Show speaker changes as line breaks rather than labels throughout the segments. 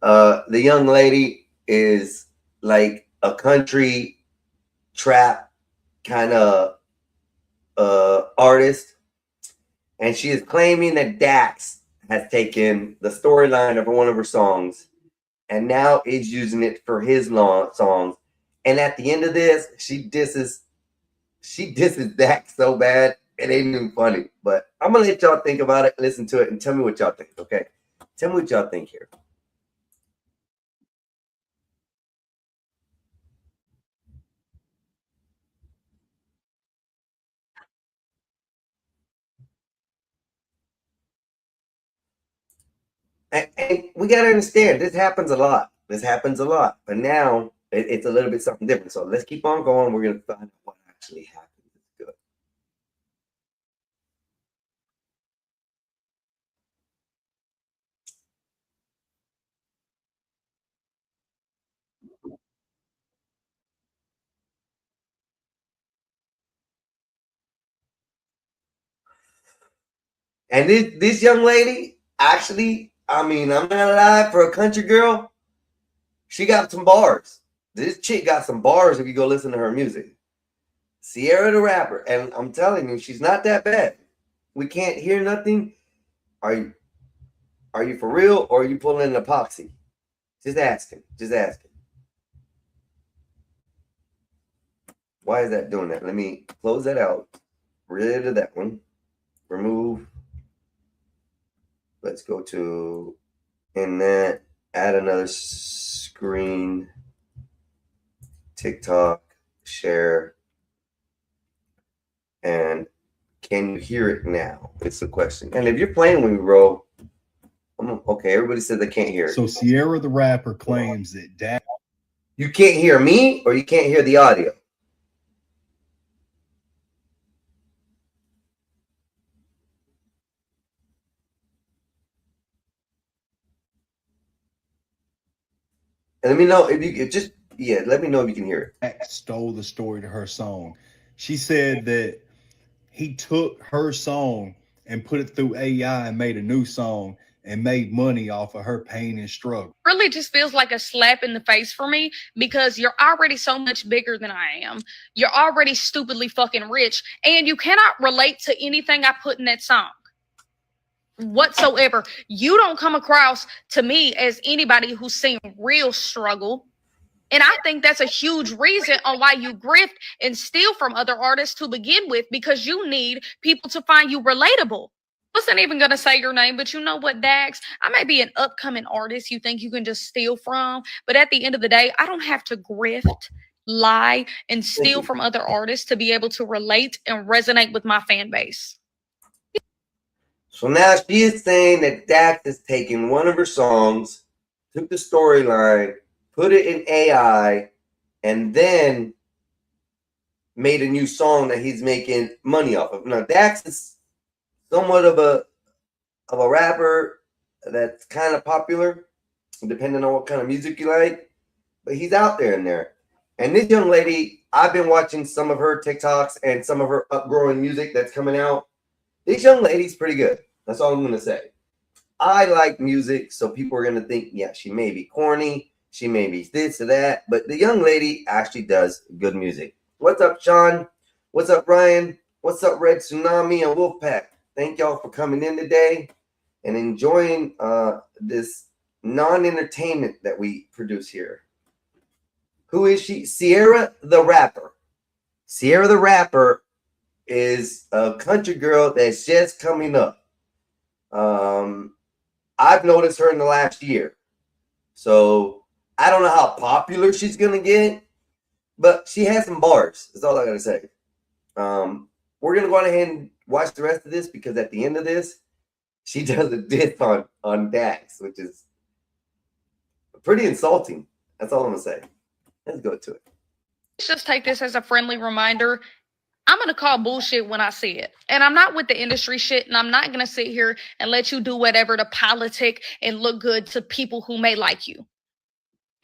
The young lady is like a country trap kind of artist, and she is claiming that Dax has taken the storyline of one of her songs and now is using it for his songs. And at the end of this, she disses Dax so bad it ain't even funny. But I'm gonna let y'all think about it, listen to it, and tell me what y'all think. Okay, tell me what y'all think here. And we gotta understand this happens a lot. This happens a lot, but now it's a little bit something different. So let's keep on going. We're gonna find out what actually happened. Good. And this young lady, actually, I mean, I'm not gonna lie, for a country girl, she got some bars. This chick got some bars if you go listen to her music. Sierra the rapper, and I'm telling you, she's not that bad. We can't hear nothing. Are you are you for real or are you pulling an epoxy? Just asking. Just asking. Why is that doing that? Let me close that out. Rid of that one. Remove. Let's go to in that. Add another screen. TikTok. Share. And can you hear it now? It's the question. And if you're playing when we roll, okay, everybody said they can't hear it.
So Sierra the rapper claims that Dax.
You can't hear me or you can't hear the audio. And let me know if you just let me know if you can hear it.
Stole the story to her song. She said that he took her song and put it through AI and made a new song and made money off of her pain and struggle.
Really just feels like a slap in the face for me because you're already so much bigger than I am. You're already stupidly fucking rich, and you cannot relate to anything I put in that song whatsoever. You don't come across to me as anybody who's seen real struggle. And I think that's a huge reason on why you grift and steal from other artists to begin with, because you need people to find you relatable. Wasn't even gonna say your name, but you know what, Dax? I may be an upcoming artist you think you can just steal from, but at the end of the day, I don't have to grift, lie, and steal from other artists to be able to relate and resonate with my fan base.
So now she is saying that Dax is taking one of her songs, took the storyline, put it in AI, and then made a new song that he's making money off of. Now Dax is somewhat of a rapper that's kind of popular, depending on what kind of music you like. But he's out there in there. And this young lady, I've been watching some of her TikToks and some of her upgrowing music that's coming out. This young lady's pretty good. That's all I'm gonna say. I like music, so people are gonna think, yeah, she may be corny, she may be this or that, but the young lady actually does good music. What's up, Sean? What's up, Ryan? What's up, Red Tsunami and Wolfpack? Thank y'all for coming in today and enjoying this non-entertainment that we produce here. Who is she? Sierra the rapper. Sierra the rapper is a country girl that's just coming up. I've noticed her in the last year. So I don't know how popular she's gonna get, but she has some bars. That's all I gotta say. We're gonna go ahead and watch the rest of this because at the end of this, she does a diss on Dax, which is pretty insulting. That's all I'm gonna say. Let's go to it.
Let's just take this as a friendly reminder. I'm going to call bullshit when I see it. And I'm not with the industry shit. And I'm not going to sit here and let you do whatever to politic and look good to people who may like you.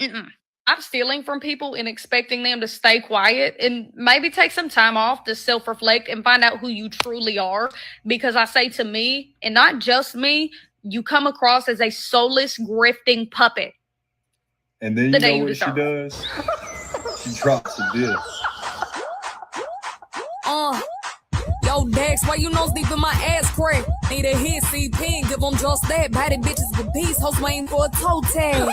I'm stealing from people and expecting them to stay quiet and maybe take some time off to self-reflect and find out who you truly are. Because I say to me, and not just me, you come across as a soulless, grifting puppet.
And then
The
you
day
know
you
what she
deserve.
does? She drops a diss.
Yo, Dex, why you nose deep in my ass crack? Need a hit, CP, give them just that. Batty bitches with peace, hoes waiting for a toe tag.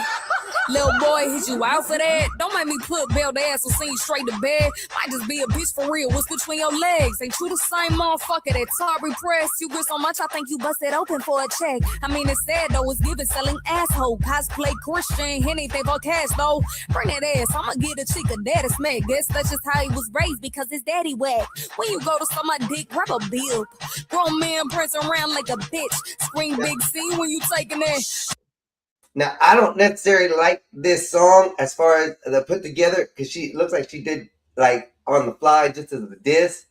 Little boy, hit you out for that? Don't make me put belt ass and send you straight to bed. Might just be a bitch for real. What's between your legs? Ain't you the same motherfucker that top repressed? You get so much, I think you busted open for a check. I mean, it's sad though, it's giving selling asshole. Cosplay Christian, anything for cash though. Bring that ass, I'ma get a chick a daddy smack. Guess that's just how he was raised because his daddy whack. When you go to suck my dick, grab a bill. Grown man prancing around like a bitch. Scream big C when you taking that.
Now, I don't necessarily like this song as far as the put together because she looks like she did like on the fly just as a diss.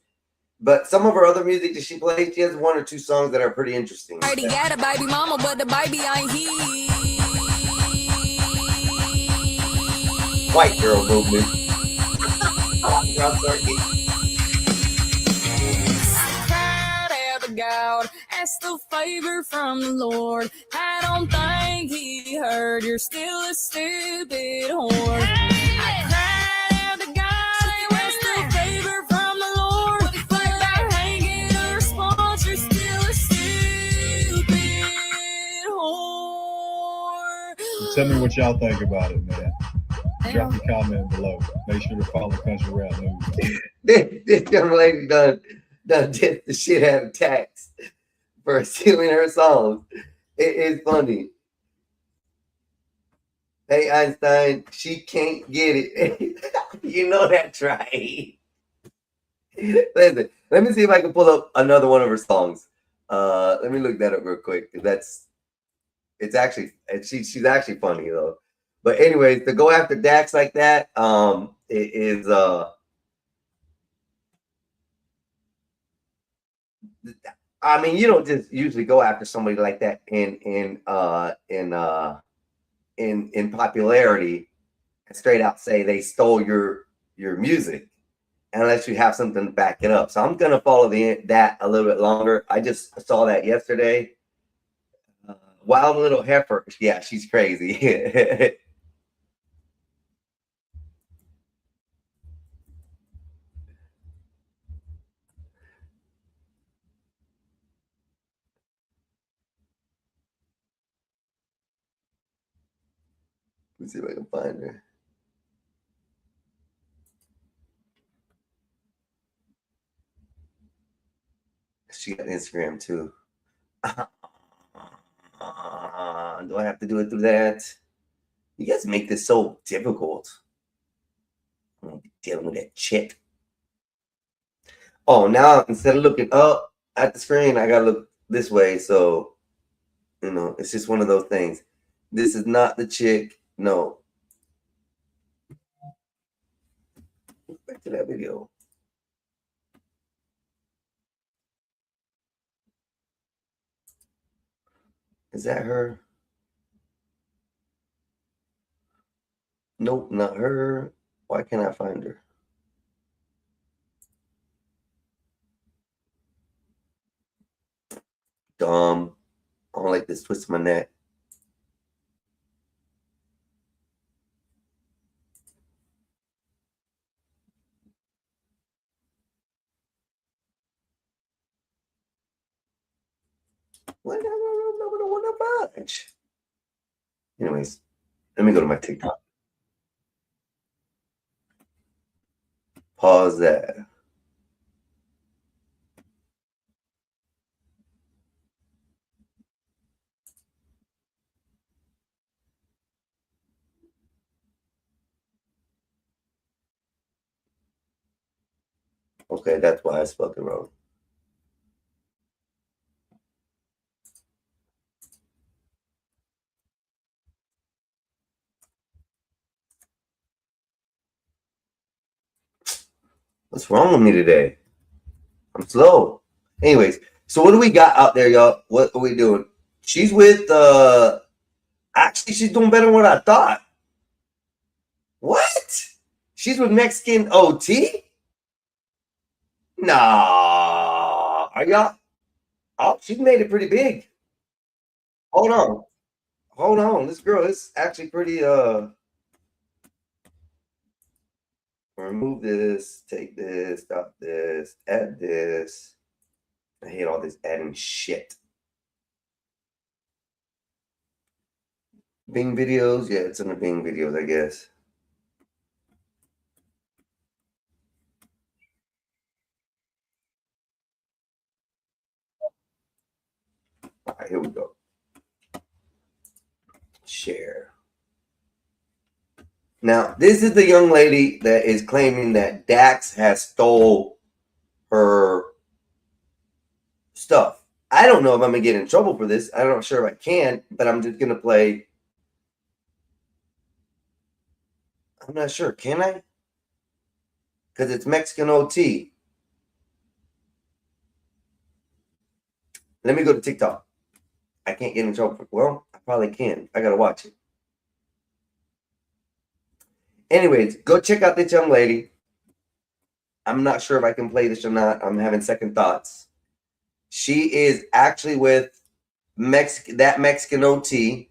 But some of her other music that she plays, she has one or two songs that are pretty interesting.
Already got a baby mama, but the baby ain't here.
White girl movement. I'm sorry.
Cried out to God, asked a favor from the Lord. I don't think he heard. You're still a stupid whore. I cried out to God, asked a favor from the Lord, but I ain't get a response. You're still a stupid whore.
Tell me what y'all think about it, man. Drop a comment below. Make sure to follow Country Rap News.
This young lady done did the shit out of tax for stealing her songs. It is funny. Hey Einstein, she can't get it. You know that's right. Listen, let me see if I can pull up another one of her songs. Let me look that up real quick. She's actually funny though. But anyways, to go after Dax like that, it is I mean, you don't just usually go after somebody like that in popularity and straight out say they stole your music unless you have something to back it up. So I'm gonna follow that a little bit longer. I just saw that yesterday. Wild Little Heifer, yeah, she's crazy. Let's see if I can find her. She got Instagram too. Do I have to do it through that? You guys make this so difficult. I'm gonna be dealing with that shit. Oh, now instead of looking up at the screen, I gotta look this way. So, it's just one of those things. This is not the chick. No. Back to that video. Is that her? Nope, not her. Why can't I find her? Dumb. I don't like this twist of my neck. Anyways, let me go to my TikTok. Pause that. Okay, that's why I spelled it wrong. What's wrong with me today? I'm slow. Anyways, so what do we got out there, y'all? What are we doing? She's with actually she's doing better than what I thought. What? She's with Mexican OT? Nah. Are y'all? Oh, she's made it pretty big. Hold on. Hold on. This girl is actually pretty Remove this, take this, stop this, add this. I hate all this adding shit. Bing videos, yeah, it's in the Bing videos, I guess. All right, here we go. Share. Now, this is the young lady that is claiming that Dax has stole her stuff. I don't know if I'm gonna get in trouble for this. I'm not sure if I can, but I'm just gonna play. I'm not sure. Can I? Because it's Mexican OT. Let me go to TikTok. I can't get in trouble for. Well, I probably can. I gotta watch it. Anyways, go check out this young lady. I'm not sure if I can play this or not. I'm having second thoughts. She is actually with that Mexican OT.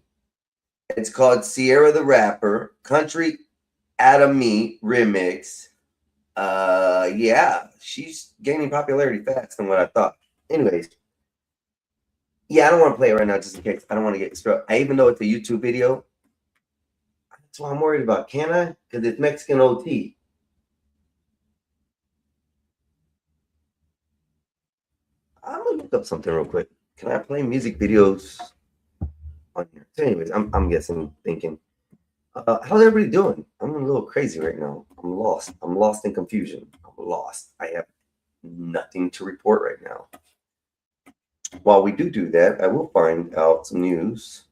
It's called Sierra the Rapper, Country Adam Me Remix. Yeah, she's gaining popularity fast than what I thought. Anyways, yeah, I don't want to play it right now just in case. I don't want to get struck. Even though it's a YouTube video, that's what I'm worried about. Can I? Because it's Mexican OT. I'm gonna look up something real quick. Can I play music videos on here? So anyways, I'm guessing, thinking, how's everybody doing? I'm a little crazy right now. I'm lost. I'm lost in confusion. I'm lost. I have nothing to report right now. While we do that, I will find out some news.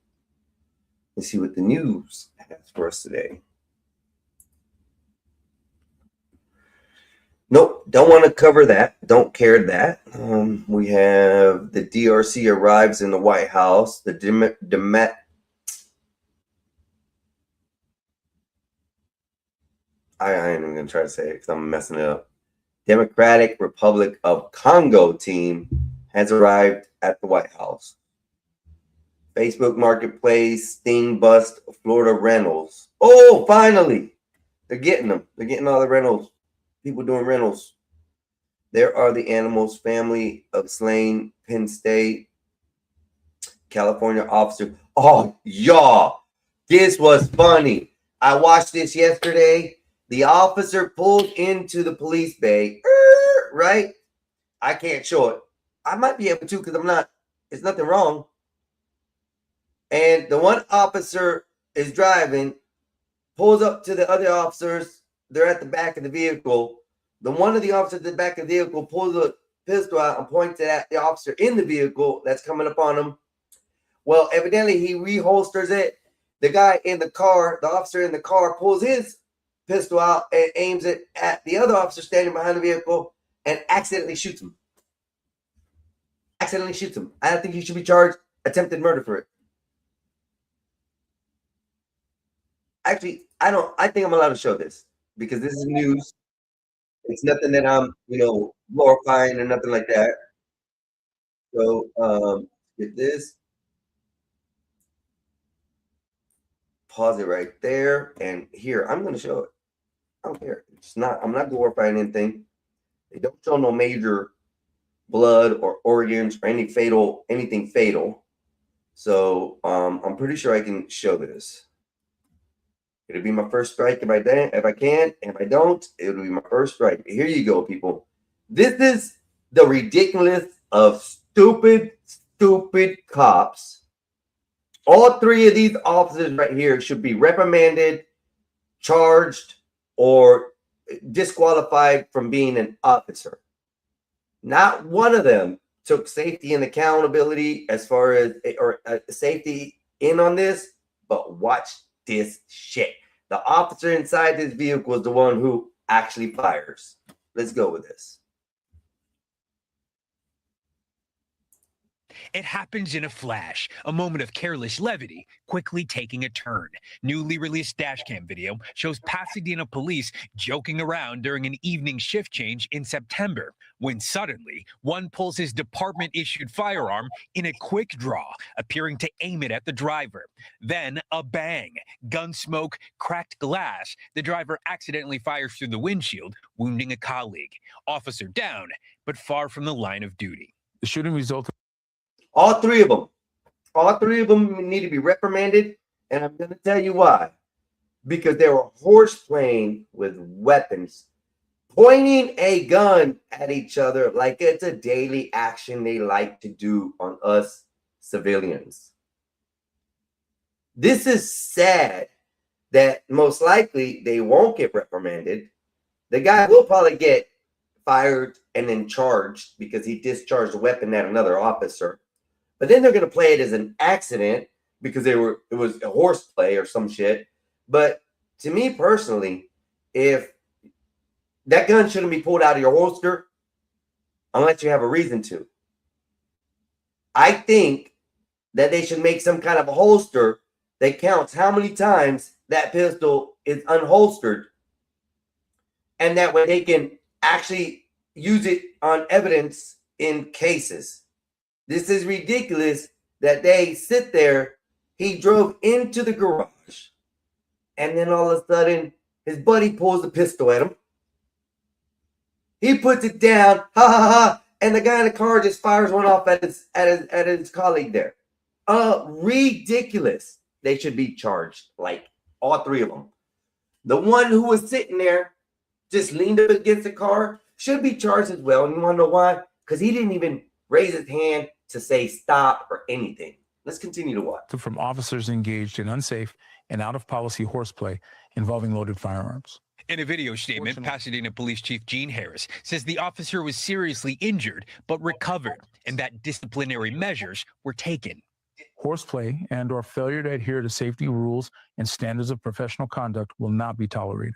Let's see what the news has for us today. Nope, don't want to cover that. Don't care that. We have the DRC arrives in the White House. The I ain't even going to try to say it because I'm messing it up. Democratic Republic of Congo team has arrived at the White House. Facebook Marketplace, Sting bust Florida rentals. Oh, finally. They're getting them. They're getting all the rentals. People doing rentals. There are the animals. Family of slain Penn State, California officer. Oh, y'all. This was funny. I watched this yesterday. The officer pulled into the police bay. Right? I can't show it. I might be able to because I'm not. It's nothing wrong. And the one officer is driving, pulls up to the other officers. They're at the back of the vehicle. The one of the officers at the back of the vehicle pulls a pistol out and points it at the officer in the vehicle that's coming upon him. Well, evidently he reholsters it. The guy in the car, the officer in the car, pulls his pistol out and aims it at the other officer standing behind the vehicle and accidentally shoots him. Accidentally shoots him. I don't think he should be charged attempted murder for it. Actually, I think I'm allowed to show this because this is news. It's nothing that I'm, glorifying or nothing like that. So, get this. Pause it right there. And here, I'm going to show it. I don't care. I'm not glorifying anything. They don't show no major blood or organs or anything fatal. So, I'm pretty sure I can show this. It'll be my first strike if I can. If I don't, it'll be my first strike. Here you go, people. This is the ridiculous of stupid cops. All three of these officers right here should be reprimanded, charged, or disqualified from being an officer. Not one of them took safety and accountability as far as safety in on this, but watch this shit. The officer inside this vehicle is the one who actually fires. Let's go with this.
It happens in a flash, a moment of careless levity, quickly taking a turn. Newly released dashcam video shows Pasadena police joking around during an evening shift change in September, when suddenly one pulls his department-issued firearm in a quick draw, appearing to aim it at the driver. Then a bang, gun smoke, cracked glass. The driver accidentally fires through the windshield, wounding a colleague. Officer down, but far from the line of duty.
The shooting resulted.
All three of them need to be reprimanded, and I'm going to tell you why. Because they were horseplaying with weapons, pointing a gun at each other like it's a daily action they like to do on us civilians. This is sad that most likely they won't get reprimanded. The guy will probably get fired and then charged because he discharged a weapon at another officer. But then they're going to play it as an accident because it was a horseplay or some shit. But to me personally, if that gun shouldn't be pulled out of your holster unless you have a reason to. I think that they should make some kind of a holster that counts how many times that pistol is unholstered. And that way they can actually use it on evidence in cases. This is ridiculous that they sit there. He drove into the garage, and then all of a sudden, his buddy pulls the pistol at him. He puts it down, ha ha ha, and the guy in the car just fires one off at his colleague there. Ridiculous. They should be charged, like all three of them. The one who was sitting there, just leaned up against the car, should be charged as well. And you want to know why? Because he didn't even raise his hand to say stop or anything. Let's continue to watch.
From officers engaged in unsafe and out-of-policy horseplay involving loaded firearms.
In a video statement, Pasadena Police Chief Gene Harris says the officer was seriously injured but recovered and that disciplinary measures were taken.
Horseplay and or failure to adhere to safety rules and standards of professional conduct will not be tolerated.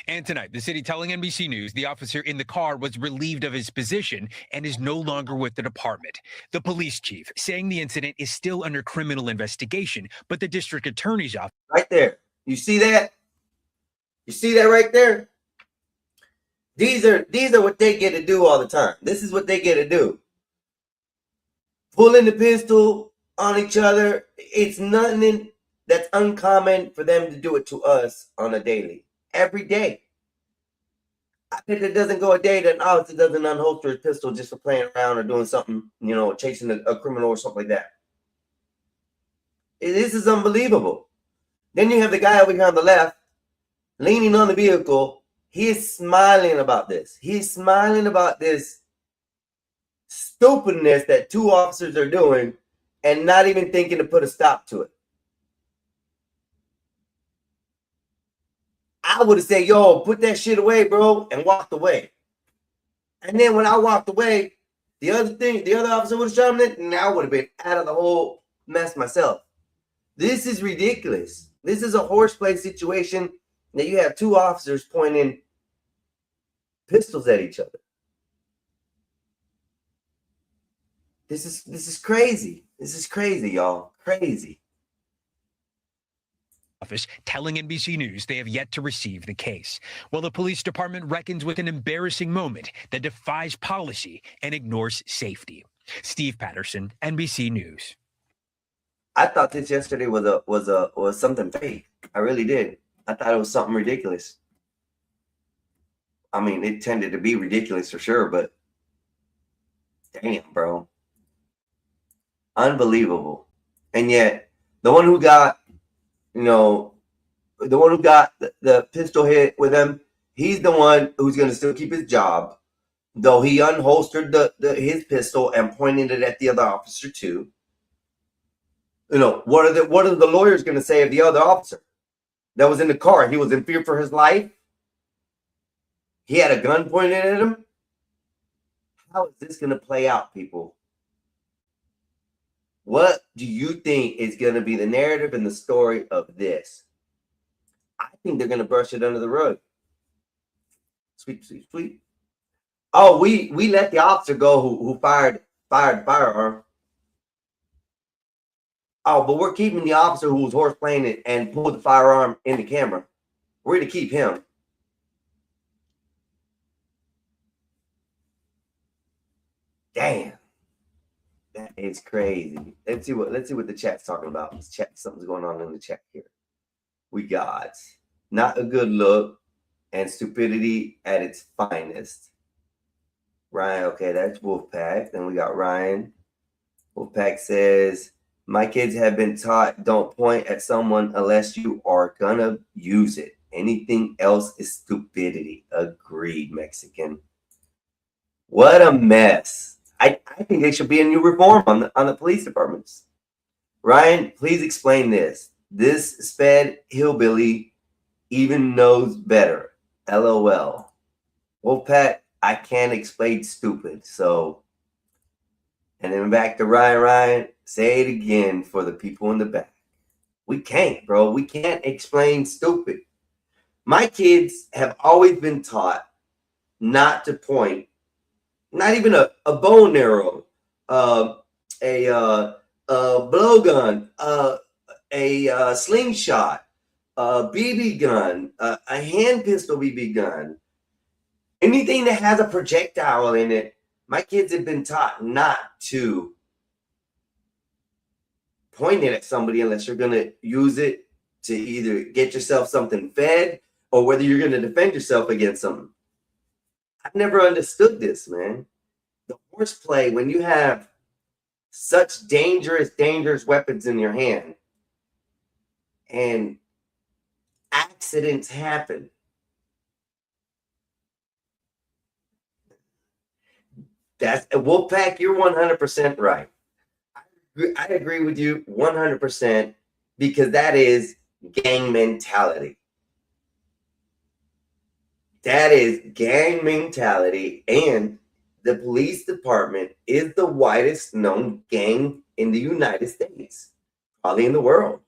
And tonight, the city telling NBC News the officer in the car was relieved of his position and is no longer with the department. The police chief saying the incident is still under criminal investigation, but the district attorney's office.
Right there. You see that? You see that right there? These are what they get to do all the time. This is what they get to do. Pulling the pistol on each other. It's nothing that's uncommon for them to do it to us on a daily. Every day. I bet there doesn't go a day that an officer doesn't unholster his pistol just for playing around or doing something, chasing a criminal or something like that. This is unbelievable. Then you have the guy over here on the left leaning on the vehicle. He is smiling about this. He's smiling about this stupidness that two officers are doing and not even thinking to put a stop to it. I would have said, yo, put that shit away, bro, and walked away. And then when I walked away, the other officer would have shot him, and I would have been out of the whole mess myself. This is ridiculous. This is a horseplay situation that you have two officers pointing pistols at each other. This is crazy. This is crazy, y'all. Crazy.
Office telling NBC News they have yet to receive the case. While the police department reckons with an embarrassing moment that defies policy and ignores safety. Steve Patterson, NBC News.
I thought this yesterday was something fake. I really did. I thought it was something ridiculous. I mean, it tended to be ridiculous for sure, but damn, bro. Unbelievable. And yet, the one who got the pistol hit with him, he's the one who's going to still keep his job, though he unholstered his pistol and pointed it at the other officer too. What are the lawyers going to say of the other officer that was in the car? He was in fear for his life. He had a gun pointed at him. How is this going to play out, people? What do you think is going to be the narrative and the story of this? I think they're going to brush it under the rug. Sweet, sweet, sweet. Oh, we let the officer go who fired the firearm. Oh, but we're keeping the officer who was horseplaying it and pulled the firearm in the camera. We're going to keep him. Damn. That is crazy. Let's see what the chat's talking about. Let's check something's going on in the chat here. We got not a good look and stupidity at its finest. Ryan, okay, that's Wolfpack. Then we got Ryan. Wolfpack says, my kids have been taught don't point at someone unless you are gonna use it. Anything else is stupidity. Agreed, Mexican. What a mess. I think they should be a new reform on the police departments. Ryan, please explain this. This sped hillbilly even knows better. LOL. Wolfpack, I can't explain stupid. So, and then back to Ryan. Ryan, say it again for the people in the back. We can't, bro. We can't explain stupid. My kids have always been taught not to point. Not even a bow and arrow, a blowgun, a slingshot, a BB gun, a hand pistol BB gun, anything that has a projectile in it. My kids have been taught not to point it at somebody unless you're going to use it to either get yourself something fed or whether you're going to defend yourself against something. I've never understood this, man. The horseplay, when you have such dangerous weapons in your hand and accidents happen. That's Wolfpack, you're 100% right. I agree with you 100% because that is gang mentality. That is gang mentality, and the police department is the widest known gang in the United States, probably in the world.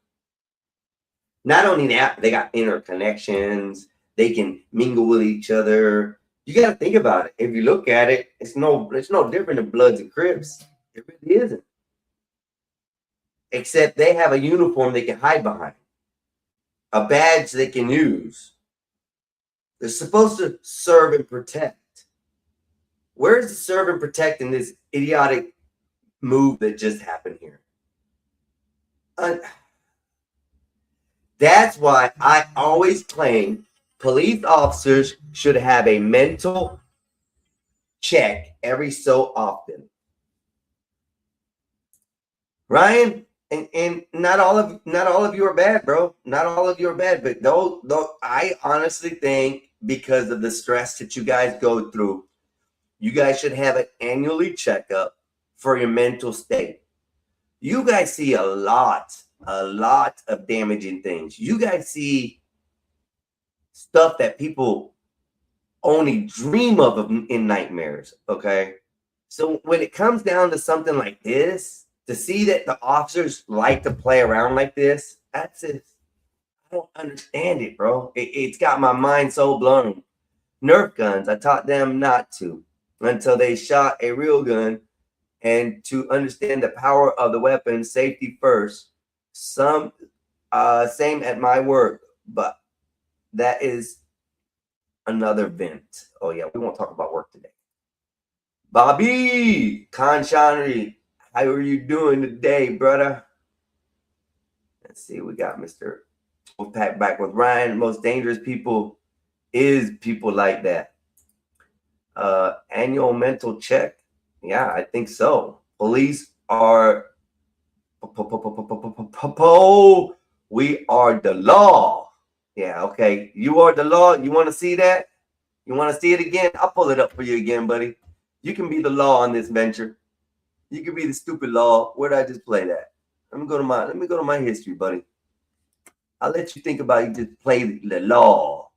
Not only that, they got interconnections. They can mingle with each other. You got to think about it. If you look at it, it's no different than Bloods and Crips. It really isn't. Except they have a uniform they can hide behind, a badge they can use. They're supposed to serve and protect. Where's the serve and protect in this idiotic move that just happened here? That's why I always claim police officers should have a mental check every so often. Ryan, and not all of you are bad, bro. Not all of you are bad, but though I honestly think because of the stress that you guys go through, you guys should have an annually checkup for your mental state. You guys see a lot of damaging things. You guys see stuff that people only dream of in nightmares, okay? So when it comes down to something like this, to see that the officers like to play around like this, that's it. I don't understand it, bro. It's got my mind so blown. Nerf guns, I taught them not to until they shot a real gun and to understand the power of the weapon, safety first. Same at my work, but that is another vent. Oh yeah, we won't talk about work today. Bobby Conshonry, how are you doing today, brother? Let's see, we got Mr. Wolfpack back with Ryan. Most dangerous people is people like that. Annual mental check. Yeah, I think so. Police are we are the law. Yeah, okay. You are the law. You want to see that? You want to see it again? I'll pull it up for you again, buddy. You can be the law on this venture. You can be the stupid law. Where did I just play that? Let me go to my history, buddy. I'll let you think about you just play the law.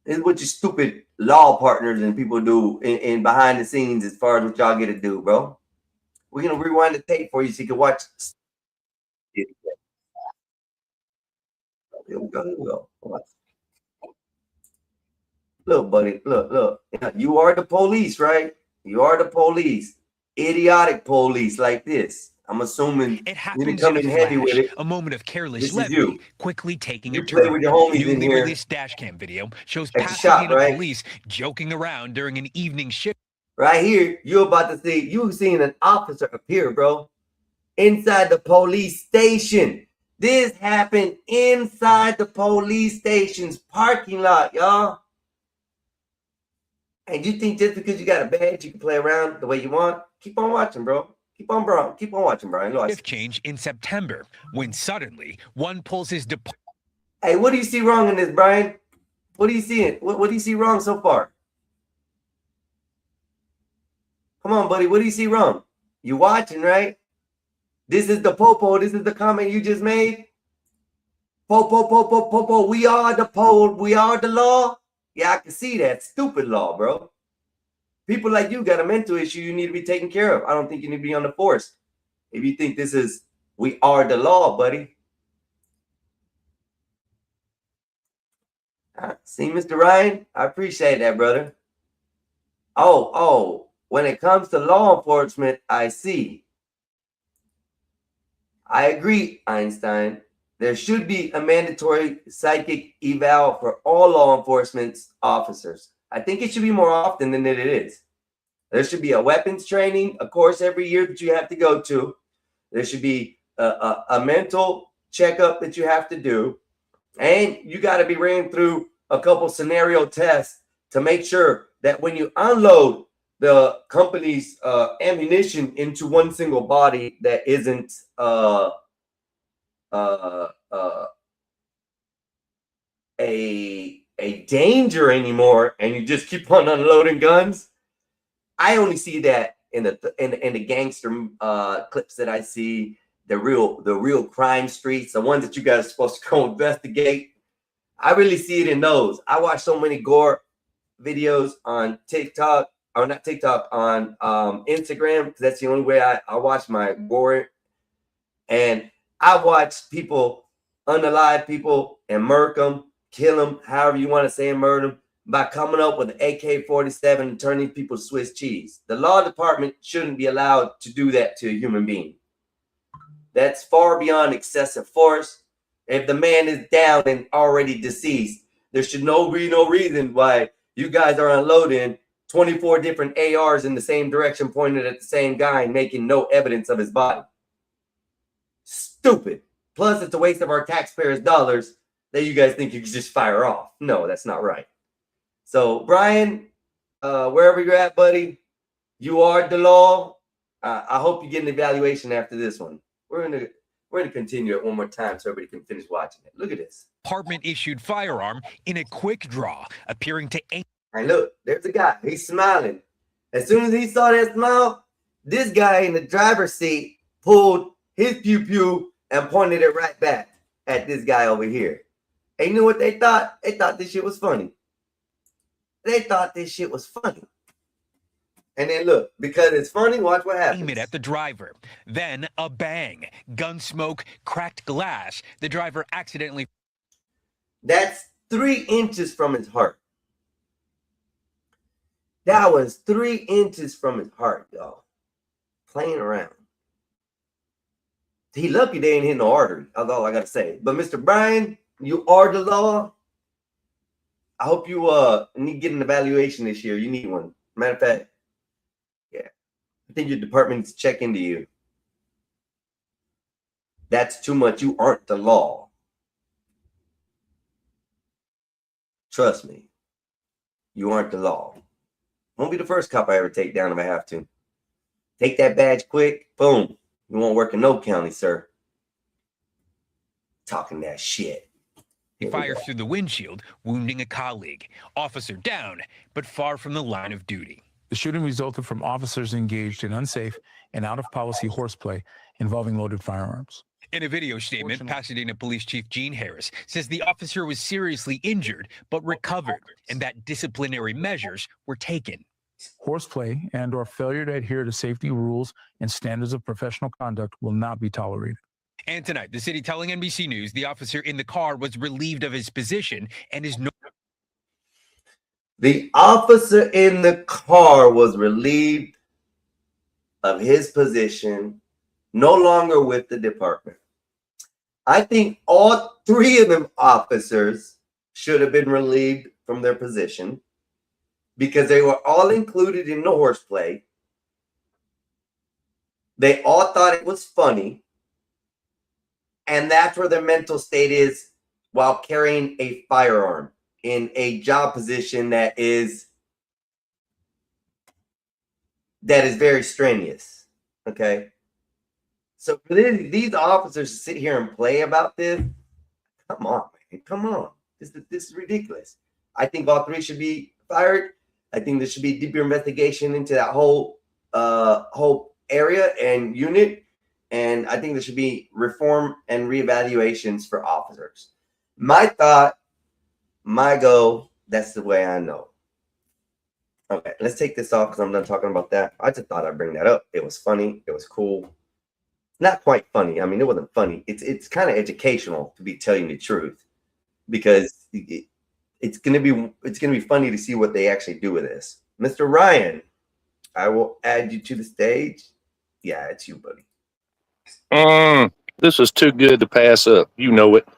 This is what your stupid law partners and people do in behind the scenes as far as what y'all get to do, bro. We're gonna rewind the tape for you so you can watch. Here we go. Look, buddy. Look. You are the police, right? You are the police. Idiotic police like this. I'm assuming
It
you
happens
didn't come
in
in
a
heavy with
flash,
it.
a moment of careless
This is
levity,
you.
quickly taking a
You play
turn.
with your homies in
Newly
here
released dashcam video shows
at the shop,
Pasadena
right?
police joking around during an evening shift.
Right here, you're about to see, you seen an officer appear, bro, inside the police station. This happened inside the police station's parking lot, y'all. And you think just because you got a badge, you can play around the way you want? Keep on watching, bro. Keep on watching, Brian.
Shift change in September when suddenly one pulls his department.
Hey, what do you see wrong in this, Brian? What are you seeing? What do you see wrong so far? Come on, buddy. What do you see wrong? You watching, right? This is the popo. This is the comment you just made. Popo. We are the pole. We are the law. Yeah, I can see that. Stupid law, bro. People like you got a mental issue you need to be taken care of. I don't think you need to be on the force. If you think this is, we are the law, buddy. See, Mr. Ryan? I appreciate that, brother. Oh, when it comes to law enforcement, I see. I agree, Einstein. There should be a mandatory psychic eval for all law enforcement officers. I think it should be more often than it is. There should be a weapons training, a course every year that you have to go to. There should be a mental checkup that you have to do. And you got to be ran through a couple scenario tests to make sure that when you unload the company's ammunition into one single body that isn't a danger anymore, and you just keep on unloading guns. I only see that in the gangster clips that I see, the real crime streets, the ones that you guys are supposed to go investigate. I really see it in those. I watch so many gore videos on TikTok, or not TikTok, on Instagram, because that's the only way I watch my gore. And I watch people unalive people and murk them, kill them, however you want to say murder them, by coming up with an AK-47 and turning people Swiss cheese. The law department shouldn't be allowed to do that to a human being. That's far beyond excessive force. If the man is down and already deceased, there should be no reason why you guys are unloading 24 different ARs in the same direction pointed at the same guy and making no evidence of his body. Stupid. Plus, it's a waste of our taxpayers' dollars that you guys think you can just fire off. No, that's not right. So, Brian, wherever you're at, buddy, you are the law. I hope you get an evaluation after this one. We're gonna continue it one more time so everybody can finish watching it. Look at this.
Department issued firearm in a quick draw, appearing to aim.
And look, there's a guy. He's smiling. As soon as he saw that smile, this guy in the driver's seat pulled his pew and pointed it right back at this guy over here. And you know what they thought? They thought this shit was funny. They thought this shit was funny. And then look, because it's funny, watch what happens.
Aim it at the driver. Then a bang, gun smoke, cracked glass. The driver accidentally.
That's 3 inches from his heart. That was 3 inches from his heart, y'all. Playing around. He lucky they ain't hit no artery. That's all I gotta say. But Mr. Brian, you are the law. I hope you need to get an evaluation this year. You need one. Matter of fact, yeah. I think your department needs to check into you. That's too much. You aren't the law. Trust me. You aren't the law. Won't be the first cop I ever take down if I have to. Take that badge quick. Boom. You won't work in no county, sir. Talking that shit.
He fires through the windshield, wounding a colleague. Officer down, but far from the line of duty.
The shooting resulted from officers engaged in unsafe and out-of-policy horseplay involving loaded firearms.
In a video statement, Pasadena Police Chief Gene Harris says the officer was seriously injured but recovered and that disciplinary measures were taken.
Horseplay and or failure to adhere to safety rules and standards of professional conduct will not be tolerated.
And tonight, the city telling NBC News the officer in the car was relieved of his position and is no.
The officer in the car was relieved of his position no longer with the department. I think all 3 of them officers should have been relieved from their position because they were all included in the horseplay. They all thought it was funny. And that's where their mental state is while carrying a firearm in a job position that is very strenuous. Okay. So for these officers to sit here and play about this, come on, man. Come on. This is ridiculous. I think all 3 should be fired. I think there should be deeper investigation into that whole area and unit. And I think there should be reform and reevaluations for officers. My thought, my goal, that's the way I know. Okay, let's take this off because I'm done talking about that. I just thought I'd bring that up. It was funny. It was cool. Not quite funny. I mean, it wasn't funny. It's kind of educational, to be telling the truth, because it's gonna be funny to see what they actually do with this. Mr. Ryan, I will add you to the stage. Yeah, it's you, buddy.
This is too good to pass up. You know it.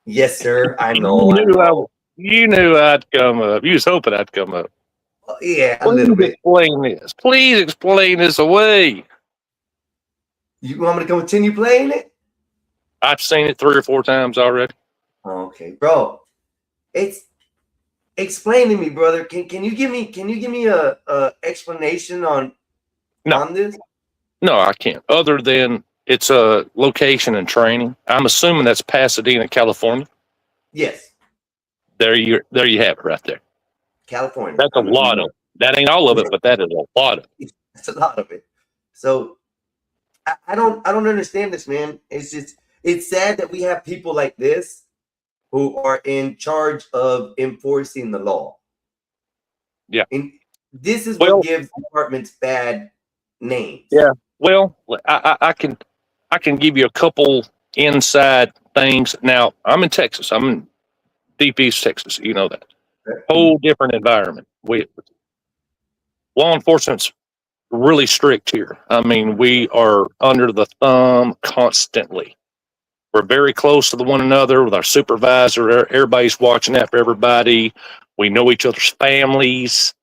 Yes, sir. I know.
You knew I'd come up. You was hoping I'd come up.
Well, yeah, a little bit.
Explain this. Please explain this away.
You want me to continue playing it?
I've seen it 3 or 4 times already.
Okay, bro. Explain to me, brother. Can you give me a explanation on this?
No, I can't. Other than it's a location and training. I'm assuming that's Pasadena, California.
Yes.
There you have it right there.
California.
That's a lot of it. That ain't all of it, but that is a lot of it.
That's a lot of it. So I don't understand this, man. It's sad that we have people like this who are in charge of enforcing the law.
Yeah.
And this is what gives departments bad names.
Yeah. Well, I can give you a couple inside things. Now, I'm in Texas. I'm in deep East Texas. You know that. Whole different environment. Law enforcement's really strict here. I mean, we are under the thumb constantly. We're very close to one another with our supervisor. Everybody's watching after everybody. We know each other's families,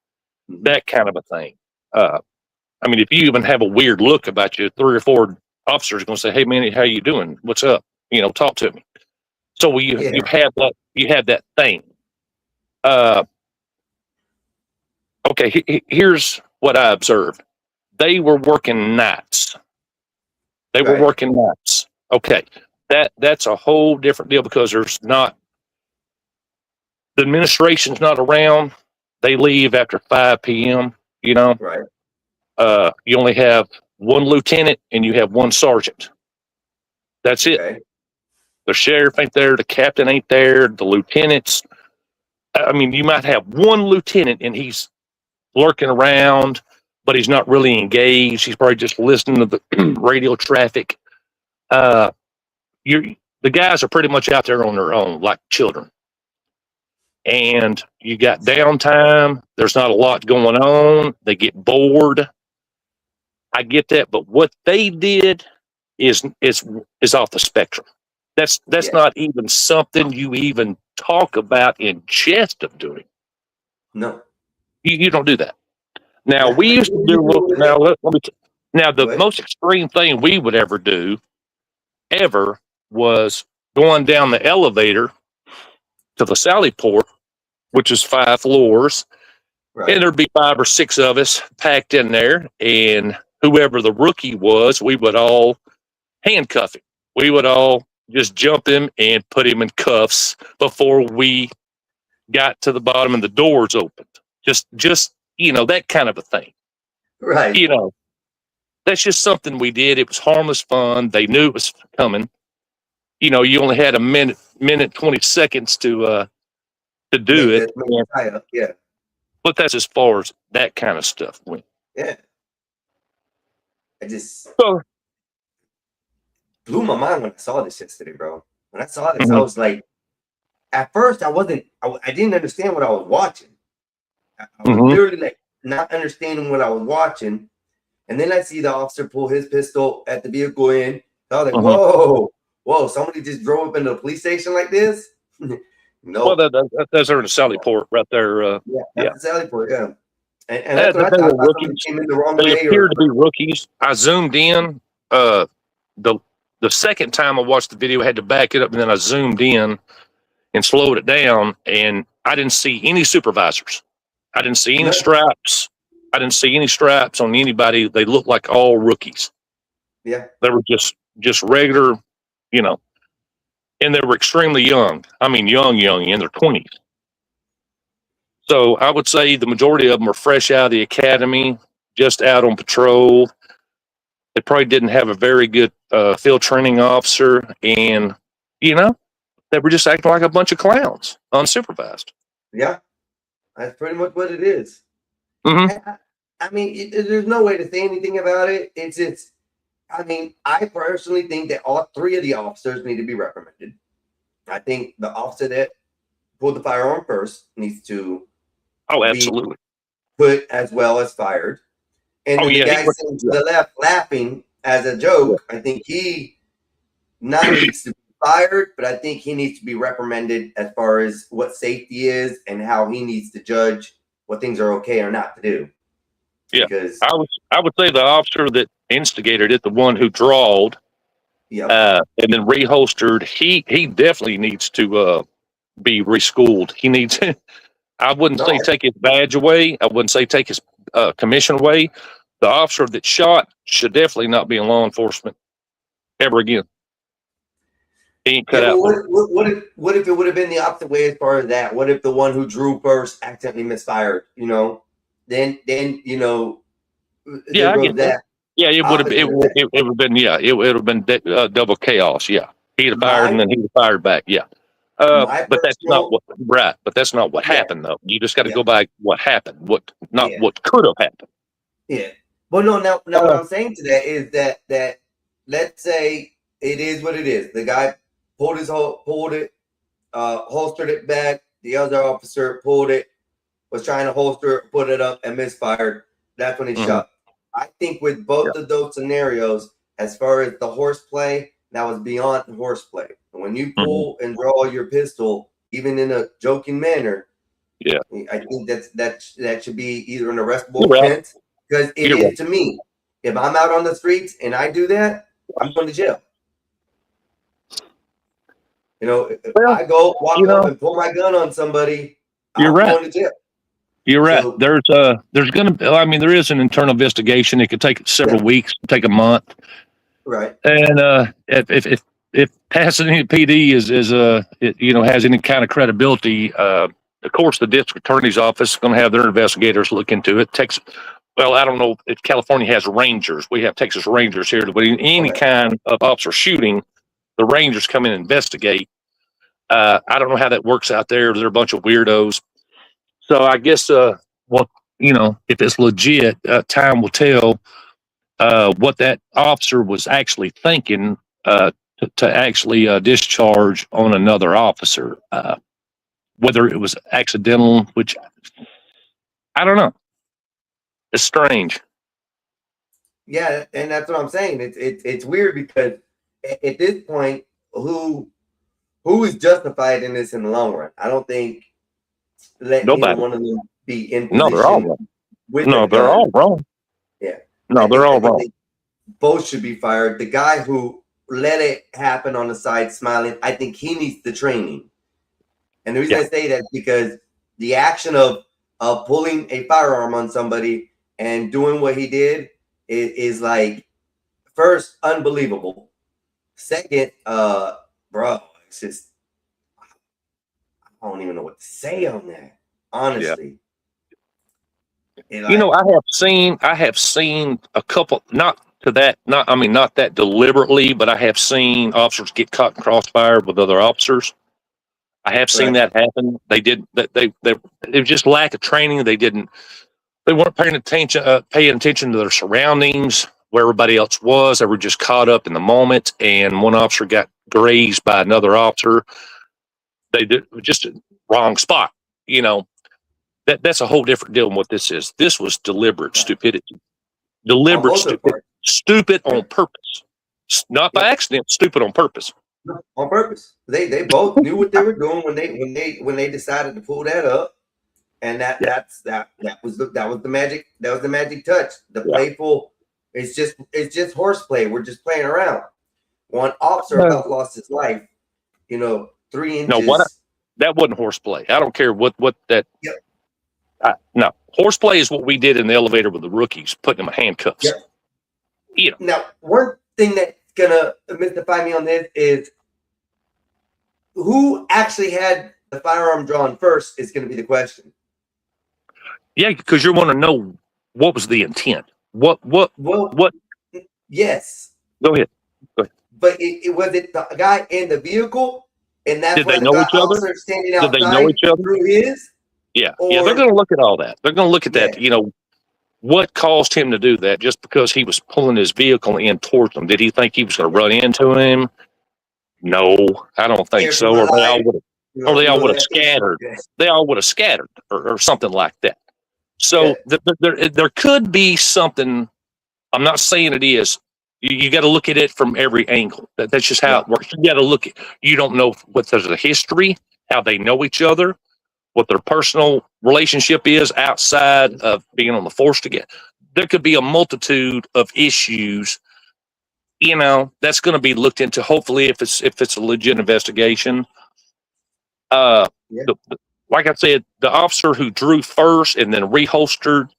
that kind of a thing. I mean, if you even have a weird look about you, 3 or 4 officers are going to say, "Hey, man, how you doing? What's up? You know, talk to me." So you have that thing. Okay, here's what I observed. They were working nights. Okay, that's a whole different deal because the administration's not around. They leave after 5 p.m. You know,
right?
You only have 1 lieutenant and you have 1 sergeant. That's it.
Okay.
The sheriff ain't there. The captain ain't there. The lieutenants. I mean, you might have 1 lieutenant and he's lurking around, but he's not really engaged. He's probably just listening to the radio traffic. The guys are pretty much out there on their own, like children. And you got downtime. There's not a lot going on. They get bored. I get that, but what they did is off the spectrum. That's not even something you even talk about in jest of doing.
No,
you don't do that. Now we used to do. The most extreme thing we would ever do, was going down the elevator to the Sally Port, which is 5 floors,
right.
And there'd be 5 or 6 of us packed in there, and whoever the rookie was, we would all handcuff him. We would all just jump him and put him in cuffs before we got to the bottom and the doors opened. Just that kind of a thing.
Right.
That's just something we did. It was harmless fun. They knew it was coming. You only had a minute 20 seconds to do it.
Yeah.
But that's as far as that kind of stuff went.
Yeah. I just blew my mind when I saw this yesterday, bro. When I saw this, I was like, at first I didn't understand what I was watching. I was literally like not understanding what I was watching. And then I see the officer pull his pistol at the vehicle in. I was like,
Uh-huh.
whoa, somebody just drove up into the police station like this?
Well,
No.
that's there in the Sally Port right there.
Yeah,
yeah.
that's the Sally Port, yeah. And that's what I
They
thought.
were
I thought somebody
rookies.
came in the wrong
They
way.
appear to be rookies. I zoomed in. The second time I watched the video, I had to back it up, and then I zoomed in and slowed it down, and I didn't see any supervisors. I didn't see any
No.
straps. I didn't see any straps on anybody. They looked like all rookies.
Yeah.
They were just regular, you know, and they were extremely young. I mean, young, in their 20s. So I would say the majority of them are fresh out of the academy, just out on patrol. They probably didn't have a very good field training officer, and you know, they were just acting like a bunch of clowns, unsupervised.
Yeah. That's pretty much what it is.
Mhm.
I mean, there's no way to say anything about it. I mean, I personally think that all three of the officers need to be reprimanded. I think the officer that pulled the firearm first needs to
Oh, absolutely.
put as well as fired. And
Oh,
then
yeah,
the
he
guy
was-
sitting to the left laughing as a joke, I think he not needs to be fired, but I think he needs to be reprimanded as far as what safety is and how he needs to judge what things are okay or not to do.
Yeah.
Because
I would say the officer that instigated it, the one who drawled,
yeah,
and then reholstered, he definitely needs to be reschooled. He needs. I wouldn't say take his badge away. I wouldn't say take his commission away. The officer that shot should definitely not be in law enforcement ever again. He ain't cut
yeah,
out.
well,
for it.
what if it would have been the opposite way as far as that? What if the one who drew first accidentally misfired? You know, then you know,
Yeah,
there
I
goes
get that. Yeah, it would have been. It would have been. Yeah, it would have been double chaos. Yeah, he'd have fired and then he'd have fired back. Yeah. But that's not what right. But that's not what happened though. You just got to go by what happened. What could have happened.
Yeah. Well, no. Now what I'm saying to that is that let's say it is what it is. The guy pulled it, holstered it back. The other officer pulled it, was trying to holster it, put it up, and misfired. That's when he shot. I think with both of those scenarios, as far as the horseplay, that was beyond horseplay. When you pull and draw your pistol, even in a joking manner,
yeah,
I think that should be either an arrestable offense, because it is to me. If I'm out on the streets and I do that, I'm going to jail. You know, if I go walk up and pull my gun on somebody, I'm going to jail.
You're right. So, there's going to. I mean, there is an internal investigation. It could take several weeks, take a month.
Right.
And if Pasadena PD is has any kind of credibility, of course, the district attorney's office is going to have their investigators look into it. Well, I don't know if California has Rangers. We have Texas Rangers here. But in any kind of officer shooting, the Rangers come in and investigate. I don't know how that works out there. They're a bunch of weirdos. So I guess, if it's legit, time will tell what that officer was actually thinking to actually discharge on another officer. Whether it was accidental, which I don't know. It's strange.
Yeah, and that's what I'm saying. It's weird because at this point, who is justified in this in the long run? I don't think let either one of them be in position.
No, they're all wrong. They're all wrong.
Yeah.
No, they're all wrong.
Both should be fired. The guy who let it happen on the side smiling, I think he needs the training. And the reason I say that is because the action of pulling a firearm on somebody and doing what he did is like, first, unbelievable. Second, bro, it's just, I don't even know what to say on that, honestly.
Yeah. I have seen a couple, not that deliberately, but I have seen officers get caught in crossfire with other officers. I have seen that happen. They just lack of training. They weren't paying attention to their surroundings, where everybody else was. They were just caught up in the moment, and one officer got grazed by another officer. They did just a wrong spot. That's a whole different deal than what this is. This was deliberate stupidity. Deliberate,
both their
stupid,
parts.
stupid on purpose, not by accident, stupid on purpose.
On purpose. They both knew what they were doing when they decided to pull that up, and that was the magic touch. The playful. It's just horseplay. We're just playing around. One officer about lost his life. 3 inches.
No, that wasn't horseplay. I don't care what that.
Yep.
No, horseplay is what we did in the elevator with the rookies, putting them in handcuffs.
Yep. Now, one thing that's gonna mystify me on this is who actually had the firearm drawn first is going to be the question.
Yeah, because you want to know what was the intent. What?
Yes.
Go ahead.
But it was it the guy in the vehicle, and that's
Did
why
they
the
know each other?
officer standing outside
Did they know each other?
through his?
Yeah,
Or-
they're going to look at all that. They're going to look at that.
Yeah.
What caused him to do that? Just because he was pulling his vehicle in towards them? Did he think he was going to run into him? No, I don't think so. Or they all would have scattered. They all would have scattered, or something like that. So there could be something. I'm not saying it is. You got to look at it from every angle. That's just how it works. You got to look at. You don't know what there's a history, how they know each other, what their personal relationship is outside of being on the force together. There could be a multitude of issues. That's going to be looked into. Hopefully, if it's a legit investigation. Like I said, the officer who drew first and then reholstered,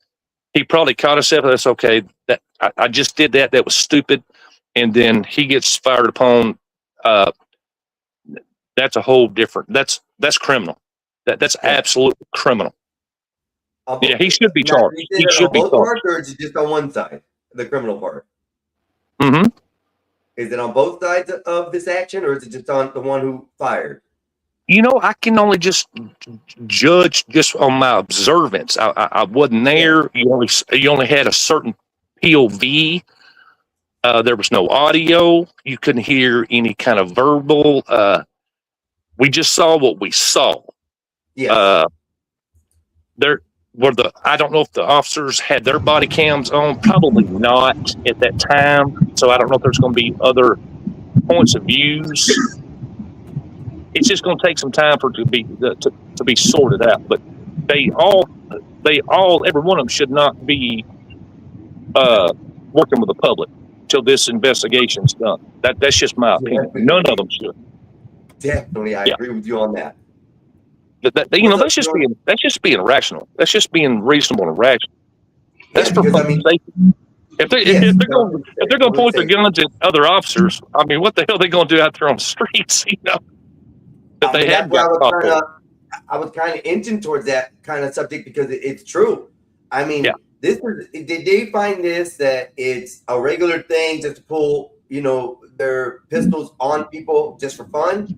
he probably caught himself. That's okay. That I just did that. That was stupid. And then he gets fired upon. That's a whole different. That's criminal. That's absolutely criminal. Yeah, he should be charged. He should be charged.
Parts, or is it just on one side, the criminal part?
Mm-hmm.
Is it on both sides of this action, or is it just on the one who fired?
I can only just judge just on my observance. I wasn't there. You only had a certain POV. There was no audio. You couldn't hear any kind of verbal. We just saw what we saw.
Yeah.
I don't know if the officers had their body cams on. Probably not at that time. So I don't know if there's going to be other points of views. It's just going to take some time for it to be sorted out. But every one of them should not be working with the public till this investigation's done. That's just my opinion. None of them should.
Definitely, I agree with you on that.
That's just being rational. That's just being reasonable and rational. That's for public safety. If they're going to point their guns at other officers, what the hell are they going to do out there on the streets?
I was kind of inching towards that kind of subject because it's true. Did they find that it's a regular thing just to pull, their pistols on people just for fun?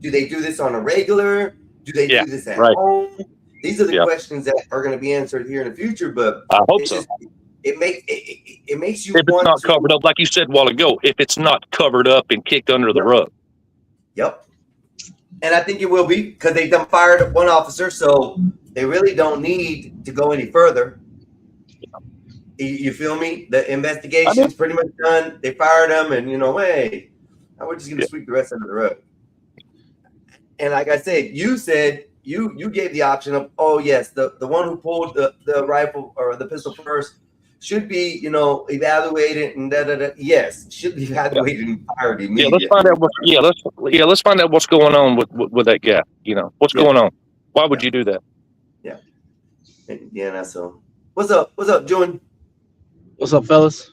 Do they do this on a regular? Do they do this at home? These are the questions that are going to be answered here in the future. But
I hope so.
It makes you.
If it's not covered up, like you said a while ago, if it's not covered up and kicked under the rug.
Yep. And I think it will be because they done fired one officer, so they really don't need to go any further. You feel me? The investigation's pretty much done. They fired him, and hey, we're just going to sweep the rest under the rug. And like I said, you gave the option of, oh yes, the one who pulled the rifle or the pistol first should be, evaluated and Yes, should be evaluated and fired immediately.
Yeah, let's find out what's going on with that guy. What's going on? Why would you do that?
Yeah, that's so. What's up, June?
What's up, fellas?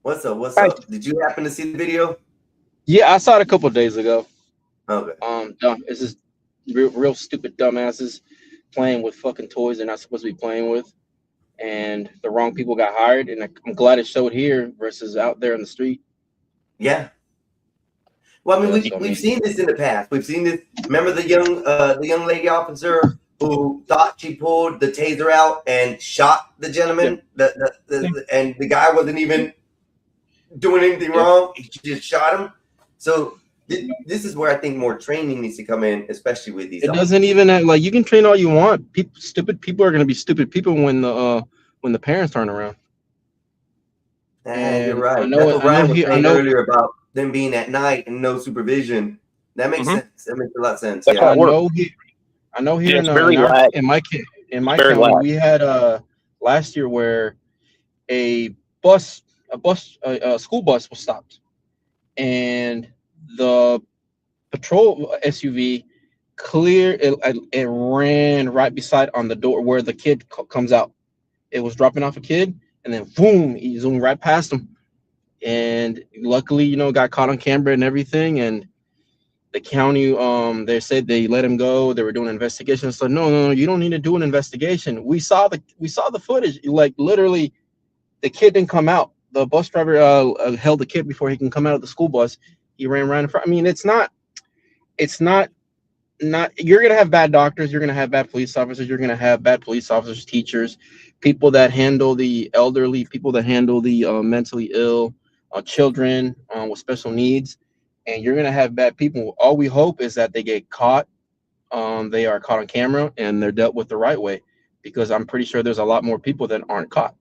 What's up? Did you happen to see the video?
Yeah, I saw it a couple of days ago.
Okay.
It's just real stupid dumbasses playing with fucking toys they're not supposed to be playing with, and the wrong people got hired. And I'm glad it showed here versus out there in the street.
Yeah. Well, we've seen this in the past. We've seen this. Remember the young lady officer who thought she pulled the taser out and shot the gentleman. And the guy wasn't even doing anything wrong. He just shot him. So. This is where I think more training needs to come in, especially with these.
It doesn't even you can train all you want. Stupid people are going to be stupid people when the parents aren't around.
You're
And
right.
I know
That's what
I know
Ryan was
he I
saying
know
earlier about them being at night and no supervision. That makes
Mhm.
sense. That makes a lot of sense.
That's
Yeah.
how it works.
I know here
Yeah,
in
it's very
our
lax.
in my
Very
county
lax.
we had last year where a a school bus was stopped, and the patrol SUV it ran right beside on the door where the kid comes out. It was dropping off a kid, and then boom, he zoomed right past him. And luckily, got caught on camera and everything. And the county, they said they let him go. They were doing an investigation. So no, you don't need to do an investigation. We saw the footage. Like literally, the kid didn't come out. The bus driver held the kid before he can come out of the school bus. He ran right in front. I mean, it's not you're gonna have bad doctors, you're gonna have bad police officers, you're gonna have bad police officers, teachers, people that handle the elderly, people that handle the mentally ill, children with special needs, and you're gonna have bad people. All we hope is that they get caught, they are caught on camera, and they're dealt with the right way, because I'm pretty sure there's a lot more people that aren't caught.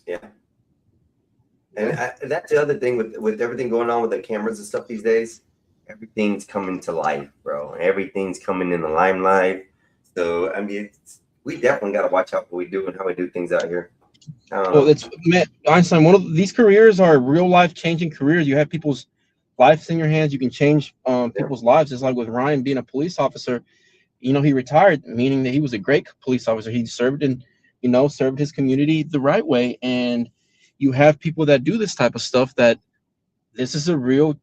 Yeah. And that's the other thing with everything going on with the cameras and stuff these days. Everything's coming to life, bro. Everything's coming in the limelight. So I mean, we definitely got to watch out what we do and how we do things out here.
Well, it's Einstein. One of these careers are real life changing careers. You have people's lives in your hands. You can change people's lives. It's like with Ryan being a police officer. He retired, meaning that he was a great police officer. He served served his community the right way. And you have people that do this type of stuff. That this is a real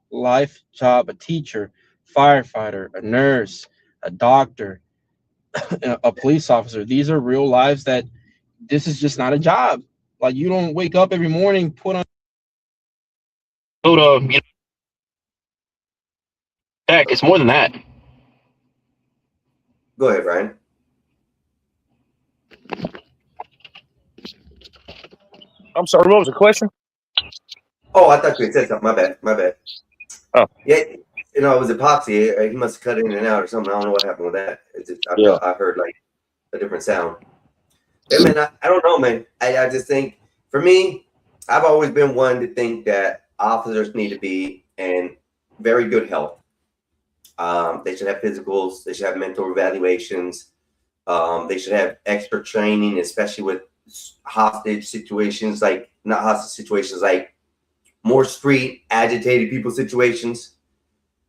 life job. A teacher, firefighter, a nurse, a doctor, a police officer. These are real lives that. This is just not a job. Like, you don't wake up every morning, put on. Heck, it's more than that.
Go ahead, Ryan.
I'm sorry, what was the question?
Oh, I thought you had said something. My bad.
Oh.
Yeah, it was epoxy. He must have cut in and out or something. I don't know what happened with that. I heard like a different sound. Yeah, man, I don't know, man. I just think, for me, I've always been one to think that officers need to be in very good health. They should have physicals. They should have mental evaluations. They should have extra training, especially with hostage situations, like not hostage situations, like more street agitated people situations.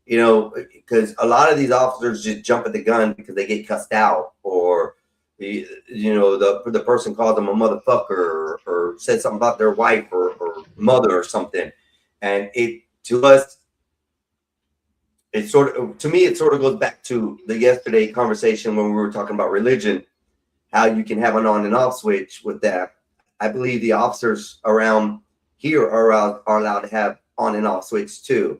Because a lot of these officers just jump at the gun because they get cussed out, or the person called them a motherfucker or said something about their wife or mother or something. And it sort of goes back to the yesterday conversation when we were talking about religion, how you can have an on and off switch with that. I believe the officers around here are allowed to have on and off switch too.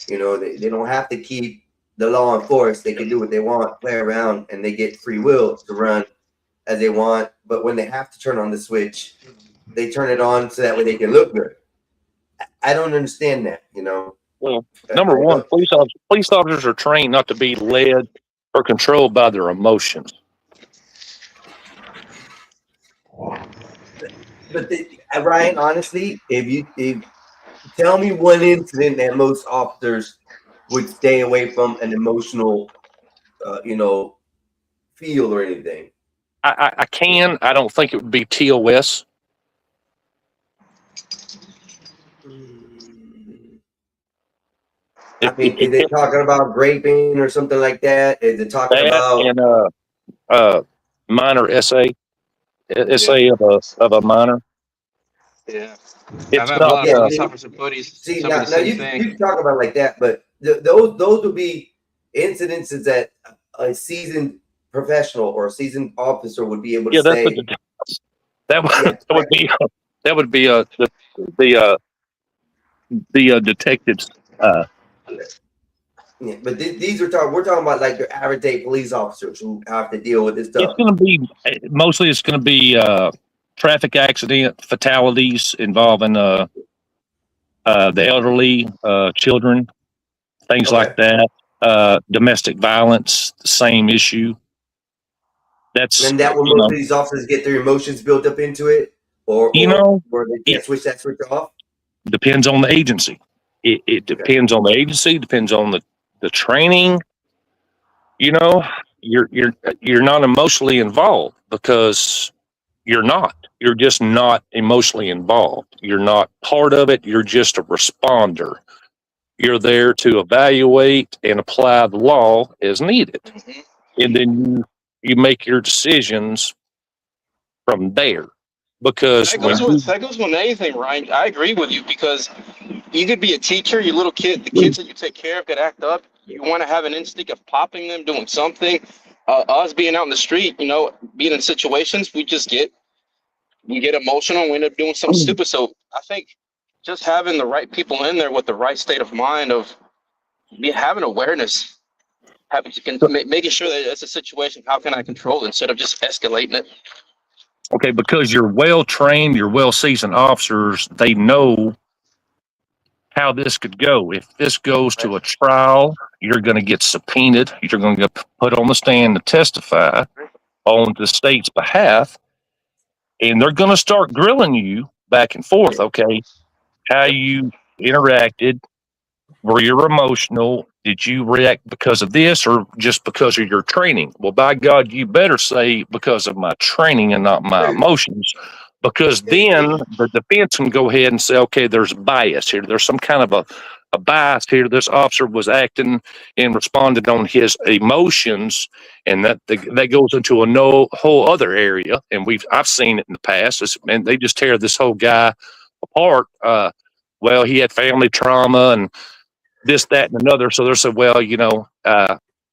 They don't have to keep the law enforced. They can do what they want, play around, and they get free will to run as they want. But when they have to turn on the switch, they turn it on so that way they can look good. I don't understand that,
Well, number one, police officers are trained not to be led or controlled by their emotions.
But Ryan, honestly, if tell me one incident that most officers would stay away from an emotional, feel or anything.
I don't think it would be TOS.
I mean, is it talking about raping or something like that? Is it talking about
and minor essay of a minor?
Yeah,
It's
I've had a
not.
lot of police officer buddies.
See,
tell me
now
the same
you
thing.
talk about it like that, but those would be incidences that a seasoned professional or a seasoned officer would be able to say.
That would be the detectives.
Yeah, but we're talking about like your average day police officers who have to deal with this stuff.
It's going to be traffic accident fatalities involving the elderly, children, things like that. Domestic violence, the same issue. That's,
And that will
you
most
know,
of these officers get their emotions built up into it, or
you know,
or they can't switch that switch off.
depends on the agency. It depends on the agency, depends on the training. You know, you're not emotionally involved because you're not. You're just not emotionally involved. You're not part of it. You're just a responder. You're there to evaluate and apply the law as needed. And then you make your decisions from there. Because
That
when
goes with anything, Ryan. I agree with you because you could be a teacher, your little kid, the kids that you take care of could act up. You want to have an instinct of popping them, doing something. Us being out in the street, you know, being in situations, we get emotional and we end up doing something stupid. So I think just having the right people in there with the right state of mind of having awareness, making sure that it's a situation, how can I control it instead of just escalating it?
okay, because you're well trained, you're well seasoned officers, they know how this could go. If this goes to a trial, you're going to get subpoenaed. You're going to get put on the stand to testify on the state's behalf, and they're going to start grilling you back and forth. Okay, how you interacted, were you emotional? Did you react because of this or just because of your training? Well, by God, you better say because of my training and not my emotions, because then the defense can go ahead and say, okay, there's bias here. There's some kind of a bias here. This officer was acting and responded on his emotions, and that goes into a whole other area. And I've seen it in the past, and they just tear this whole guy apart. Well, he had family trauma and this, that, and another. So they said, well, you know,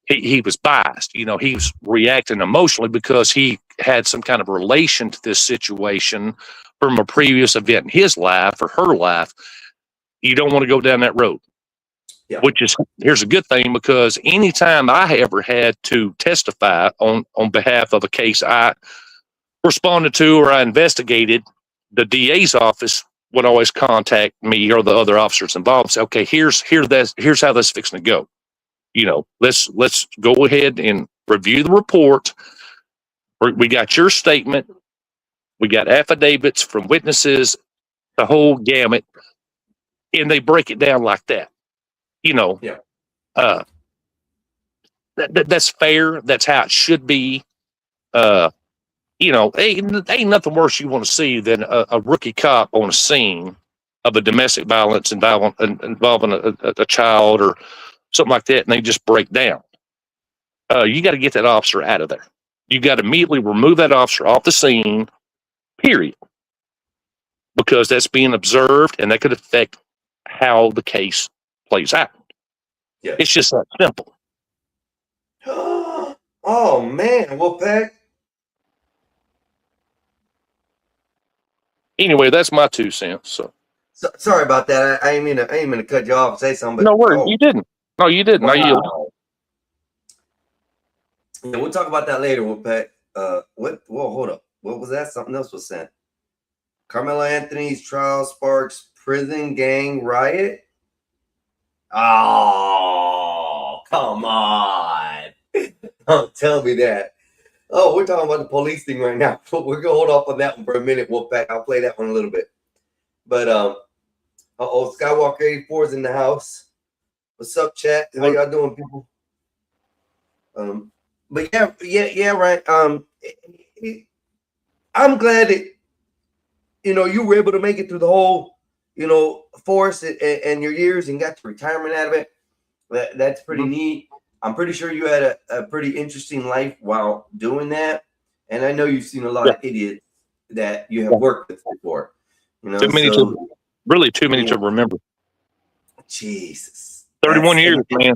he was biased. You know, he was reacting emotionally because he had some kind of relation to this situation from a previous event in his life or her life. You don't want to go down that road.
Yeah.
Here's a good thing, because anytime I ever had to testify on behalf of a case I responded to or I investigated, the DA's office would always contact me or the other officers involved and say, okay, here's how this is fixing to go. You know, let's go ahead and review the report. We got your statement. We got affidavits from witnesses, the whole gamut, and they break it down like that. You know,
Yeah.
That's fair. That's how it should be. You know, ain't nothing worse you want to see than a rookie cop on a scene of a domestic violence involving a child or something like that, and they just break down. You got to get that officer out of there. You got to immediately remove that officer off the scene, period, because that's being observed, and that could affect how the case plays out.
Yeah.
It's just that simple.
Oh man, Wolfpack.
Anyway, that's my 2 cents. So
Sorry about that. I ain't mean to cut you off and say something. But
no worries, you didn't. No, you didn't.
Wow.
I yield.
Yeah, we'll talk about that later, Wolfpack. Well, hold up. What was that? Something else was sent. Carmelo Anthony's trial sparks prison gang riot. Oh, come on. Don't tell me that. Oh, we're talking about the police thing right now. We're gonna hold off on that one for a minute, Wolfpack. I'll play that one a little bit. But Skywalker 84 is in the house. What's up, chat? How y'all doing, people? But yeah, right. I'm glad that you were able to make it through the whole force and your years and got the retirement out of it. That's pretty neat. I'm pretty sure you had a pretty interesting life while doing that, and I know you've seen a lot of idiots that you have worked with before.
Too many to remember.
Jesus,
31 years, man.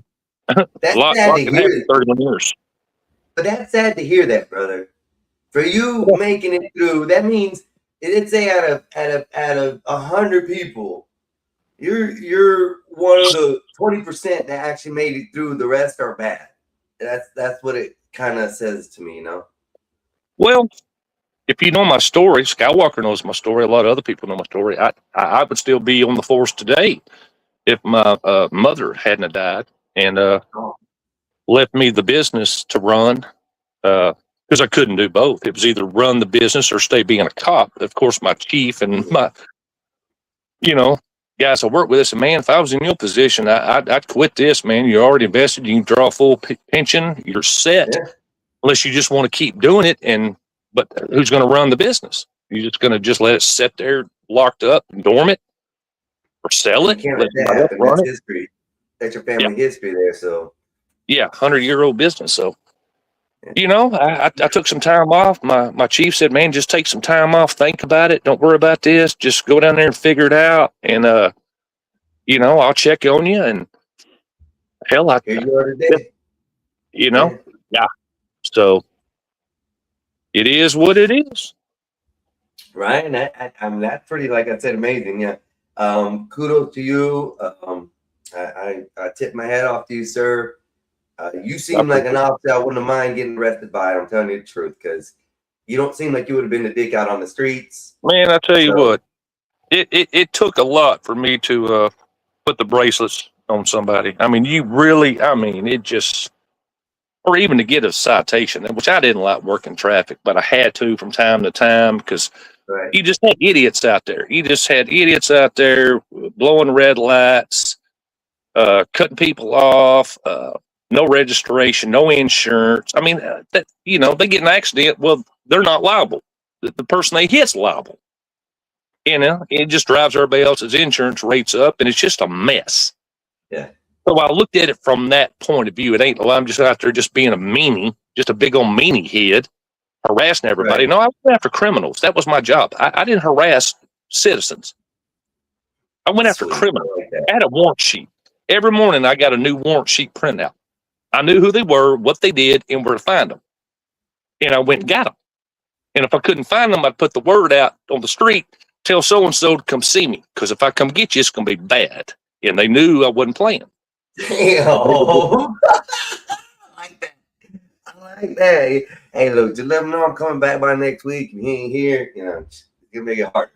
That's
a lot
sad to
can happen
hear.
in 31 years.
But that's sad to hear that, brother. For you making it through, that means let's say out of 100 people, you're one of the 20% that actually made it through. The rest are bad. That's what it kind of says to me,
Well, if you know my story, Skywalker knows my story. A lot of other people know my story. I would still be on the force today if my mother hadn't have died and left me the business to run through because I couldn't do both. It was either run the business or stay being a cop. Of course, my chief and my, guys I work with, I said, man, if I was in your position, I'd quit this, man. You're already invested. You can draw a full pension. You're set.
Yeah.
Unless you just want to keep doing it. But who's going to run the business? You're just going to just let it sit there locked up, dormant, or sell
You
it?
can't
Let
let that
somebody else
happen.
run
That's
it?
history. That's your family history there. So,
Yeah, 100-year-old business. So, I took some time off. My chief said, man, just take some time off. Think about it. Don't worry about this. Just go down there and figure it out. And, I'll check on you. And hell,
here you are today.
yeah. So it is what it is.
Right. And I mean, that's pretty, like I said, amazing. Yeah. Kudos to you. I tip my hat off to you, sir. You seem like an officer I wouldn't mind getting arrested by. I'm telling you the truth, because you don't seem like you would have been the dick out on the streets.
Man, I tell you what, it took a lot for me to put the bracelets on somebody. I mean, it just, or even to get a citation, which I didn't like working traffic, but I had to from time to time because
Right.
you just had idiots out there. You just had idiots out there blowing red lights, cutting people off, no registration, no insurance. I mean, they get an accident. Well, they're not liable. The person they hit's liable. It just drives everybody else's insurance rates up, and it's just a mess.
Yeah.
So I looked at it from that point of view. It ain't, I'm just out there just being a meanie, just a big old meanie head, harassing everybody.
Right.
No, I went after criminals. That was my job. I didn't harass citizens. I went after
Sweet.
criminals.
I like that.
I had a warrant sheet. Every morning I got a new warrant sheet printout. I knew who they were, what they did, and where to find them. And I went and got them. And if I couldn't find them, I'd put the word out on the street, tell so-and-so to come see me. Because if I come get you, it's going to be bad. And they knew I wasn't playing.
Damn. I like that. I like that. Hey, look, just let them know I'm coming back by next week. If he ain't here, just make it harder.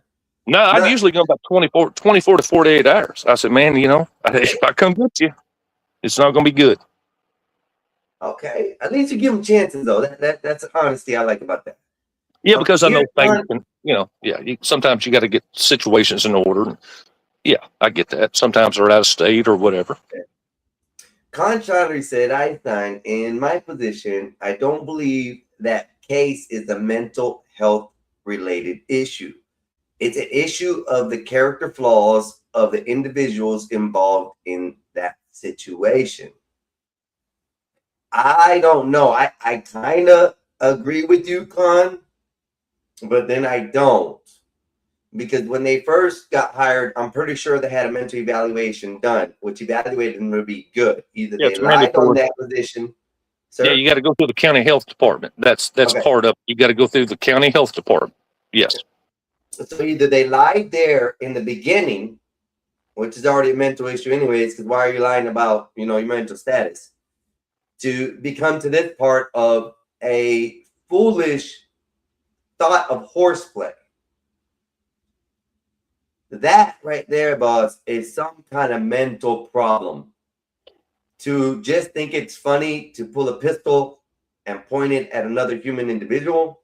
No, I'd usually go about 24 to 48 hours. I said, man, if I come get you, it's not going to be good.
Okay. At least you give them chances, though. That's honesty I like about that.
Yeah, because I know
Here's
things can, sometimes you got to get situations in order. Yeah, I get that. Sometimes they're out of state or whatever.
Con Chaudhary said, Einstein, in my position, I don't believe that case is a mental health related issue. It's an issue of the character flaws of the individuals involved in that situation. I don't know. I kind of agree with you, Con, but then I don't. Because when they first got hired, I'm pretty sure they had a mental evaluation done, which evaluated them to be good. Either they
it's
lied
mandatory.
on that position. Sir?
Yeah, you got to go through the county health department. That's
Okay.
part of it. You got to go through the county health department. Yes.
So either they lied there in the beginning, which is already a mental issue anyways, because why are you lying about, your mental status? To become to this part of a foolish thought of horseplay. That right there, boss, is some kind of mental problem. To just think it's funny to pull a pistol and point it at another human individual,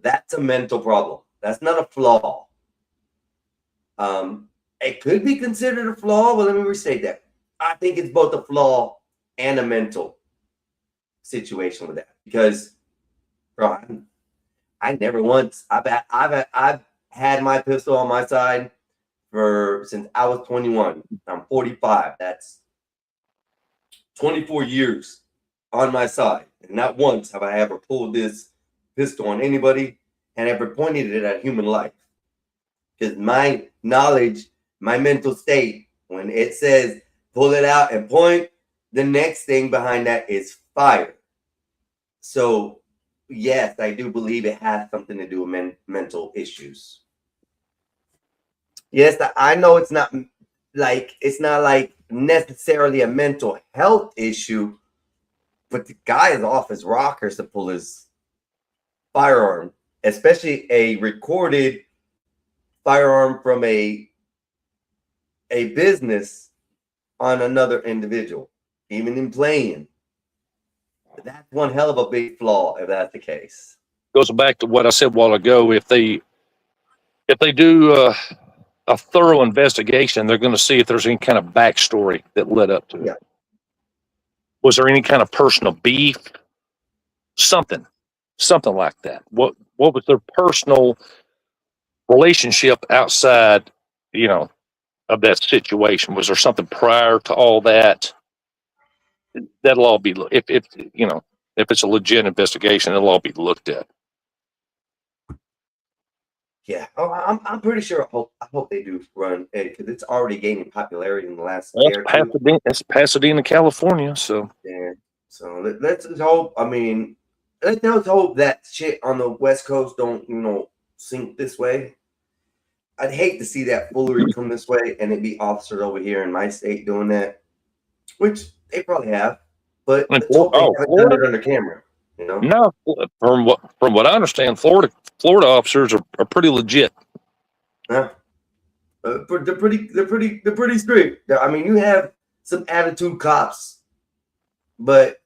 that's a mental problem. That's not a flaw. It could be considered a flaw, but let me restate that. I think it's both a flaw and a mental situation with that. Because, bro, I never once, I've had my pistol on my side since I was 21. I'm 45. That's 24 years on my side. And not once have I ever pulled this pistol on anybody and ever pointed it at human life. Because my knowledge, my mental state, when it says pull it out and point, the next thing behind that is fire. So, yes, I do believe it has something to do with mental issues. Yes, I know it's not like necessarily a mental health issue, but the guy is off his rockers to pull his firearm, especially a recorded firearm from a business on another individual, even in playing. That's one hell of a big flaw if that's the case.
Goes back to what I said a while ago. If they do a thorough investigation, they're going to see if there's any kind of backstory that led up to it.
Yeah.
Was there any kind of personal beef? Something like that. What was their personal relationship outside, of that situation? Was there something prior to all that? That'll all be if it's a legit investigation, it'll all be looked at.
Yeah, I'm pretty sure. I hope they do run it because it's already gaining popularity in the last
Well,
year or two.
It's Pasadena, California. So
Yeah. So let's just hope. I mean, let's just hope that shit on the West Coast don't sink this way. I'd hate to see that foolery come this way and it be officers over here in my state doing that, which they probably have. But let's hope they haven't done it under camera.
No, from what I understand, Florida officers are pretty legit.
Yeah. They're pretty straight. I mean, you have some attitude cops, but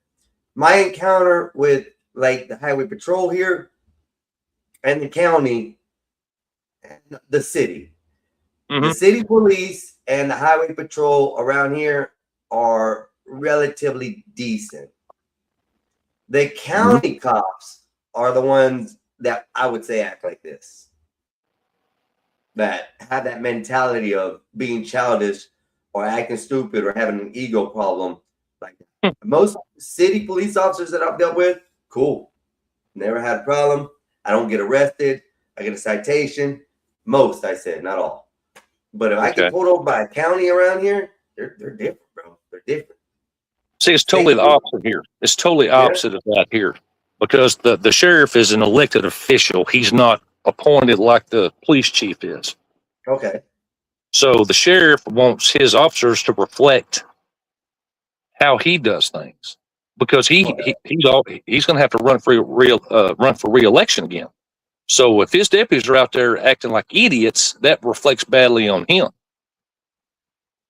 my encounter with like the highway patrol here and the county and the city,
Mm-hmm.
the city police and the highway patrol around here are relatively decent. The county cops are the ones that I would say act like this, that have that mentality of being childish or acting stupid or having an ego problem. Like most city police officers that I've dealt with, cool. Never had a problem. I don't get arrested. I get a citation. Most, I said, not all. But if I get pulled over by a county around here, they're different, bro. They're different.
See, it's totally the opposite here. It's totally opposite of that here, because the sheriff is an elected official. He's not appointed like the police chief is.
Okay.
So the sheriff wants his officers to reflect how he does things, because he's going to have to run for re-election again. So if his deputies are out there acting like idiots, that reflects badly on him.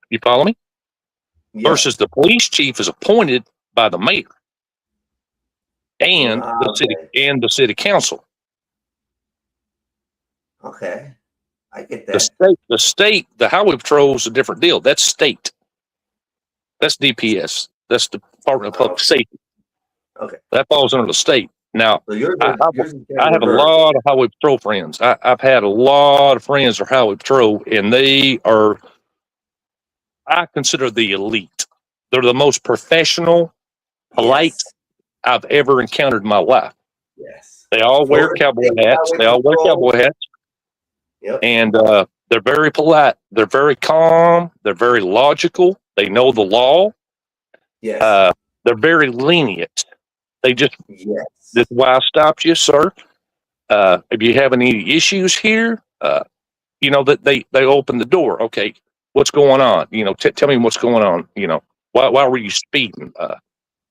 You follow me?
Yeah.
Versus the police chief is appointed by the mayor and the city council.
Okay. I get that.
The highway patrol is a different deal. That's state. That's DPS. That's the Department of Public Safety.
Okay.
That falls under the state. Now,
So
I have a lot of highway patrol friends. I've had a lot of friends that are highway patrol, and they are, I consider the elite. They're the most professional, polite I've ever encountered in my life.
Yes.
They all wear cowboy hats.
Yep.
And they're very polite. They're very calm. They're very logical. They know the law.
Yes.
They're very lenient. They just,
yes.
This is why I stopped you, sir. If you have any issues here, that they open the door. Okay, what's going on? Tell me what's going on. Why were you speeding?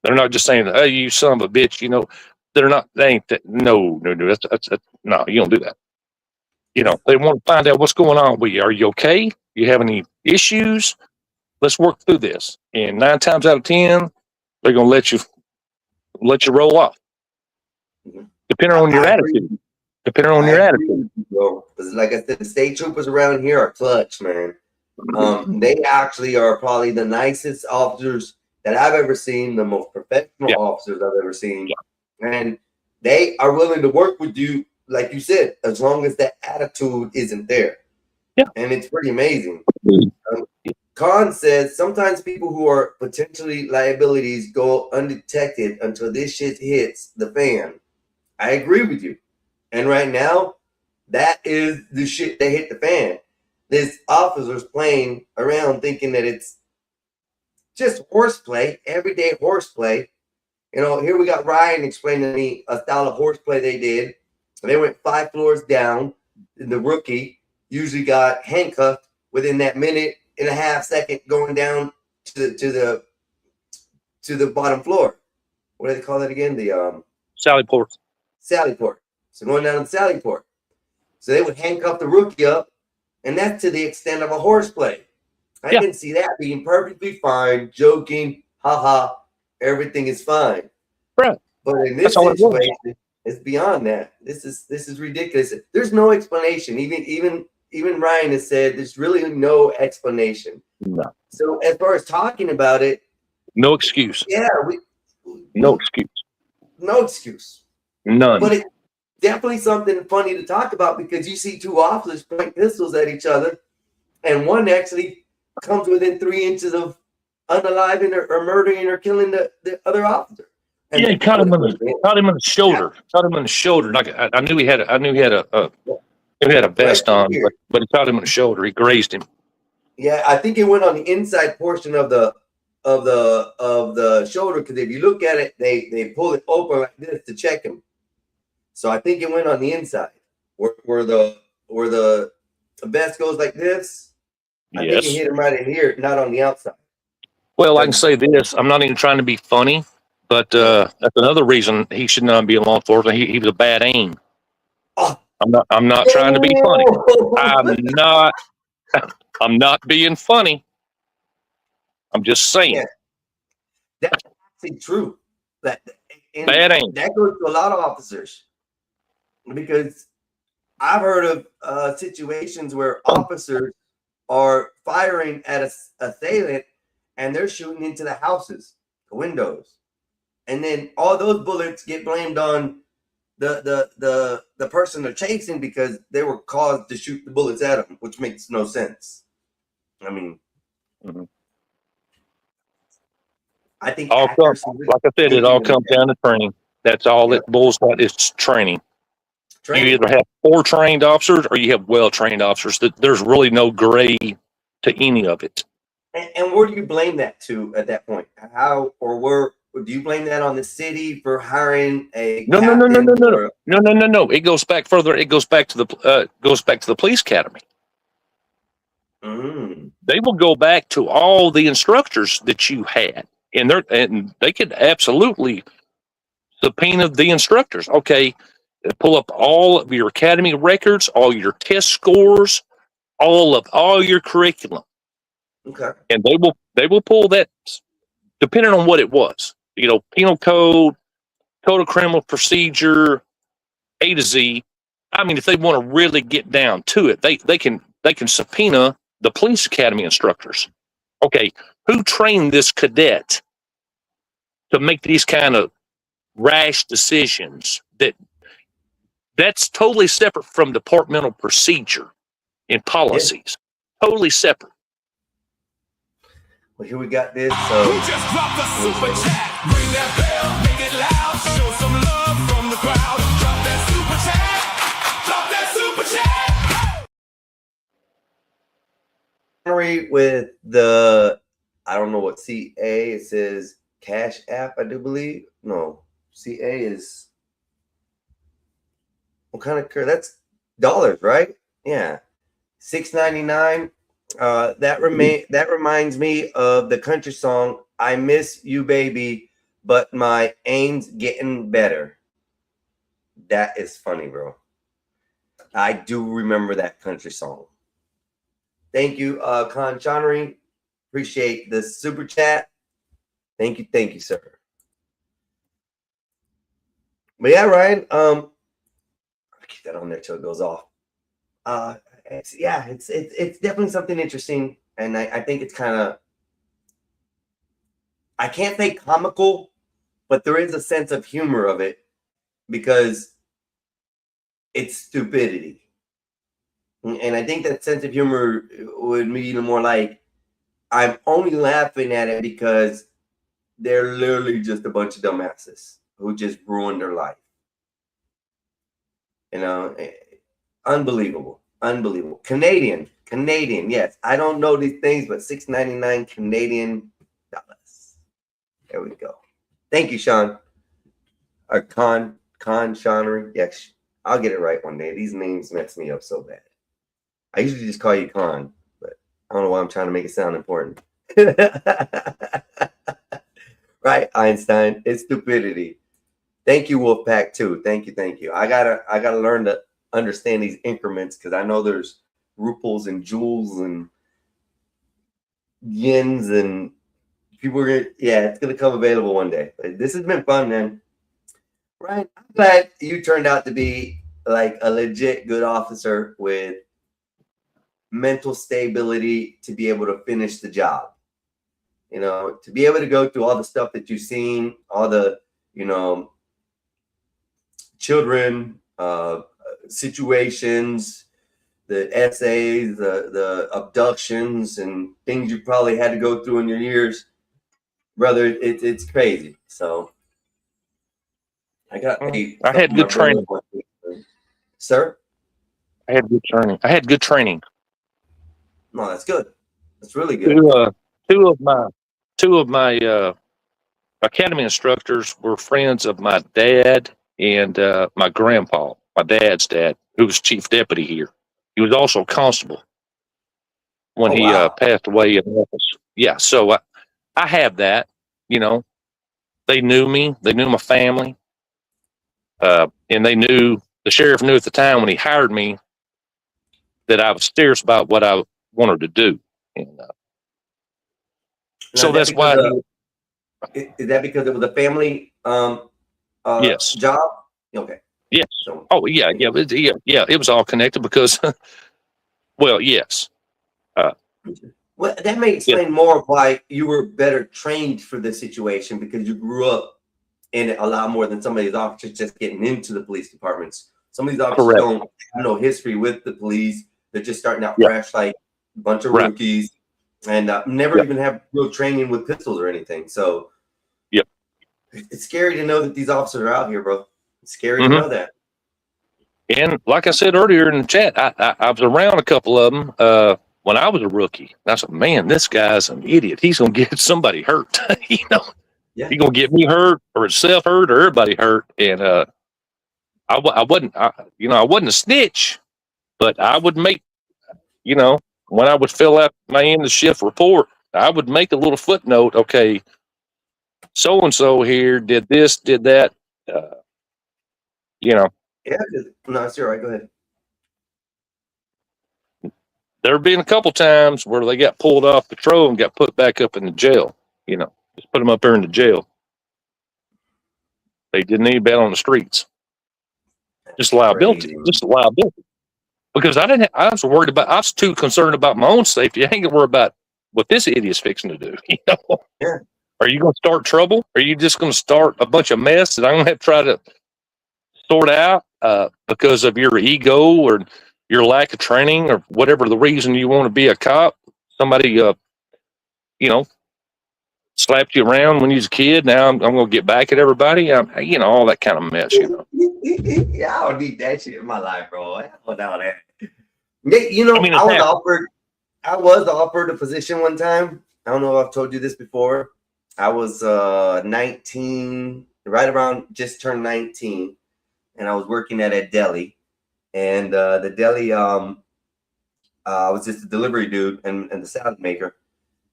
They're not just saying, "Hey, you son of a bitch." They're not. They ain't that. No. That's no. You don't do that. They want to find out what's going on with you. Are you okay? You have any issues? Let's work through this. And 9 times out of 10, they're going to let you roll off. Depending on your attitude.
Bro, like I said, the state troopers around here are clutch, man. They actually are probably the nicest officers that I've ever seen, the most professional officers I've ever seen. And they are willing to work with you, like you said, as long as that attitude isn't there.
Yeah.
And it's pretty amazing. Khan says sometimes people who are potentially liabilities go undetected until this shit hits the fan. I agree with you. And right now, that is the shit that hit the fan. This officer's playing around thinking that it's just horseplay, everyday horseplay. Here we got Ryan explaining to me a style of horseplay they did. They went 5 floors down. And the rookie usually got handcuffed within that minute and a half second going down to the bottom floor. What do they call that again? The
Sally Port.
Sally Port. So going down to the Sally Port. So they would handcuff the rookie up, and that's to the extent of a horseplay. I can see that being perfectly fine, joking, haha, everything is fine.
Right.
But in this
That's all it was.
situation, it's beyond that. This is ridiculous. There's no explanation. Even Ryan has said there's really no explanation.
No.
So as far as talking about it,
No excuse.
yeah,
No excuse.
no excuse.
None.
But it's definitely something funny to talk about because you see two officers point pistols at each other, and one actually comes within 3 inches of unaliving or murdering or killing the other officer. And
Yeah, he caught him in the shoulder. Caught him in the shoulder. Like I knew he had a vest
Right
on,
here.
but he caught him in the shoulder. He grazed him.
Yeah, I think it went on the inside portion of the shoulder because if you look at it, they pull it open like this to check him. So I think it went on the inside where the vest goes like this. I think
Yes.
he hit him right in here, not on the outside.
Well, I can say this. I'm not even trying to be funny, but that's another reason he should not be in law enforcement. He was a bad aim.
Oh.
I'm not trying to be funny. I'm not being funny. I'm just saying.
Yeah. That's actually true. Bad
aim.
That goes to a lot of officers because I've heard of situations where officers are firing at a assailant and they're shooting into the houses, the windows, and then all those bullets get blamed on the person they're chasing because they were caused to shoot the bullets at them, which makes no sense. I mean, I think
like I said, it all comes down to training. That's all it boils down to is training. You either have poor trained officers or you have well trained officers. There's really no gray to any of it.
And where do you blame that to at that point? How or where do you blame that on the city for hiring a
No. It goes back further. It goes back to the police academy. They will go back to all the instructors that you had, and they could absolutely subpoena the instructors. Okay, pull up all of your academy records, all your test scores, all your curriculum.
Okay.
And they will pull that depending on what it was. You know, penal code, code of criminal procedure, A to Z. I mean, if they want to really get down to it, they can subpoena the police academy instructors. Okay, who trained this cadet to make these kind of rash decisions? That's totally separate from departmental procedure and policies. Yeah. Totally separate.
Well, here we got this. So
who just dropped the super chat? Ring that bell, make it loud. Show some love from the crowd. Drop that super chat. Drop that super chat.
With the, I don't know what CA, it says Cash App, I do believe. No, CA is, what kind of currency? That's dollars, right? Yeah. $6.99. That reminds me of the country song "I Miss You, Baby, but my aim's getting better." That is funny, bro. I do remember that country song. Thank you, Khan Channery. Appreciate the super chat. Thank you, sir. But yeah, Ryan. I'll keep that on there till it goes off. It's definitely something interesting, and I think it's kind of, I can't say comical, but there is a sense of humor of it because it's stupidity. And I think that sense of humor would mean more like, I'm only laughing at it because they're literally just a bunch of dumbasses who just ruined their life. You know, unbelievable. Canadian, yes. I don't know these things, but $6.99 Canadian dollars. There we go. Thank you, Sean. Or Con Shawnery. Yes, I'll get it right one day. These names mess me up so bad. I usually just call you Con, but I don't know why I'm trying to make it sound important. Right, Einstein. It's stupidity. Thank you, Wolfpack, too. Thank you. I gotta learn to understand these increments because I know there's ruples and joules and yens and people are gonna, it's gonna come available one day. But this has been fun, man. Ryan, I'm glad you turned out to be like a legit good officer with mental stability to be able to finish the job. You know, to be able to go through all the stuff that you've seen, all the, you know, children, situations, the essays, the abductions, and things you probably had to go through in your years, brother. It's crazy. So I got paid.
I had good training.
Sir?
I had good training. I had good training.
No, that's good. That's really good.
Two of my academy instructors were friends of my dad and my grandpa, my dad's dad, who was chief deputy here. He was also a constable when he passed away in office. Yeah, so I have that. You know, they knew me. They knew my family. And they knew, the sheriff knew at the time when he hired me that I was serious about what I wanted to do. And, so that's why.
Is that because it was a family
yes.
job? Okay.
Yes.
So,
Oh yeah. It was all connected because, well, yes.
Well, that may explain more of why you were better trained for this situation, because you grew up in it a lot more than some of these officers just getting into the police departments. Some of these officers don't have no history with the police. They're just starting out fresh, like a bunch of rookies, and never even have real training with pistols or anything. So, it's scary to know that these officers are out here, bro. It's scary to know that.
And like I said earlier in the chat, I was around a couple of them when I was a rookie. I said, man, this guy's an idiot. He's going to get somebody hurt. You know, he's going to get me hurt or himself hurt or everybody hurt. And I wasn't a snitch, but I would make, you know, when I would fill out my end of shift report, I would make a little footnote. Okay, so-and-so here did this, did that, you know.
Yeah, no, it's all right. Go ahead.
There have been a couple times where they got pulled off patrol and got put back up in the jail. You know, just put them up there in the jail. They didn't need bad on the streets. Just liability. Just a liability. Because I was too concerned about my own safety. I ain't gonna worry about what this idiot's fixing to do. You know?
Yeah.
Are you going to start trouble? Are you just going to start a bunch of mess that I'm going to have to try to sort out because of your ego or your lack of training or whatever the reason you want to be a cop? Somebody, you know, slapped you around when you was a kid. Now I'm going to get back at everybody. You know, all that kind of mess, you know.
Yeah, I don't need that shit in my life, bro. I don't know that. You know, I was offered a position one time. I don't know if I've told you this before. I was 19, right around just turned 19, and I was working at a deli. And the deli was just a delivery dude and the salad maker.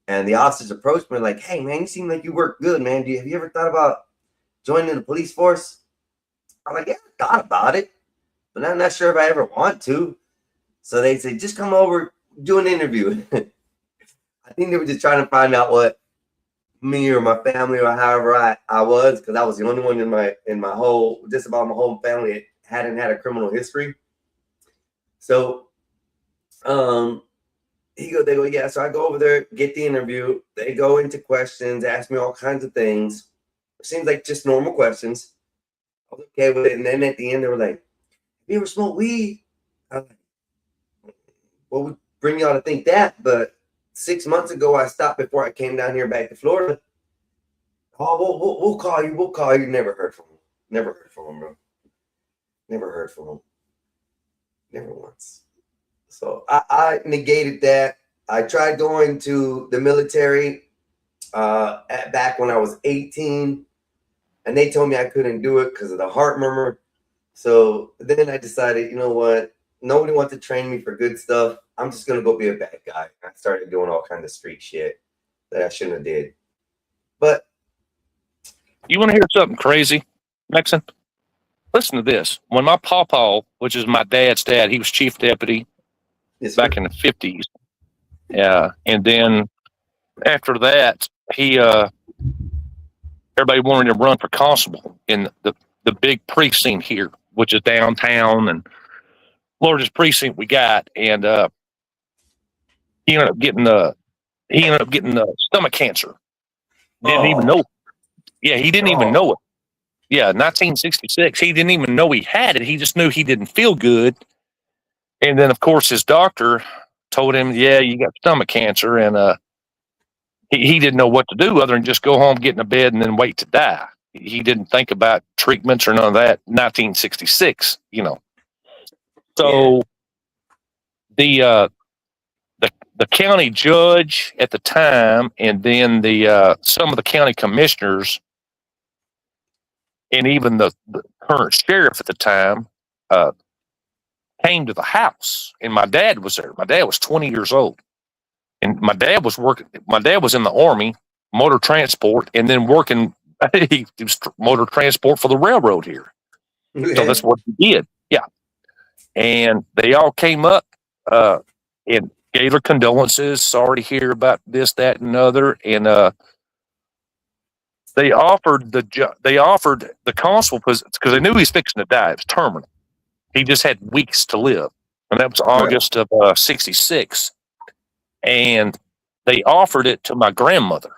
And the officers approached me like, hey, man, you seem like you work good, man. Have you ever thought about joining the police force? I'm like, yeah, I thought about it, but I'm not sure if I ever want to. So they said, just come over, do an interview. I think they were just trying to find out what me or my family or however I was, because I was the only one in my whole, just about my whole family that hadn't had a criminal history. So they go, yeah. So I go over there, get the interview. They go into questions, ask me all kinds of things. It seems like just normal questions. I was okay with it. And then at the end, they were like, have you ever smoked weed? I was like, what would bring y'all to think that? But 6 months ago, I stopped before I came down here back to Florida. Oh, we'll call you. We'll call you. Never heard from him. Never heard from him, bro. Never heard from him. Never once. So I negated that. I tried going to the military back when I was 18, and they told me I couldn't do it because of the heart murmur. So then I decided, you know what? Nobody wants to train me for good stuff. I'm just gonna go be a bad guy. I started doing all kinds of street shit that I shouldn't have did. But
you want to hear something crazy, Mexican? Listen to this. When my pawpaw, which is my dad's dad, he was chief deputy back in the 50s. And then after that, he everybody wanted to run for constable. And the big precinct here, which is downtown and largest precinct we got, and he ended up getting stomach cancer. Didn't even know. Yeah, he didn't even know it. Yeah, 1966. He didn't even know he had it. He just knew he didn't feel good. And then, of course, his doctor told him, "Yeah, you got stomach cancer," and he didn't know what to do other than just go home, get in a bed, and then wait to die. He didn't think about treatments or none of that. 1966, you know. So the county judge at the time, and then the some of the county commissioners, and even the current sheriff at the time, came to the house, and my dad was there. My dad was 20 years old, and my dad was working. My dad was in the Army, motor transport, and then working. He was motor transport for the railroad here. So that's what he did. Yeah, and they all came up and gave their condolences. Sorry to hear about this, that, and other. And they offered the constable because they knew he was fixing to die. It was terminal. He just had weeks to live, and that was August of '66. And they offered it to my grandmother.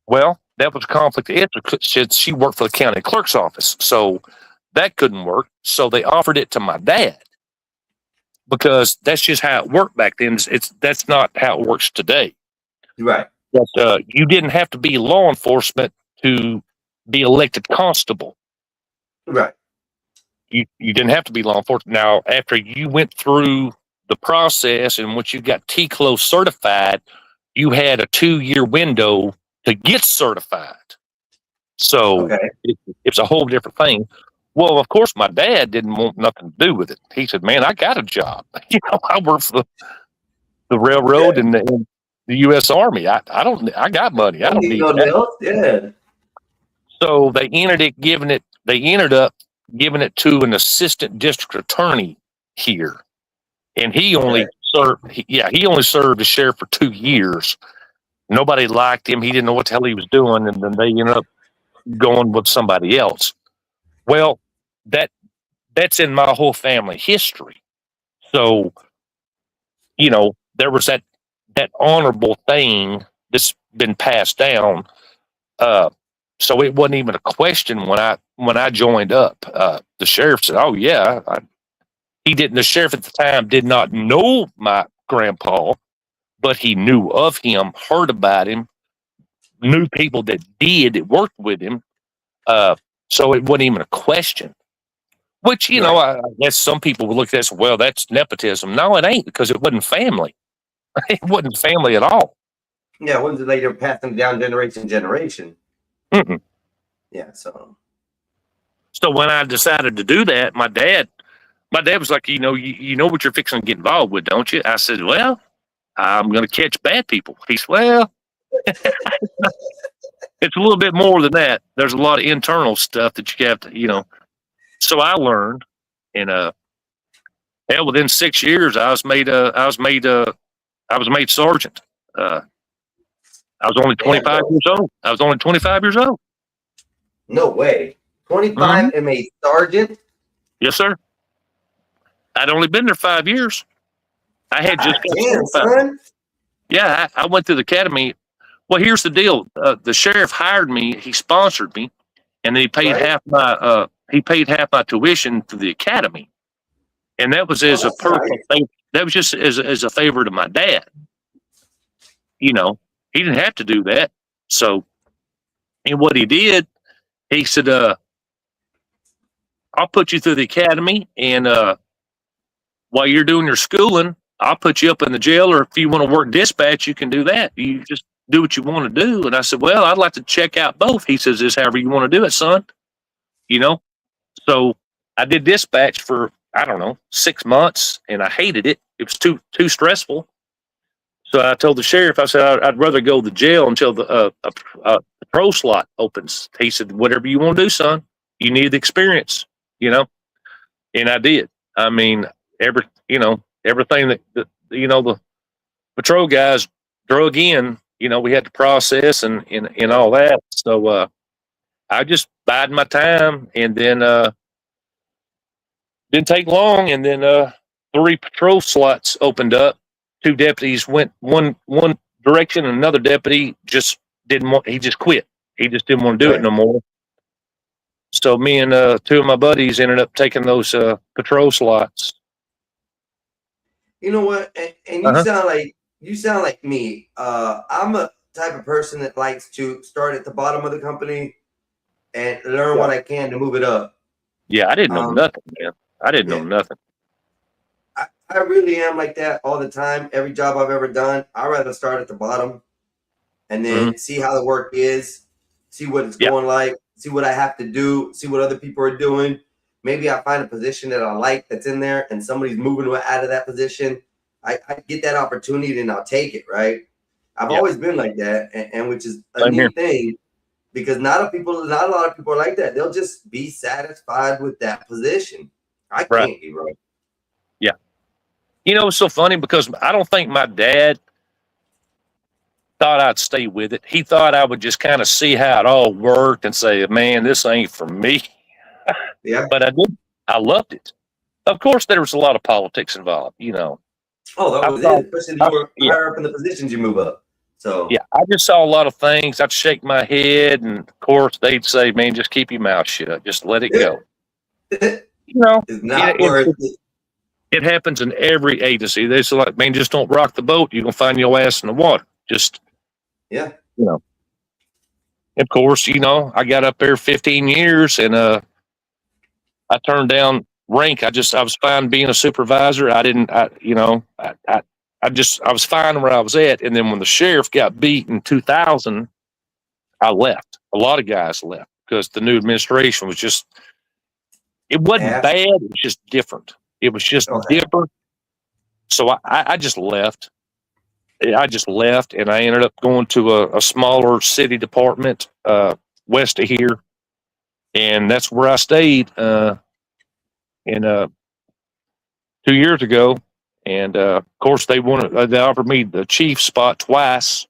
Well, that was a conflict of interest. She worked for the county clerk's office, so that couldn't work. So they offered it to my dad because that's just how it worked back then. That's not how it works today.
Right.
But, you didn't have to be law enforcement to be elected constable.
Right.
You didn't have to be law enforcement. Now, after you went through the process and once you got TCLO certified, you had a 2-year window to get certified. So it's a whole different thing. Well, of course, my dad didn't want nothing to do with it. He said, "Man, I got a job. You know, I work for the railroad and the U.S. Army. I got money. I don't need that."
Else. Yeah.
So they ended up giving it to an assistant district attorney here, and he only served. He only served as sheriff for 2 years. Nobody liked him. He didn't know what the hell he was doing, and then they ended up going with somebody else. Well, that's in my whole family history. So, you know, there was that honorable thing that's been passed down. So it wasn't even a question when I joined up. The sheriff said, "Oh yeah." He didn't. The sheriff at the time did not know my grandpa, but he knew of him, heard about him, knew people that worked with him. So it wasn't even a question. Which, you know, I guess some people would look at this, well, that's nepotism. No, it ain't, because it wasn't family. It wasn't family at all.
Yeah, it wasn't like they were passing down generation to generation.
Mm-mm.
Yeah, so
when I decided to do that, my dad was like, you know what you're fixing to get involved with, don't you? I said, "Well, I'm going to catch bad people." He said, "Well, it's a little bit more than that. There's a lot of internal stuff that you have to, you know." So I learned, and within 6 years, I was made sergeant. I was only 25 years old. I was only 25 years old.
no way. 25 and made sergeant.
Yes, sir. I'd only been there 5 years. I had just got
Damn,
certified.
son.
Yeah, I went through the academy. Well, here's the deal. The sheriff hired me. He sponsored me, and then he paid half my tuition to the academy. And that was as a personal favor. That was just as a favor to my dad. You know, he didn't have to do that. So, and what he did, he said, "I'll put you through the academy, and while you're doing your schooling, I'll put you up in the jail, or if you want to work dispatch, you can do that. You just do what you want to do." And I said, "Well, I'd like to check out both." He says, "This however you want to do it, son." You know? So I did dispatch for, I don't know, 6 months, and I hated it. It was too stressful. So I told the sheriff, I said, I'd rather go to jail until the pro slot opens. He said, "Whatever you want to do, son. You need the experience," you know? And I did. I mean, everything that the patrol guys drug in, we had to process and all that. So I just bided my time, and then didn't take long, and then 3 patrol slots opened up. 2 deputies went one direction, and another deputy just didn't want. He just quit. He just didn't want to do it
Right.
no more. So me and 2 of my buddies ended up taking those patrol slots.
You know what? And you sound like me. I'm a type of person that likes to start at the bottom of the company and learn what I can to move it up.
Yeah, I didn't know nothing, man. I didn't know nothing.
I really am like that all the time. Every job I've ever done, I'd rather start at the bottom and then see how the work is, see what it's going like, see what I have to do, see what other people are doing. Maybe I find a position that I like that's in there and somebody's moving out of that position. I get that opportunity and I'll take it, right? I've always been like that, and which is a neat thing because not a lot of people are like that. They'll just be satisfied with that position. I can't be, right.
Yeah. You know, it's so funny because I don't think my dad thought I'd stay with it. He thought I would just kind of see how it all worked and say, man, this ain't for me.
Yeah.
But I did. I loved it. Of course, there was a lot of politics involved, you know.
Oh, that was it. Especially if you were higher up in the positions you move up. So
yeah, I just saw a lot of things. I'd shake my head, and of course, they'd say, man, just keep your mouth shut. Just let it go. You know,
it's not worth it.
It happens in every agency. They're like, man, just don't rock the boat. You're going to find your ass in the water. Just, you know. Of course, you know, I got up there 15 years and I turned down rank. I was fine being a supervisor. I was fine where I was at. And then when the sheriff got beat in 2000, I left. A lot of guys left because the new administration was just, it wasn't bad. It was just different. It was just different. So I just left. I just left, and I ended up going to a smaller city department west of here, and that's where I stayed. 2 years ago, and of course they offered me the chief spot twice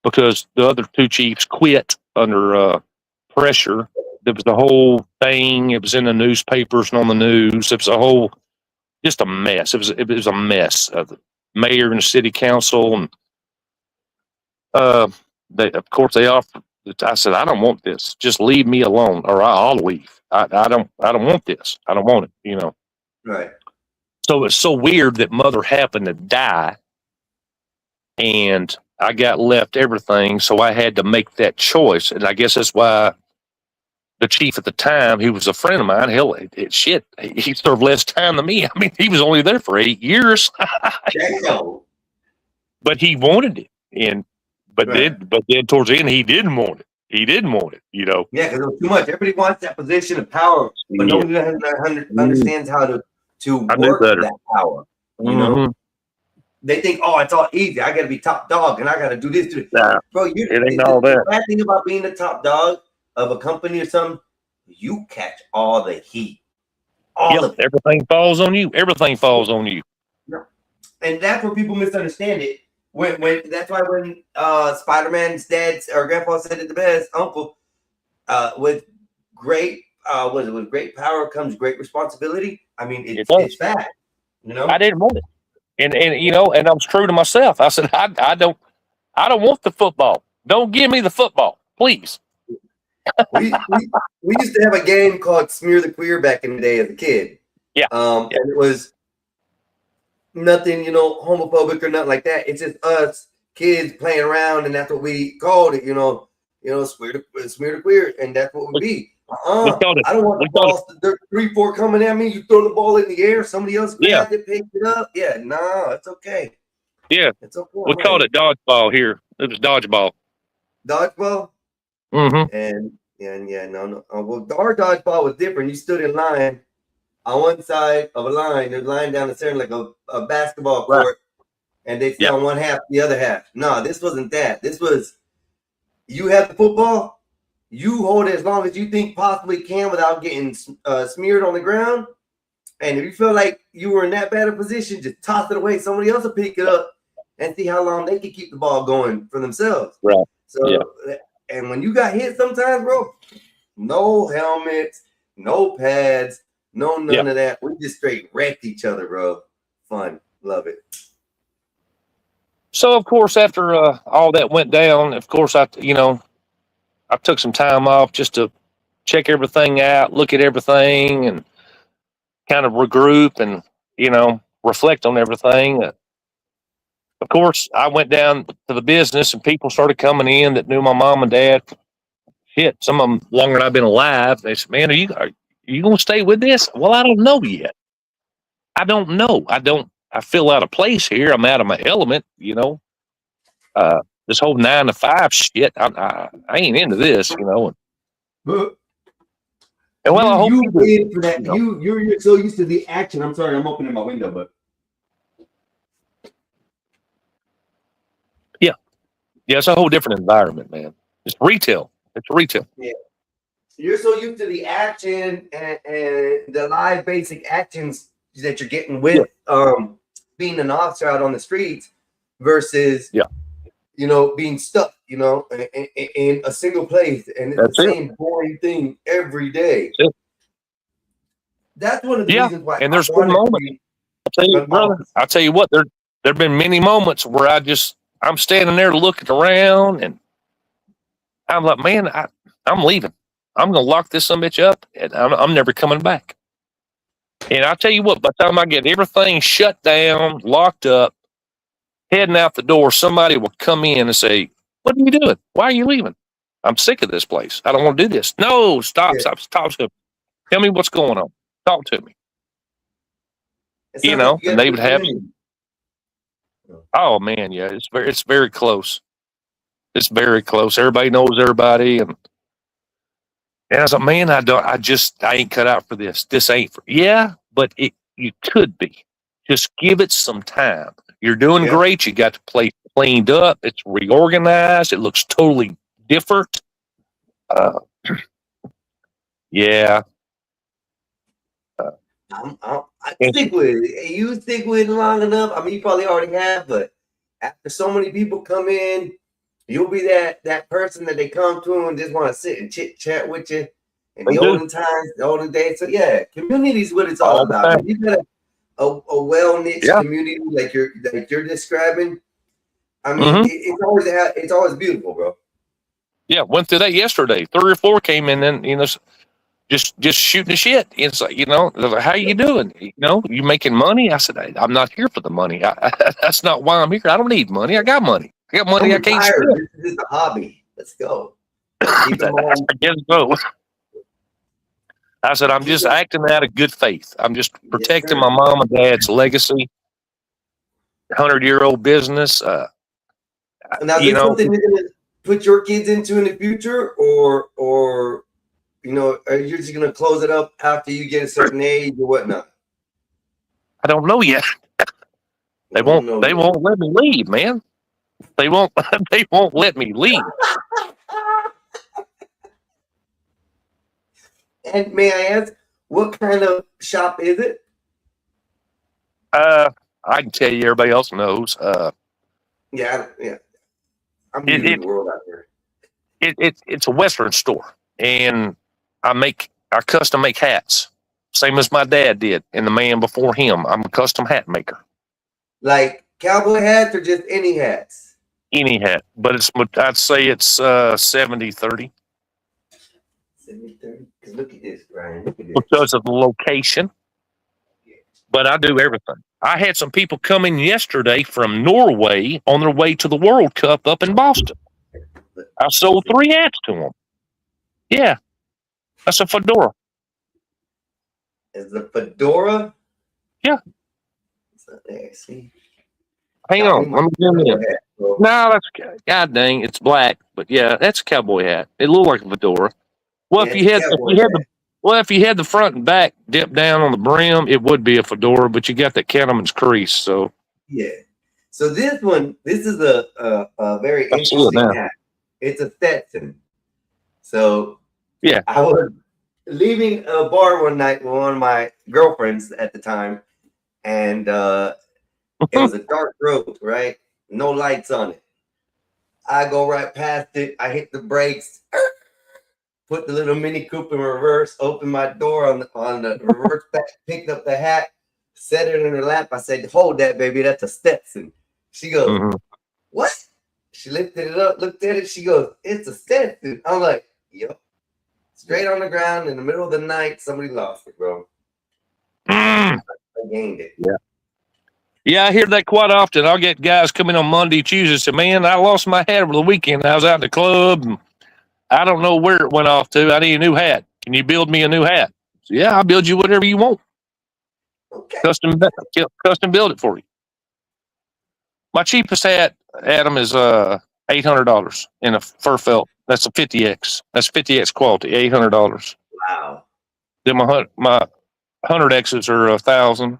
because the other 2 chiefs quit under pressure. There was the whole thing. It was in the newspapers and on the news. It was just a mess. It was a mess. The mayor and the city council, and of course they offered. I said, I don't want this. Just leave me alone, or I'll leave. I don't want this. I don't want it. You know.
Right.
So it's so weird that mother happened to die, and I got left everything. So I had to make that choice, and I guess that's why the chief at the time, he was a friend of mine. Hell, he served less time than me. I mean, he was only there for 8 years. But he wanted it, but then towards the end, he didn't want it. He didn't want it, you know.
Yeah, because it was too much. Everybody wants that position of power, but nobody understands how to work that power. You know, they think, oh, it's all easy. I got to be top dog, and I got to do this.
Nah,
bro,
it ain't all that.
The bad thing about being the top dog of a company or something, you catch all the heat.
Everything falls on you. Everything falls on you.
And that's where people misunderstand it. When that's why when Spider-Man's dad or grandpa said it the best, uncle, with great with great power comes great responsibility. I mean, it's fact. You know,
I didn't want it, and you know, and I was true to myself. I said, I don't want the football. Don't give me the football, please.
we used to have a game called Smear the Queer back in the day as a kid. And it was nothing, you know, homophobic or nothing like that. It's just us kids playing around, and that's what we called it. You know, smear the queer, and that's what we be. I don't want the balls, 3-4 coming at me. You throw the ball in the air, somebody else grabs it, picks it up. Yeah, no, it's okay.
Yeah,
it's okay.
We called it dodgeball here. It was dodgeball.
Dodgeball. And no. Well, our dodgeball was different. You stood in line on one side of a line. There's a line down the center like a basketball court, and they stay on one half, the other half. No, this wasn't that. This was you have the football, you hold it as long as you think possibly can without getting smeared on the ground. And if you feel like you were in that bad a position, just toss it away. Somebody else will pick it up and see how long they can keep the ball going for themselves.
Right.
So. And when you got hit sometimes, bro, No helmets, no pads, none
Yeah.
of that. We just straight wrecked each other, bro. Fun. Love it.
So of course, after all that went down, of course I took some time off just to check everything out, look at everything, and kind of regroup and reflect on everything. Of course, I went down to the business, and people started coming in that knew my mom and dad. Shit, some of them longer than I've been alive. They said, "Man, are you going to stay with this?" Well, I don't know yet. I don't know. I feel out of place here. I'm out of my element. This whole 9 to 5 shit. I ain't into this.
But
And well, I hope
you
you do.
waited for that.
You know.
You're so used to the action. I'm sorry, I'm opening my window, but
Yeah, it's a whole different environment, man. It's retail. It's retail.
you're so used to the action and the live basic actions that you're getting with being an officer out on the streets versus being stuck, in a single place, and it's
That's
the
it.
same boring thing every day.
That's it.
That's one of the
Yeah,
reasons why.
and there's
I
been
wanted
moments.
to-
I'll tell you,
But
brother. I'll tell you what. There've been many moments where I'm standing there looking around, and I'm like, man, I'm leaving. I'm gonna lock this some bitch up, and I'm never coming back. And I'll tell you what. By the time I get everything shut down, locked up, heading out the door, somebody will come in and say, "What are you doing? Why are you leaving?" I'm sick of this place. I don't want to do this. No, stop. Tell me what's going on. Talk to me.
It sounds like you
And
got
they
a
would
good
have.
community.
Oh man, yeah, it's very close. It's very close. Everybody knows everybody, and I was like, man, I ain't cut out for this. This ain't for but you could be. Just give it some time. You're doing
Yeah.
great. You got the place cleaned up. It's reorganized. It looks totally different. Yeah.
I stick with it. You stick with it long enough. I mean, you probably already have, but after so many people come in, you'll be that person that they come to and just want to sit and chit chat with you. In
They
the
do.
olden times, the olden days. So yeah, community is what it's all
All the
about.
time.
If you got a well niche
Yeah.
community like you're describing, I mean,
Mhm.
it's always beautiful, bro.
Yeah, went through that yesterday. 3 or 4 came in and just shooting the shit. It's like, they're like, how you doing? You making money? I said, I'm not here for the money. That's not why I'm here. I don't need money. I got money. I got money I can't
retired.
spend.
This is a hobby. Let's go. Keep it
I
on.
guess so. I said, I'm just acting out of good faith. I'm just protecting
sir.
my mom and dad's legacy. 100-year-old business.
Now, is this something you're gonna put your kids into in the future, or are you just gonna close it up after you get a certain age or whatnot?
I don't know yet. They won't let me leave, man. They won't let me leave.
And may I ask, what kind of shop is it?
I can tell you, everybody else knows.
Yeah. I'm new to the world out here.
It's a Western store, and I custom make hats, same as my dad did, and the man before him. I'm a custom hat maker.
Like cowboy hats or just any hats?
Any hat, but I'd say it's 70-30
70-30. Because look at this, Brian. Look at this.
because of the location. But I do everything. I had some people come in yesterday from Norway on their way to the World Cup up in Boston. I sold 3 hats to them. Yeah, that's a fedora.
Is the fedora?
Yeah.
It's not there. See.
Hang on, let me zoom in. No, that's god dang, it's black, but yeah, that's a cowboy hat. It looked like a fedora. Well, if you had the front and back dipped down on the brim, it would be a fedora, but you got that cattleman's crease, so
yeah. So this is a very
I see it
interesting
now.
hat. It's a Stetson. So
Yeah.
I was leaving a bar one night with one of my girlfriends at the time, and it was a dark road, right? No lights on it. I go right past it. I hit the brakes. put the little Mini Cooper in reverse, opened my door on the reverse back, picked up the hat, set it in her lap. I said, "Hold that, baby. That's a Stetson." She goes,
Mhm.
"What?" She lifted it up, looked at it. She goes, "It's a Stetson." I'm like, "Yep." Straight on the ground in the middle of the night, somebody lost it, bro.
Mm.
I gained it.
Yeah, I hear that quite often. I'll get guys coming on Monday, Tuesday, say, "Man, I lost my hat over the weekend. I was out in the club, and I don't know where it went off to. I need a new hat. Can you build me a new hat?" So, yeah, I'll build you whatever you want.
Okay.
Custom build it for you. My cheapest hat, Adam, is $800 in a fur felt. That's a 50X. That's 50X quality, $800.
Wow.
Then my 100Xs are $1,000,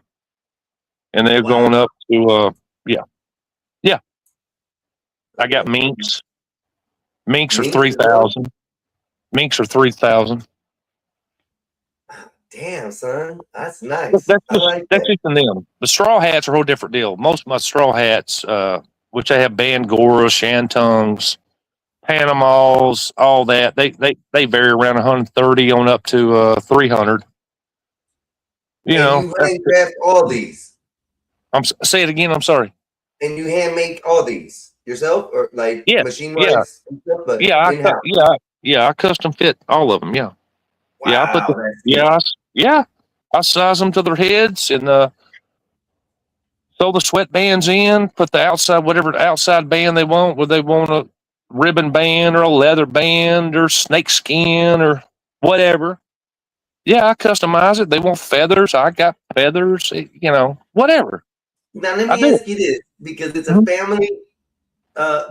and they're
Wow.
going up to yeah. I got minks. Minks are
Minks,
3,000. Minks are 3,000.
Damn, son. That's nice.
That's just
I like
that's
that.
just in them. The straw hats are a whole different deal. Most of my straw hats, which I have Bangoras, Shantungs, Panamas, all that, they vary around 130 on up to 300. You
And
know,
you handcraft all these.
say it again. I'm sorry.
And you hand make all these yourself, or like
Yeah,
machine
yeah.
wise and stuff, but
Yeah,
in-house.
I custom fit all of them. Yeah, yeah. I put
Wow, that's
I size them to their heads and sew the sweatbands in. Put the outside whatever outside band they want, whether they want a ribbon band or a leather band or snake skin or whatever. Yeah, I customize it. They want feathers. I got feathers. You know, whatever.
Now let
I
me
do.
ask you this, because it's a
Mhm.
family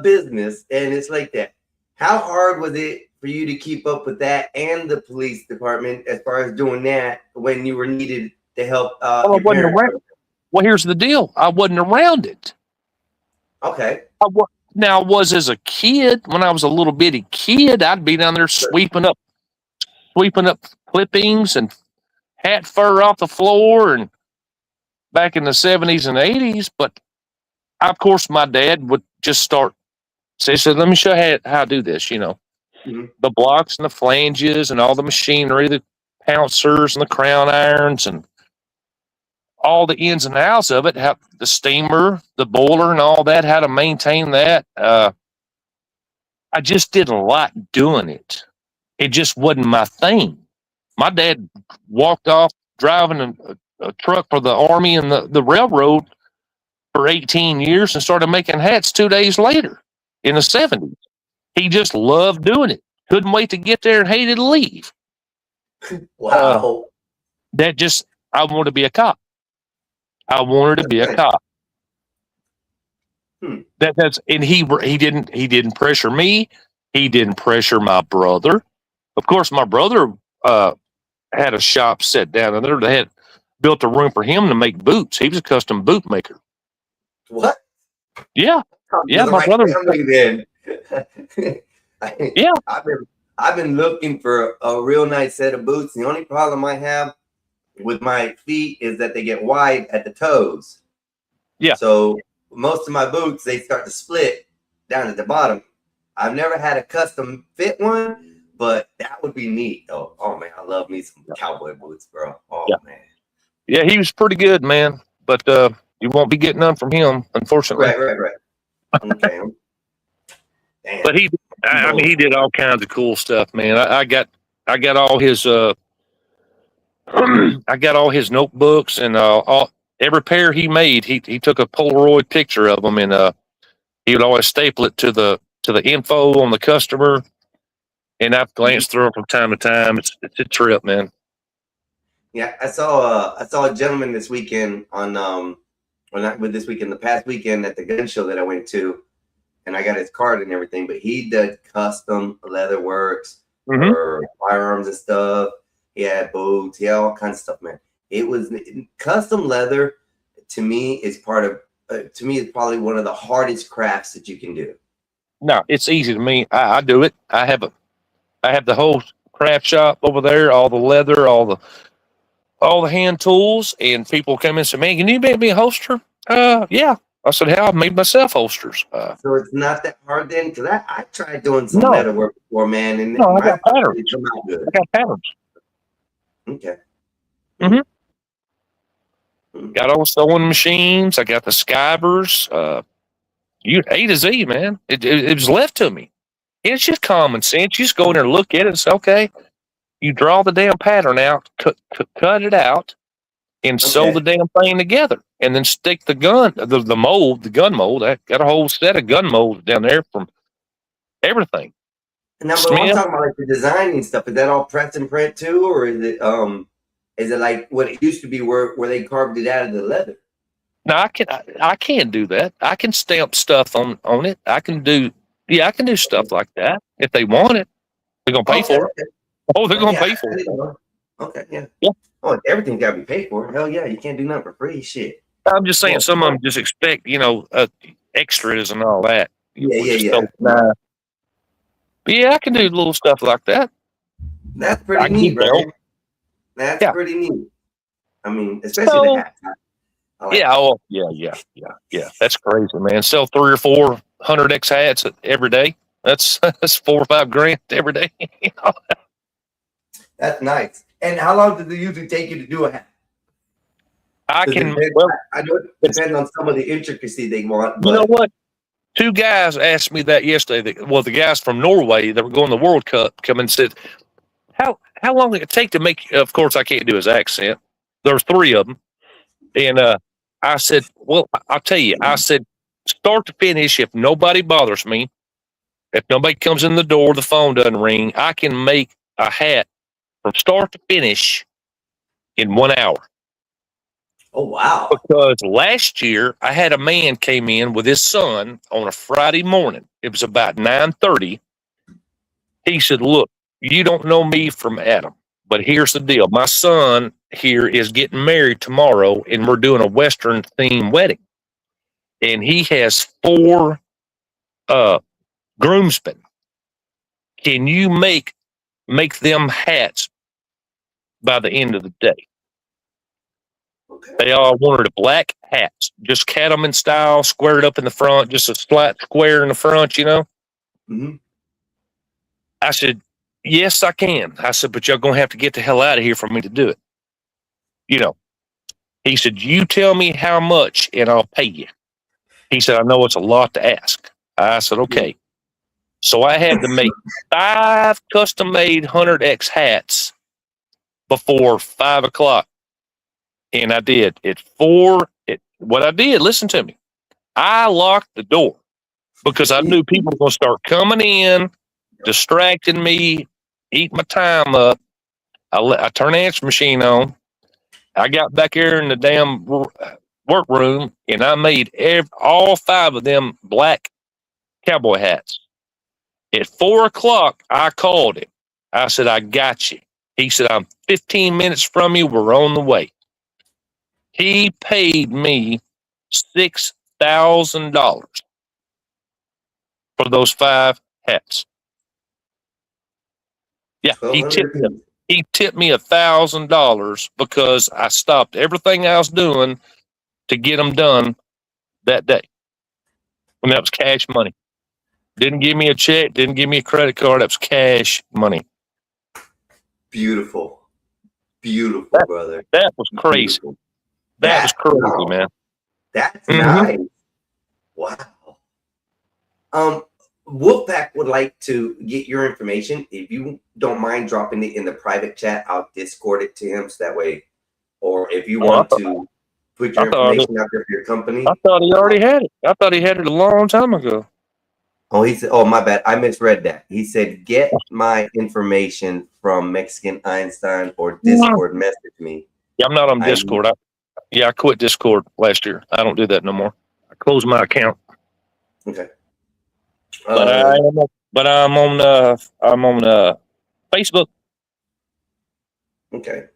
business and it's like that. How hard was it for you to keep up with that and the police department as far as doing that when you were needed to help
Well, I
your
wasn't
parents?
around. Well, here's the deal. I wasn't around it.
Okay.
Now, I was as a kid, when I was a little bitty kid, I'd be down there sweeping up clippings and hat fur off the floor, and back in the 70s and 80s. But of course, my dad would just start say, "Let me show you how to do this." You know,
Mhm.
the blocks and the flanges and all the machinery, the pouncers and the crown irons and all the ins and outs of it, how the steamer, the boiler, and all that, how to maintain that. I just didn't like doing it. It just wasn't my thing. My dad walked off driving a truck for the army and the railroad for 18 years and started making hats 2 days later in the 70s. He just loved doing it. Couldn't wait to get there and hated to leave.
Wow.
I wanted to be a cop. I wanted to be a cop. And he didn't pressure me. He didn't pressure my brother. Of course, my brother had a shop set down in there. They had built a room for him to make boots. He was a custom boot maker.
What?
Yeah, yeah.
You're the
My
right
brother.
family then.
Yeah.
I've been looking for a real nice set of boots. The only problem I have with my feet is that they get wide at the toes.
Yeah.
So most of my boots, they start to split down at the bottom. I've never had a custom fit one, but that would be neat though. Oh man, I love me some cowboy boots, bro. Oh
Yeah.
man.
Yeah, he was pretty good, man. But you won't be getting none from him, unfortunately.
Right. Okay. Damn.
But I mean, he did all kinds of cool stuff, man. I got all his I got all his notebooks and every pair he made. He took a Polaroid picture of them, and he would always staple it to the info on the customer. And I've glanced through them from time to time. It's a trip, man.
Yeah, I saw a gentleman this weekend on well, not with this weekend, the past weekend at the gun show that I went to, and I got his card and everything. But he did custom leather works for firearms and stuff. He had boots. He had all kinds of stuff, man. It was custom leather. To me, is it's probably one of the hardest crafts that you can do.
No, it's easy to me. I do it. I have the whole craft shop over there, all the leather, all the hand tools, and people come in and say, "Man, can you make me a holster?" Yeah, I said, hell, I made myself holsters.
So it's not that hard then, because I tried doing some
No.
metal work before, man, and
No, I got
my
patterns.
didn't come out good.
I got patterns.
Okay.
Got all the sewing machines. I got the skivers. You A to Z, man. It was left to me. It's just common sense. You just go in there and look at it and say, okay, you draw the damn pattern out, cut it out, and sew
Okay.
the damn thing together. And then stick the gun mold. I got a whole set of gun molds down there from everything.
Now, but I'm
Smith?
talking about like the designing stuff. Is that all press and print too, or is it like what it used to be where they carved it out of the leather?
Now I can do that. I can stamp stuff on it. I can do stuff like that if they want it. They're gonna pay for it.
Okay.
Oh, they're gonna
Yeah,
pay for
I
it.
didn't know. Okay, yeah.
Yeah.
Oh, everything's got to be paid for. Hell yeah, you can't do nothing for free. Shit.
I'm just saying, some of them just expect, extras and all that.
Yeah,
Which is
yeah.
so nice. But yeah, I can do little stuff like that.
That's
I
pretty
can
neat,
do
right? That's
Yeah.
pretty neat. I mean, especially
So-
the hats. I like
Yeah. That's crazy, man. Sell 300 or 400 X hats every day. That's $4 or $5 grand every day.
That's nice. And how long does it usually take you to do a hat?
I
Does it
can.
depend-
Well,
I know it depends on some of the intricacy they want.
you know
But
what? Two guys asked me that yesterday. The guys from Norway that were going to the World Cup come and said, "How long did it take to make?" Of course, I can't do his accent. There's three of them, and I said, "Well, I'll tell you." I said, "Start to finish, if nobody bothers me, if nobody comes in the door, the phone doesn't ring, I can make a hat from start to finish in 1 hour."
oh wow,
Because last year I had a man came in with his son on a Friday morning. It was about 9:30. He said, "Look, you don't know me from Adam, but here's the deal. My son here is getting married tomorrow, and we're doing a Western themed wedding. And he has 4 groomsmen. Can you make them hats by the end of the day?"
okay,
They all wanted a black hats, just cattleman style, squared up in the front, just a flat square in the front,
hmm
I said, "Yes, I can." I said, "But you're going to have to get the hell out of here for me to do it." He said, "You tell me how much and I'll pay you." He said, "I know it's a lot to ask." I said, "Okay." So I had to make 5 custom-made 100X hats before 5 o'clock. And I did. What I did, listen to me. I locked the door because I knew people were going to start coming in, distracting me, eat my time up. I turned the answer machine on. I got back there in the damn workroom, and I made all 5 of them black cowboy hats. At 4 o'clock, I called him. I said, "I got you." He said, "I'm 15 minutes from you. We're on the way." He paid me $6,000 for those 5 hats. Yeah, he tipped me $1,000 because I stopped everything I was doing to get them done that day. And that was cash money. Didn't give me a check, didn't give me a credit card. That was cash money.
Beautiful, brother.
That was crazy.
Beautiful.
That was crazy,
Wow.
man.
That's
Mhm.
nice. Wow. Wolfpack would like to get your information. If you don't mind dropping it in the private chat, I'll Discord it to him so that way. Or if you want to put your
I thought
information out there for your company.
I thought he already had it. I thought he had it a long time ago.
Oh, he said, "Oh, my bad. I misread that." He said, "Get my information from Mexican Einstein or Discord message me."
Yeah, I'm not on
I-
Discord. I quit Discord last year. I don't do that no more. I closed my account.
Okay.
But I'm on Facebook.
Okay.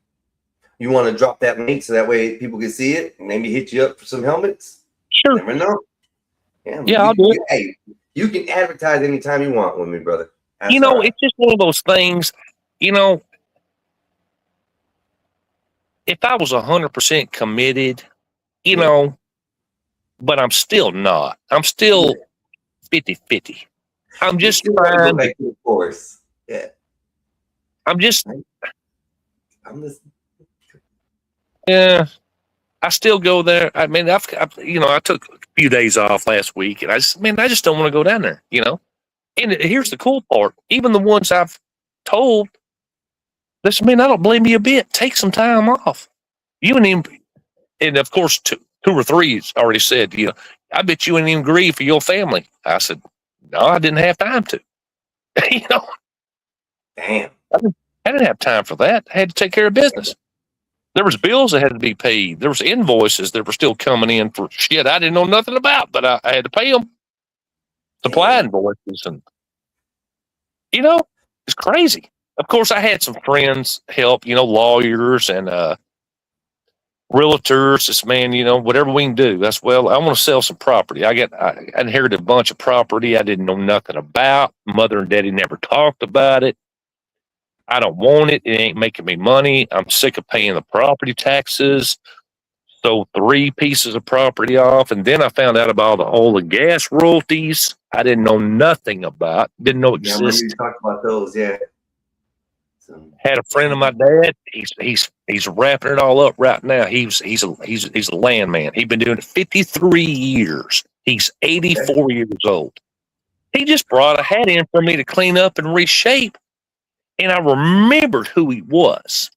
You want to drop that link so that way people can see it and maybe hit you up for some helmets?
Sure.
Never know.
Yeah, I'll do it.
Hey, you can advertise anytime you want with me, brother. That's
You know,
all right.
it's just one of those things, if I was 100% committed, but I'm still not. I'm still 50-50. I'm just
You still wanna go
trying.
back to the force. Yeah,
I'm just,
I'm listening.
yeah. I still go there. I mean, I've I took a few days off last week, and I just don't want to go down there. And here's the cool part: even the ones I've told, listen, man, I don't blame you a bit. Take some time off. You and him, and of course, two or three already said, I bet you ain't even grieve for your family. I said, no, I didn't have time to.
Damn.
I didn't have time for that. I had to take care of business. There was bills that had to be paid. There was invoices that were still coming in for shit I didn't know nothing about, but I had to pay them. Supply invoices, and it's crazy. Of course, I had some friends help, lawyers and realtors. This man, whatever we can do. That's I want to sell some property. I inherited a bunch of property I didn't know nothing about. Mother and daddy never talked about it. I don't want it. It ain't making me money. I'm sick of paying the property taxes. Sold 3 pieces of property off. And then I found out about all the gas royalties I didn't know nothing about. Didn't know
Yeah, I remember you
existed.
talked about those. Yeah. So,
Had a friend of my dad. He's wrapping it all up right now. He's a landman. He's been doing it 53 years. He's 84 years old. He just brought a hat in for me to clean up and reshape. And I remembered who he was.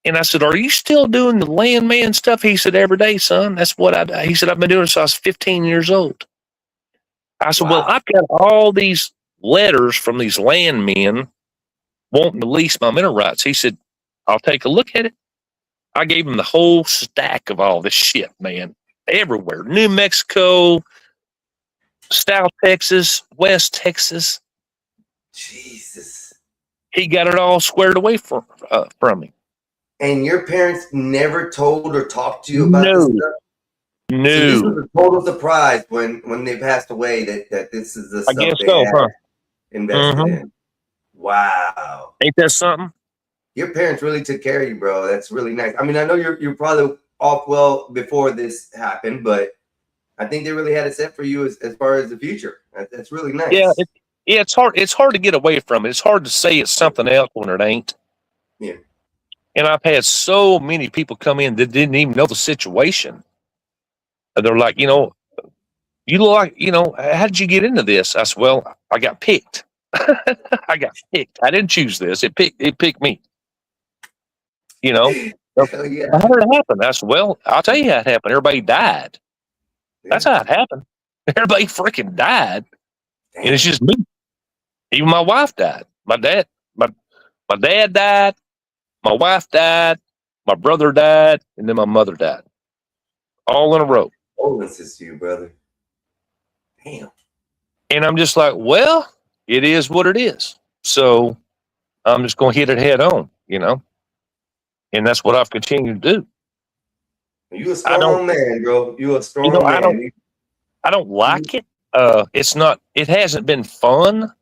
And I said, are you still doing the landman stuff? He said, every day, son. That's what I do. He said, I've been doing it since I was 15 years old. I said, well, I've got all these letters from these landmen wanting to lease my mineral rights. He said, I'll take a look at it. I gave him the whole stack of all this shit, man. Everywhere. New Mexico, South Texas, West Texas.
Jesus.
He got it all squared away from me.
And your parents never told or talked to you about this stuff?
No.
So this was a total surprise when they passed away that this is the stuff
I guess
they
so,
had
huh?
invested in. Wow.
Ain't that something?
Your parents really took care of you, bro. That's really nice. I mean, I know you're probably off well before this happened, but I think they really had it set for you as far as the future. That's really nice.
Yeah, it's hard. It's hard to get away from it. It's hard to say it's something else when it ain't.
Yeah.
And I've had so many people come in that didn't even know the situation. And they're like, you look like, how did you get into this? I said, well, I got picked. I got picked. I didn't choose this. It picked me.
Hell
How
yeah.
did it happen? I said, well, I'll tell you how it happened. Everybody died. That's how it happened. Everybody freaking died.
Damn.
And it's just me. Even my wife died. My dad died. My wife died. My brother died. And then my mother died. All in a row.
Condolences to you, brother. Damn.
And I'm just like, well, it is what it is. So I'm just going to hit it head on, And that's what I've continued to do.
You a strong man, bro. You a strong man.
I don't like it. It hasn't been fun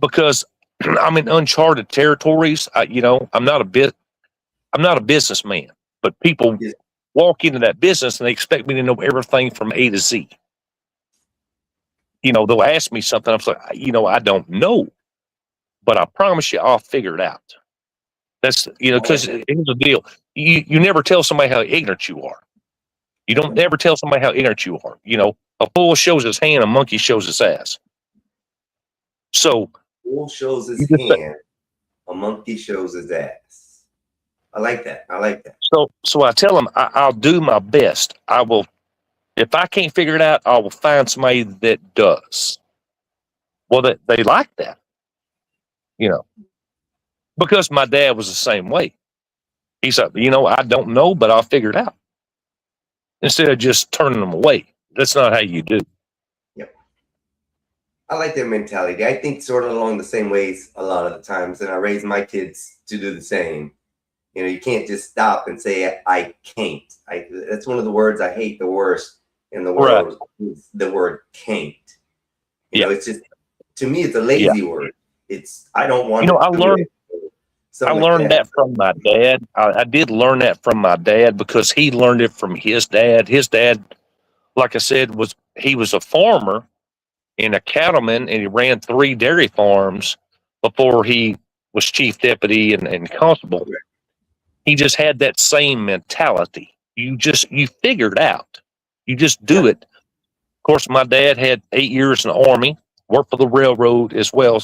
because I'm in uncharted territories. I'm not a businessman, but people walk into that business and they expect me to know everything from A to Z. They'll ask me something. I'm like, I don't know, but I promise you I'll figure it out. That's, because here's the deal. You never tell somebody how ignorant you are. You don't never tell somebody how ignorant you are. A fool shows his hand, a monkey shows his ass. So,
fool shows his hand, a monkey shows his ass. I like that.
So I tell them I'll do my best. I will, if I can't figure it out, I will find somebody that does. Well, they like that, because my dad was the same way. He's like, I don't know, but I'll figure it out. Instead of just turning them away. That's not how you do.
Yep. I like that mentality. I think sort of along the same ways a lot of the times, and I raise my kids to do the same. You can't just stop and say, I can't. That's one of the words I hate the worst in the world, is the word can't. It's just, to me, it's a lazy word. It's, I don't want to do it.
I learned that from my dad. I did learn that from my dad because he learned it from his dad. His dad like I said, he was a farmer and a cattleman, and he ran 3 dairy farms before he was chief deputy and constable. He just had that same mentality. You figure it out. You just do it. Of course, my dad had 8 years in the Army, worked for the railroad as well,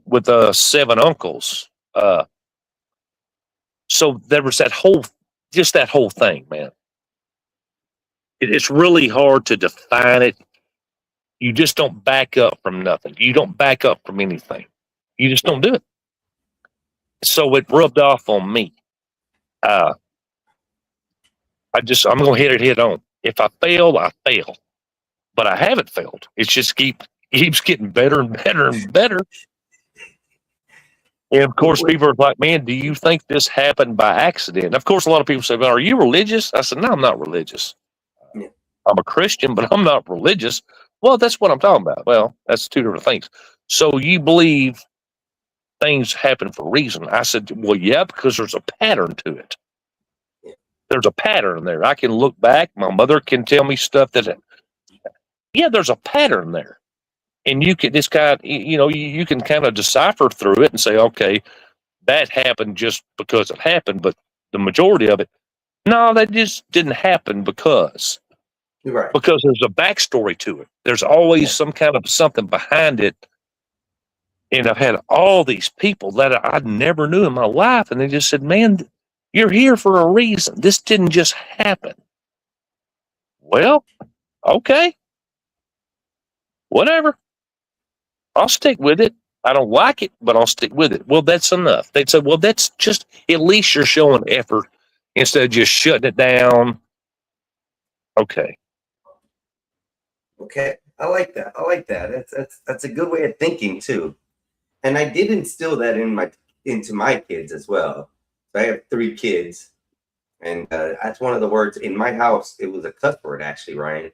with 7 uncles. So there was that whole thing, man. It's really hard to define it. You just don't back up from nothing. You don't back up from anything. You just don't do it. So it rubbed off on me. I'm going to hit it head on. If I fail, I fail. But I haven't failed. It's just keeps getting better and better and better. And of course, people are like, man, do you think this happened by accident? Of course, a lot of people say, well, are you religious? I said, no, I'm not religious. I'm a Christian, but I'm not religious. Well, that's what I'm talking about. Well, that's 2 different things. So you believe things happen for a reason. I said, well, yeah, because there's a pattern to it. There's a pattern there. I can look back. My mother can tell me stuff there's a pattern there. And you can, you can kind of decipher through it and say, okay, that happened just because it happened. But the majority of it, no, that just didn't happen because.
Right.
Because there's a backstory to it. There's always some kind of something behind it. And I've had all these people that I never knew in my life, and they just said, man, you're here for a reason. This didn't just happen. Well, okay. Whatever. I'll stick with it. I don't like it, but I'll stick with it. Well, that's enough. They'd say, well, that's just, at least you're showing effort instead of just shutting it down. Okay.
Okay. I like that. That's a good way of thinking too. And I did instill that into my kids as well. So I have 3 kids, and that's one of the words in my house. It was a cuss word, actually, Ryan.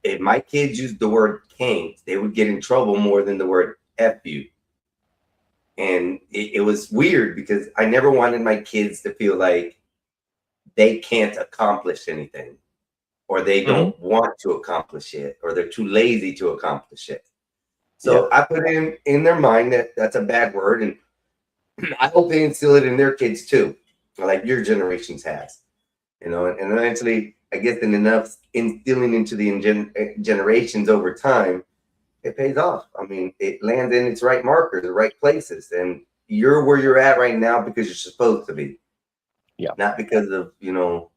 If my kids used the word "can't," they would get in trouble more than the word "f you." And it was weird because I never wanted my kids to feel like they can't accomplish anything, or they don't want to accomplish it, or they're too lazy to accomplish it. So I put in their mind that that's a bad word, and I hope they instill it in their kids too, like your generations has, and eventually, I guess, in enough instilling into the generations over time, it pays off. I mean, it lands in its right markers, the right places, and you're where you're at right now because you're supposed to be.
Yeah.
Not because of
You're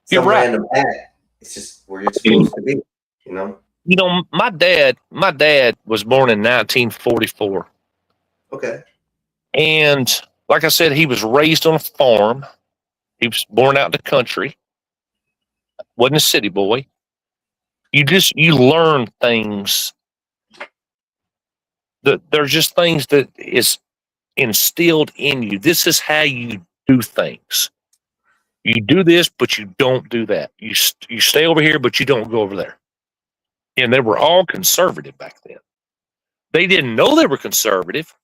some
right.
random act. It's just where you're supposed to be.
My dad was born in 1944.
Okay.
And like I said, he was raised on a farm. He was born out in the country. Wasn't a city boy. You learn things. There's just things that is instilled in you. This is how you do things. You do this, but you don't do that. You stay over here, but you don't go over there. And they were all conservative back then. They didn't know they were conservative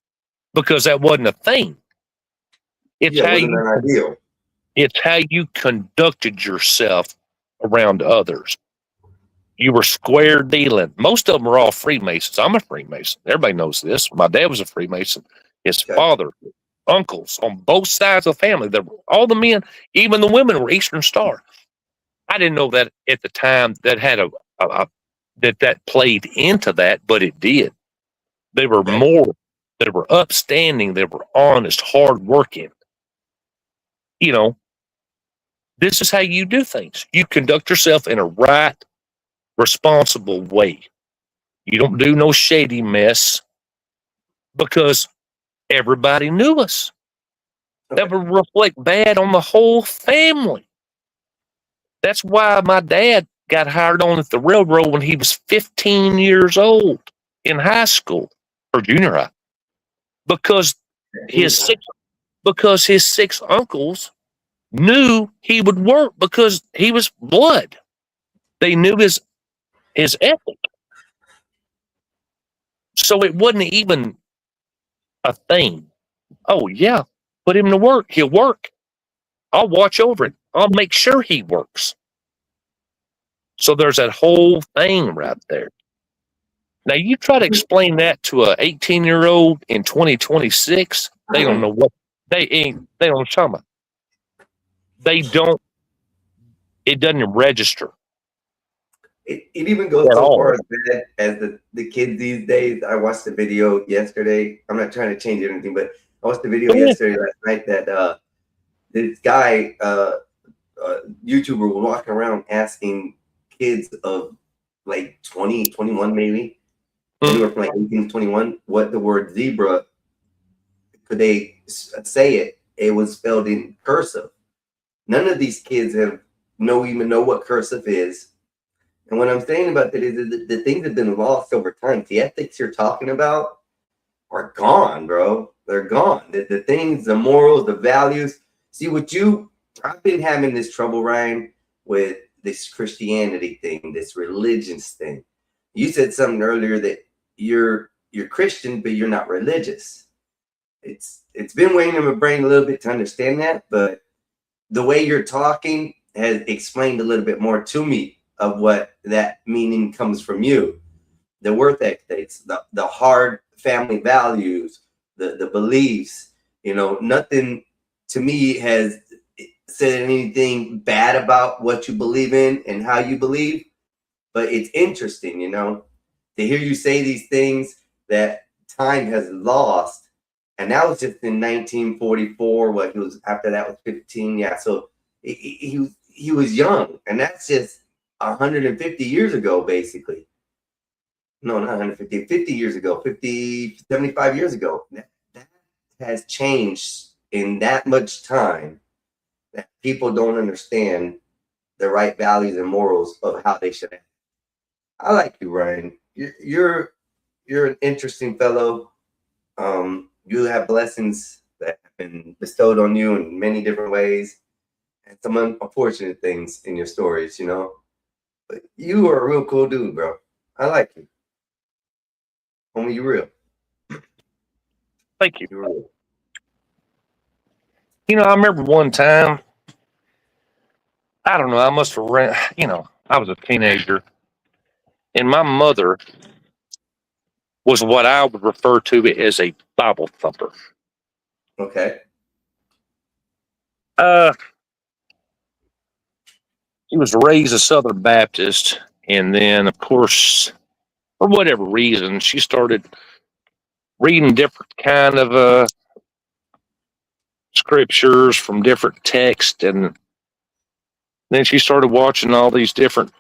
because that wasn't a thing. It's how you conducted yourself around others. You were square dealing. Most of them were all Freemasons. I'm a Freemason. Everybody knows this. My dad was a Freemason. His father, uncles on both sides of the family. All the men, even the women, were Eastern Star. I didn't know that at the time that had that played into that, but it did. They were they were upstanding, they were honest, hardworking. This is how you do things. You conduct yourself in a right, responsible way. You don't do no shady mess because everybody knew us. That would reflect bad on the whole family. That's why my dad got hired on at the railroad when he was 15 years old in high school or junior high, because his 6 uncles knew he would work because he was blood. They knew his ethic. So it wasn't even a thing. Oh yeah, put him to work. He'll work. I'll watch over it. I'll make sure he works. So there's that whole thing right there. Now you try to explain that to a 18-year-old in 2026, they don't know what they don't know what I'm talking about. They don't. It doesn't register.
It even goes
At
so
all.
far as the kids these days. I watched the video yesterday. I'm not trying to change anything, but I watched the video
Yeah.
yesterday last night that this guy, YouTuber, was walking around asking kids of like 20, 21 maybe, anywhere from like 18 to 21, what the word zebra, could they say it? It was spelled in cursive. None of these kids even know what cursive is. And what I'm saying about that is that the things have been lost over time. The ethics you're talking about are gone, bro. They're gone. The things, the morals, the values. See I've been having this trouble, Ryan, with this Christianity thing, this religious thing. You said something earlier that you're Christian, but you're not religious. It's been weighing in my brain a little bit to understand that, but the way you're talking has explained a little bit more to me of what that meaning comes from you. The work ethics, the hard family values, the beliefs, nothing to me has said anything bad about what you believe in and how you believe. But it's interesting, to hear you say these things that time has lost. And that was just in 1944. What he was after that was 15. Yeah. So he was young, and that's just 150 years ago, basically. No, not 150, 50 years ago, 50, 75 years ago. That has changed in that much time that people don't understand the right values and morals of how they should act. I like you, Ryan. You're an interesting fellow. You have blessings that have been bestowed on you in many different ways, and some unfortunate things in your stories, But you are a real cool dude, bro. I like you. Homie, you real.
Thank you.
You're real.
I remember one time, I don't know, I must have ran, I was a teenager, and my mother was what I would refer to as a Bible thumper.
Okay.
He was raised a Southern Baptist, and then, of course, for whatever reason, she started reading different kind of scriptures from different texts, and then she started watching all these different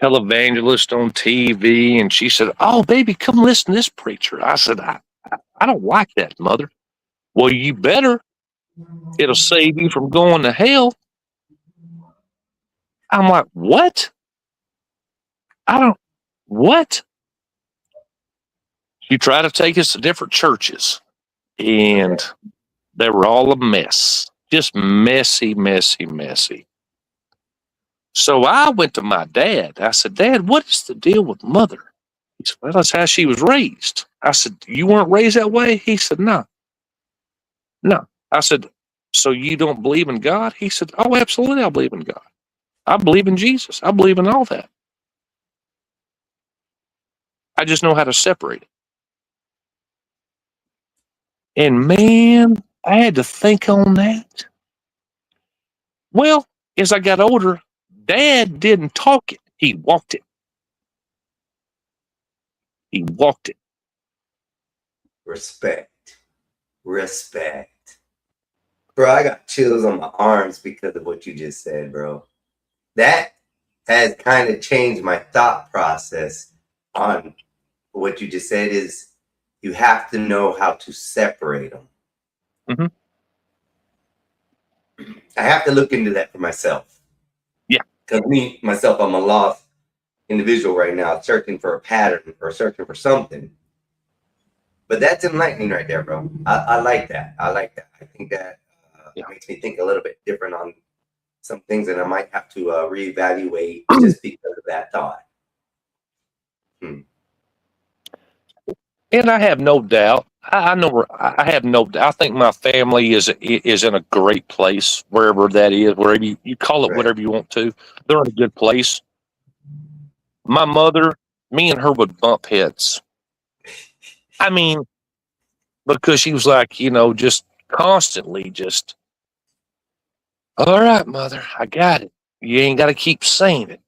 televangelists on TV, and she said, "Oh, baby, come listen to this preacher." I said, I don't like that, Mother." "Well, you better. It'll save you from going to hell." I'm like, "What? What?" She tried to take us to different churches, and they were all a mess. Just messy, messy, messy. So I went to my dad. I said, "Dad, what is the deal with Mother?" He said, "Well, that's how she was raised." I said, "You weren't raised that way?" He said, No. I said, "So you don't believe in God?" He said, "Oh, absolutely, I believe in God. I believe in Jesus. I believe in all that. I just know how to separate it." And man, I had to think on that. Well, as I got older, Dad didn't talk it. He walked it. He walked it.
Respect. Bro, I got chills on my arms because of what you just said, bro. That has kind of changed my thought process on what you just said is you have to know how to separate them.
Mhm.
I have to look into that for myself.
Yeah.
Because myself, I'm a lost individual right now, searching for a pattern or searching for something. But that's enlightening right there, bro. I like that. I think that makes me think a little bit different on some things that I might have to reevaluate just because of that thought.
And I have no doubt I know I have no. I think my family is in a great place wherever that is. Wherever you call it,
Right.
whatever you want to, they're in a good place. My mother, me and her would bump heads. I mean, because she was like, just constantly just, all right, mother, I got it. You ain't got to keep saying it.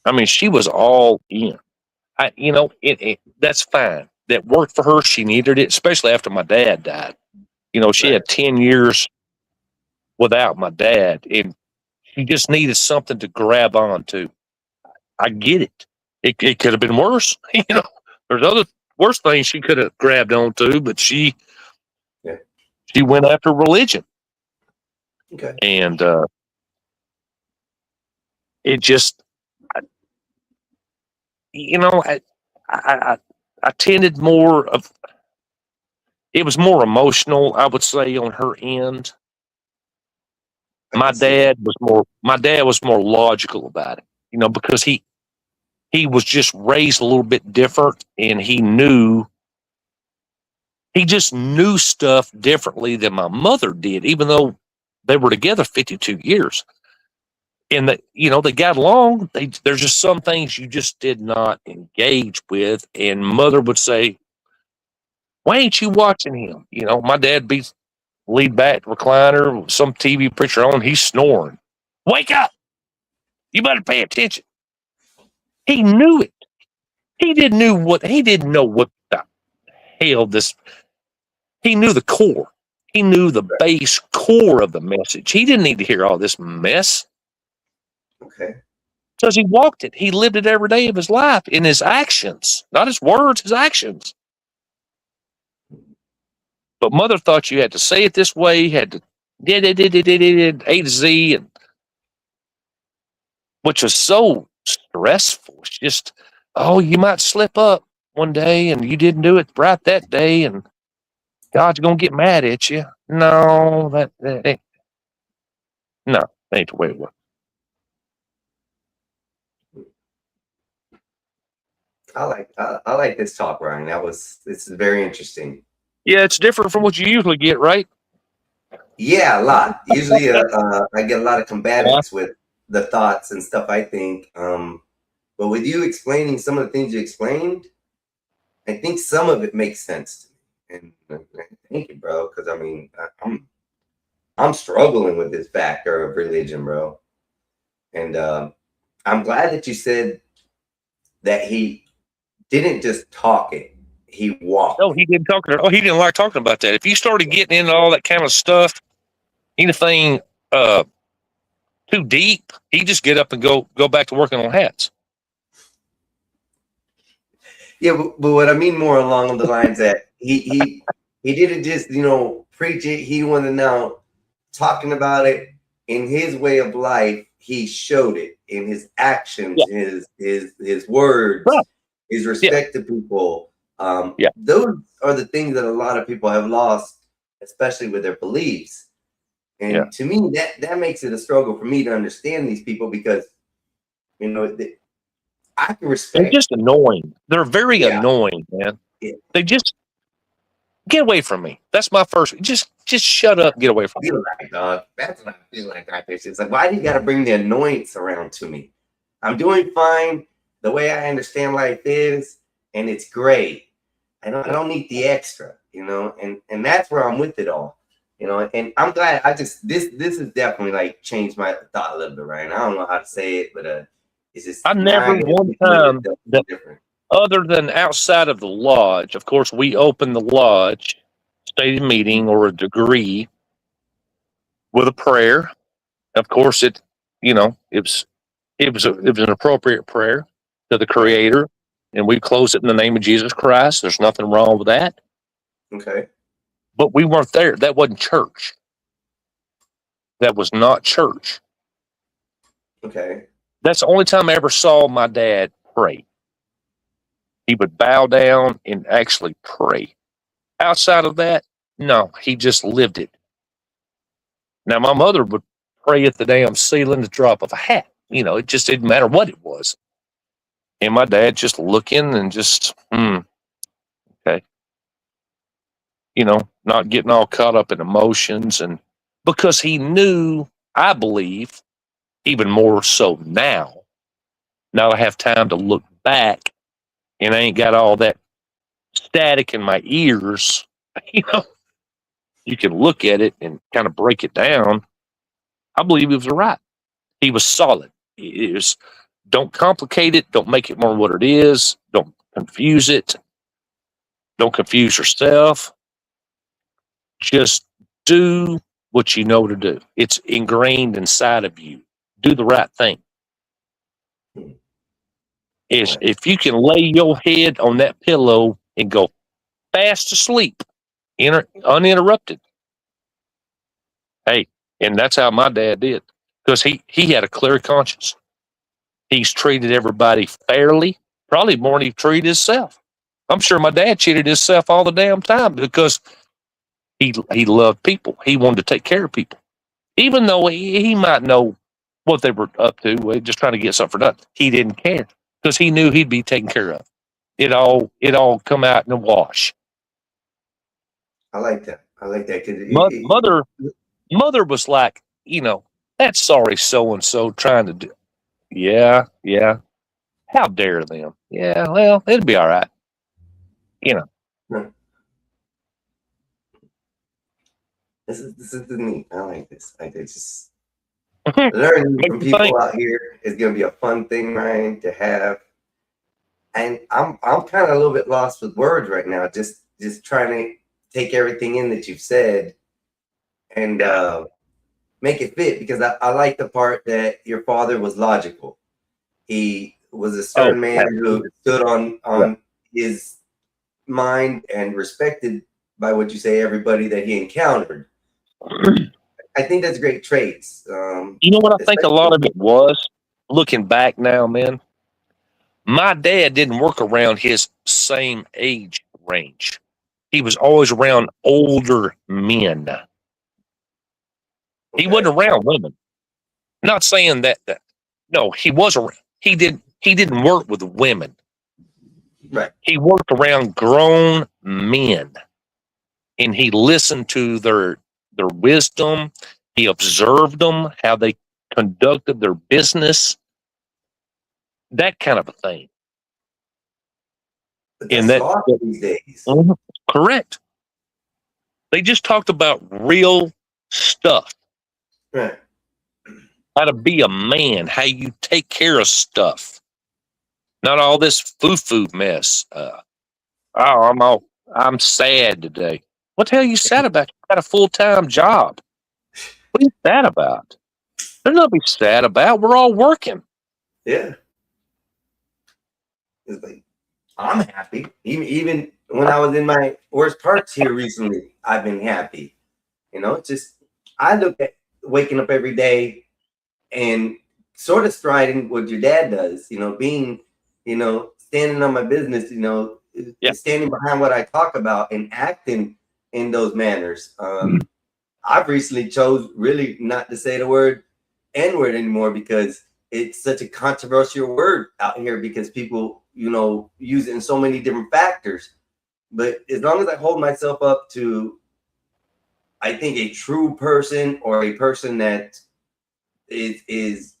I mean, she was all in. That's fine. That worked for her. She needed it, especially after my dad died. She
Right.
had 10 years without my dad, and she just needed something to grab onto. I get it. It could have been worse. There's other worse things she could have grabbed onto, but she
Yeah.
she went after religion,
Okay.
and it just, I tended more of. It was more emotional, I would say, on her end.
I
My
can see that.
dad was more logical about it, because he was just raised a little bit different, and he just knew stuff differently than my mother did, even though they were together 52 years. And they got along. There's just some things you just did not engage with. And mother would say, "Why ain't you watching him?" My dad be lead back recliner, some TV picture on, he's snoring. "Wake up! You better pay attention." He knew it. He didn't know what the hell this. He knew the core. He knew the base core of the message. He didn't need to hear all this mess
Okay.
because he walked it. He lived it every day of his life in his actions, not his words, his actions. But mother thought you had to say it this way, had to A to Z, which was so stressful. It's just, oh, you might slip up one day and you didn't do it right that day, and God's gonna get mad at you. No, that ain't, no, that ain't the way it works.
I like this talk, Ryan. This is very interesting.
Yeah, it's different from what you usually get, right?
Yeah, a lot. Usually, I get a lot of combatants with the thoughts and stuff I think. But with you explaining some of the things you explained, I think some of it makes sense to me. And thank you, bro, because I mean, I'm struggling with this factor of religion, bro. And I'm glad that you said that he didn't just talk it; he walked.
No, he didn't he didn't like talking about that. If you started getting into all that kind of stuff, anything too deep, he just get up and go back to working on hats.
Yeah, but what I mean more along the lines that he didn't just preach it. He wanted now talking about it in his way of life. He showed it in his actions, his words,
Right.
his respect to people.
Yeah.
Those are the things that a lot of people have lost, especially with their beliefs. And to me, that makes it a struggle for me to understand these people because I can respect.
They're just annoying. They're very annoying, man.
Yeah.
They just get away from me. That's my first. Just shut up. Get away from me.
Feel like, dog. That's what I feel like. It's like, why do you got to bring the annoyance around to me? I'm doing fine the way I understand life is, and it's great. I don't need the extra, and that's where I'm with it all, and I'm glad. This has definitely like changed my thought a little bit, right? I don't know how to say it, but it's just
I never one time that,
different.
other than outside of the lodge. Of course, we open the lodge, stated meeting or a degree with a prayer. Of course, it was an appropriate prayer to the Creator, and we close it in the name of Jesus Christ. There's nothing wrong with that.
Okay.
But we weren't there. That wasn't church. That was not church.
Okay.
That's the only time I ever saw my dad pray. He would bow down and actually pray. Outside of that, no, he just lived it. Now, my mother would pray at the damn ceiling, the drop of a hat. It just didn't matter what it was. And my dad just looking and just, okay. not getting all caught up in emotions, and because he knew, I believe, even more so now I have time to look back and I ain't got all that static in my ears. You can look at it and kind of break it down. I believe he was right. He was solid. It was, don't complicate it. Don't make it more what it is. Don't confuse it. Don't confuse yourself. Just do what you know to do. It's ingrained inside of you. Do the right thing. If you can lay your head on that pillow and go fast asleep, uninterrupted. Hey, and that's how my dad did, because he had a clear conscience. He's treated everybody fairly, probably more than he treated himself. I'm sure my dad cheated himself all the damn time because he loved people. He wanted to take care of people, even though he might know what they were up to, just trying to get something done. He didn't care because he knew he'd be taken care of. It all come out in a wash.
I like that. I like that. 'Cause
Mother was like, that's sorry so-and-so trying to do. Yeah. How dare them? Yeah, well, it'll be all right.
This is neat. I like this. Like, it's just learning from people out here is gonna be a fun thing, Ryan, to have. And I'm kind of a little bit lost with words right now. Just trying to take everything in that you've said and make it fit, because I like the part that your father was logical. He was a stern man who stood on his mind and respected, by what you say, everybody that he encountered. I think that's great traits.
You know what I think a lot of it was? Looking back now, man, my dad didn't work around his same age range. He was always around older men. He wasn't around women. Not saying that no, he was around. He didn't work with women.
Right.
He worked around grown men, and he listened to their wisdom. He observed them, how they conducted their business, that kind of a thing.
But that's lost these days.
Correct. They just talked about real stuff.
Right.
How to be a man, how you take care of stuff. Not all this foo-foo mess. I'm sad today. What the hell are you sad about? You got a full-time job. What are you sad about? There's nothing to be sad about. We're all working.
Yeah. It's like, I'm happy. Even when I was in my worst parts here recently, I've been happy. It's just, I look at waking up every day and sort of striding what your dad does, being, standing on my business, standing behind what I talk about and acting in those manners. I've recently chose really not to say the word N-word anymore, because it's such a controversial word out here, because people, use it in so many different factors. But as long as I hold myself up to, I think, a true person, or a person that is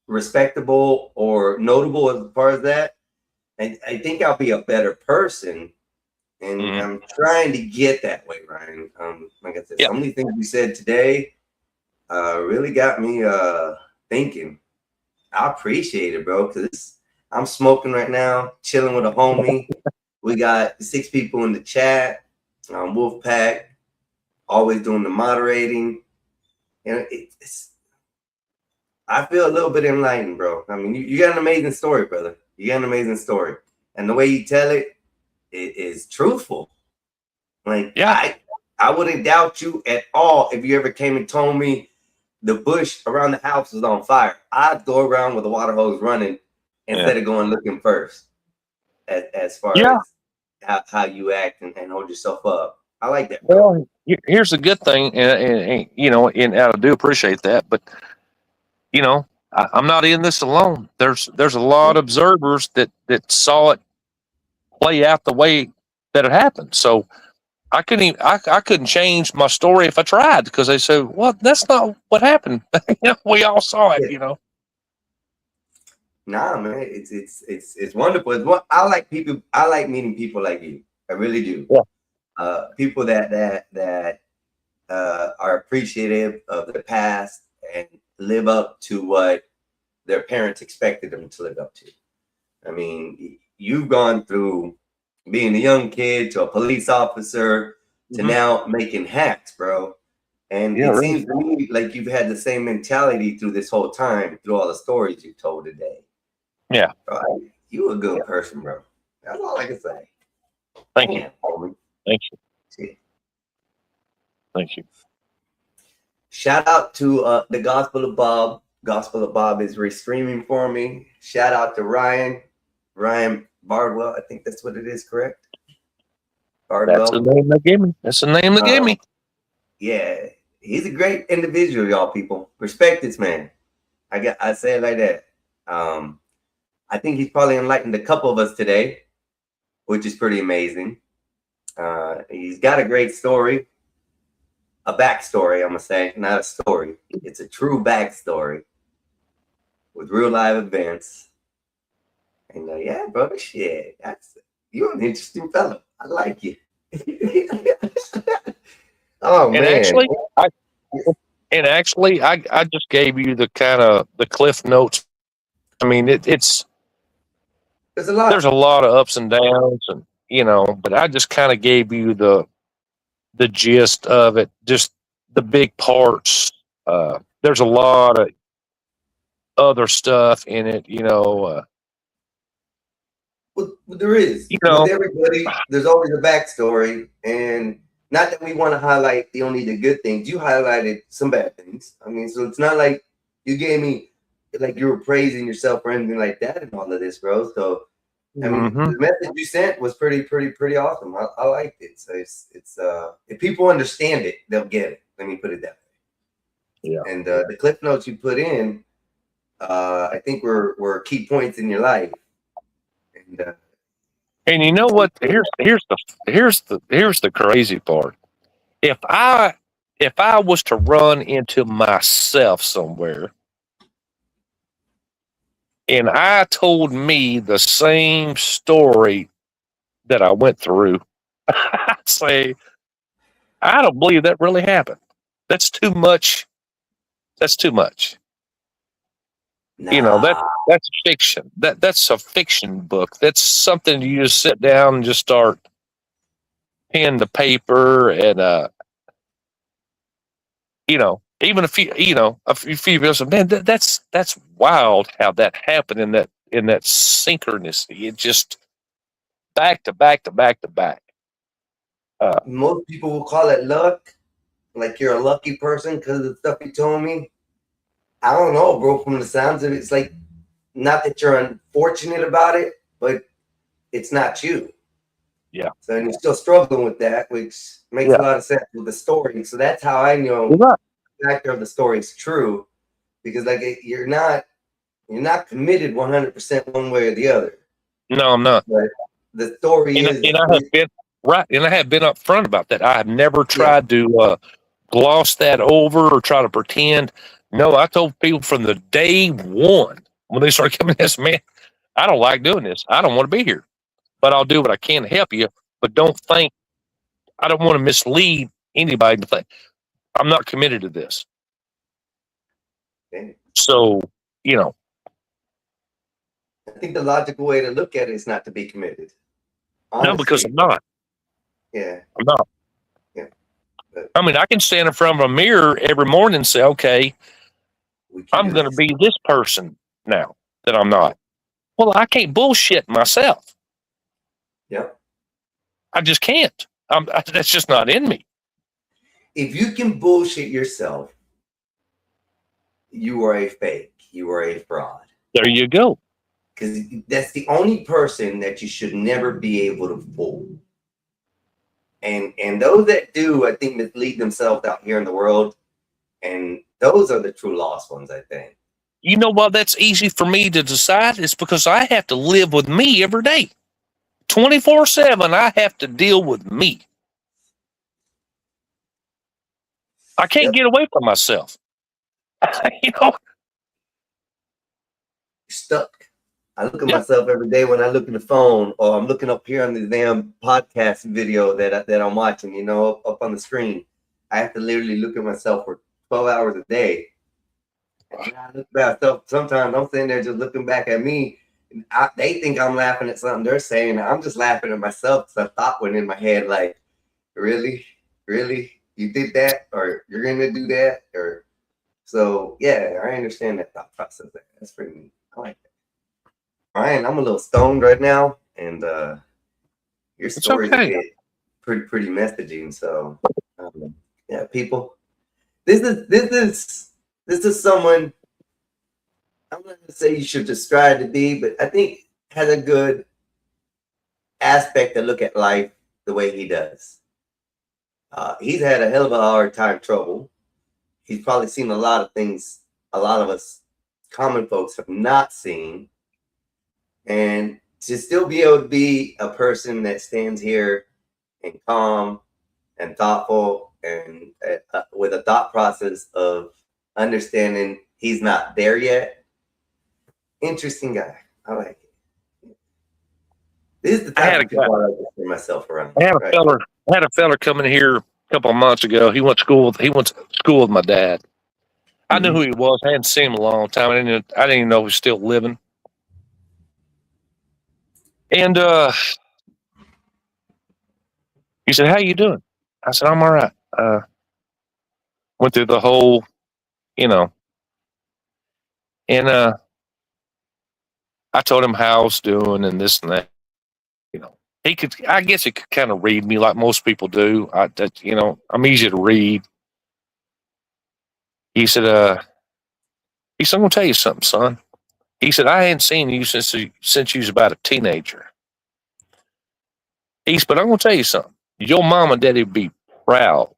respectable or notable as far as that, I think I'll be a better person. And I'm trying to get that way, Ryan. Like I said, some of these things you said today really got me thinking. I appreciate it, bro, because I'm smoking right now, chilling with a homie. We got 6 people in the chat. Wolfpack, always doing the moderating. I feel a little bit enlightened, bro. I mean, you got an amazing story, brother. You got an amazing story. And the way you tell it is truthful. Like, I wouldn't doubt you at all if you ever came and told me the bush around the house was on fire. I'd go around with a water hose running instead of going looking first, as far as how you act and hold yourself up. I like that, bro.
Well, here's the good thing, and I do appreciate that, but I'm not in this alone. There's a lot of observers that saw it play out the way that it happened. So I couldn't even, I couldn't change my story if I tried because they said, well, that's not what happened. We all saw it, you know.
Nah, man, it's wonderful. I like people. I like meeting people like you. I really do.
Yeah.
People that are appreciative of the past and live up to what their parents expected them to live up to. I mean, you've gone through being a young kid to a police officer to now making hacks, bro. And it seems to me like you've had the same mentality through this whole time, through all the stories you've told today.
Yeah.
Bro, you a good person, bro. That's all I can say.
Thank you.
Homie.
Thank you.
Shit.
Thank you.
Shout out to the Gospel of Bob. Gospel of Bob is restreaming for me. Shout out to Ryan Bardwell. I think that's what it is, correct? Bardwell.
That's the name they gave me. That's the name they gave me.
Yeah, he's a great individual, y'all. People respect this man. I say it like that. I think he's probably enlightened a couple of us today, which is pretty amazing. He's got a great story, a backstory. I'm gonna say, not a story. It's a true backstory with real live events. And yeah, brother, shit, you're an interesting fellow. I like you. Oh man!
Actually, I just gave you the kind of the cliff notes. I mean, there's a lot of ups and downs, and you know, but I just kind of gave you the gist of it, just the big parts. There's a lot of other stuff in it, you know.
Well, there is.
You know,
with everybody, there's always a backstory, and not that we want to highlight only the good things. You highlighted some bad things. I mean, so it's not like you gave me like you were praising yourself or anything like that in all of this, bro. So I mean, the message you sent was pretty awesome. I liked it. So it's if people understand it, they'll get it. Let me put it that way.
Yeah.
And the clip notes you put in, I think were key points in your life.
And you know what? Here's the crazy part. If I was to run into myself somewhere and I told me the same story that I went through, I'd say, I don't believe that really happened. That's too much. That's too much.
Nah.
You know, that's fiction. That's a fiction book. That's something you just sit down and just start pen to paper and you know, even a few people say, man, that's wild how that happened in that synchronicity. It just back to back to back to back.
Most people will call it luck, like you're a lucky person because of the stuff you told me. I don't know, bro. From the sounds of it, it's like not that you're unfortunate about it, but it's not you.
Yeah.
So you're still struggling with that, which makes a lot of sense with the story. So that's how I know the factor of the story is true, because like you're not committed 100% one way or the other.
No, I'm not.
But the story is,
and I have been right, and I have been upfront about that. I have never tried to gloss that over or try to pretend. No, I told people from the day one when they started coming to this, man, I don't like doing this. I don't want to be here, but I'll do what I can to help you. But don't think, I don't want to mislead anybody to think I'm not committed to this.
Okay.
So, you know,
I think the logical way to look at it is not to be committed. Honestly.
No, because I'm not.
Yeah.
I'm not.
Yeah. But
I mean, I can stand in front of a mirror every morning and say, okay, I'm going to be this person now that I'm not. Well, I can't bullshit myself.
Yep.
I just can't. That's just not in me.
If you can bullshit yourself, you are a fake. You are a fraud.
There you go.
Because that's the only person that you should never be able to fool. And those that do, I think, mislead themselves out here in the world. And those are the true lost ones, I think.
You know why that's easy for me to decide? It's because I have to live with me every day. 24/7, I have to deal with me. I can't
Yep.
get away from myself. You know,
Stuck. I look at myself every day when I look at the phone, or I'm looking up here on the damn podcast video that I'm watching, you know, up on the screen. I have to literally look at myself for 12 hours a day. And I look at myself, sometimes I'm sitting there just looking back at me. And they think I'm laughing at something they're saying. I'm just laughing at myself because a thought went in my head like, really? Really? You did that? Or you're going to do that? Or so, yeah, I understand that thought process. That's pretty neat. I like that. Ryan, I'm a little stoned right now, and your story's
okay.
pretty messaging. So, yeah, people, this is someone I'm not gonna say you should strive to be, but I think has a good aspect to look at life the way he does. He's had a hell of a hard time trouble. He's probably seen a lot of things a lot of us common folks have not seen. And to still be able to be a person that stands here and calm and thoughtful and with a thought process of understanding he's not there yet. Interesting guy. I like it. This is the type of people I like to see myself around.
I had a feller come in here a couple of months ago. He went to school with my dad. I knew who he was. I hadn't seen him in a long time. I didn't even know he was still living. And he said, "How you doing?" I said, "I'm all right." Went through the whole, and I told him how I was doing and this and that. I guess he could kind of read me like most people do. I'm easy to read. He said, I'm gonna tell you something, son. He said, I hadn't seen you since you was about a teenager. He said, but I'm gonna tell you something. Your mom and daddy would be proud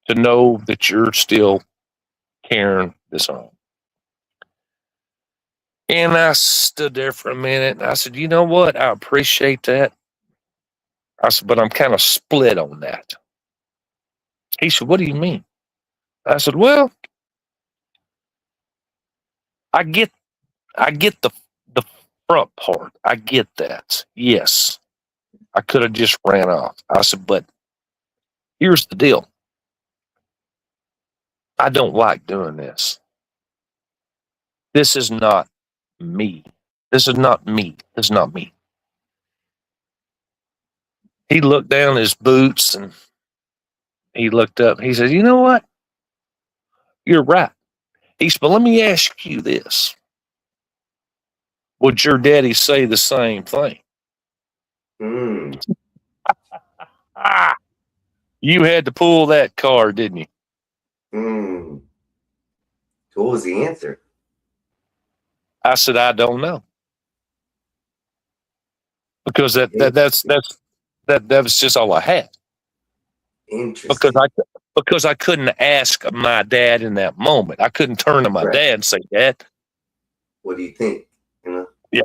to know that you're still carrying this on. And I stood there for a minute and I said, you know what? I appreciate that. I said, but I'm kind of split on that. He said, what do you mean? I said, well, I get the front part. I get that. Yes. I could have just ran off. I said, but here's the deal. I don't like doing this. This is not me. This is not me. This is not me. He looked down his boots and he looked up. He said, you know what? You're right. He said, but let me ask you this. Would your daddy say the same thing? You had to pull that card, didn't you?
What was the answer?
I said, I don't know. Because that was just all I had.
Interesting.
Because I couldn't ask my dad in that moment. I couldn't turn to my dad and say, Dad,
what do you think?
Yeah.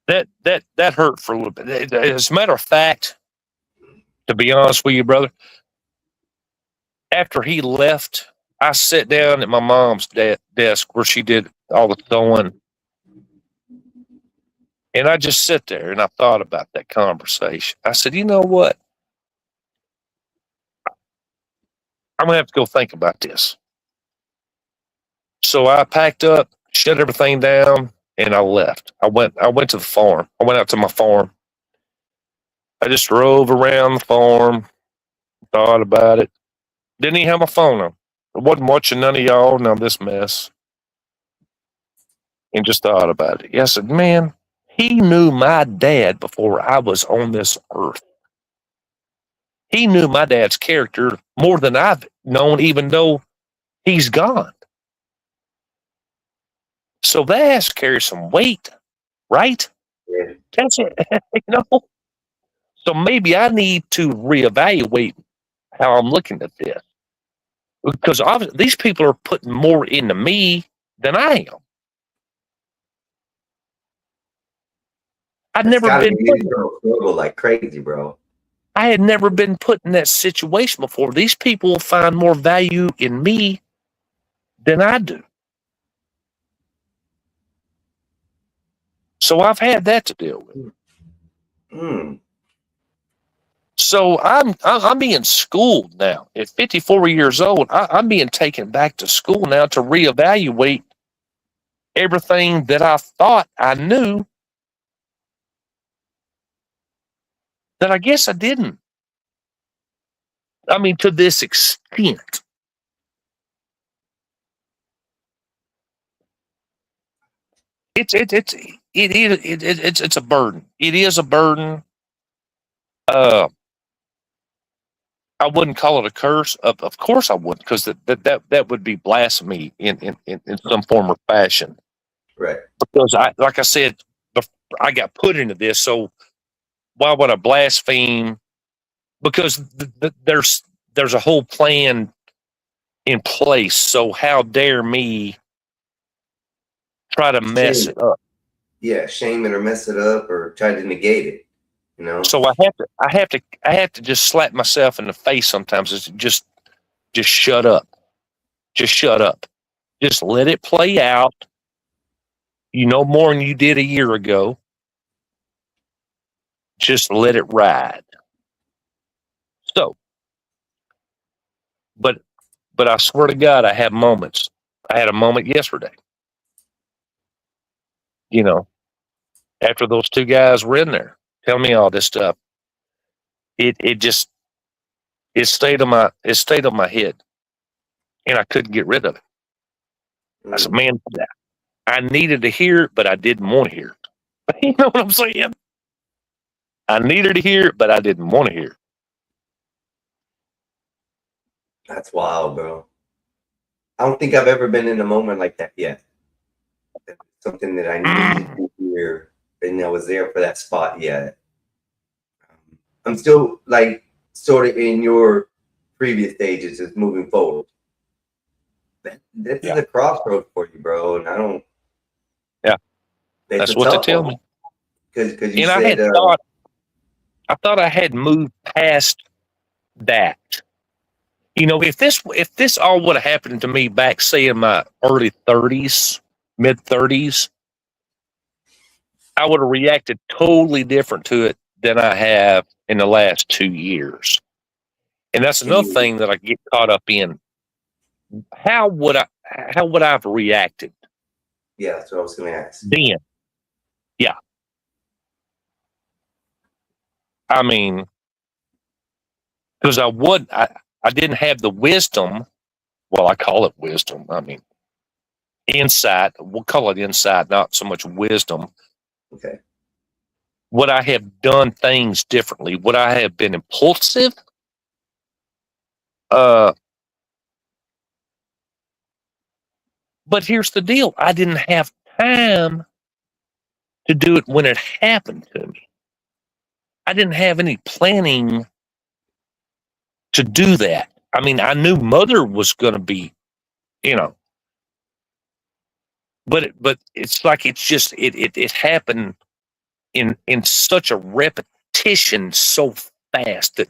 That hurt for a little bit. As a matter of fact, to be honest with you, brother, after he left, I sat down at my mom's desk where she did all the sewing. And I just sit there and I thought about that conversation. I said, you know what? I'm going to have to go think about this. So I packed up, shut everything down, and I left. I went to the farm. I went out to my farm. I just drove around the farm, thought about it. Didn't even have my phone on. I wasn't watching none of y'all, none of this mess. And just thought about it. Yeah, I said, man, he knew my dad before I was on this earth. He knew my dad's character more than I've known, even though he's gone. So that has to carry some weight, right?
Yeah.
That's it, So maybe I need to reevaluate how I'm looking at this. Because obviously these people are putting more into me than I am. I've never been
struggle like crazy, bro.
I had never been put in that situation before. These people find more value in me than I do. So I've had that to deal with.
Mm.
So I'm being schooled now. At 54 years old, I'm being taken back to school now to reevaluate everything that I thought I knew that I guess I didn't. I mean, to this extent. It's a burden. It is a burden. I wouldn't call it a curse. Of course I wouldn't, because that would be blasphemy in some form or fashion.
Right.
Because like I said, I got put into this. So why would I blaspheme? Because there's a whole plan in place. So how dare me try to mess it up?
Yeah, shame it or mess it up or try to negate it. You know.
So I have to just slap myself in the face sometimes. It's just shut up. Just shut up. Just let it play out. You know more than you did a year ago. Just let it ride. So, but I swear to God, I have moments. I had a moment yesterday. You know, after those two guys were in there telling me all this stuff, it stayed on my head, and I couldn't get rid of it. I said, man, I needed to hear it, but I didn't want to hear it. You know what I'm saying? I needed to hear it, but I didn't want to hear it.
That's wild, bro. I don't think I've ever been in a moment like that yet. Something that I needed to hear, and I was there for that spot yet. I'm still like sort of in your previous stages, just moving forward. This is a crossroad for you, bro, and I don't.
Yeah, that's what they tell me.
Because you
and
said,
I thought I had moved past that. You know, if this all would have happened to me back, say, in my early 30s, mid 30s, I would have reacted totally different to it than I have in the last 2 years. And that's another thing that I get caught up in. How would I have reacted?
Yeah, that's what I was going to ask.
Then, yeah. I mean, because I didn't have the wisdom. Well, I call it wisdom. I mean, insight. We'll call it insight, not so much wisdom.
Okay.
Would I have done things differently? Would I have been impulsive? But here's the deal. I didn't have time to do it when it happened to me. I didn't have any planning to do that. I mean, I knew Mother was going to be, you know, but it's like it happened in such a repetition so fast that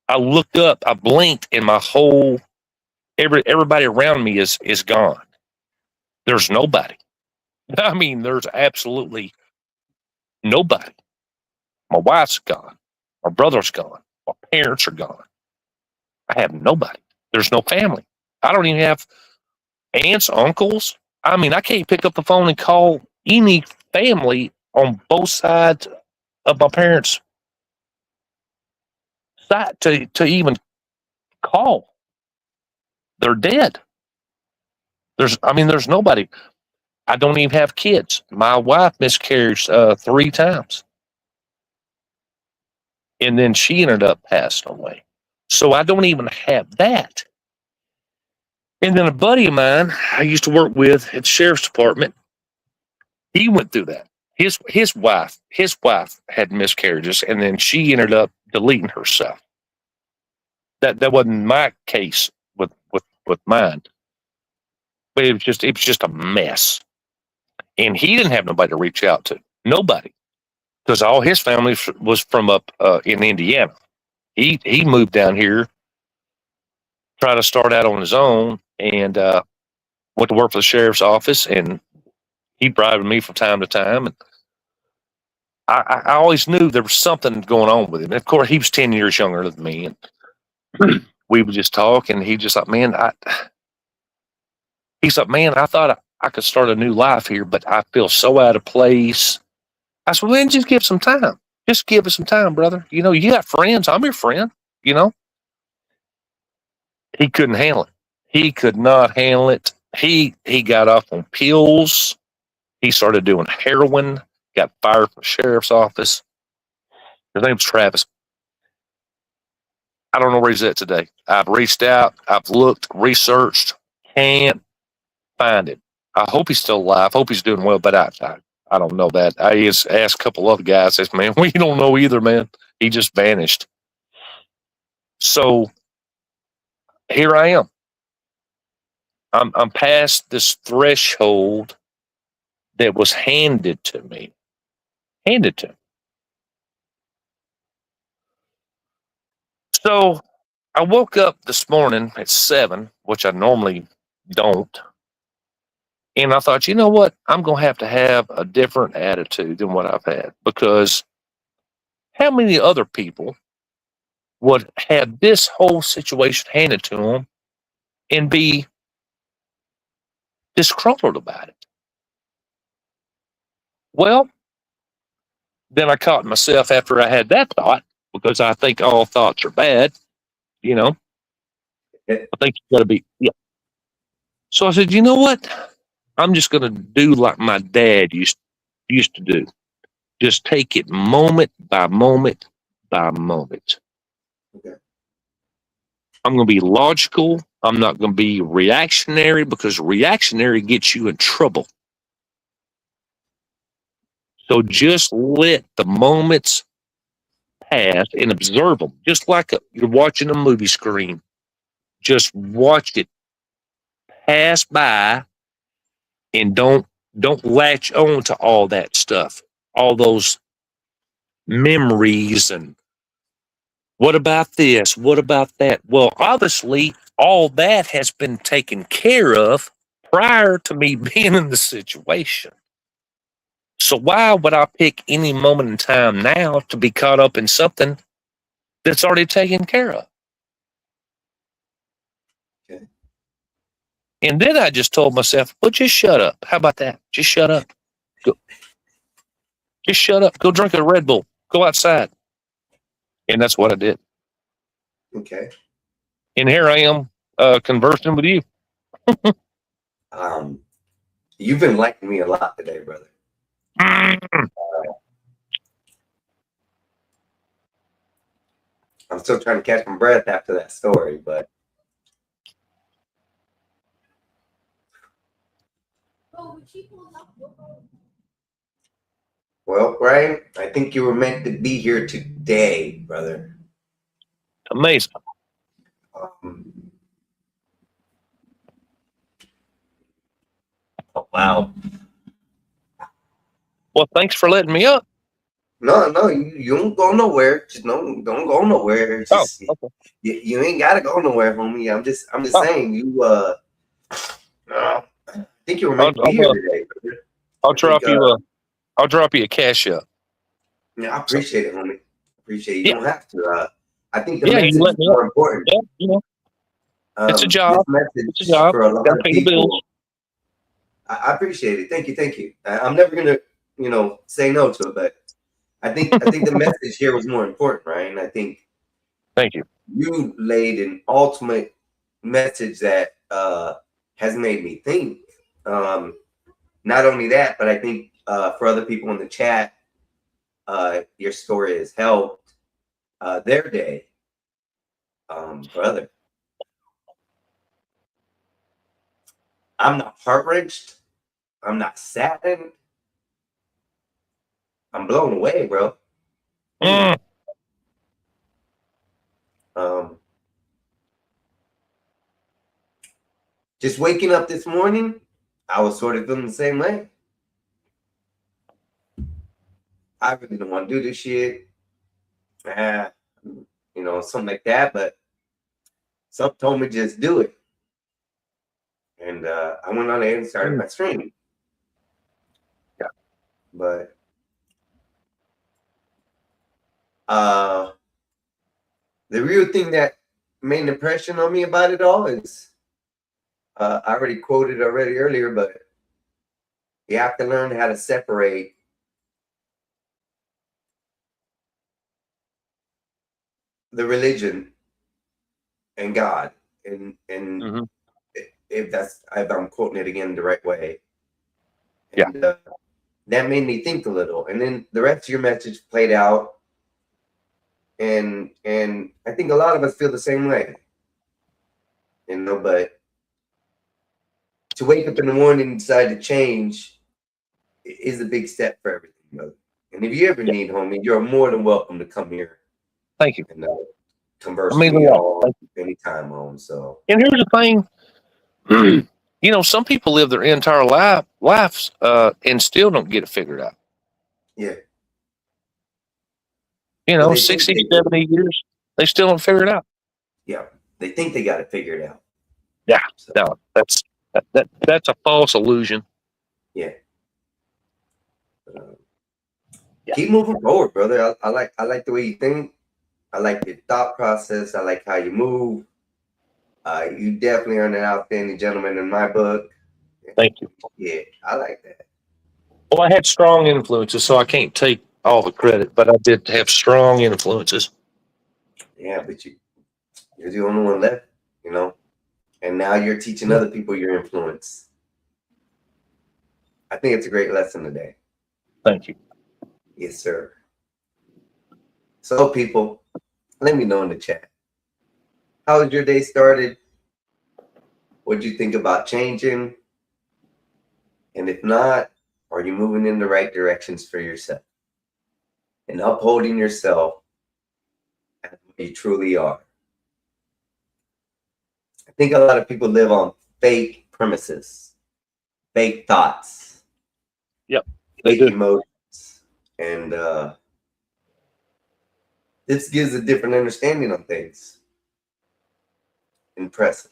I looked up, I blinked, and my whole everybody around me is gone. There's nobody. I mean, there's absolutely nobody. My wife's gone. My brother's gone. My parents are gone. I have nobody. There's no family. I don't even have aunts, uncles. I mean, I can't pick up the phone and call any family on both sides of my parents' side to even call. They're dead. There's nobody. I don't even have kids. My wife miscarried 3 times. And then she ended up passing away. So I don't even have that. And then a buddy of mine I used to work with at the sheriff's department, he went through that. His wife had miscarriages, and then she ended up deleting herself. That wasn't my case with mine. But it was just a mess. And he didn't have nobody to reach out to. Nobody. because all his family was from up in Indiana. He moved down here, tried to start out on his own, and went to work for the sheriff's office, and he bribed me from time to time. And I always knew there was something going on with him. And of course, he was 10 years younger than me, and we would just talk, and he just like, man, he's like, man, I thought I could start a new life here, but I feel so out of place. I said, well, then just give some time. Just give us some time, brother. You know, you got friends. I'm your friend, you know. He couldn't handle it. He could not handle it. He got off on pills. He started doing heroin, got fired from the sheriff's office. His name's Travis. I don't know where he's at today. I've reached out, I've looked, researched, can't find him. I hope he's still alive. Hope he's doing well, but I don't know that. I just asked a couple other guys, says, man, we don't know either, man. He just vanished. So here I am. I'm past this threshold that was handed to me. Handed to me. So I woke up this morning at 7, which I normally don't. And I thought, you know what? I'm going to have a different attitude than what I've had, because how many other people would have this whole situation handed to them and be disgruntled about it? Well, then I caught myself after I had that thought, because I think all thoughts are bad, you know. I think you got to be, yeah. So I said, you know what? I'm just going to do like my dad used to do. Just take it moment by moment by moment.
Okay.
I'm going to be logical. I'm not going to be reactionary, because reactionary gets you in trouble. So just let the moments pass and observe them, just like you're watching a movie screen. Just watch it pass by, and don't latch on to all that stuff, all those memories, and what about this? What about that? Well, obviously, all that has been taken care of prior to me being in the situation. So why would I pick any moment in time now to be caught up in something that's already taken care of?
Okay.
And then I just told myself, well, just shut up. How about that? Just shut up. Go. Just shut up. Go drink a Red Bull. Go outside. And that's what I did.
Okay.
And here I am conversing with you.
You've enlightened me a lot today, brother. I'm still trying to catch my breath after that story, but well, Brian, I think you were meant to be here today, brother.
Amazing.
Oh, wow.
Well, thanks for letting me up.
No, you don't go nowhere. Just don't go nowhere. Just,
okay.
you ain't gotta go nowhere, homie. I'm just saying you. I think you were meant to be here today, brother.
I'll drop you a cash up.
Yeah, I appreciate it, homie. Appreciate it. You
Yeah.
don't have to. I think the
Yeah,
message
you let
is
me
more
up.
important.
Yeah, you know, it's a job.
This message
It's a job.
for a lot
Gotta
of
pay the
people.
bills.
I appreciate it. Thank you. I'm never gonna, say no to it, but I think the message here was more important, right? And I think
Thank you.
you laid an ultimate message that has made me think. Not only that, but I think for other people in the chat, your story has helped their day, brother. I'm not heart-wrenched. I'm not saddened. I'm blown away, bro.
Mm.
Just waking up this morning, I was sort of feeling the same way. I really don't want to do this shit. Something like that. But something told me just do it. And I went on ahead and started my stream.
Yeah.
But the real thing that made an impression on me about it all is I already quoted earlier, but you have to learn how to separate the religion and God, and
Mhm.
if I'm quoting it again the right way.
Yeah.
And, that made me think a little, and then the rest of your message played out, and I think a lot of us feel the same way, but to wake up in the morning and decide to change is a big step for everything, brother. And if you ever need, homie, you're more than welcome to come here
Thank you.
and converse
I mean,
with me
yeah,
all
thank
anytime, home. So
And here's the thing. Some people live their entire lives and still don't get it figured out.
yeah, Well, they think
60,
they do.
70 years, they still don't figure it out.
Yeah, they think they got it figured out.
Yeah,
So,
no, that's a false illusion.
yeah.
Yeah.
Keep moving forward, brother. I like the way you think. I like your thought process. I like how you move. You definitely are an outstanding gentleman in my book.
Thank you.
Yeah, I like that.
Well, I had strong influences, so I can't take all the credit, but I did have strong influences.
Yeah, but you're the only one left, and now you're teaching other people your influence. I think it's a great lesson today.
Thank you.
Yes, sir. So, people, let me know in the chat. How was your day started? What do you think about changing? And if not, are you moving in the right directions for yourself and upholding yourself as what you truly are? I think a lot of people live on fake premises, fake thoughts.
Yep, they
fake
do.
emotions. And this gives a different understanding on things. Impressive.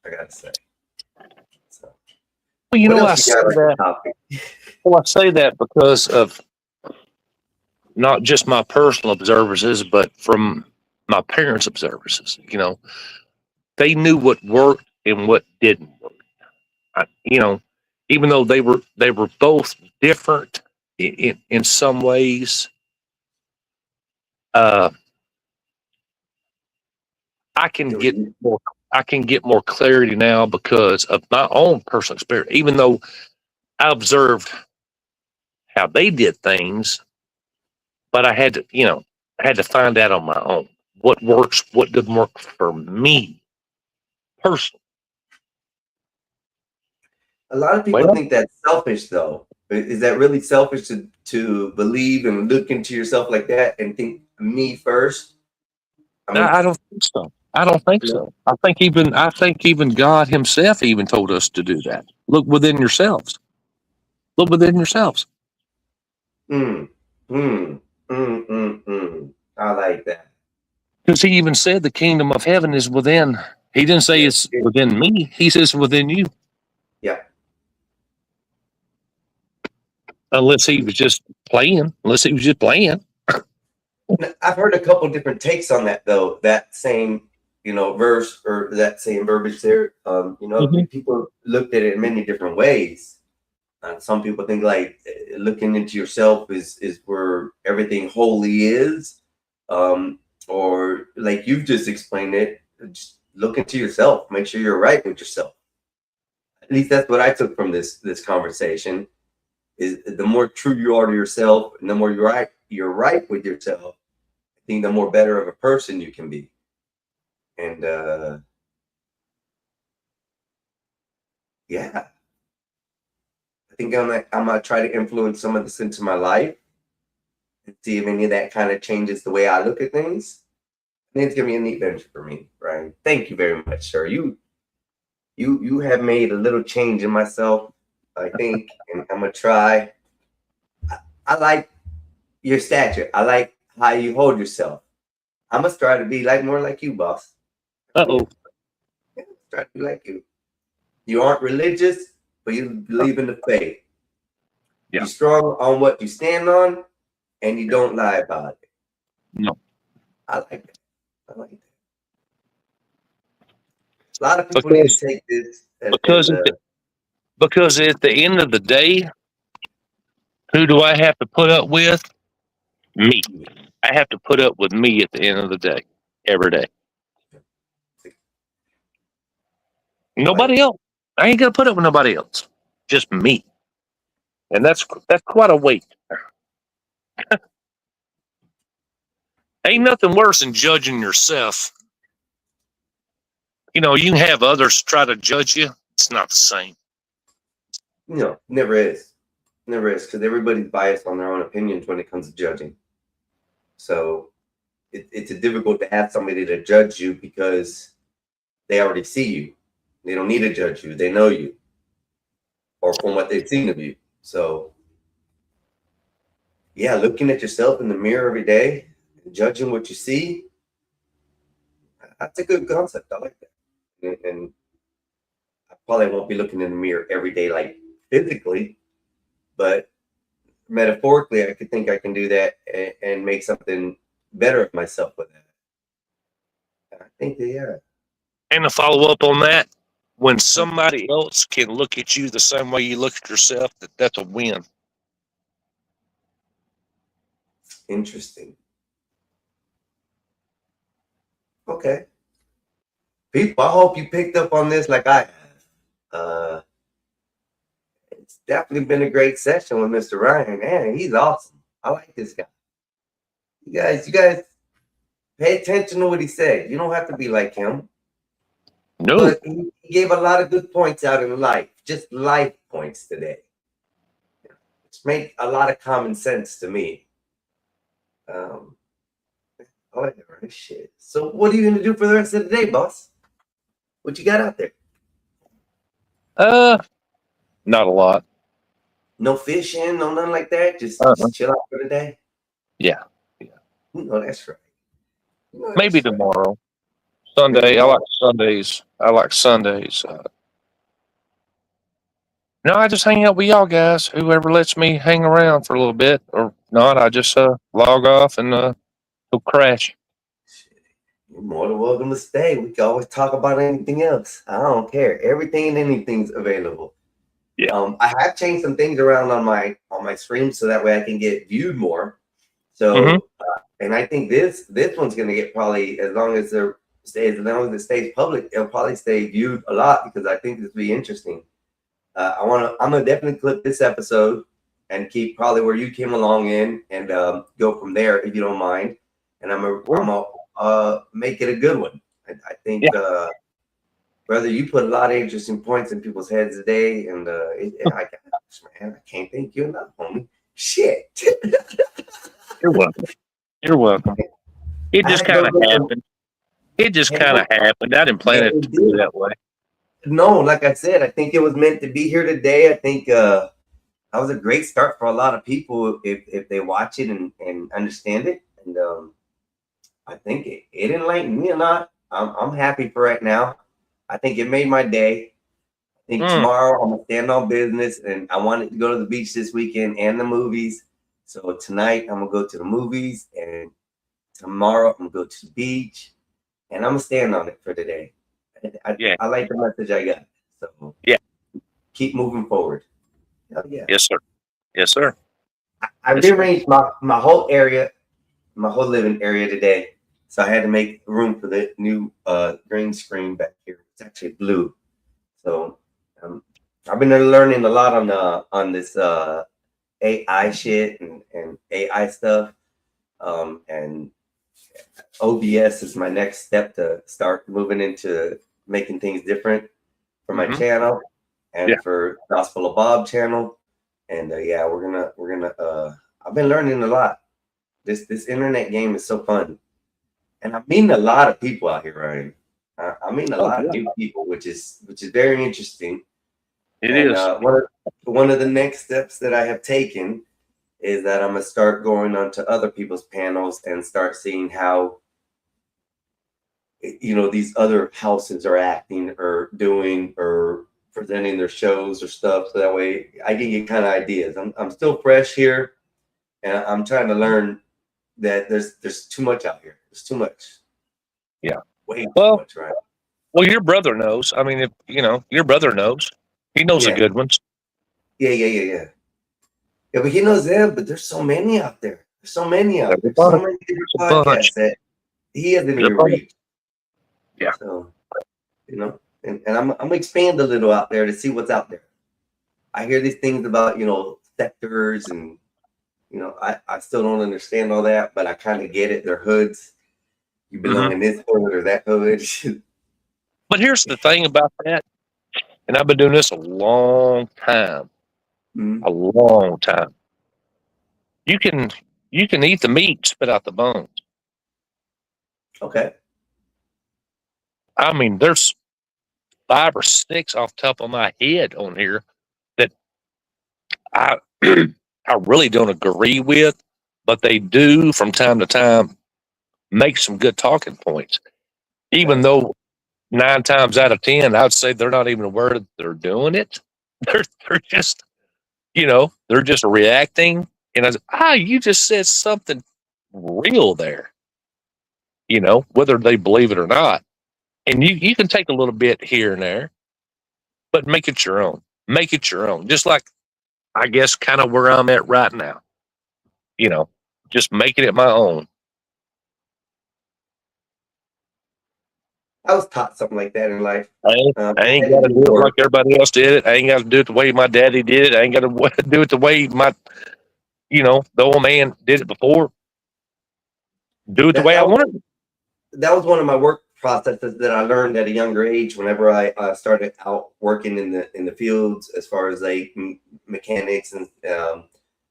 I gotta say. So,
Well,
what
I
else
say
you got on the
that.
topic?
Well, I say that because of not just my personal observances, but from my parents' observances. They knew what worked and what didn't work. Even though they were both different in some ways. I can get more clarity now because of my own personal experience. Even though I observed how they did things, but I had to find out on my own what works, what doesn't work for me personally.
A lot of people think that's selfish, though. Is that really selfish to believe and look into yourself like that and think me first?
I don't think so. I don't think so. I think even God Himself even told us to do that. Look within yourselves. Look within yourselves.
I like that.
Because He even said the kingdom of heaven is within. He didn't say it's within me. He says within you.
Yeah.
Unless He was just playing.
I've heard a couple different takes on that, though. That same, verse or that same verbiage there. People looked at it in many different ways. Some people think like looking into yourself is where everything holy is, or like you've just explained it. Just look into yourself. Make sure you're right with yourself. At least that's what I took from this conversation. Is the more true you are to yourself, and the more you're right with yourself, I think the more better of a person you can be. And yeah, I think I'm gonna try to influence some of this into my life and see if any of that kind of changes the way I look at things. I think it's gonna be a neat venture for me, Brian. Thank you very much, sir. You have made a little change in myself, I think, and I'm gonna try. I like your stature. I like how you hold yourself. I'm gonna try to be like more like you, boss.
Uh-oh.
Yeah, try to be like you. You aren't religious, but you believe in the faith.
Yeah.
You're strong on what you stand on, and you don't lie about it.
No.
I like that. I like that. A lot of people need
Because
to take this
because because at the end of the day, who do I have to put up with? Me. I have to put up with me at the end of the day, every day. Nobody else. I ain't gonna put up with nobody else. Just me. And that's quite a weight. Ain't nothing worse than judging yourself. You know, you can have others try to judge you. It's not the same.
No, never is. Never is, because everybody's biased on their own opinions when it comes to judging. So it's difficult to have somebody to judge you because they already see you. They don't need to judge you. They know you, or from what they've seen of you. So yeah, looking at yourself in the mirror every day, and judging what you see, that's a good concept. I like that. And I probably won't be looking in the mirror every day, like physically, but metaphorically, I could think I can do that and make something better of myself with that. I think that, yeah.
And to follow up on that, when somebody else can look at you the same way you look at yourself, that's a win.
Interesting. Okay. People, I hope you picked up on this like I have. It's definitely been a great session with Mr. Ryan. Man, he's awesome. I like this guy. You guys pay attention to what he said. You don't have to be like him.
No.
But he gave a lot of good points out in life, just life points today. Which make a lot of common sense to me. I like that, right? Shit. So what are you gonna do for the rest of the day, boss? What you got out there?
Not a lot.
No fishing, no nothing like that. Just chill out for the day.
Yeah.
You know that's right. You know
Maybe
that's right.
tomorrow. Sunday. I like Sundays. No, I just hang out with y'all guys. Whoever lets me hang around for a little bit, or not, I just log off and go crash.
You're more than welcome to stay. We can always talk about anything else. I don't care. Everything and anything's available.
Yeah.
I have changed some things around on my stream so that way I can get viewed more. So, and I think this one's gonna get probably as long as it stays public, it'll probably stay viewed a lot because I think this will be interesting. I'm gonna definitely clip this episode and keep probably where you came along in and go from there if you don't mind. And I'm gonna make it a good one. I think brother, you put a lot of interesting points in people's heads today, and I can't thank you enough, homie. Shit.
You're welcome. It just kind of happened. I didn't plan it to be that way.
No, like I said, I think it was meant to be here today. I think that was a great start for a lot of people if they watch it and understand it. And I think it enlightened me a lot. I'm happy for right now. I think it made my day. I think tomorrow I'm gonna stand on business, and I wanted to go to the beach this weekend and the movies. So tonight I'm gonna go to the movies, and tomorrow I'm gonna go to the beach, and I'm gonna stand on it for today. I like the message I got. So keep moving forward. Hell yeah.
Yes, sir. Yes, sir.
I rearranged my whole area, my whole living area today. So I had to make room for the new green screen back here. It's actually blue. So I've been learning a lot on this AI shit and AI stuff. And OBS is my next step to start moving into making things different for my channel and for Gospel of Bob channel. And we're gonna I've been learning a lot. This internet game is so fun. And I'm meeting a lot of people out here, Ryan. I'm meeting a lot of new people, which is very interesting.
It is.
One of the next steps that I have taken is that I'm gonna start going onto other people's panels and start seeing how, you know, these other houses are acting or doing or presenting their shows or stuff. So that way I can get kind of ideas. I'm still fresh here, and I'm trying to learn that there's too much out here. There's too much.
Yeah.
Way too
Well,
much, right?
Well, your brother knows. I mean, if you know, your brother knows. He knows the
Yeah.
good ones.
Yeah. Yeah, but he knows them, but there's so many out there. There's so many out there.
There's a
So
bunch.
many different
There's a bunch.
podcasts that he hasn't
There's a
even
bunch.
reached.
Yeah.
So, you know, and I'm gonna expand a little out there to see what's out there. I hear these things about, you know, sectors and, you know, I still don't understand all that, but I kind of get it. They're hoods. You belong in this hood or that hood.
But here's the thing about that, and I've been doing this a long time.
Mhm.
A long time. You can eat the meat, spit out the bones.
Okay.
I mean, there's 5 or 6 off the top of my head on here that I I really don't agree with, but they do from time to time make some good talking points. Even though 9 times out of 10, I would say they're not even aware that they're doing it. They're just, you know, they're just reacting. And I was, you just said something real there. You know, whether they believe it or not. And you can take a little bit here and there, but make it your own. Make it your own. Just like, I guess, kind of where I'm at right now. You know, just making it my own.
I was taught something like that in life.
I ain't got to do it like everybody else did it. I ain't got to do it the way my daddy did it. I ain't got to do it the way my, you know, the old man did it before. Do it the way I want it.
That was one of my work processes that I learned at a younger age. Whenever I started out working in the fields, as far as like mechanics and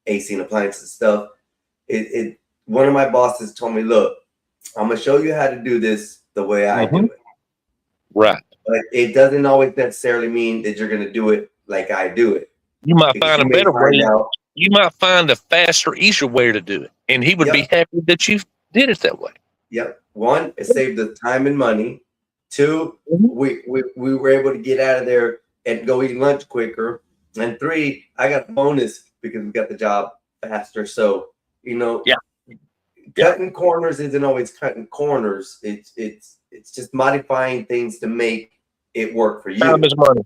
AC and appliances stuff, one of my bosses told me, "Look, I'm gonna show you how to do this the way I do it."
Right.
But it doesn't always necessarily mean that you're gonna do it like I do it.
You might find a better way.
Out,
you might find a faster, easier way to do it, and he would be happy that you did it that way.
Yep. 1, it saved us time and money. 2, we were able to get out of there and go eat lunch quicker. And 3, I got a bonus because we got the job faster. So, you know, cutting corners isn't always cutting corners. It's just modifying things to make it work for you.
Time is money.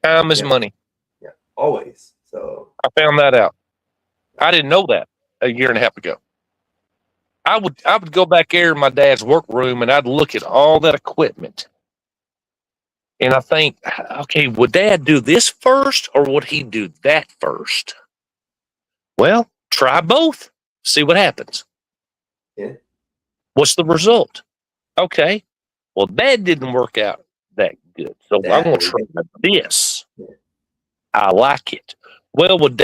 Time is money.
Yeah, always. So
I found that out. I didn't know that a year and a half ago. I would go back there in my dad's workroom and I'd look at all that equipment. And I think, okay, would Dad do this first or would he do that first? Well, try both. See what happens.
Yeah.
What's the result? Okay. Well, that didn't work out that good. So I'm going to try this.
Yeah.
I like it. Well, would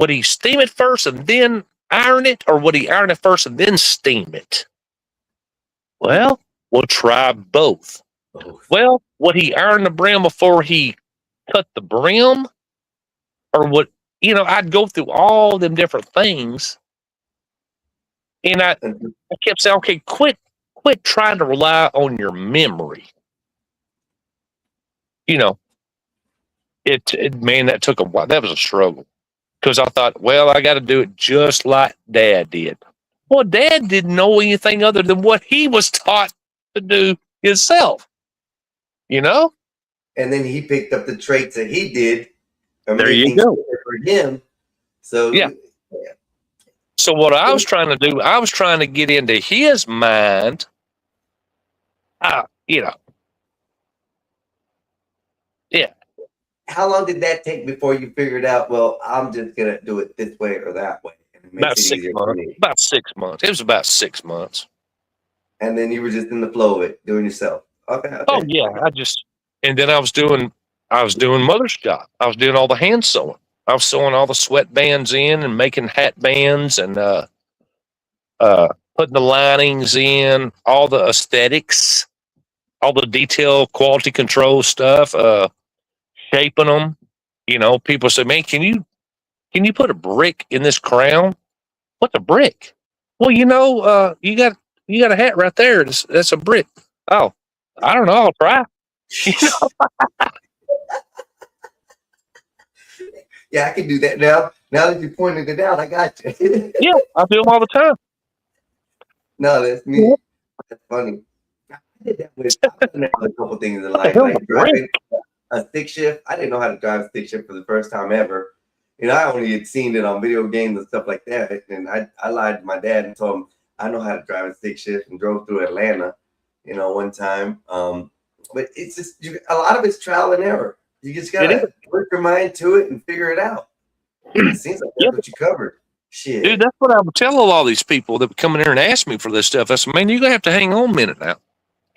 he steam it first and then iron it, or would he iron it first and then steam it? Well, we'll try both. Well, would he iron the brim before he cut the brim? Or would, you know, I'd go through all them different things. And I kept saying, okay, quit trying to rely on your memory. You know, man, that took a while. That was a struggle. Because I thought, well, I got to do it just like Dad did. Well, Dad didn't know anything other than what he was taught to do himself. You know?
And then he picked up the traits that he did.
There you go.
For him. So
yeah. So what I was trying to do, I was trying to get into his mind. You know. Yeah.
How long did that take before you figured out, well, I'm just going to do it this way or that way?
About 6 months. About 6 months. It was about 6 months.
And then you were just in the flow of it, doing yourself. Okay.
Oh yeah. And then I was doing mother's job. I was doing all the hand sewing. I was sewing all the sweatbands in and making hat bands and putting the linings in, all the aesthetics, all the detail, quality control stuff, shaping them. You know, people say, man, can you can you put a brick in this crown? What's a brick? Well, you got a hat right there. That's a brick. Oh, I don't know. I'll try. You know?
Yeah, I can do that now. Now that you pointed it out, I got you.
Yeah, I do them all the time.
No, that's me. That's funny. I did that with I've done that with a couple things in life,
hell
like
is a
driving a stick shift. I didn't know how to drive a stick shift for the first time ever. You know, I only had seen it on video games and stuff like that. And I lied to my dad and told him I know how to drive a stick shift and drove through Atlanta, you know, one time. But it's just a lot of it's trial and error. You just gotta put your mind to it and figure it out. It seems like that's what you covered. Shit.
Dude, that's what I would tell all these people that would come in here and ask me for this stuff. I said, man, you're going to have to hang on a minute now.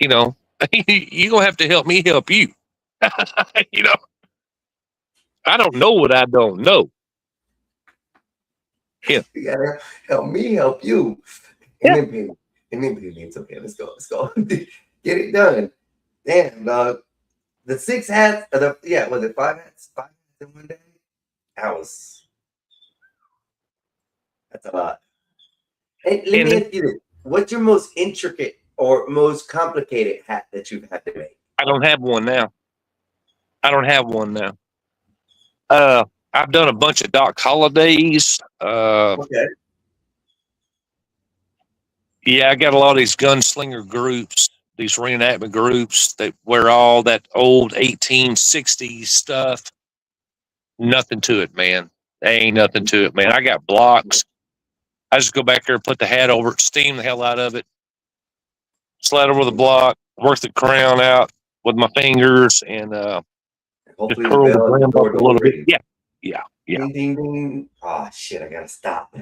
You know, you're going to have to help me help you. You know, I don't know what I don't know. Yeah.
You gotta help me help you. And then baby, it's okay. Let's go. Get it done. Damn, dog. The 6 hats, was it 5 hats? 5 hats in one day? That's a lot. Hey, let me ask you this. What's your most intricate or most complicated hat that you've had to make?
I don't have one now. I've done a bunch of Doc Holidays.
Okay.
Yeah, I got a lot of these gunslinger groups, these reenactment groups that wear all that old 1860s stuff. Nothing to it, man. There ain't nothing to it, man. I got blocks. I just go back there and put the hat over it, steam the hell out of it, slide over the block, work the crown out with my fingers, and
hopefully
just curl the brim up a little bit. Yeah.
Ding, ding, ding. Oh shit! I gotta stop.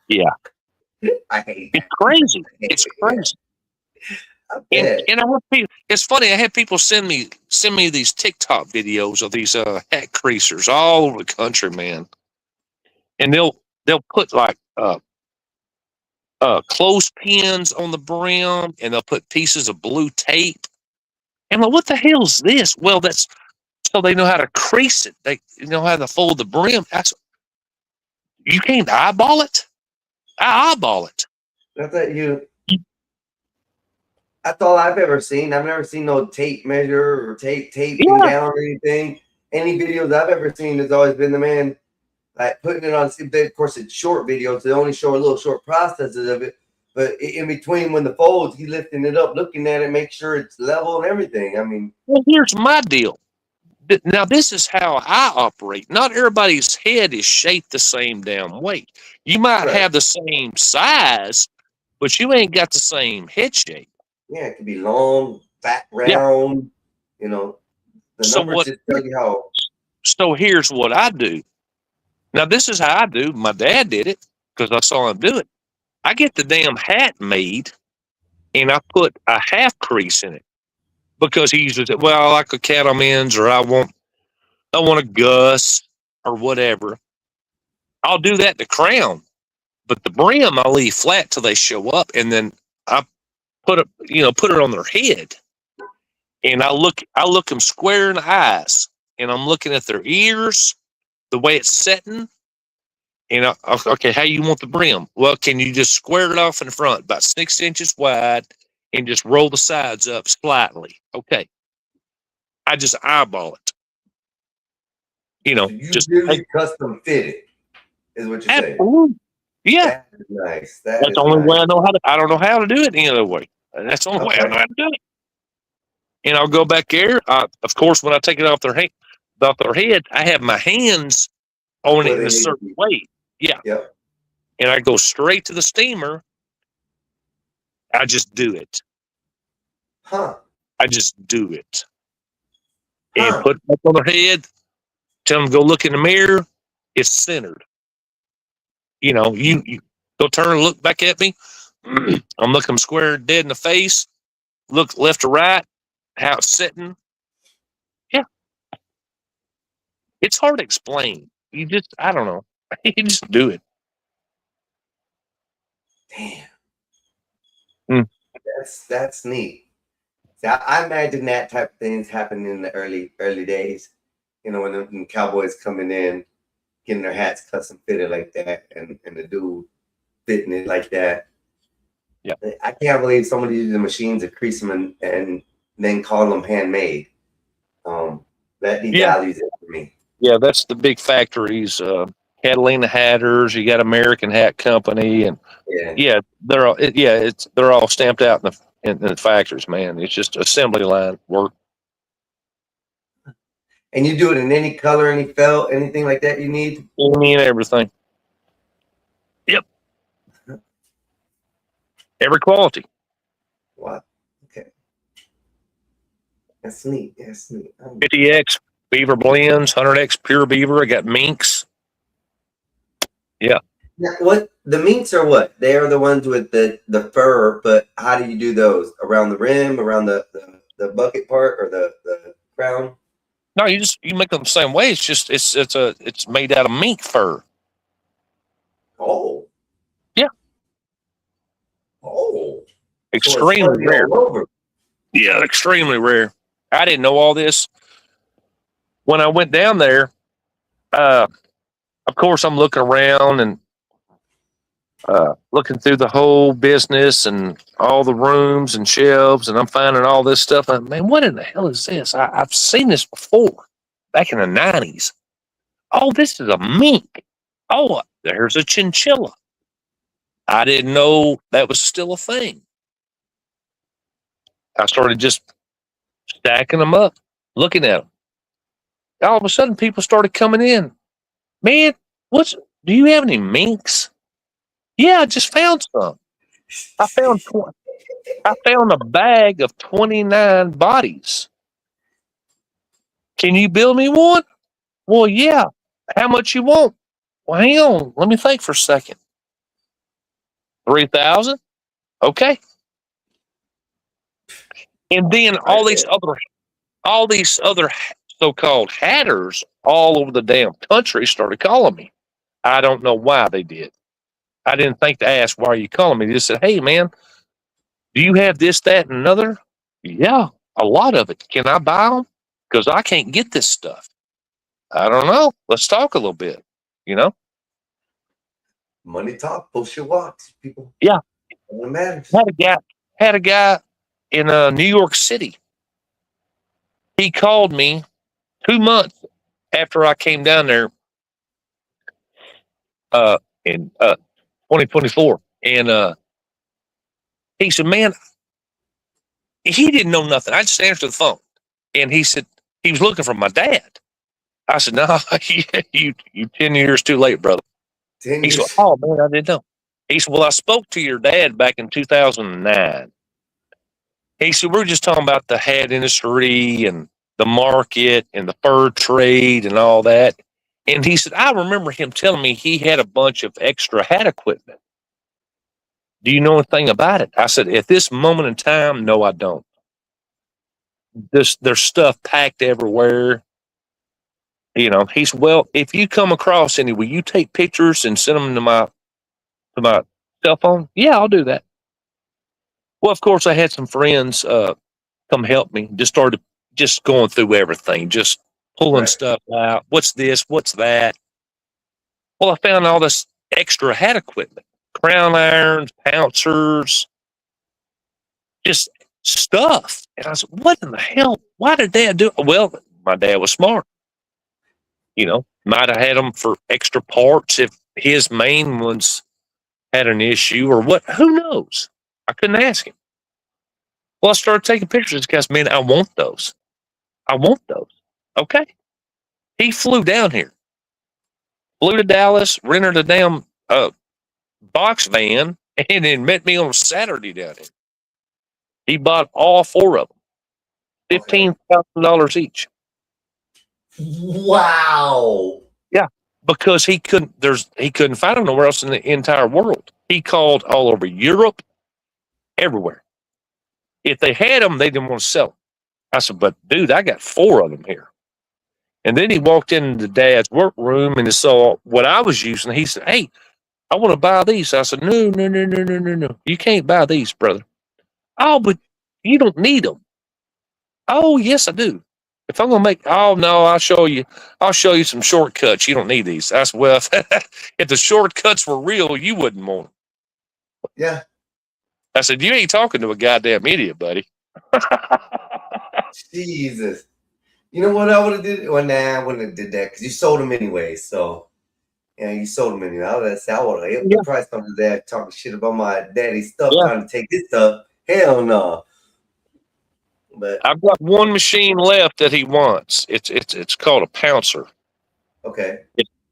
Yeah.
I hate.
It's crazy. It's crazy. And I want people. It's funny. I had people send me these TikTok videos of these hat creasers all over the country, man. And they'll put like clothespins on the brim, and they'll put pieces of blue tape. And I'm like, what the hell's this? Well, that's so they know how to crease it. They know how to fold the brim. You can't eyeball it. I eyeball it.
That's all I've ever seen. I've never seen no tape measure or tape down or anything. Any videos I've ever seen has always been the man like putting it on. Of course, it's short videos, so they only show a little short processes of it. But in between, when the folds, he's lifting it up, looking at it, make sure it's level and everything. I mean,
well, here's my deal. Now, this is how I operate. Not everybody's head is shaped the same damn way. You might have the same size, but you ain't got the same head shape.
Yeah, it could be long, fat, round. You know, the numbers just tell you how.
So here's what I do. Now, this is how I do. My dad did it because I saw him do it. I get the damn hat made, and I put a half crease in it because he uses it. Well, I like a cattleman's, or I want a Gus, or whatever. I'll do that to crown, but the brim I leave flat till they show up, and then I put it on their head, and I look them square in the eyes, and I'm looking at their ears, the way it's setting. And okay, how you want the brim? Well, can you just square it off in the front, about 6 inches wide, and just roll the sides up slightly? Okay. I just eyeball it. You know,
so you
just
really custom fit it, is what you're saying.
Absolutely. Yeah.
That is nice.
That's the only way I know how to. I don't know how to do it any other way. That's the only way I know how to do it. And I'll go back there. Of course, when I take it off their head, I have my hands on it in a certain way. Yeah.
Yep.
And I go straight to the steamer. I just do it.
Huh.
I just do it. And put it up on their head. Tell them to go look in the mirror. It's centered. You know, you go turn and look back at me. I'm looking square dead in the face. Look left or right. How it's sitting. Yeah. It's hard to explain. I don't know. You just do it.
Damn. That's neat. See, I imagine that type of things happening in the early days. You know, when the Cowboys coming in, getting their hats custom fitted like that, and the dude fitting it like that.
Yeah.
I can't believe somebody used the machines to crease them and then call them handmade. That devalues it for me.
Yeah, that's the big factories. Catalina Hatters. You got American Hat Company, and
Yeah.
they're all stamped out in the factories. Man, it's just assembly line work.
And you do it in any color, any felt, anything like that you need?
Any and everything. Yep. Every quality.
Wow. Okay. That's neat.
50X Beaver blends, 100X pure Beaver. I got minks. Yeah.
Now, what the minks are? What they are the ones with the fur, but how do you do those? Around the rim, around the bucket part, or the crown?
No, you make them the same way. It's just it's made out of mink fur.
Oh.
Yeah.
Oh.
Extremely rare. Yeah, extremely rare. I didn't know all this. When I went down there, of course, I'm looking around and looking through the whole business and all the rooms and shelves, and I'm finding all this stuff. Man, what in the hell is this? I've seen this before, back in the 90s. Oh, this is a mink. Oh, there's a chinchilla. I didn't know that was still a thing. I started just stacking them up, looking at them. All of a sudden, people started coming in. Man, do you have any minks? Yeah, I just found some. I found a bag of 29 bodies. Can you build me one? Well, yeah. How much you want? Well, hang on. Let me think for a second. 3,000? Okay. And then all these other so-called hatters all over the damn country started calling me. I don't know why they did. I didn't think to ask, why are you calling me? They just said, hey, man, do you have this, that, and another? Yeah, a lot of it. Can I buy them? Because I can't get this stuff. I don't know. Let's talk a little bit,
Money talk, bullshit walks, people.
Yeah.
It matters.
Had a guy in New York City. He called me 2 months after I came down there in 2024. And he said, man, he didn't know nothing. I just answered the phone. And he said, he was looking for my dad. I said, no, you 10 years too late, brother.
10
He
years.
said, oh, man, I didn't know. He said, well, I spoke to your dad back in 2009. He said, we're just talking about the hat industry and the market and the fur trade and all that. And he said, I remember him telling me he had a bunch of extra hat equipment. Do you know anything about it? I said, at this moment in time, no, I don't. There's stuff packed everywhere. He said, well, if you come across any, will you take pictures and send them to my cell phone? Yeah, I'll do that. Well, of course, I had some friends come help me. Just started just going through everything, just pulling stuff out. What's this? What's that? Well, I found all this extra hat equipment, crown irons, pouncers, just stuff. And I said, what in the hell? Why did Dad do it? Well, my dad was smart. Might have had them for extra parts if his main ones had an issue or what. Who knows? I couldn't ask him. Well, I started taking pictures because, man, I want those. Okay. He flew down here, flew to Dallas, rented a damn box van, and then met me on Saturday down here. He bought all 4 of them, $15,000 each.
Wow.
Yeah, because he couldn't find them nowhere else in the entire world. He called all over Europe, everywhere. If they had them, they didn't want to sell them. I said, but dude, I got 4 of them here. And then he walked into Dad's workroom and he saw what I was using. He said, hey, I want to buy these. I said, no. You can't buy these, brother. Oh, but you don't need them. Oh, yes, I do. If I'm gonna make, oh no, I'll show you some shortcuts. You don't need these. That's well, if the shortcuts were real, you wouldn't want them.
Yeah.
I said, you ain't talking to a goddamn idiot, buddy.
Jesus. You know what I would have did? Well, nah, I wouldn't have did that because you sold them anyway. So, yeah, you sold them anyway. I would have said, I would have
Yeah.
probably something there talking shit about my daddy's stuff,
Yeah.
trying to take his stuff. Hell no. But
I've got one machine left that he wants. It's called a pouncer.
okay.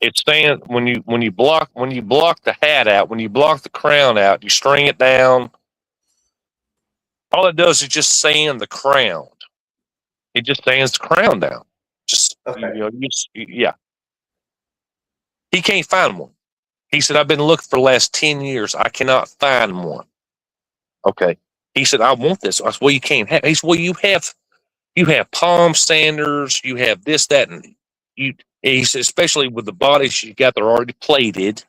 It's saying when you block the hat out, when you block the crown out, you string it down. All it does is just sand the crown. It just sands the crown down. Just
Okay.
yeah. He can't find one. He said, I've been looking for the last 10 years. I cannot find one. Okay. He said, I want this. I said, well, you can't have. He said, well, you have palm sanders, you have this, that, and he said, especially with the bodies you got, they're already plated,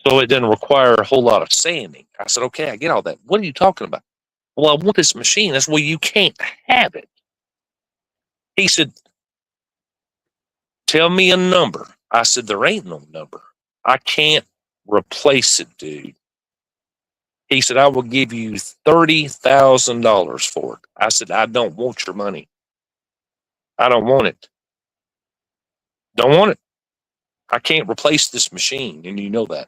so it doesn't require a whole lot of sanding. I said, okay, I get all that. What are you talking about? Well, I want this machine. That's well, you can't have it. He said, tell me a number. I said, there ain't no number. I can't replace it, dude. He said, I will give you $30,000 for it. I said, I don't want your money. I don't want it. Don't want it. I can't replace this machine, and you know that.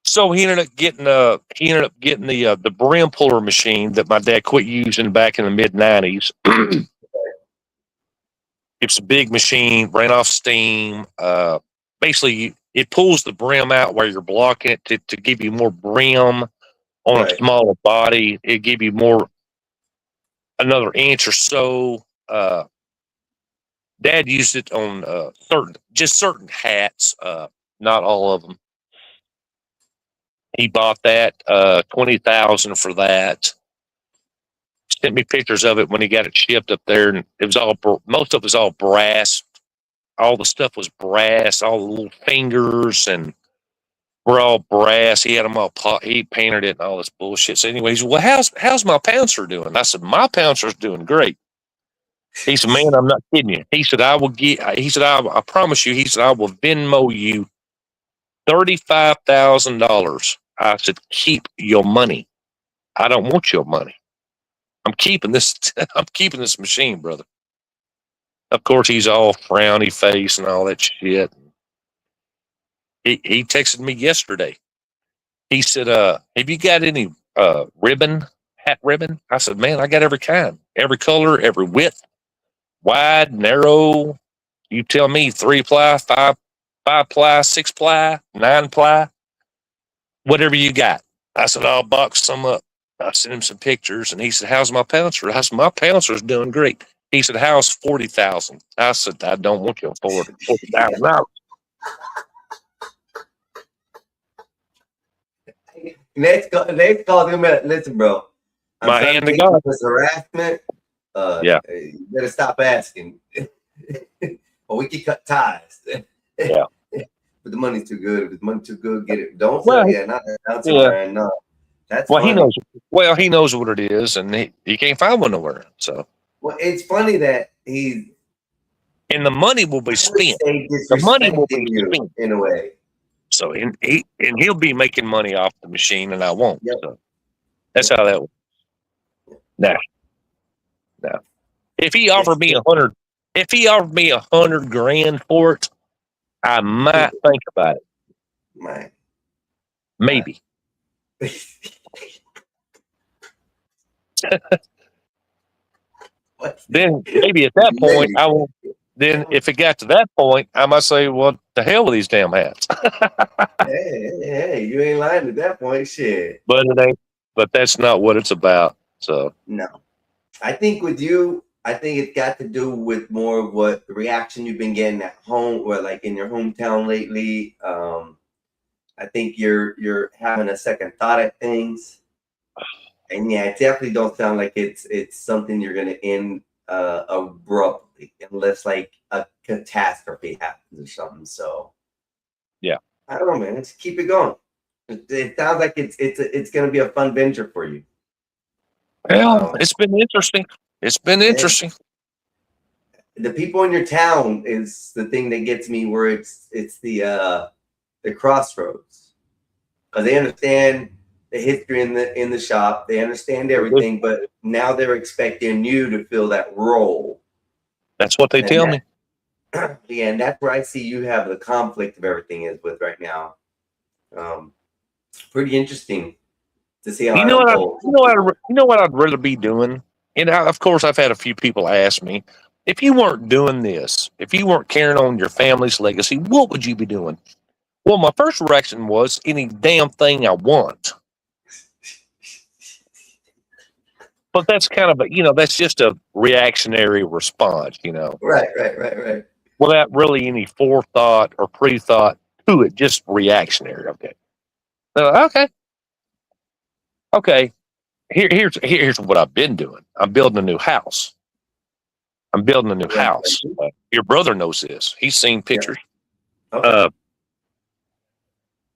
So he ended up getting the brim puller machine that my dad quit using back in the mid-90s. It's a big machine, ran off steam. Basically, it pulls the brim out while you're blocking it to give you more brim on a smaller body. It give you more, another inch or so. Dad used it on certain hats, not all of them. He bought that, $20,000 for that. Sent me pictures of it when he got it shipped up there, and it was most of it was all brass. All the stuff was brass. All the little fingers and were all brass. He had them all he painted it and all this bullshit. So anyways, well, how's my pouncer doing? I said, my pouncer's doing great. He said, man, I'm not kidding you. He said, I promise you. He said, I will Venmo you $35,000. I said, keep your money. I don't want your money. I'm keeping this. I'm keeping this machine, brother. Of course, he's all frowny face and all that shit. He texted me yesterday. He said, have you got any hat ribbon? I said, man, I got every kind, every color, every width, wide, narrow. You tell me, 3-ply, 5-ply, 6-ply, 9-ply, whatever you got. I said, I'll box some up. I sent him some pictures, and he said, how's my pouncer? I said, my pouncer's doing great. He said, how's 40,000? I said, I don't want your $40,000.
Next call him. Listen, bro.
My hand to God.
This harassment.
Yeah.
You better stop asking, or we can cut ties.
Yeah.
But the money's too good. If the money's too good, get it. Don't
Well,
say, yeah, not Brian. No. That's
well,
funny.
he knows. Well, he knows what it is, and he can't find one nowhere. So.
Well, it's funny that he's.
And the money will be spent.
The
money will be spent
in a way.
So he'll be making money off the machine, and I won't.
Yep.
So that's how that works. No. If he offered me $100,000 for it, I might think about it.
Might.
Maybe. Then maybe at that point I won't. Then if it got to that point, I might say, "Well, the hell with these damn hats."
hey, you ain't lying at that point, shit.
But it ain't. But that's not what it's about. So
no, I think with you, I think it's got to do with more of what the reaction you've been getting at home or like in your hometown lately. I think you're having a second thought at things, and yeah, it definitely don't sound like it's something you're gonna end abruptly unless like a catastrophe happens or something. So
yeah,
I don't know, man. Just keep it going. It sounds like it's gonna be a fun venture for you.
Well, it's been interesting. It's been interesting.
the people in your town is the thing that gets me, where it's the crossroads, because they understand the history in the shop, they understand everything, but now they're expecting you to fill that role.
That's what they
And
tell me.
Yeah, and that's where I see you have the conflict of everything is with right now. Pretty interesting to see how
You
it
know what?
unfolds.
You know what I'd rather be doing. And of course, I've had a few people ask me, if you weren't doing this, if you weren't carrying on your family's legacy, what would you be doing? Well, my first reaction was any damn thing I want. But that's kind of that's just a reactionary response,
Right.
without really any forethought or pre-thought to it, just reactionary. Okay. So, okay. Here's what I've been doing. I'm building a new house. Your brother knows this. He's seen pictures.
Okay.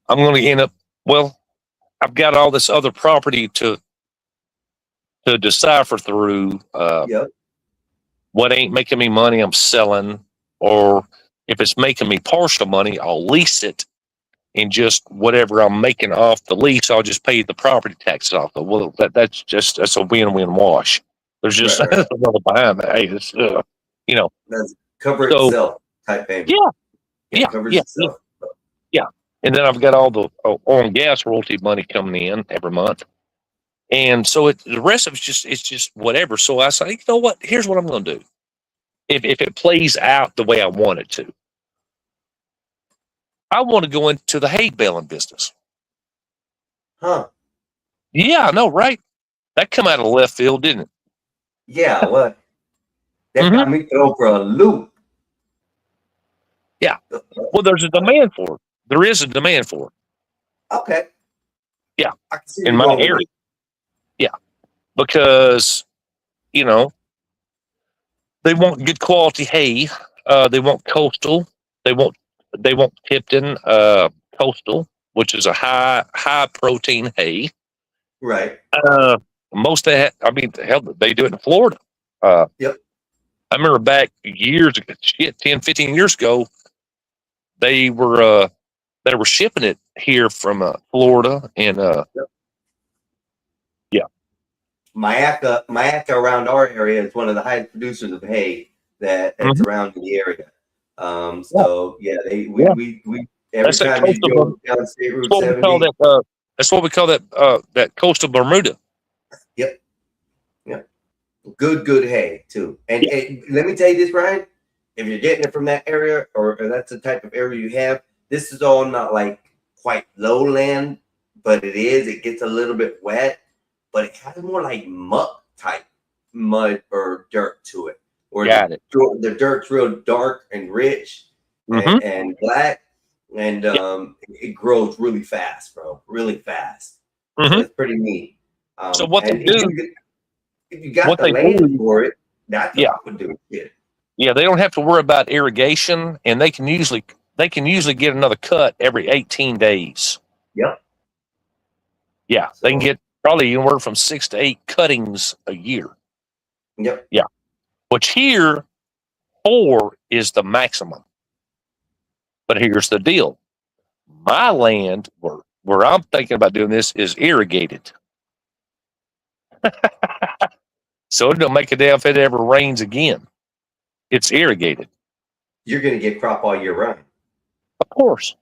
I'm going to end up. Well, I've got all this other property to decipher through.
Yep.
What ain't making me money, I'm selling, or if it's making me partial money, I'll lease it, and just whatever I'm making off the lease, I'll just pay the property taxes off. Well, that's a win-win wash. There's just
Right.
another behind that. Hey, it's
That's cover
So-
itself type thing.
Yeah.
Covers itself.
And then I've got all the oil and gas royalty money coming in every month. And so the rest of it's just whatever. So I say, you know what? Here's what I'm going to do. If it plays out the way I want it to, I want to go into the hay baling business.
Huh.
Yeah, I know, right? That come out of left field, didn't it?
Yeah, what? That got me thrown for a loop.
Yeah. Well, there's a demand for it. There is a demand for it.
Okay.
Yeah.
I can see
In
you
my
going with
area.
it.
Yeah. Because, they want good quality hay. They want coastal. They want Tipton coastal, which is a high protein hay.
Right.
Most of that, hell, they do it in Florida.
Yep.
I remember back years ago, 10, 15 years ago, they were shipping it here from Florida, and
Mayaca around our area is one of the highest producers of hay that's around in the area. So yeah, we every
That's that
time you
coastal
go down State Route
that's what we call
70.
that. That's what we call that coastal Bermuda.
Yep. Good hay too. And let me tell you this, Brian. If you're getting it from that area, or that's the type of area you have, this is all not like quite lowland, but it gets a little bit wet, but it has more like muck type mud or dirt to it. Or the dirt's real dark and rich and black, and it grows really fast, bro. Really fast. So it's pretty neat.
So what they do,
if you got the land for it, that's what I would do.
Yeah, they don't have to worry about irrigation, and they can usually get another cut every 18 days.
Yep.
Yeah, they can get probably anywhere from 6 to 8 cuttings a year.
Yep.
Yeah. Which here, 4 is the maximum. But here's the deal. My land where I'm thinking about doing this is irrigated. So it don't make a damn if it ever rains again. It's irrigated.
You're gonna get crop all year round.
Of course.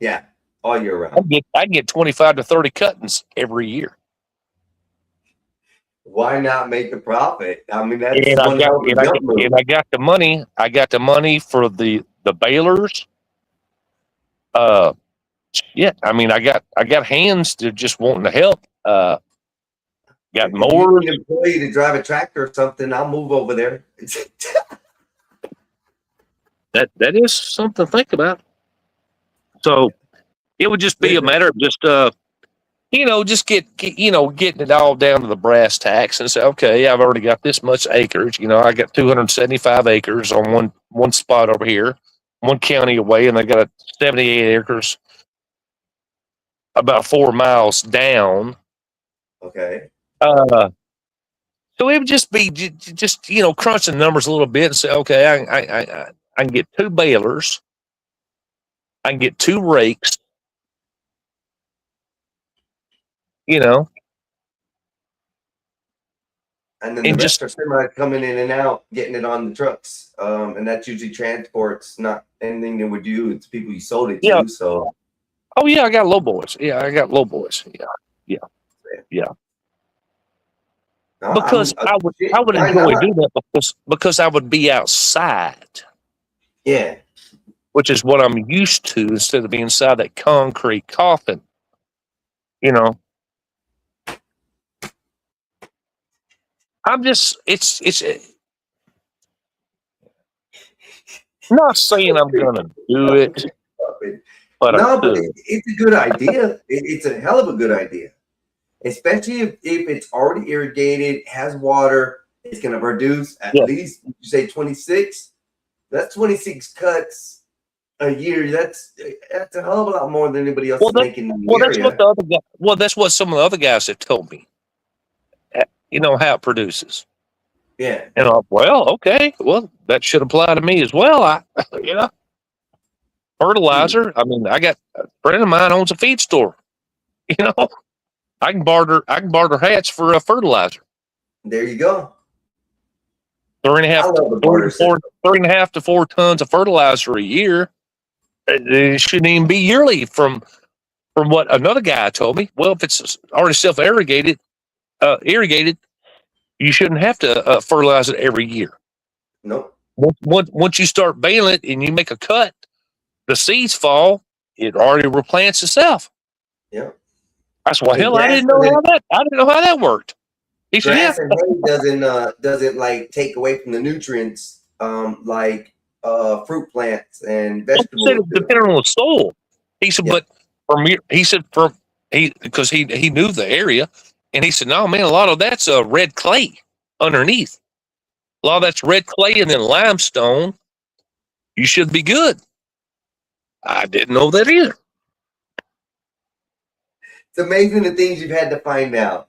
Yeah, all year round.
I get 25 to 30 cuttings every year.
Why not make the profit? I mean, that's
And I
one
got the money. I got the money for the balers. Yeah, I got hands to just wanting to help. Got mowers.
An employee to drive a tractor or something. I'll move over there.
That is something to think about. So it would just be a matter of just getting it all down to the brass tacks and say, okay, I've already got this much acreage. I got 275 acres on one spot over here, one county away, and I got 78 acres about 4 miles down.
Okay.
So it would just be just crunch the numbers a little bit and say, okay, I can get 2 balers, I can get 2 rakes,
And then the
and
rest
just
are semi coming in and out, getting it on the trucks. And that's usually transports, not anything that would you. It's people you sold it
Yeah.
to. So
oh yeah, I got low boys. Yeah, I got low boys. Yeah.
no,
Because I would
why
enjoy
not?
doing that because I would be outside,
Yeah.
which is what I'm used to instead of being inside that concrete coffin. I'm just it's not saying I'm gonna do it, but I
No, but
could.
it's a good idea. It's a hell of a good idea, especially if it's already irrigated, has water. It's going to produce at
Yeah.
least, you say 26. That's 26 cuts a year. That's a hell of a lot more than anybody else is making in the
That's
area.
what the other guy. Well, that's what some of the other guys have told me. How it produces.
Yeah.
And I'm well, okay. Well, that should apply to me as well. Fertilizer. I mean, I got a friend of mine owns a feed store. I can barter hats for a fertilizer.
There you go.
3.5 to 4 tons of fertilizer a year. It shouldn't even be yearly from what another guy told me. Well, if it's already irrigated, you shouldn't have to fertilize it every year.
Nope.
Once you start baling it and you make a cut, the seeds fall. It already replants itself.
Yeah.
That's why hell I didn't know how that worked. He said,
Grass and hay doesn't like take away from the nutrients like fruit plants and vegetables.
Depending on the soil. He said, but because he knew the area, and he said, no man, a lot of that's red clay underneath. A lot of that's red clay and then limestone. You should be good. I didn't know that either.
It's amazing the things you've had to find out.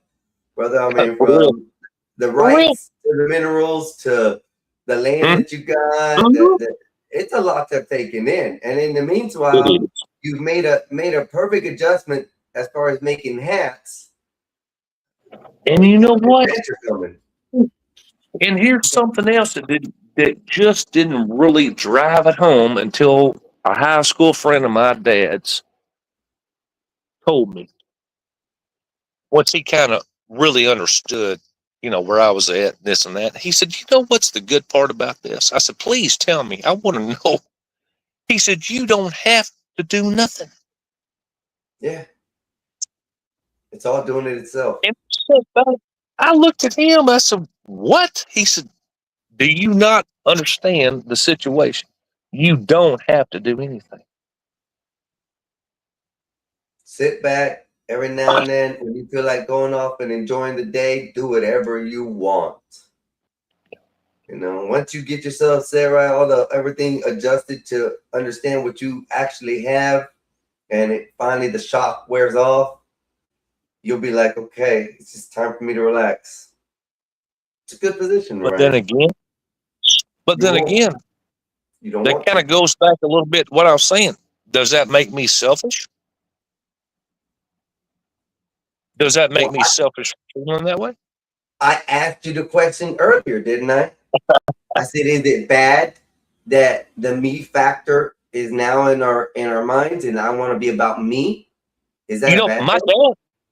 Whether from the
For real.
rights to the minerals to the land that you got, it's a lot to taking in. And in the meanwhile, you've made a perfect adjustment as far as making hats.
And you know what? And here's something else that just didn't really drive it home until a high school friend of my dad's told me. Once he kind of really understood, where I was at, this and that. He said, what's the good part about this? I said, please tell me. I want to know. He said, you don't have to do nothing.
Yeah. It's all doing it itself.
And I looked at him. I said, what? He said, do you not understand the situation? You don't have to do anything.
Sit back. Every now and then, when you feel like going off and enjoying the day, do whatever you want. Once you get yourself set right, everything adjusted to understand what you actually have, and finally the shock wears off, you'll be like, okay, it's just time for me to relax. It's a good position.
But then again, that kind of goes back a little bit to what I was saying. Does that make me selfish? Does that make me selfish for feeling that way?
I asked you the question earlier, didn't I? I said, is it bad that the me factor is now in our minds and I want to be about me? Is that bad?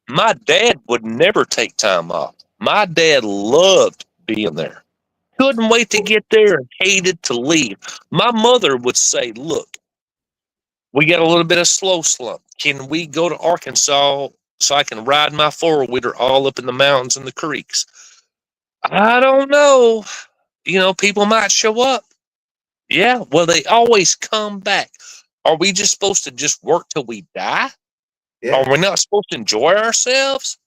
My dad would never take time off. My dad loved being there. Couldn't wait to get there and hated to leave. My mother would say, look, we got a little bit of slow slump. Can we go to Arkansas so I can ride my four-wheeler all up in the mountains and the creeks? I don't know. People might show up. Yeah, well, they always come back. Are we just supposed to just work till we die? Yeah. Are we not supposed to enjoy ourselves?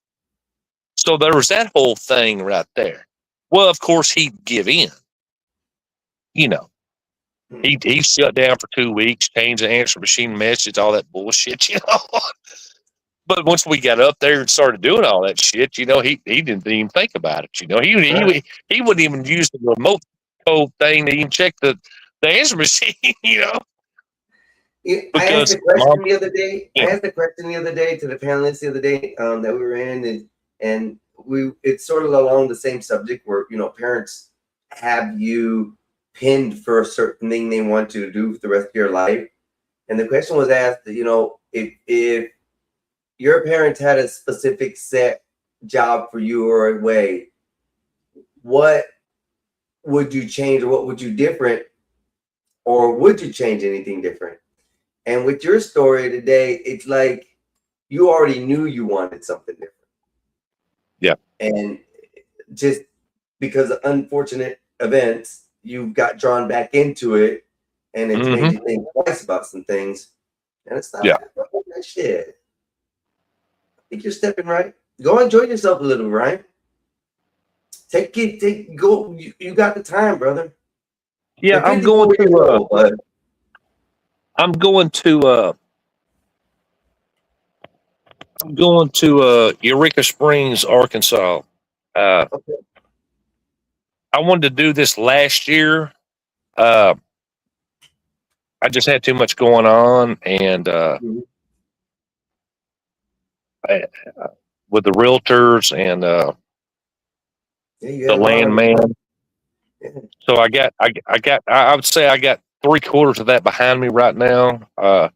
So there was that whole thing right there. Well, of course, he'd give in. He shut down for 2 weeks, changed the answer machine message, all that bullshit, But once we got up there and started doing all that shit, you know, he didn't even think about it. You know, he wouldn't even use the remote code thing to even check the answer machine. You know,
I asked
because
the question
mom,
the other day.
yeah.
I asked the question the other day to the panelists the other day that we were in, and it's sort of along the same subject where, you know, parents have you pinned for a certain thing they want to do for the rest of your life. And the question was asked, you know, if your parents had a specific set job for you or a way, what would you change or what would you different, or would you change anything different? And with your story today, it's like you already knew you wanted something different.
Yeah.
And just because of unfortunate events, you got drawn back into it, and it's made you think twice about some things. And it's not that shit. I think you're stepping right. Go enjoy yourself a little, right? Go. You got the time, brother.
Yeah, I'm going to Eureka Springs, Arkansas.
Okay.
I wanted to do this last year. I just had too much going on, and with the realtors and the landman.
Yeah.
So I would say I got 3/4 of that behind me right now. But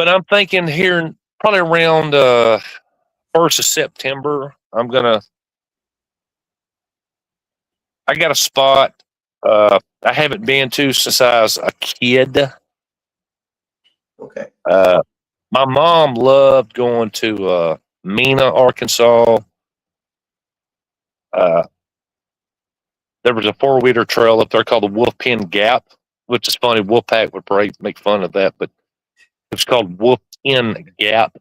I'm thinking here probably around 1st of September, I got a spot I haven't been to since I was a kid.
Okay.
My mom loved going to Mena, Arkansas. There was a 4-wheeler trail up there called the Wolfpen Gap, which is funny. Wolfpack would probably make fun of that, but it's called Wolfpen Gap.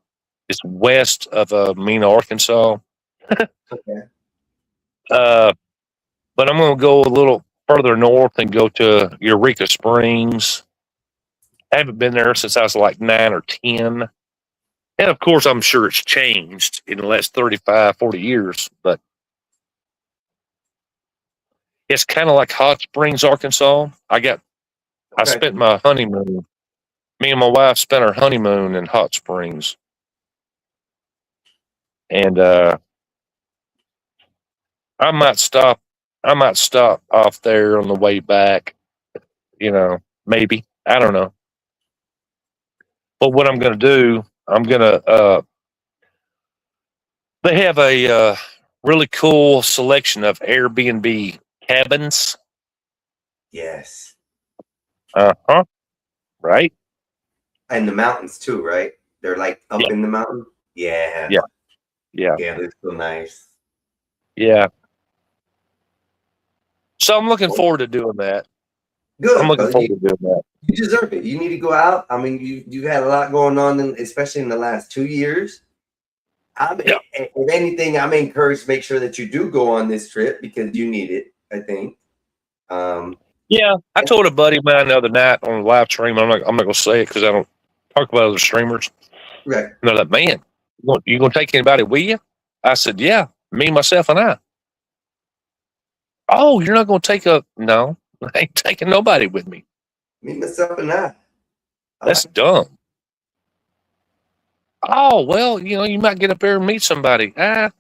It's west of Mena, Arkansas.
Okay.
But I'm going to go a little further north and go to Eureka Springs. I haven't been there since I was like 9 or 10. And of course, I'm sure it's changed in the last 35, 40 years, but it's kind of like Hot Springs, Arkansas. I spent my honeymoon. Me and my wife spent our honeymoon in Hot Springs. And I might stop off there on the way back, you know, maybe. I don't know. But what I'm going to do, they have a really cool selection of Airbnb cabins.
Yes.
Right.
And the mountains too, right? They're like up in the mountain. Yeah.
Yeah. Yeah.
Yeah, they're so nice.
Yeah. So I'm looking forward to doing that.
Good.
I'm looking forward to doing that.
You deserve it. You need to go out. I mean, you've had a lot going on, especially in the last 2 years. If anything, I'm encouraged to make sure that you do go on this trip because you need it, I think.
Yeah, I told a buddy of mine the other night on a live stream. I'm not going to say it because I don't talk about other streamers.
Right.
And they're like, "Man, you going to take anybody with you?" I said, "Yeah, me, myself, and I." Oh, you're not going to take no? I ain't taking nobody with me.
Me, myself, and I.
That's dumb. Oh, well, you know, you might get up there and meet somebody. That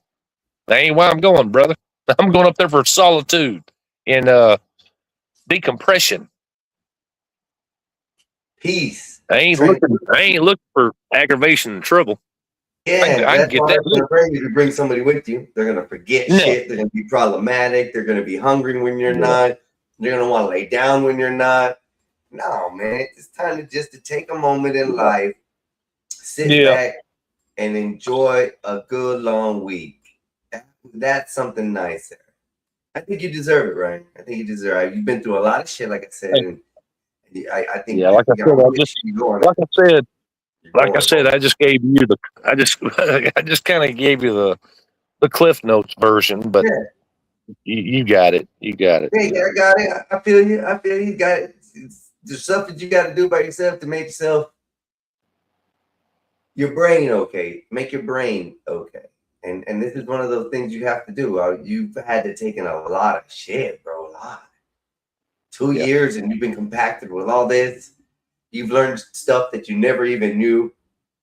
ain't why I'm going, brother. I'm going up there for solitude and decompression.
Peace.
I ain't looking for aggravation and trouble.
Yeah,
I can
that's
get
why
that.
if you bring somebody with you, they're gonna forget shit. They're gonna be problematic. They're gonna be hungry when you're not. They're gonna want to lay down when you're not. No, man, it's time to take a moment in life, sit back, and enjoy a good long week. That's something nice there. I think you deserve it, Ryan. I think you deserve it. You've been through a lot of shit, like I said. And I think,
like I said, I just gave you I just kind of gave you the Cliff Notes version, but you got it. You got it.
Hey, I got it. I feel you. You got it. There's stuff that you got to do by yourself to make yourself your brain okay. Make your brain okay. And this is one of those things you have to do. You've had to take in a lot of shit, bro. A lot. 2
Yeah.
years and you've been compacted with all this. You've learned stuff that you never even knew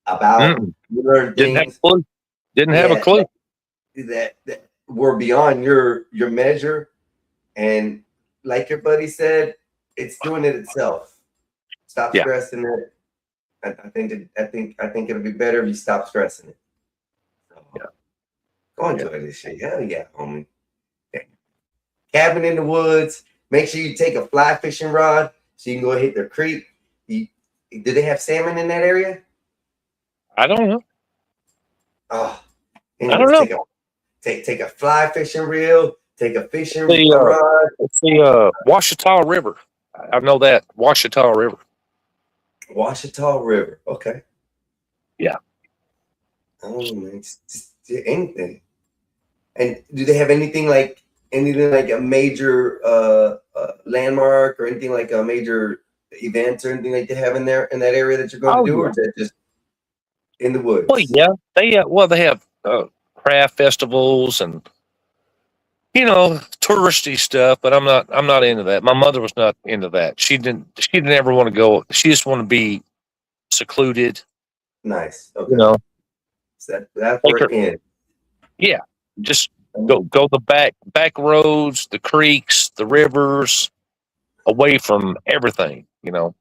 about.
Mm-mm.
You learned
Didn't have
things
a clue. Didn't have a
Yeah.
clue.
that were beyond your measure. And like your buddy said, it's doing it itself. Stop
Yeah.
stressing it. I think it'll be better if you stop stressing it. So,
Yeah.
go enjoy this shit. Hell yeah, homie. Yeah. Cabin in the woods. Make sure you take a fly fishing rod so you can go hit the creek. Do they have salmon in that area?
I don't know.
Oh,
I don't know.
Take a fly fishing reel. Take a fishing
The,
rod.
It's the Washita River. I know that. Washita River.
Washita River. Okay.
Yeah.
Oh man, just anything. And do they have anything like a major landmark or anything like a major event or anything like they have in there in that area that you're going to do, or is that just in the woods?
Well, yeah. They have craft festivals and touristy stuff, but I'm not into that. My mother was not into that. She didn't ever want to go. She just wanted to be secluded.
Nice. Okay. So that's
Take
where
her-
in.
Yeah. Just go the back roads, the creeks, the rivers, away from everything,
There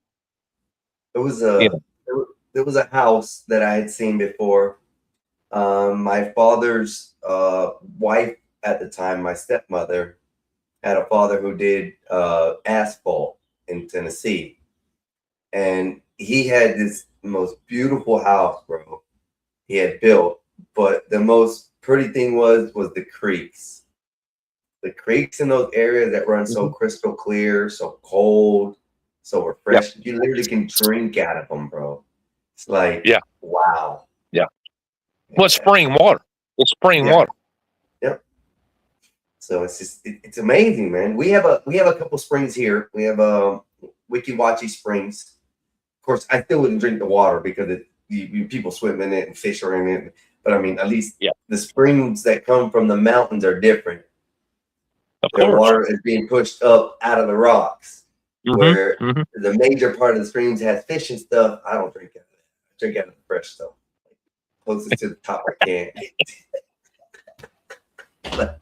was there was a house that I had seen before. My father's wife at the time, my stepmother, had a father who did asphalt in Tennessee, and he had this most beautiful house, bro. He had built, but the most pretty thing was the creeks. The creeks in those areas that run so crystal clear, so cold, so refreshing. You literally can drink out of them, bro. It's like, wow.
Yeah. Well, spring water. It's spring water.
Yep. So it's just it's amazing, man. We have a couple springs here. We have Wiki Wachi Springs. Of course, I still wouldn't drink the water because people swim in it and fish are in it. But I mean, at least the springs that come from the mountains are different.
Of
The
course.
water is being pushed up out of the rocks. Where the major part of the streams has fish and stuff. I don't drink out of that. I drink out of the fresh stuff. Closest to the top I can. But,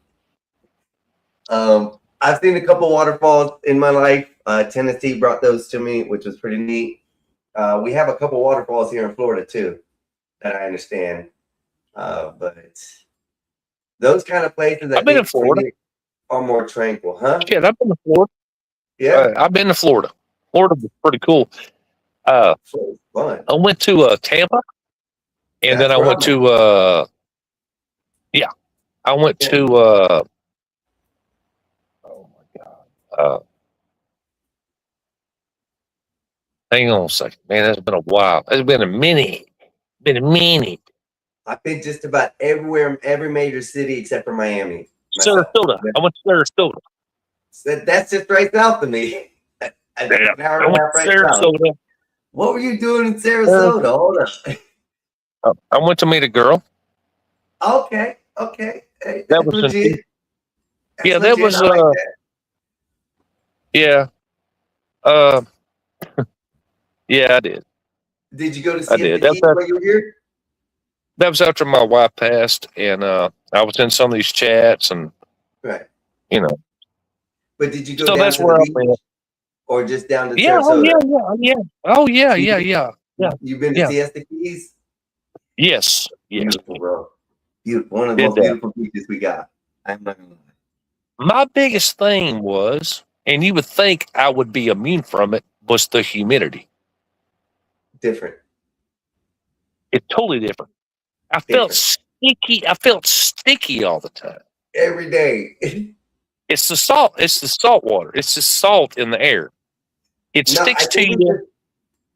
I've seen a couple waterfalls in my life. Tennessee brought those to me, which was pretty neat. We have a couple waterfalls here in Florida too, that I understand. But those kind of places
I've been in Florida.
Are more tranquil, huh?
Yeah, I've been to Florida.
Yeah,
I've been to Florida. Florida was pretty cool.
fun.
I went to Tampa, and then I went to I went to oh my god. Hang on a second, man. It's been a while. It's been a minute.
I've been just about everywhere, every major city except for Miami.
Sarasota. I went to Sarasota.
That's just right south of me. An hour
I
and
went
a half
to
right south.
Sarasota.
What were you doing in Sarasota? Hold up.
I went to meet a girl.
Okay. Hey,
That
that's
was
legit. That's
Yeah, that
legit.
was
I like that.
yeah. Yeah, I did.
Did you go to
I
see
did.
the Keys while you were here?
That was after my wife passed, and I was in some of these chats, and
Right.
But
did you go
so
down
that's
to
where
the
I
beach
went.
or just down to
Yeah,
Sarasota?
yeah. Oh yeah. Yeah.
You've been to
Yeah.
Siesta Keys?
Yes.
Beautiful, bro. Beautiful. One of the
Did
most
that.
beautiful beaches we got. I'm not gonna lie.
My biggest thing was, and you would think I would be immune from it, was the humidity.
Different.
It's totally different. I felt sticky. I felt sticky all the time.
Every day.
It's the salt. It's the salt water. It's the salt in the air. It
No,
sticks
I
to
think
you.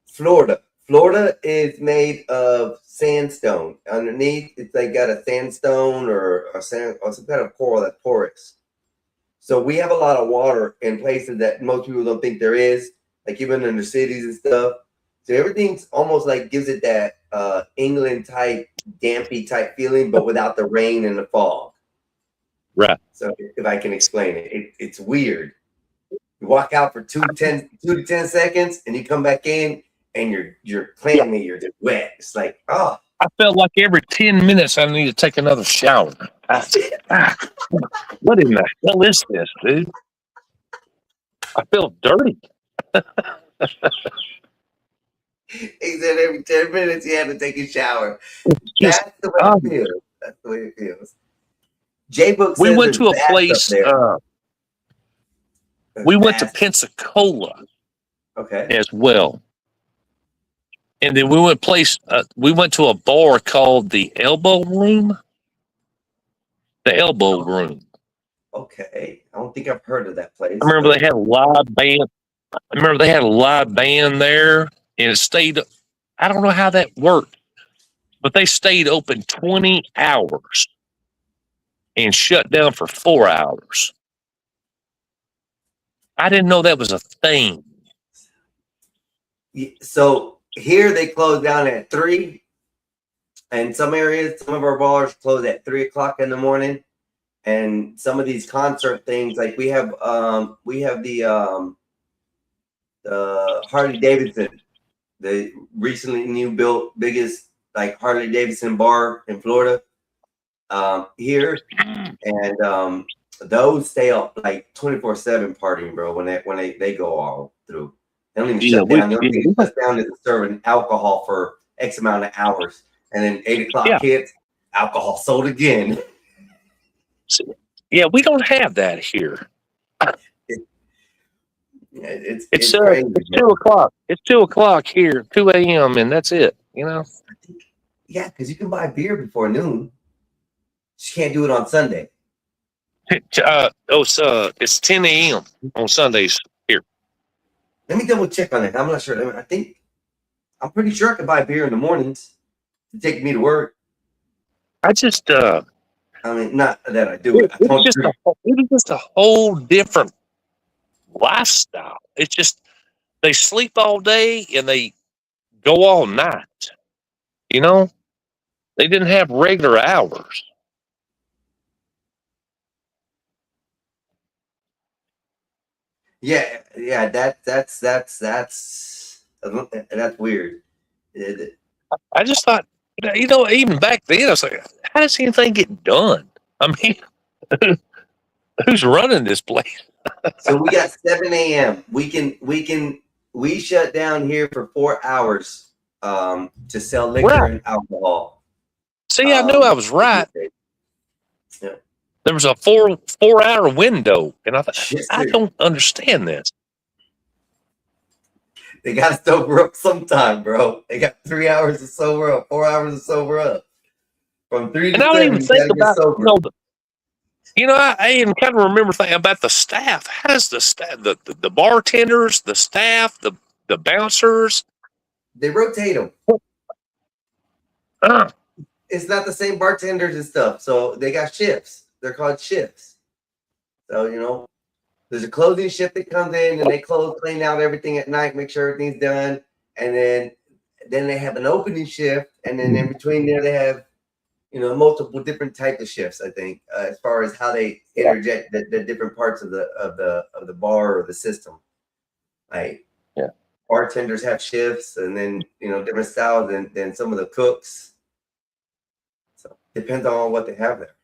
it's Florida. Florida is made of sandstone. Underneath, it's like got a sandstone or some kind of coral that's porous. So we have a lot of water in places that most people don't think there is, like even in the cities and stuff. So everything's almost like gives it that England type, dampy type feeling, but without the rain and the fog.
Right.
So if I can explain it, it's weird. You walk out for 2 to 10 seconds, and you come back in, and you're clammy, you're just wet. It's like, oh.
I felt like every 10 minutes I need to take another shower. What in the hell is this, dude? I feel dirty.
He said every 10 minutes he had to take a shower.
Just,
That's the way it feels. That's the way it feels. J-Book says
we went to a
there's baths
place.
up there.
We went to
Baths.
Pensacola
Okay.
as well, and then we went to a bar called the Elbow Room. The Elbow Room.
Okay. I don't think I've heard of that place.
I remember they had a live band. There, and it stayed. I don't know how that worked, but they stayed open 20 hours and shut down for 4 hours. I didn't know that was a thing.
So here they close down at 3. In some areas, some of our bars close at 3 o'clock in the morning. And some of these concert things, like we have the Harley Davidson, the recently new built biggest like Harley Davidson bar in Florida here, and those stay up like 24/7 partying, bro. When they go all through, they don't even shut down. The only thing that shuts down is serving alcohol for X amount of hours, and then 8 o'clock hits, alcohol sold again.
Yeah, we don't have that here.
It's crazy.
It's 2 o'clock. It's 2 o'clock here, 2 a.m., and that's it. You know.
Yeah, because you can buy beer before noon. Just can't do it on Sunday.
It's 10 a.m. on Sundays here.
Let me double check on it. I'm not sure. I'm pretty sure I can buy beer in the mornings to take me to work.
I just,
I mean, not that I do it.
It's just a whole different lifestyle. It's just they sleep all day and they go all night. You know, they didn't have regular hours.
Yeah. That's weird.
I just thought, even back then, I was like, how does anything get done? I mean, who's running this place?
So we got 7 a.m. We shut down here for 4 hours to sell liquor and alcohol.
See, I knew I was right.
Yeah.
There was a four hour window, and I thought,
Yes,
I
sir.
don't understand this.
They got to sober up sometime, bro. They got 3 hours to sober up, 4 hours to sober up. From 3 to
And I don't
7,
even
you
think
gotta get
about,
sober.
I even kind of remember thinking about the staff. How does the staff, the bartenders, the staff, the bouncers?
They rotate them.
Uh,
It's not the same bartenders and stuff. So they got shifts. They're called shifts. So, there's a closing shift that comes in and they clean out everything at night, make sure everything's done. And then they have an opening shift. And then in between there, they have, multiple different types of shifts, I think, as far as how they interject the different parts of the bar or the system. Like, bartenders have shifts and then, different styles than some of the cooks. So depends on what they have there.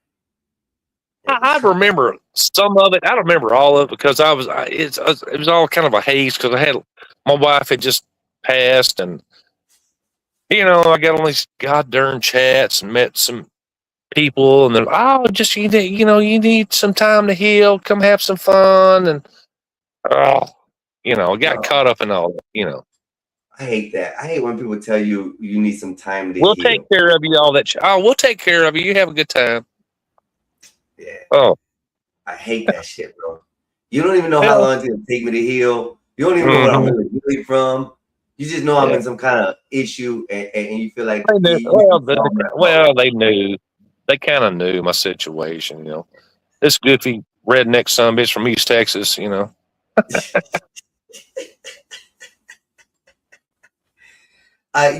I remember some of it. I don't remember all of it because it was all kind of a haze because my wife had just passed, and I got on these goddamn chats and met some people, and they're just you need some time to heal, come have some fun, and I got caught up in all that.
I hate that. I hate when people tell you need some time to
We'll
heal.
take care of you. All that. We'll take care of you. You have a good time.
Yeah.
Oh,
I hate that shit, bro. You don't even know how long it's gonna take me to heal. You don't even know what I'm really healing from. You just know I'm in some kind of issue, and you feel like
they knew. They kind of knew my situation. This goofy redneck son bitch from East Texas.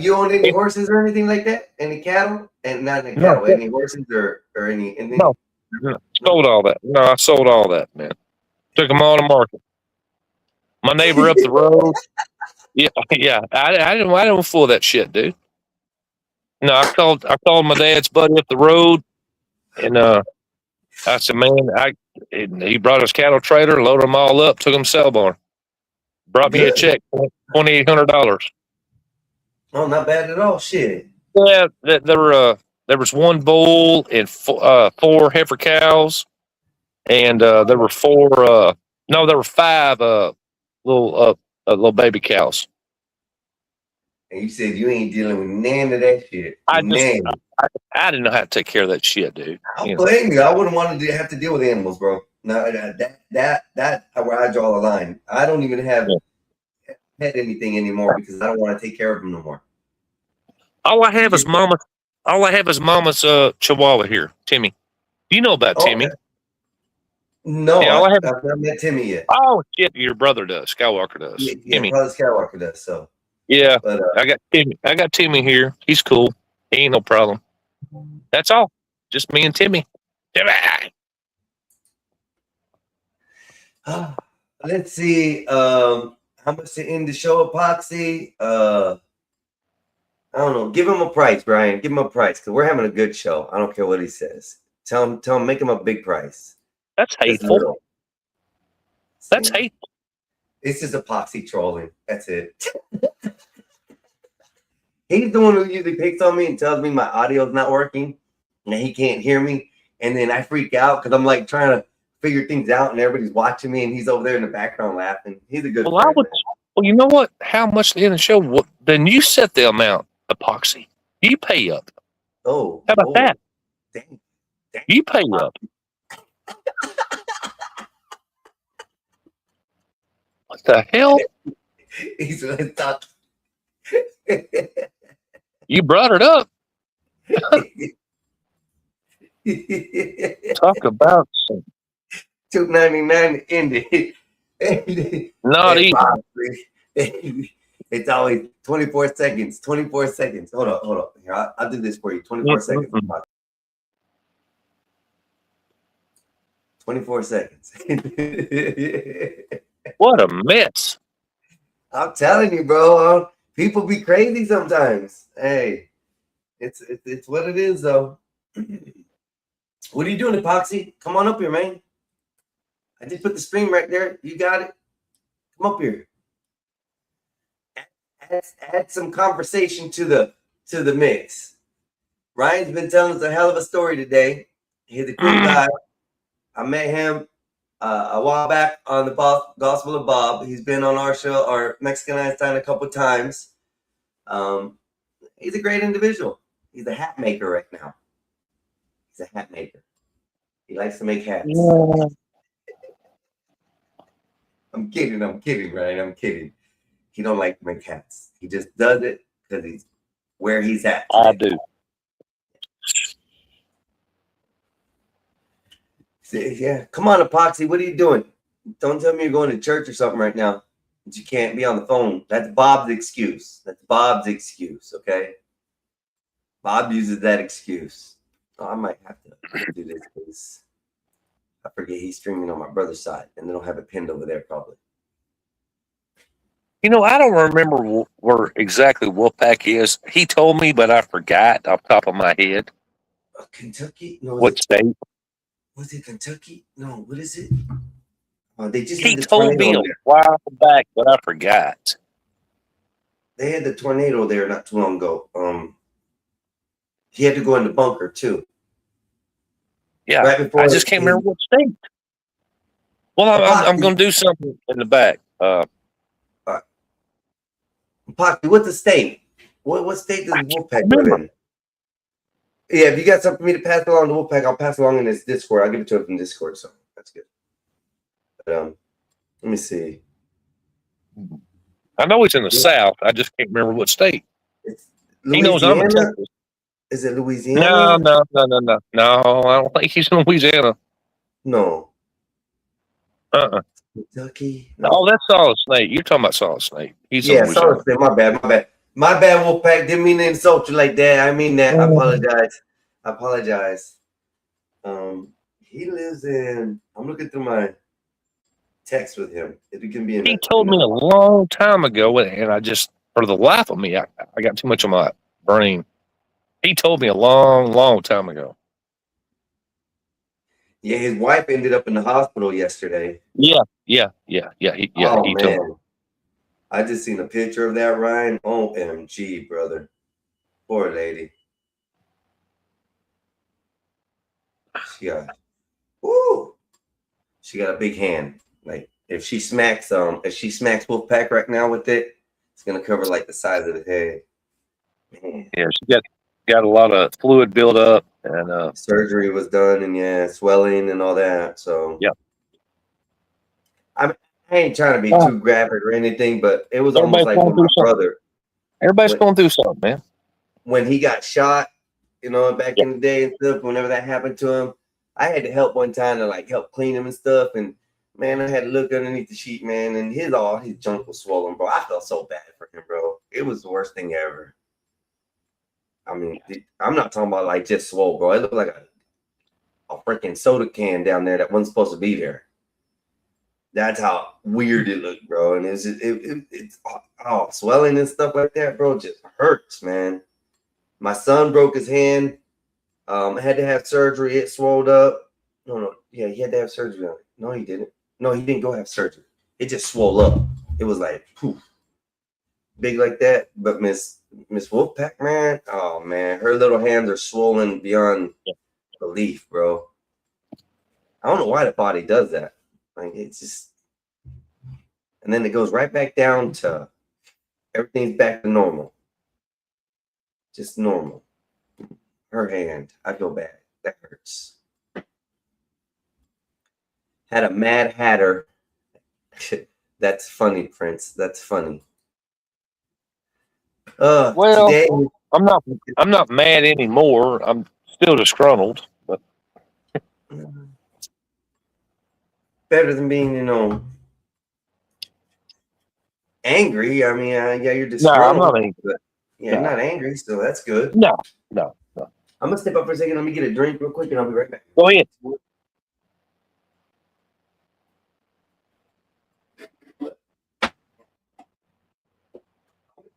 You own any horses or anything like that? Any cattle? And not any
No.
cattle, any horses or anything?
No. Sold all that. No, I sold all that, man. Took them all to market. My neighbor up the road. Yeah. I didn't fool that shit, dude. No, I called my dad's buddy up the road, and I said, man, he brought his cattle trailer, loaded them all up, took them to sell barn, brought me a
Good.
check, $2,800.
Oh, not bad at all. Shit.
Yeah, there was one bull and 4 heifer cows, and there were 5 little baby cows.
And you said you ain't dealing with none of that shit.
I
None.
didn't know how to take care of that shit, dude.
I
You
don't
know.
blame you. I wouldn't want to have to deal with animals, bro. No, that's where I draw the line. I don't even have pet anything anymore because I don't want to take care of them no more.
All I have is mama's Chihuahua here, Timmy. Do you know about Timmy?
No,
Yeah,
I've not met Timmy yet.
Oh shit, your brother does. Skywalker does.
Yeah,
Timmy.
Brother Skywalker does. So
Yeah,
but
I got Timmy here. He's cool. He ain't no problem. That's all. Just me and Timmy.
let's see. How much to end the show, Epoxy? I don't know. Give him a price, Brian. Give him a price because we're having a good show. I don't care what he says. Tell him, make him a big price.
That's
That's
hateful.
little.
That's hateful.
It's just Epoxy trolling. That's it. He's the one who usually picks on me and tells me my audio's not working and he can't hear me. And then I freak out because I'm like trying to figure things out and everybody's watching me and he's over there in the background laughing. He's a good friend.
Well, you know what? How much to end the show? Then you set the amount, Epoxy. You pay up.
Oh.
How about that?
Dang.
You pay up. What the hell?
He's gonna talk.
You brought it up. Talk about some.
$2.99 ended.
Not even.
It's always 24 seconds. 24 seconds. Hold on. Here, I'll do this for you. 24 seconds. 24 seconds.
What a mess.
I'm telling you, bro. People be crazy sometimes. Hey, it's what it is, though. What are you doing, Epoxy? Come on up here, man. I just put the stream right there. You got it. Come up here. Add some conversation to the mix. Ryan's been telling us a hell of a story today. He's a cool guy. I met him a while back on the Gospel of Bob. He's been on our show, our Mexican Einstein, a couple times. He's a great individual. He's a hat maker right now. He's a hat maker. He likes to make hats.
Yeah.
I'm kidding, Ryan. I'm kidding. He don't like to make hats. He just does it because he's where he's at today.
I do.
Yeah, come on, Epoxy. What are you doing? Don't tell me you're going to church or something right now. That you can't be on the phone. That's Bob's excuse. Okay? Bob uses that excuse. Oh, I might have to do this because I forget he's streaming on my brother's side, and they don't have it pinned over there probably.
You know, I don't remember where exactly Wolfpack is. He told me, but I forgot off the top of my head.
Kentucky? No.
What state?
Was it Kentucky? No. What is it? They just
He
had the
told me
tornado
a
there.
while back, but I forgot.
They had the tornado there not too long ago. He had to go in the bunker too.
Yeah,
Right before
I just can't remember what state. Well, I'm going to do something in the back.
Pocky, what's the state? What state does Wolfpack live in? Yeah, if you got something for me to pass along to Wolfpack, I'll pass along in this Discord. I'll give it to him from Discord, so that's good. But, let me see.
I know he's in the South. I just can't remember what state.
It's
He knows I'm in
Louisiana?
Texas.
Is it Louisiana?
No. I don't think he's in Louisiana.
No.
Uh-uh.
Kentucky?
Oh, that's Solid Snake. You're talking about Solid Snake. He's in
Yeah,
Louisiana.
sorry, my bad. My bad, Wolfpack. Didn't mean to insult you like that. I mean that. I apologize. I apologize. He lives in. I'm looking through my text with him. It can be in.
He told me a long time ago, and I just, for the life of me, I got too much on my brain. He told me a long time ago.
Yeah, his wife ended up in the hospital yesterday.
Yeah. He told me.
Man. I just seen a picture of that, Ryan. OMG, brother. Poor lady. She got a big hand. Like if she smacks Wolfpack right now with it, it's gonna cover like the size of his head. Man.
Yeah, she got a lot of fluid buildup, and
surgery was done, and swelling and all that. So
yeah.
I ain't trying to be too graphic or anything, but it was almost like when my brother.
Everybody's going through something, man.
When he got shot, back in the day and stuff, whenever that happened to him, I had to help one time to like help clean him and stuff. And man, I had to look underneath the sheet, man, and his junk was swollen, bro. I felt so bad for him, bro. It was the worst thing ever. I mean, I'm not talking about like just swole, bro. It looked like a freaking soda can down there that wasn't supposed to be there. That's how weird it looked, bro. And it's swelling and stuff like that, bro. Just hurts, man. My son broke his hand. Had to have surgery. It swelled up. No. Yeah, he had to have surgery on it. No, he didn't. No, he didn't go have surgery. It just swelled up. It was like poof, big like that. But Miss Wolfpack, man, oh man, her little hands are swollen beyond belief, bro. I don't know why the body does that. Like it's just, and then it goes right back down to everything's back to normal. Just normal. Her hand, I feel bad. That hurts. Had a Mad Hatter. That's funny, Prince. That's funny.
Well,
today,
I'm not mad anymore. I'm still disgruntled, but
better than being, angry. I mean, you're disgruntled.
I'm not angry.
But you're not angry, so that's good.
No.
I'm gonna step up for a second. Let me get a drink real quick, and I'll be right back.
Go ahead.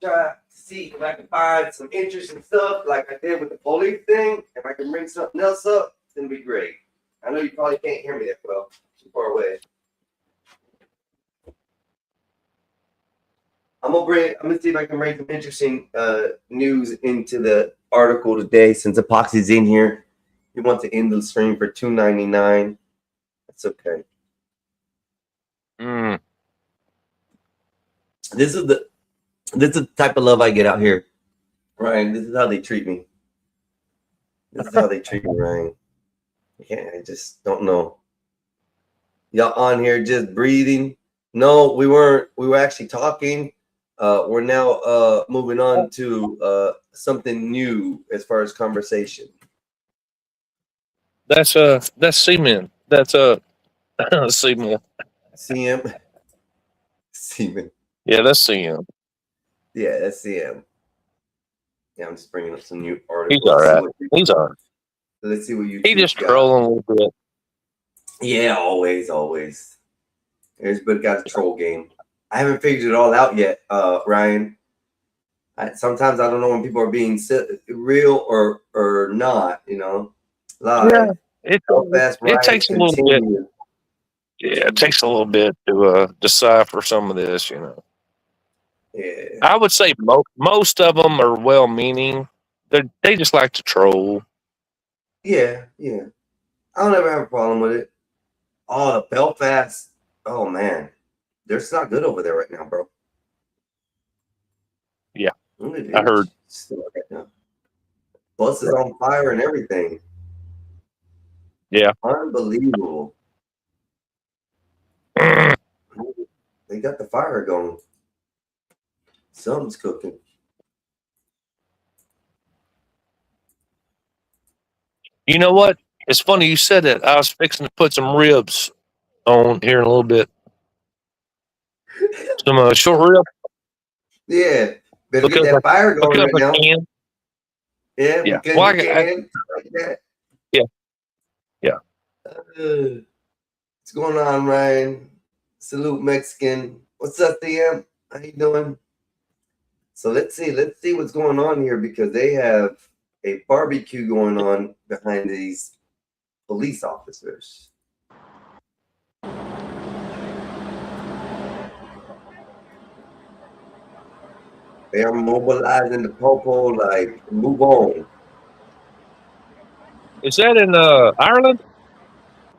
Try to see if I can find some interesting stuff like I did with the police thing. If I can bring something else up, it's gonna be great. I know you probably can't hear me that well. Too far away. I'm gonna see if I can bring some interesting news into the article today. Since Epoxy's in here, he wants to end the stream for $2.99. That's okay. This is the type of love I get out here, Ryan. This is how they treat me. This is how they treat me, Ryan. Yeah, I just don't know. Y'all on here just breathing? No, we weren't. We were actually talking. We're now moving on to something new as far as conversation.
That's Seaman. That's Seymour.
CM. Seaman.
Yeah, that's CM.
Yeah, that's CM. Yeah, I'm just bringing up some new articles.
He's all right. He's all right.
Let's see what you.
He just trolling a little bit.
Yeah, always. Everybody's got a troll game. I haven't figured it all out yet, Ryan. Sometimes I don't know when people are being real or not. Live.
Yeah, it takes a little bit. Yeah, it takes a little bit to decipher some of this.
Yeah.
I would say most of them are well-meaning. They just like to troll.
Yeah. I don't ever have a problem with it. Oh, Belfast. Oh man, they're not good over there right now, bro.
Yeah, I heard.
Bus is on fire and everything.
Yeah,
unbelievable. They got the fire going. Something's cooking.
You know what? It's funny you said that. I was fixing to put some ribs on here in a little bit. Some short rib.
Yeah, Better get
Because
that fire going right now.
I can.
Yeah,
Yeah.
because
Well,
you can. Like that.
Yeah. Yeah.
What's going on, Ryan? Salute Mexican. What's up, DM? How you doing? So let's see what's going on here because they have a barbecue going on behind these police officers. They are mobilizing the popo like move on.
Is that in Ireland?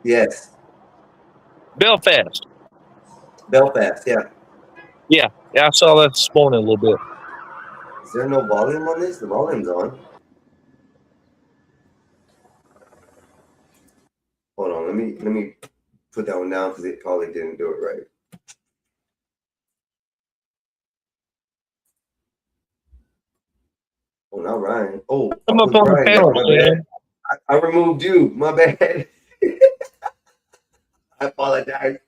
Yes,
Belfast.
Belfast. Yeah.
Yeah. I saw that this morning a little bit.
Is there no volume on this? The volume's on. Hold on. Let me put that one down because it probably didn't do it right. Oh, not Ryan. Oh,
Come
I
up
put
on the
Ryan
panel,
down. My bad.
Sam.
I removed you. My bad. I apologize.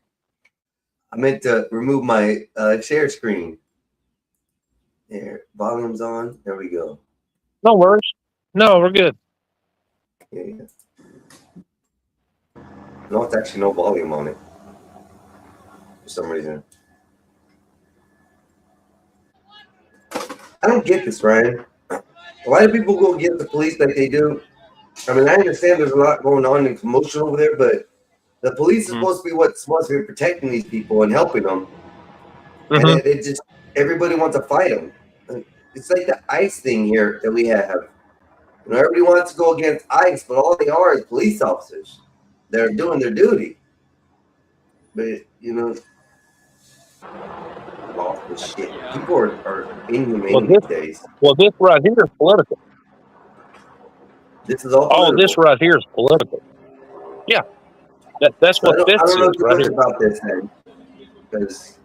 I meant to remove my share screen. There, volume's on. There we go.
No worries. No, we're good.
Yeah. No, it's actually no volume on it for some reason. I don't get this, Ryan. Why do people go against the police like they do? I mean, I understand there's a lot going on and commotion over there, but the police is supposed to be what's supposed to be protecting these people and helping them. And it just everybody wants to fight them. It's like the ICE thing here that we have. You know, everybody wants to go against ICE, but all they are is police officers. They're doing their duty. But you know, lost this shit. People are inhumane these days.
Well, this right here is political.
This is all political.
Oh, this right here is political. Yeah. That's
So
what this
I don't know
is
too
right
much
here.
about this then, because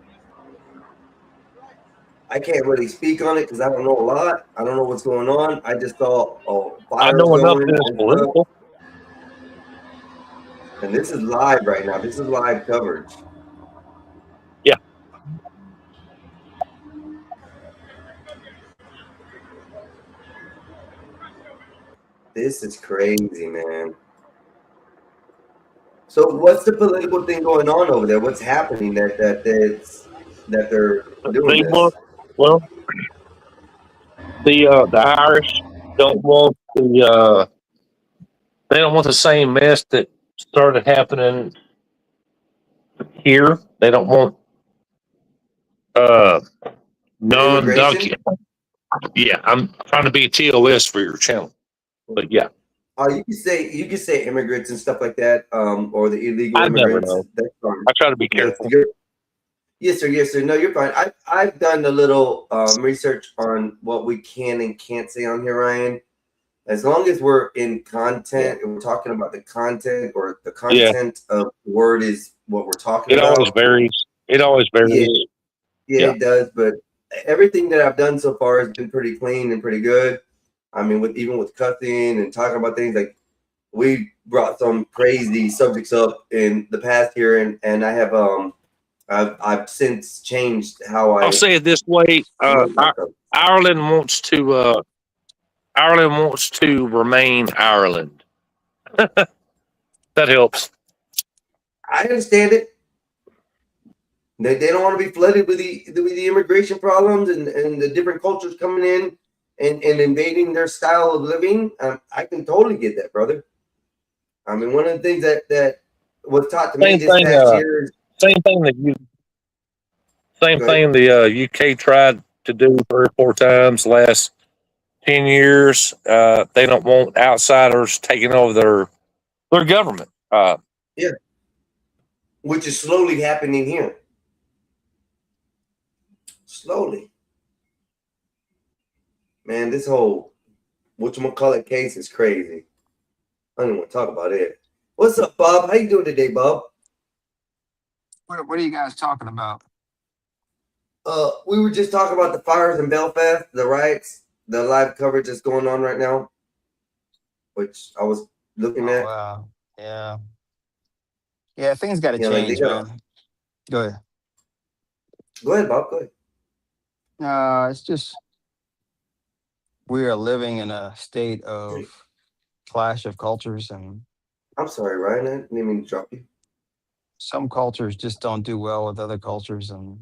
I can't really speak on it because I don't know a lot. I don't know what's going on. I just saw
I
fires
know enough
going
that it's
and
political.
stuff. And this is live right now. This is live coverage.
Yeah.
This is crazy, man. So what's the political thing going on over there? What's happening that they're doing
They
this?
want, well, the Irish don't want they don't want the same mess that started happening here. They don't want
Immigration?
Yeah, I'm trying to be TOS for your channel, but yeah,
You can say immigrants and stuff like that, or the illegal
I never
immigrants.
know.
That's fine.
I try to be careful.
Yes, sir. Yes, sir. No, you're fine. I've done a little research on what we can and can't say on here, Ryan. As long as we're in content and we're talking about the content or the content of the word is what we're talking
It
about.
always varies. It always varies.
Yeah, it does. But everything that I've done so far has been pretty clean and pretty good. I mean, even with cussing and talking about things like we brought some crazy subjects up in the past year, and I have I've since changed how
I'll say it this way: Ireland wants to remain Ireland. That helps.
I understand it. They don't want to be flooded with the immigration problems and the different cultures coming in and invading their style of living. I can totally get that, brother. I mean, one of the things that was taught to me this past year is
Same thing the UK tried to do 3 or 4 times the last 10 years. They don't want outsiders taking over their government.
which is slowly happening here. Slowly. Man, this whole whatchamacallit case is crazy. I don't even want to talk about it. What's up, Bob? How you doing today, Bob?
What are you guys talking about?
We were just talking about the fires in Belfast, the riots, the live coverage that's going on right now, which I was looking at.
Wow. Yeah, things got to change, man. Go ahead.
Go ahead, Bob. Go ahead.
It's just we are living in a state of clash of cultures, and
I'm sorry, Ryan. I didn't mean to drop you.
some cultures just don't do well with other cultures. And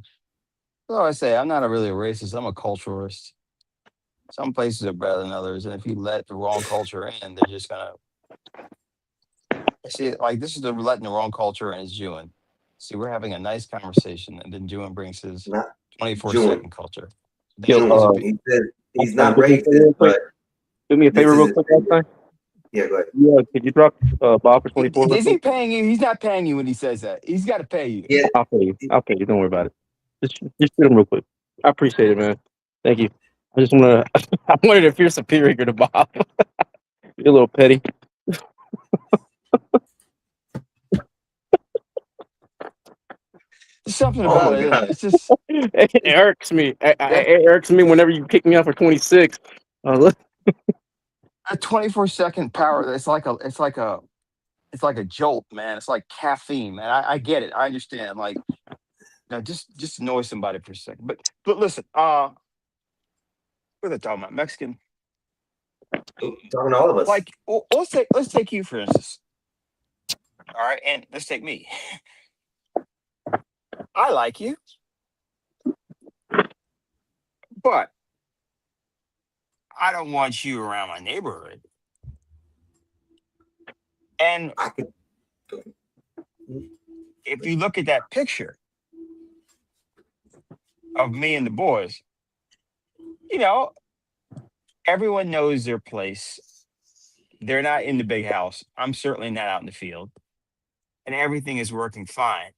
so I say, I'm not really a racist. I'm a culturalist. Some places are better than others, and if you let the wrong culture in, they're just gonna see. Like this is the letting the wrong culture in is Jewin. See, we're having a nice conversation, and then Jewin brings his
Not
24/7 culture. Then
Yo,
he wants to be-
he said he's not
do me a favor real
racist,
quick.
but
Do me a
this
favor
is
real
his
quick,
favorite.
Einstein.
Yeah, go ahead.
Yeah, could you drop Bob for 24? real
Is he
quick?
paying you? He's not paying you when he says that. He's got to pay you.
Yeah,
I'll pay you. I'll pay you. Don't worry about it. Just shoot him real quick. I appreciate it, man. Thank you. I just want to. I wanted to feel superior to Bob. You're a little petty.
There's something
Oh
about
my
it.
God.
It's just
It irks me. It irks me whenever you kick me off for 26. Look,
a 24-second power. It's like a jolt, man. It's like caffeine, man. I get it. I understand. Like, now just annoy somebody for a second. But listen, what are they talking about? Mexican.
Talking to all of us.
Like, well, let's take you for instance. All right, and let's take me. I like you, but I don't want you around my neighborhood. And
I could.
if you look at that picture of me and the boys, you know, everyone knows their place. They're not in the big house. I'm certainly not out in the field. And everything is working fine.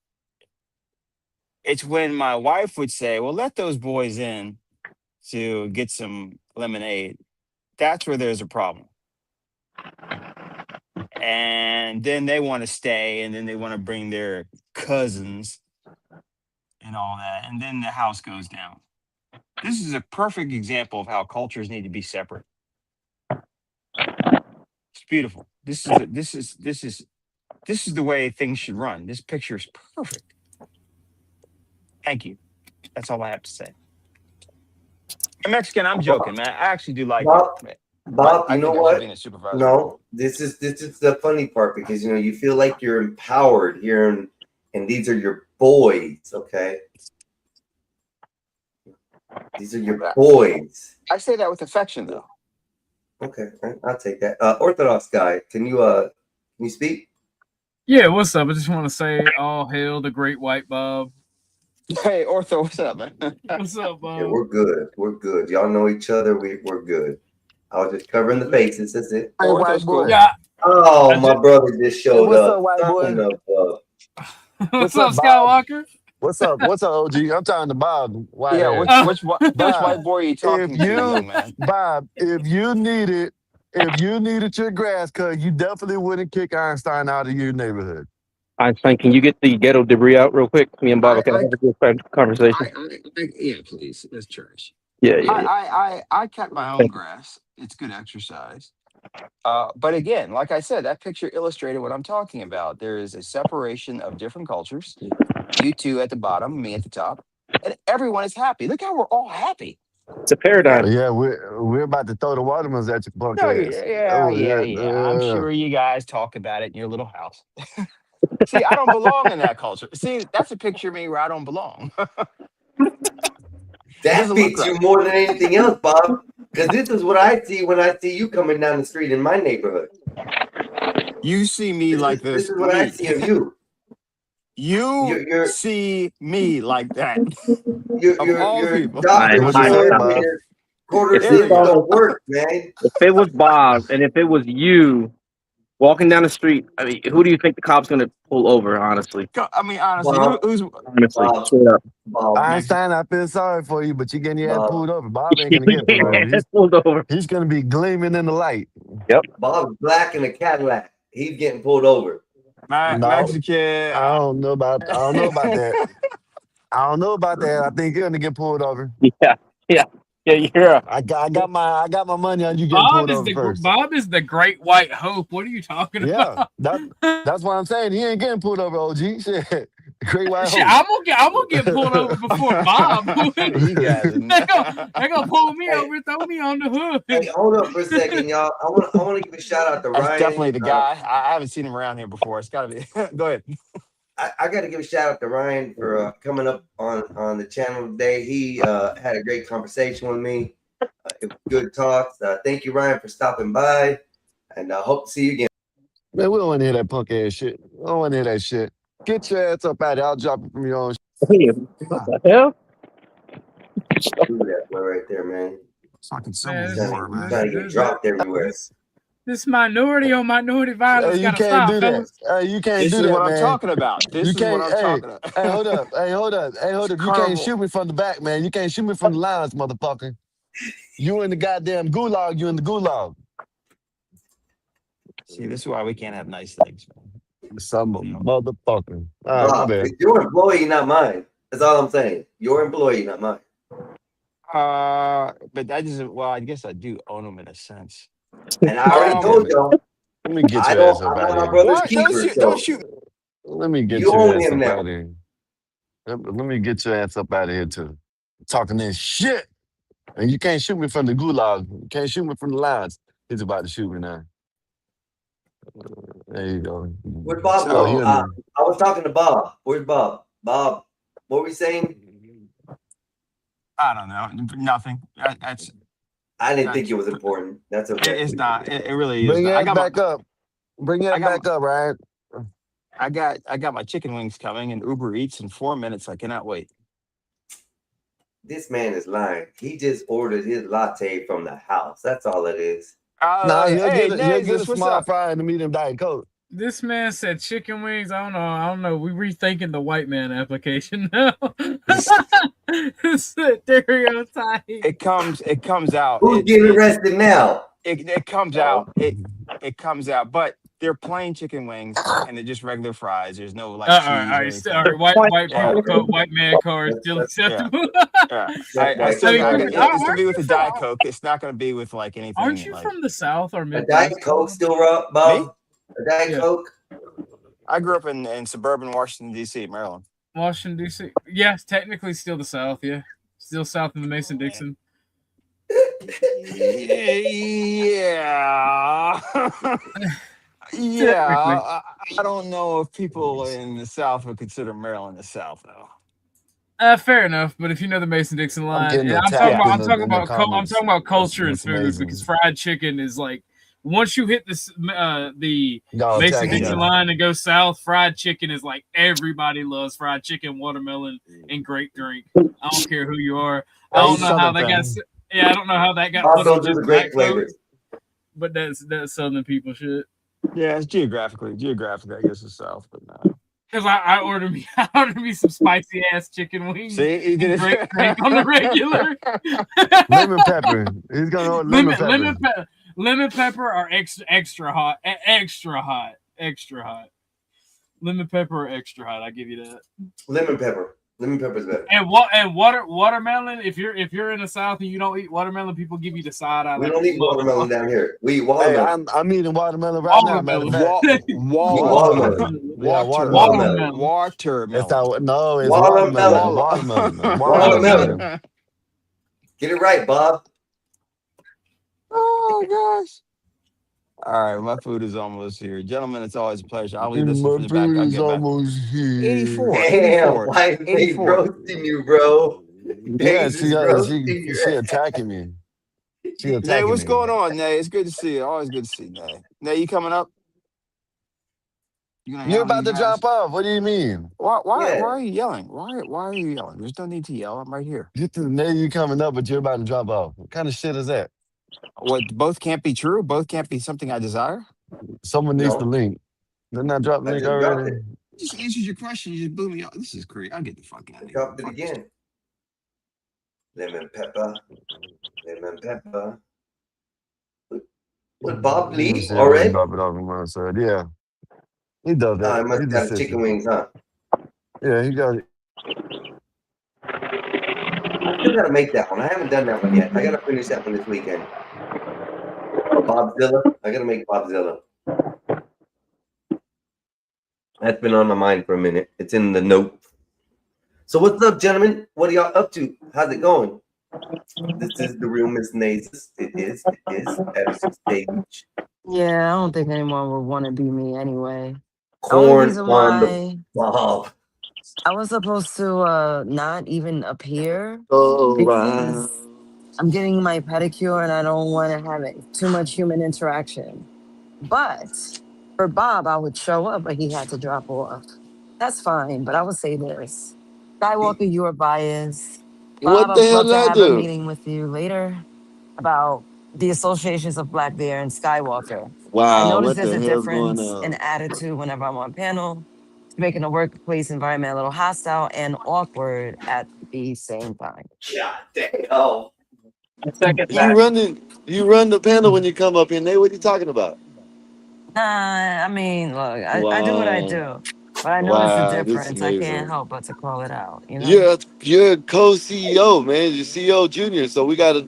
It's when my wife would say, well, let those boys in to get some lemonade. That's where there's a problem. And then they want to stay, and then they want to bring their cousins and all that. And then the house goes down. This is a perfect example of how cultures need to be separate. It's beautiful. This is the way things should run. This picture is perfect. Thank you. That's all I have to say. I'm Mexican. I'm joking, man. I actually do like
Bob,
it.
Bob,
I
you know
think I should
what?
be a supervisor.
No, this is the funny part because you feel like you're empowered here, and these are your boys, okay? These are your boys.
I say that with affection, though.
Okay, I'll take that. Orthodox guy, can you speak?
Yeah, what's up? I just want to say, all hail the great white Bob.
Hey, Ortho, what's up, man?
What's up, Bob?
Yeah, we're good. We're good. Y'all know each other. We're good. I was just covering the bases. That's it.
Hey, white boy.
Yeah.
Oh, my brother just showed
what's
up.
up, white boy?
Sign up,
What's
up,
up,
Bob?
Skywalker?
What's up? What's up, OG? I'm talking to Bob. White
Yeah,
hair.
which white boy are you talking
If
to,
you,
young man?
Bob, if you needed your grass cut, you definitely wouldn't kick Einstein out of your neighborhood.
Einstein, can you get the ghetto debris out real quick? Me and Bob can have a good conversation.
Yeah, please. That's trash.
Yeah.
I cut my own grass. It's good exercise. But again, like I said, that picture illustrated what I'm talking about. There is a separation of different cultures. You two at the bottom, me at the top, and everyone is happy. Look how we're all happy.
It's a paradigm.
Yeah, we're about to throw the watermelons at your punk
No,
ass.
yeah. I'm sure you guys talk about it in your little house. See, I don't belong in that culture. See, that's a picture of me where I don't belong.
That beats you more than anything else, Bob. Because this is what I see when I see you coming down the street in my neighborhood.
You see me like this.
This is what I see of you.
You see me like that.
You're doctor, quarter cents don't work, man.
If it was Bob and if it was you walking down the street, I mean, who do you think the cop's gonna pull over? Honestly,
I mean, honestly,
Bob.
who's
honestly, straight up.
Bob.
Einstein, I feel sorry for you, but you're getting your ass pulled over. Bob ain't gonna get
pulled over.
He's gonna be gleaming in the light.
Yep.
Bob's black in a Cadillac. He's getting pulled over.
Mexican.
I don't know about that. I don't know about that. I think you're gonna get pulled over.
Yeah.
I got my money on you getting pulled over first.
Bob is the great white hope. What are you talking about?
Yeah, that's what I'm saying. He ain't getting pulled over, OG. Shit.
Great White
Shit,
Hope.
I'm gonna get pulled over before Bob.
You guys
they gonna pull me over and throw me on the hood.
Hey, hold up for a second, y'all. I want to give a shout out to
That's
Ryan.
definitely the guy. I haven't seen him around here before. It's gotta be. Go ahead.
I got to give a shout out to Ryan for coming up on the channel today. He had a great conversation with me. It was good talks. Thank you, Ryan, for stopping by, and I hope to see you again.
Man, we don't want to hear that punk ass shit. I don't want to hear that shit. Get your ass up out of here. I'll drop it from your own.
What the hell?
Do that boy right there, man.
Fucking
Man,
He's trying to get dropped everywhere.
This minority on minority violence
Hey, you
gotta
can't
stop,
do that.
fellas.
Hey, you can't
This
do
is
that,
what
man.
I'm talking about. This
You
is what
can't.
I'm
Hey,
talking about.
hey, hold up. Hey, hold up. Hey, hold up. You
Carnival.
can't shoot me from the back, man. You can't shoot me from the lines, motherfucker. You in the goddamn gulag. You in the gulag.
See, this is why we can't have nice things, man.
Some motherfucker. All right, my
Bob,
bad.
it's your employee, not mine. That's all I'm saying. Your employee, not mine.
But I just, well, I guess I do own them in a sense.
And I already told y'all.
Let me get
I
your ass
don't.
up
I'm
out
not
of
my
here.
brother's
What?
keeper.
Don't
So
shoot.
Let me get
you
your
own
ass
him
up
now.
out of here. Let me get your ass up out of here too. Talking this shit. And you can't shoot me from the gulag. You can't shoot me from the lines. He's about to shoot me now. There you go.
Where's Bob?
Oh, you
I was talking to Bob. Where's Bob? Bob, what were we saying?
I don't know. Nothing. That's.
I didn't think it was important. That's okay.
It's not. It really is.
Bring
Not.
your ass back up. Bring your ass back up, right?
I got my chicken wings coming and Uber Eats in 4 minutes. I cannot wait.
This man is lying. He just ordered his latte from the house. That's all it is.
Nah, you'll
hey,
get
Nexus,
a
what's
small
up?
fry and a medium Diet Coke.
This man said chicken wings. I don't know. We rethinking the white man application now. Stereotype.
It comes out.
Who's getting arrested now?
It comes out. It comes out. But they're plain chicken wings and they're just regular fries. There's no like cheese.
All right. White man card still acceptable.
I still it's gonna be with a Diet Coke. It's not gonna be with like anything.
Aren't you from the South or
A
Midwest?
Diet Coke still up, Bob? A Diet Coke?
I grew up in suburban Washington, D.C., Maryland.
Washington, D.C. Yes, technically still the South, yeah. Still south of the Mason-Dixon.
Yeah. Yeah. I don't know if people in the South would consider Maryland the South, though.
Fair enough, but if you know the Mason-Dixon line,
getting
I'm
attacked
talking
in the
about
comments.
culture and
That's
food
amazing.
because fried chicken is like once you hit this the
Y'all attacking
Mason-Dixon
y'all.
line and go south, fried chicken is like everybody loves fried chicken, watermelon, and grape drink. I don't care who you are. I don't know how that got. Yeah, I don't know how that got put
Also
on
do
just
the grape
Black Coke,
flavors.
but that's Southern people shit.
Yeah, it's geographically, I guess it's South, but no.
Because I ordered me some spicy ass chicken wings.
See, he did
and grape drink on the regular.
Lemon pepper. He's gonna order lemon pepper.
Lemon pepper are extra hot. Extra hot. Lemon pepper or extra hot. I give you that.
Lemon pepper. Lemon pepper's better.
And watermelon. If you're in the South and you don't eat watermelon, people give you the side eye.
We don't eat watermelon down here. We eat watermelon.
Hey, I'm eating watermelon right now. Matter of fact.
Watermelon.
Yeah,
Watermelon.
Watermelon.
It's not, it's
Watermelon.
watermelon.
Watermelon. Get it right, Bob.
Oh gosh. All right, my food is almost here. Gentlemen, it's always a pleasure. I'll leave this
My
in the back. I'll
food is
get back.
almost here.
84.
Damn,
84.
why is they
84.
roasting you, bro?
Yeah,
They just roasting
she
your
attacking me. She attacking
Nay, what's
me.
going on, Nay? It's good to see you. Always good to see you, Nay. Nay, you coming up?
You're about to drop off. What do you mean?
Why
Yeah.
are you yelling? Why are you yelling? There's no need to yell. I'm right here.
Now you coming up, but you're about to drop off. What kind of shit is that?
What, both can't be true? Both can't be something I desire?
Someone needs
No.
the link. Didn't I drop the
I
link
just dropped
already?
it.
You just answered your question. You just blew me off. This is crazy. I'll get the fuck out of here.
Dropped it again. Lemon pepper. Lemon pepper. Would Bob leave already?
Drop it off on my side. Yeah. He does that.
I must
He
have
just
got
sits
chicken
there.
wings, huh?
Yeah, he got it.
I still gotta make that one. I haven't done that one yet. I gotta finish that one this weekend. Bobzilla. I gotta make Bobzilla. That's been on my mind for a minute. It's in the note. So what's up, gentlemen? What are y'all up to? How's it going? This is the real Miss Nazis. It is Edison Stage.
Yeah, I don't think anyone would want to be me anyway. The only
Corn
reason
on the
why
bob.
I was supposed to not even appear
Oh,
because
wow.
I'm getting my pedicure and I don't want to have too much human interaction. But for Bob, I would show up, but he had to drop off. That's fine, but I would say this. Skywalker, you are biased. Bob,
What the
I would
hell
love
did
to
I
have a
do?
meeting with you later about the associations of Black Bear and Skywalker. I
Wow,
noticed
what
there's
the
a
hell's going
difference in
on?
attitude whenever I'm on panel. It's making the workplace environment a little hostile and awkward at the same time.
God damn.
Second
Yeah.
You run the panel when you come up here, Nate. What are you talking about?
Nah, I mean, look, I do what I
Wow.
do, but I noticed the
Wow, this is
difference. I can't
amazing.
help but to call it out, you know?
You're a co-CEO, man. You're CEO junior, so we gotta,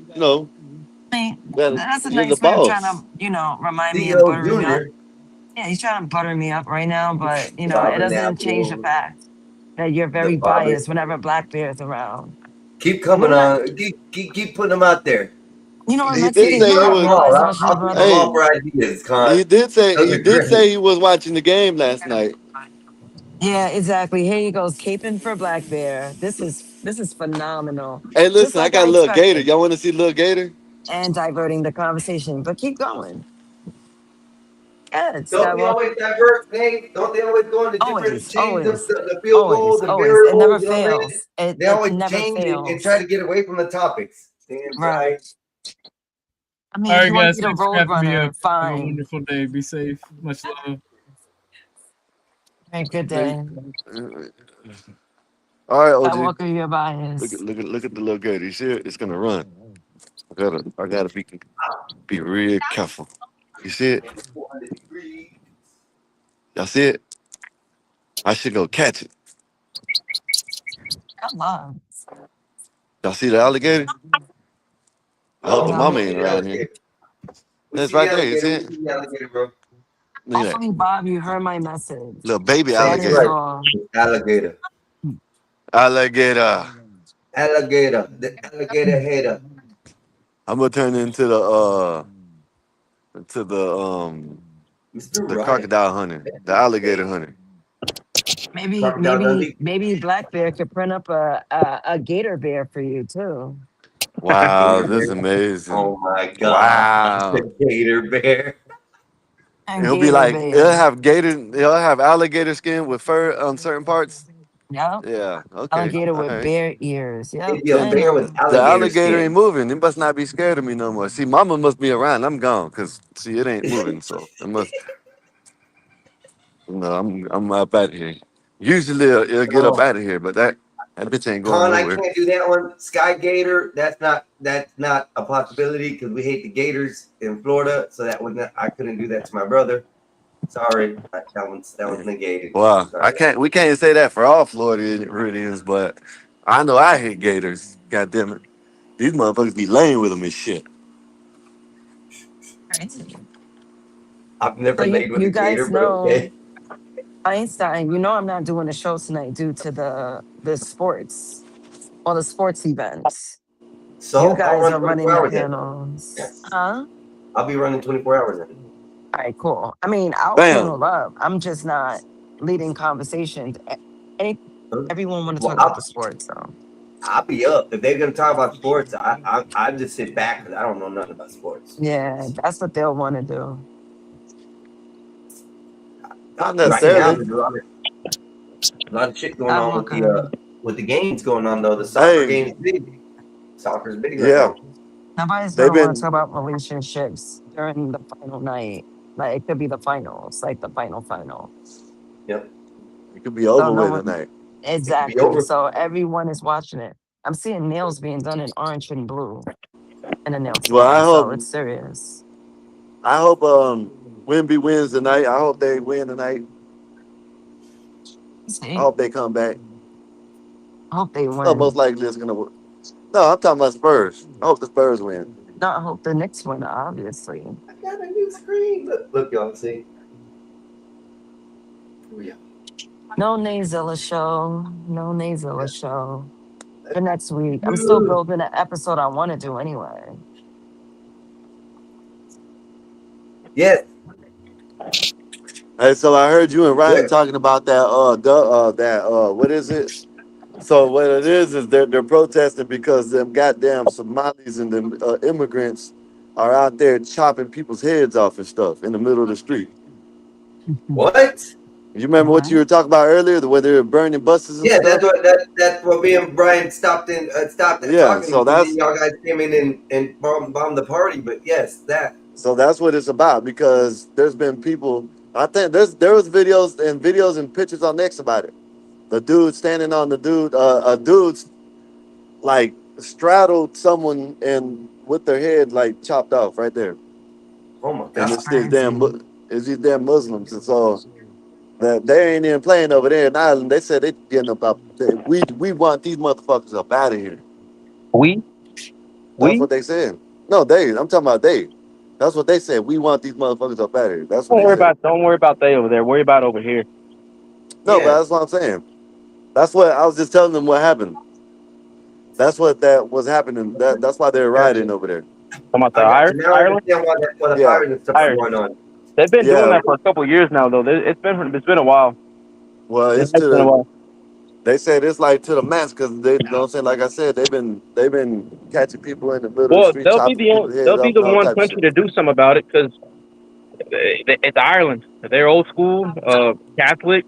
I mean,
gotta,
that's a
you're the
nice way of trying to,
boss.
remind me and
CEO
butter me up.
Junior.
Yeah, he's trying to butter me up right now, but, it
Bob and
doesn't change the
Apple.
fact that you're
The
very
Bob.
biased whenever Black Bear is around.
Keep coming
We're not,
on. Keep putting them out there.
you know what,
He
Lexi,
did
you
say
know
he
I
Drop them
was.
all.
realize much as a
I'll keep them
brother.
all
Hey,
for ideas, Con. Those
he
are
did
great.
say he was watching the game last night.
Yeah, exactly. Here he goes, caping for Black Bear. This is phenomenal.
Hey,
Just
listen, I
like
got
I
a little Gator.
expected.
Y'all want to see little Gator?
And diverting the conversation. But keep going. Good,
Don't they
Skywalker.
always divert, Nate? Don't they always go into different
Always,
change
always,
the field goal, the
always. It
variables?
never
You know what I'm saying?
fails. It
They
it
always
never
change it and
fails.
try to get away from the topics. Damn right.
Right. I mean,
All
if
right,
you want to
guys.
be the
Thanks for
road
having me
runner,
up. Have a
fine.
wonderful day. Be safe. Much love.
Hey, good
Look,
day.
all right, OG.
Skywalker, you're biased.
Look at the little Gator. You see it? It's gonna run. I gotta be real careful. You see it? Y'all see it? I should go catch it.
Come on.
Y'all see the alligator? I hope the
No, we
mama
don't
No.
see
ain't
the
around here.
alligator. We
It's
see the
right there. You see
alligator. We
it?
see the alligator, bro.
Look at that.
Hopefully, Bob, you heard my message.
Little baby
That
That's
is
right.
alligator.
all.
Alligator.
Alligator.
Alligator. The alligator hater.
I'm gonna turn into the
Mr.
the
Right.
crocodile hunter, the alligator hunter.
Maybe,
Crocodile
maybe,
Dundee.
maybe Black Bear could print up a gator bear for you too.
Wow,
Gator
this is
bear.
amazing.
Oh my God.
Wow.
The gator bear.
A
It'll be
gator
like
bear.
it'll have alligator skin with fur on certain parts.
Yep.
Yeah, okay.
Alligator
All
with
right.
bear ears. Yep.
It'd be a
I
bear with
know.
The
alligator
alligator ain't
skin.
moving. It must not be scared of me no more. See, mama must be around. I'm gone. Cause see, it ain't moving. So it must I'm up out of here. Usually it'll get up
Oh,
out of here, but that bitch ain't going
Con, I
nowhere.
can't do that one. Sky Gator, that's not a possibility because we hate the Gators in Florida. So that was not, I couldn't do that to my brother. Sorry, that one's negated.
Well,
Sorry.
we can't say that for all Floridians, but I know I hate gators. God damn it. These motherfuckers be laying with them and shit.
I've never
So
laid with
you
a gator,
guys
but
know
okay.
Einstein, I'm not doing a show tonight due to the sports or the sports events.
So
You
I'll
guys
run
are
24
running the
hours then.
panels. Huh?
I'll be running 24 hours then.
All right, cool. I mean, I'll
Bam.
panel up. I'm just not leading conversations. Everyone want to
Well,
talk about the sports, so
I'll be up. If they're gonna talk about sports, I just sit back because I don't know nothing about sports.
yeah, that's what they'll want to do.
Not
Right now,
necessarily.
there's a lot of shit going on with the games going on though. The soccer
Hey,
game's big. Soccer's big right
yeah.
now.
Nobody's
They've
gonna want to
been
talk about relationships during the final night. Like it could be the finals, like the final.
Yep.
it could be
So
over
no
with
one
tonight.
It could be
exactly.
over.
So everyone is watching it. I'm seeing nails being done in orange and blue in a nail
Well,
salon. So it's serious.
I hope Wimby wins tonight. I hope they win tonight. I
See,
hope they come back.
I hope they
So most
win.
likely it's gonna win. No, I'm talking about Spurs. I hope the Spurs win.
No, I hope the Knicks win, obviously.
I got a new screen. Look, y'all see. Oh yeah.
No Nazilla show. No Nazilla show. For next week. I'm still building an episode I want to do anyway.
Yes.
Hey, so I heard you and Ryan talking about that. What is it? So what it is they're protesting because them goddamn Somalis and them immigrants are out there chopping people's heads off and stuff in the middle of the street.
What?
You remember what you were talking about earlier, the way they were burning buses and
Yeah,
stuff?
that's what me and Brian stopped and
Yeah,
talking.
so that's-
y'all guys came in and bombed the party. But yes, that.
So that's what it's about, because there's been people. I think there was videos and pictures on X about it. The dude standing on the dude, a dude's like straddled someone and with their head like chopped off right there.
Oh my
And it's these damn Muslims, and so that they ain't even playing over there in Ireland. They said they getting about. We want these motherfuckers up out of here. That's what they said. No, they. I'm talking about they. That's what they said. We want these motherfuckers up out of here. That's what
Don't worry about they over there. Worry about over here.
No, but that's what I'm saying. That's what I was just telling them what happened. That's what that was happening. That's why they're rioting over there.
About the
Now I
Ireland?
understand why the firing and stuff is
Irish.
going on.
They've been doing that for a couple of years now, though. It's been a while.
Well, it's
been a
to
while.
they said it's like to the max, because they, you know what I'm saying, like I said, they've been catching people in the middle of the
Well,
street,
they'll be
chopping people's heads off and all
one
type of
country
shit.
to do something about it, because it's Ireland. They're old school, Catholic.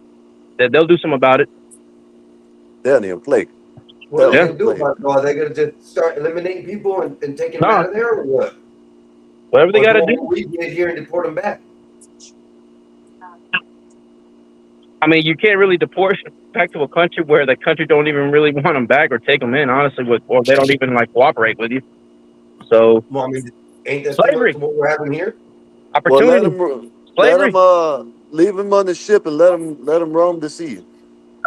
They'll do something about it.
They don't even play.
What are they
Yeah.
gonna do about it? Are they gonna just start eliminating people and taking them
No.
out of there, or what?
Whatever they
Or
got to
what
do.
we did here and deport them back.
I mean, you can't really deport back to a country where the country don't even really want them back or take them in, honestly, or they don't even like cooperate with you. So,
Well, I mean, ain't that
slavery.
similar to what we're having here?
Well,
Opportunity. Slavery.
leave them on the ship and let them roam the sea.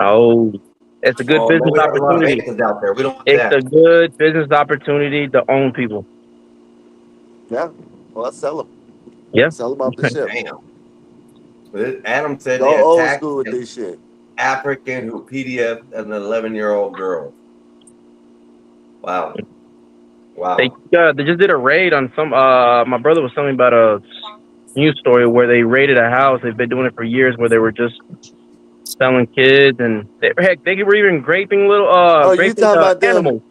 Oh, it's a good
Oh, but
business
we have a lot of
opportunity.
aliens out there. We don't want
It's
that.
a good business opportunity to own people.
Yeah, well, let's sell them.
Yeah.
Sell them off the ship.
Damn. But Adam said
Go
they
old
attacked
school with
an
this shit.
African who PDF as an 11-year-old girl. Wow. Wow.
They just did a raid on some. My brother was telling me about a news story where they raided a house. They've been doing it for years, where they were just selling kids, and they were even raping little
You
raping
talking about them?
animals.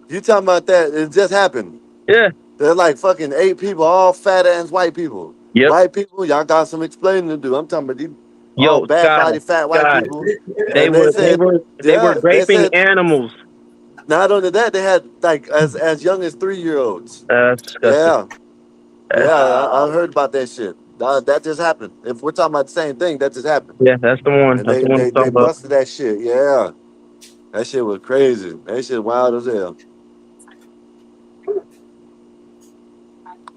You talking about that? It just happened.
Yeah.
They're like fucking 8 people, all fat ass white people.
Yep.
White people, y'all got some explaining to do. I'm talking about these
Yo,
all bad
Scott,
body, fat white
Scott,
people.
They
And
were
said,
they were raping animals.
Not only that, they had like as young as 3-year-olds.
That's disgusting.
Yeah, I heard about that shit. That just happened. If we're talking about the same thing, that just happened.
Yeah, that's the one.
And
That's the one I'm
they
talking about.
busted that shit. Yeah, that shit was crazy. That shit wild as hell.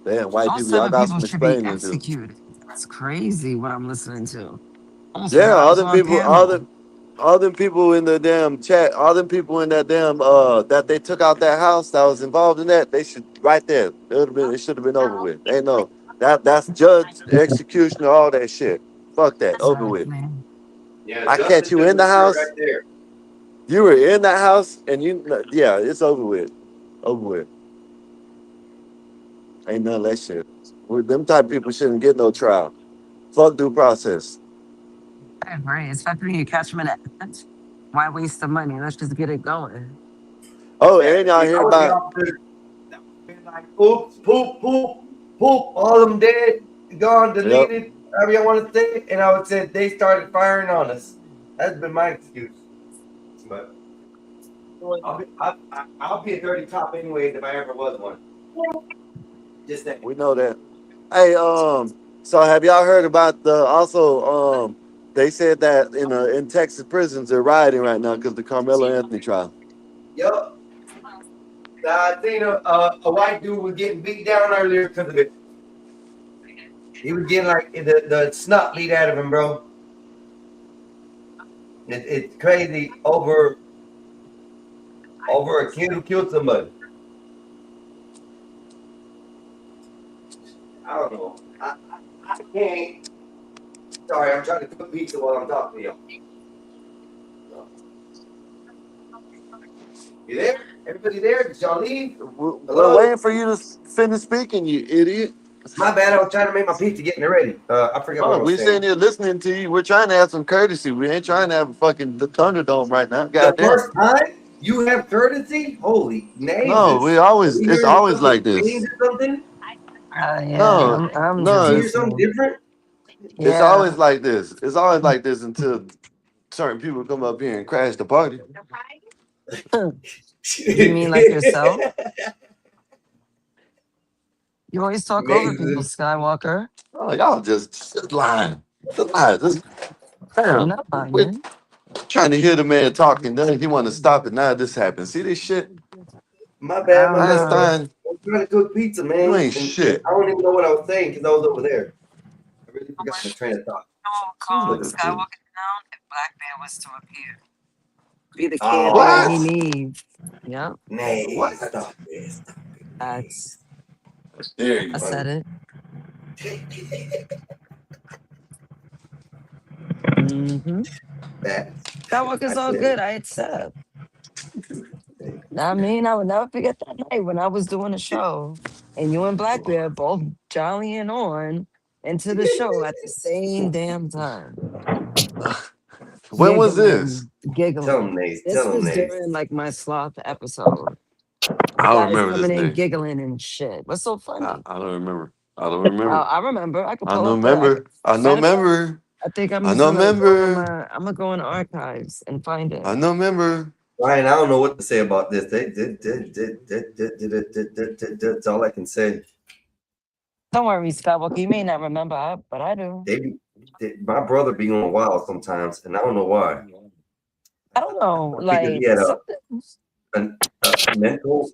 Damn, white
All
people, y'all
7
got
people
some
should be
explaining to do.
executed. That's crazy what I'm listening to. Almost
Yeah,
forgot I
all
was
them
on
people,
camera.
all them people in the damn chat, all them people in that damn that they took out that house that was involved in that, they should right there. It should have been over with. Ain't no that's judge, executioner, all that shit. Fuck that, over with.
Yeah,
I
justice
catch you in the
is
house.
right there.
You were in that house, and yeah, it's over with. Over with. Ain't none of that shit. Them type of people shouldn't get no trial. Fuck due process.
I agree. Especially when you catch them in it. Why waste the money? Let's just get it going.
Oh, and y'all hear about
Like, oops, poop, all of them dead, gone, deleted, however y'all want to say it. And I would say they started firing on us. That's been my excuse. But I'll be a dirty cop anyways if I ever was one. Just that.
we know that. Hey, so have y'all heard about they said that in Texas prisons they're rioting right now because the Carmelo Anthony trial.
Yup. I seen a white dude was getting beat down earlier because of it. He was getting like the snot beat out of him, bro. It's crazy over a kid who killed somebody. I don't know. I can't. Sorry, I'm trying to cook pizza while I'm talking to you. You there? Everybody there? Did y'all leave?
We're
Hello?
waiting for you to finish speaking, you idiot.
My bad. I was trying to make my pizza, getting it ready. I forgot what I
Oh,
was
we
saying.
sitting here listening to you. We're trying to have some courtesy. We ain't trying to have a fucking the Thunderdome right now.
The
Goddamn.
first time you have courtesy? Holy
No,
neighbors.
we always.
You
It's
hearing
always
something
like this.
strange or something?
Yeah,
No,
I'm
You
just
no.
hear
It's
something
listening.
different?
it's
Yeah.
always like this. It's always like this until certain people come up here and crash the party.
You mean like yourself? You always talk over people,
Amazing.
Skywalker.
Oh, y'all just lying. Just lying. Just,
You're
damn.
not
We're
lying.
trying to hear the man talking. Then he want to stop it. Now this happens. See this shit?
My bad, my bad.
Einstein,
I'm trying to cook pizza, man.
you ain't
And
shit.
I don't even know what I was saying because I was over there. I really forgot my train of thought.
Calm
Look at
Skywalker
this.
down if Black Bear was to appear. Be the
Oh,
candidate he
What?
needs. Yep.
nay,
What?
stop this.
That's
There you
I said
go.
it. Mm-hmm. Skywalker's all good, I accept. I mean, I would never forget that night when I was doing a show and you and Black Bear both jollying on into the show at the same damn time.
When was this?
Giggling.
Tell him, Nace.
This
Tell him,
was
Nace.
during like my sloth episode.
I
You
don't
guys
remember this
coming in
day.
giggling and shit. What's so funny?
I don't remember. I don't remember.
I remember. I could
I
pull
no
up
member. I no
matter of fact,
member.
I think I'm
I
just
no
gonna go in
member.
I'm gonna go in the archives and find it.
I no member.
Ryan, I don't know what to say about this. That's all I can say.
Don't worry, Skywalker. You may not remember, but I do.
My brother be on wild sometimes, and I don't know why.
I don't know,
Because
like
he had
something.
a mental,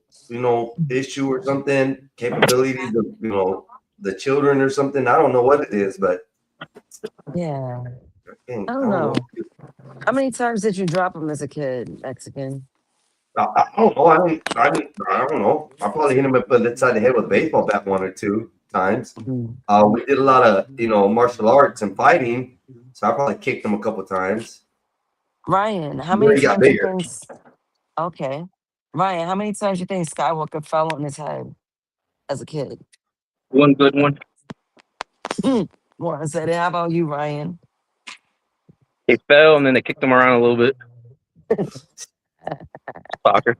issue or something, capabilities of, the children or something. I don't know what it is, but
Yeah.
I
I don't know. How many times did you drop him as a kid, Mexican?
I don't know. I don't know. I probably hit him up inside the head with a baseball bat 1 or 2 times. We did a lot of, martial arts and fighting, so I probably kicked him a couple times.
Ryan, how
Where
many
he got
times you
bigger.
think? Okay, Ryan, how many times you think Skywalker fell on his head as a kid?
One good one.
One said it. How about you, Ryan?
He fell and then they kicked him around a little bit. Soccer.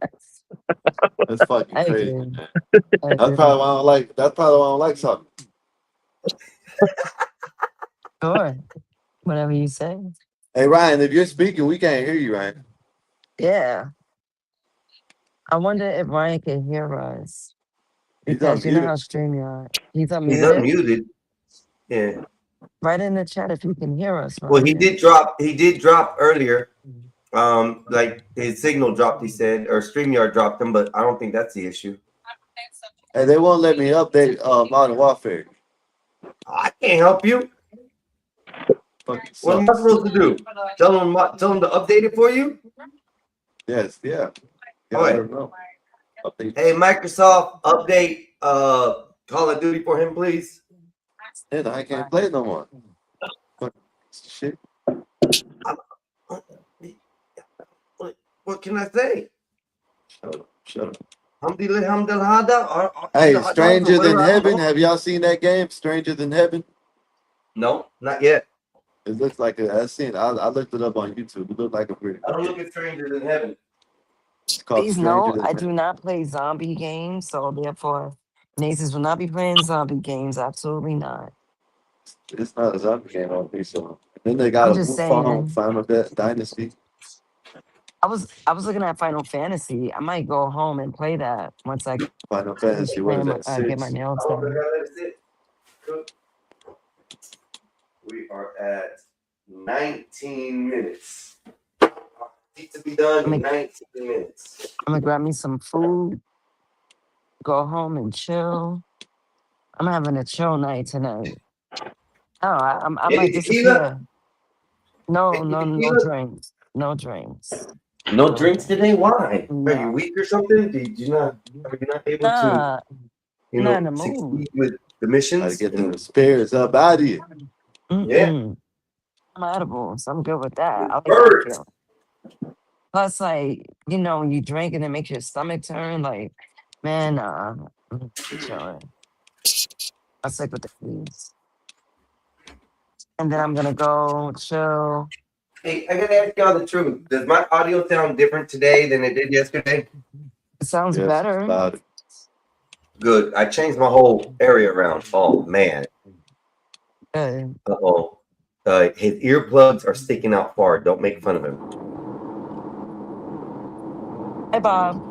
That's fucking
I
crazy.
agree.
Man. That's probably why I don't like. That's probably why I don't like soccer.
Sure. Whatever you say.
Hey Ryan, if you're speaking, we can't hear you, Ryan.
Yeah. I wonder if Ryan can hear us.
He's
Because you know how
unmuted.
StreamYard. He's unmuted.
He's unmuted. Yeah.
Write in the chat if you can hear us, Ryan.
Well, he did drop earlier. Like his signal dropped, he said, or StreamYard dropped him, but I don't think that's the issue.
Hey, they won't let me update Modern Warfare.
I can't help you.
Fucking
What am I
sucks.
supposed to do? Tell him to update it for you?
Yes, yeah.
All right.
Update.
Hey, Microsoft, update Call of Duty for him, please.
And I can't play no more. Fucking shit.
What can I say?
Shut up.
Hey,
Hey, Stranger Than Heaven. Have y'all seen that game? Stranger Than Heaven?
No, not yet.
It looks like I seen. I looked it up on YouTube. It looked like a pretty.
I don't look at Stranger Than Heaven.
It's called
Please
Stranger
know
Than
I
Heaven.
do not play zombie games, so therefore Naces will not be playing zombie games. Absolutely not.
It's not a zombie game on me, so. Then they got
I'm
a
just
Wukong
saying.
Final Dynasty.
I was looking at Final Fantasy. I might go home and play that once I
Final Fantasy. What is that?
get my
6?
nails
Oh,
done.
We are at 19 minutes. Need to be done in 19 minutes.
I'm gonna grab me some food, go home and chill. I'm having a chill night tonight. Oh, I
Any
might
tequila?
disappear. No
tequila?
drinks. No drinks.
No drinks today? Why? Are you
No.
weak or something? Are you not able
Nah,
to,
not in the mood.
succeed with the
Gotta
missions?
get them spirits up out of you.
Yeah.
I'm edible, so I'm good with that. I like that
Birds.
feeling. Plus, like, you know, when you drink and it makes your stomach turn, like, man, I'm chilling. I'll stick with the foods. And then I'm gonna go chill.
Hey, I gotta ask y'all the truth. Does my audio sound different today than it did yesterday?
It sounds
Yes,
better.
loud.
Good. I changed my whole area around. Oh man.
Good.
Uh-oh. His earplugs are sticking out far. Don't make fun of him.
Hey, Bob.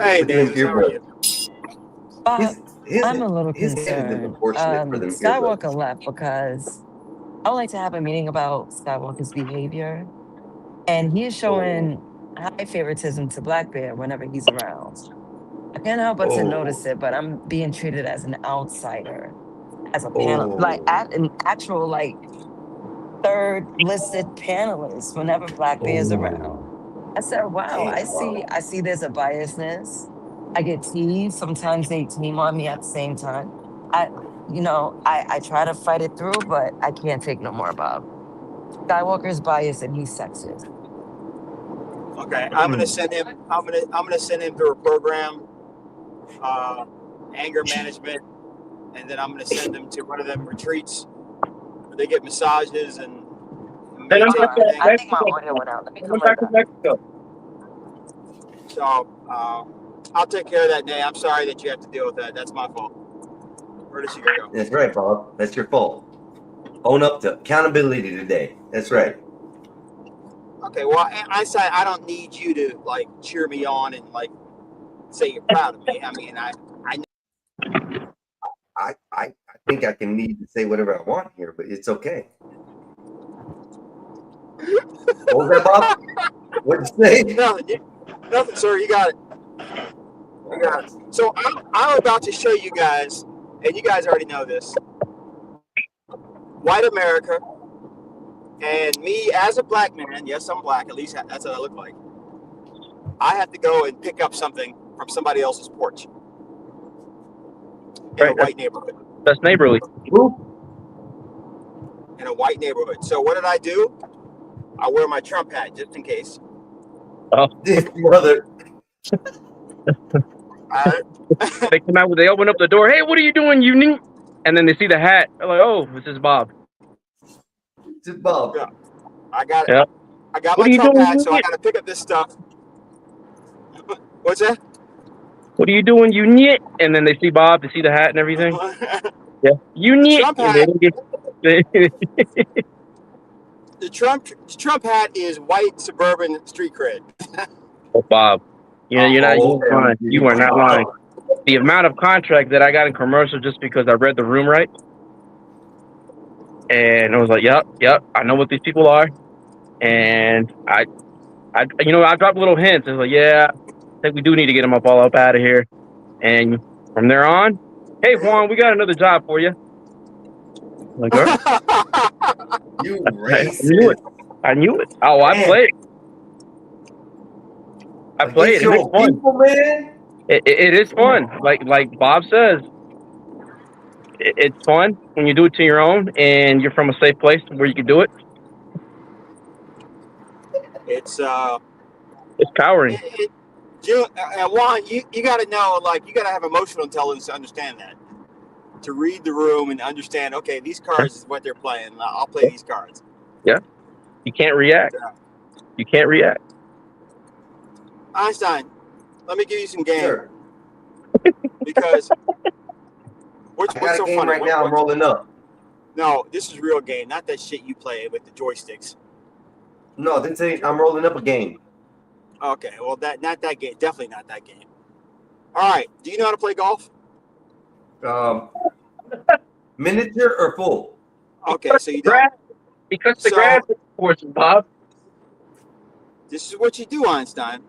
Hey,
Look at them
Davis, how are you?
Bob,
His
I'm a little
head is
concerned.
disproportionate for them
Skywalker
earbuds.
left because I would like to have a meeting about Skywalker's behavior. And he is showing high favoritism to Blackbeard whenever he's around. I can't help but to notice it, but I'm being treated as an outsider, as a panel, like an actual like third listed panelist whenever Blackbeard's around. I said, wow, I see there's a biasness. I get teased. Sometimes they team on me at the same time. I try to fight it through, but I can't take no more, Bob. Skywalker's biased and he's sexist.
Okay, I'm gonna send him. I'm gonna send him through a program, anger management, and then I'm gonna send him to one of them retreats where they get massages and meditate.
I think my audio went out. Let me come right back.
So I'll take care of that, Nay. I'm sorry that you have to deal with that. That's my fault. Where does she go?
That's right, Bob. That's your fault. Own up to accountability today. That's right.
Okay, well, Einstein, I don't need you to like cheer me on and like say you're proud of me. I mean,
I think I can need to say whatever I want here, but it's okay. What was that, Bob? What'd you say?
Nothing, sir. You got it. You got it. So I'm about to show you guys, and you guys already know this. White America and me as a black man. Yes, I'm black. At least that's what I look like. I have to go and pick up something from somebody else's porch in a white neighborhood.
That's neighborly.
In a white neighborhood. So what did I do? I wear my Trump hat just in case.
Oh,
brother.
They come out. They open up the door. Hey, what are you doing, you need? And then they see the hat. They're like, oh, this is Bob.
This is Bob.
Yeah. I got it.
Yep.
I got
What
my
are you
Trump
doing,
hat, so I
you
got to pick up this stuff. What's that?
What are you doing, you nit? And then they see Bob. They see the hat and everything. Yeah, you nit.
Trump
And
hat. The Trump hat is white suburban street cred.
Oh, Bob. Yeah, you're not lying. You are not lying. The amount of contract that I got in commercial just because I read the room right. And I was like, yep, I know what these people are. And I dropped little hints. I was like, yeah, I think we do need to get them all up out of here. And from there on, hey, Juan, we got another job for you. I'm like, all right.
You
racist. I knew it. Oh, I played. I play it. It's fun.
People, man.
It is fun. Like Bob says, it's fun when you do it to your own and you're from a safe place where you can do it.
It's
cowering.
Juan, you got to know, like, you got to have emotional intelligence to understand that. To read the room and understand, okay, these cards is what they're playing. I'll play these cards.
Yeah. You can't react. You can't react.
Einstein, let me give you some game.
Sure.
Because what's
I got
so
a game
funny?
right now. I'm rolling up.
No, this is real game, not that shit you play with the joysticks.
No, this ain't. I'm rolling up a game.
Okay, well, not that game. Definitely not that game. All right. Do you know how to play golf?
Miniature or full?
Okay, so you don't.
Because the grass is sports, Bob.
This is what you do, Einstein.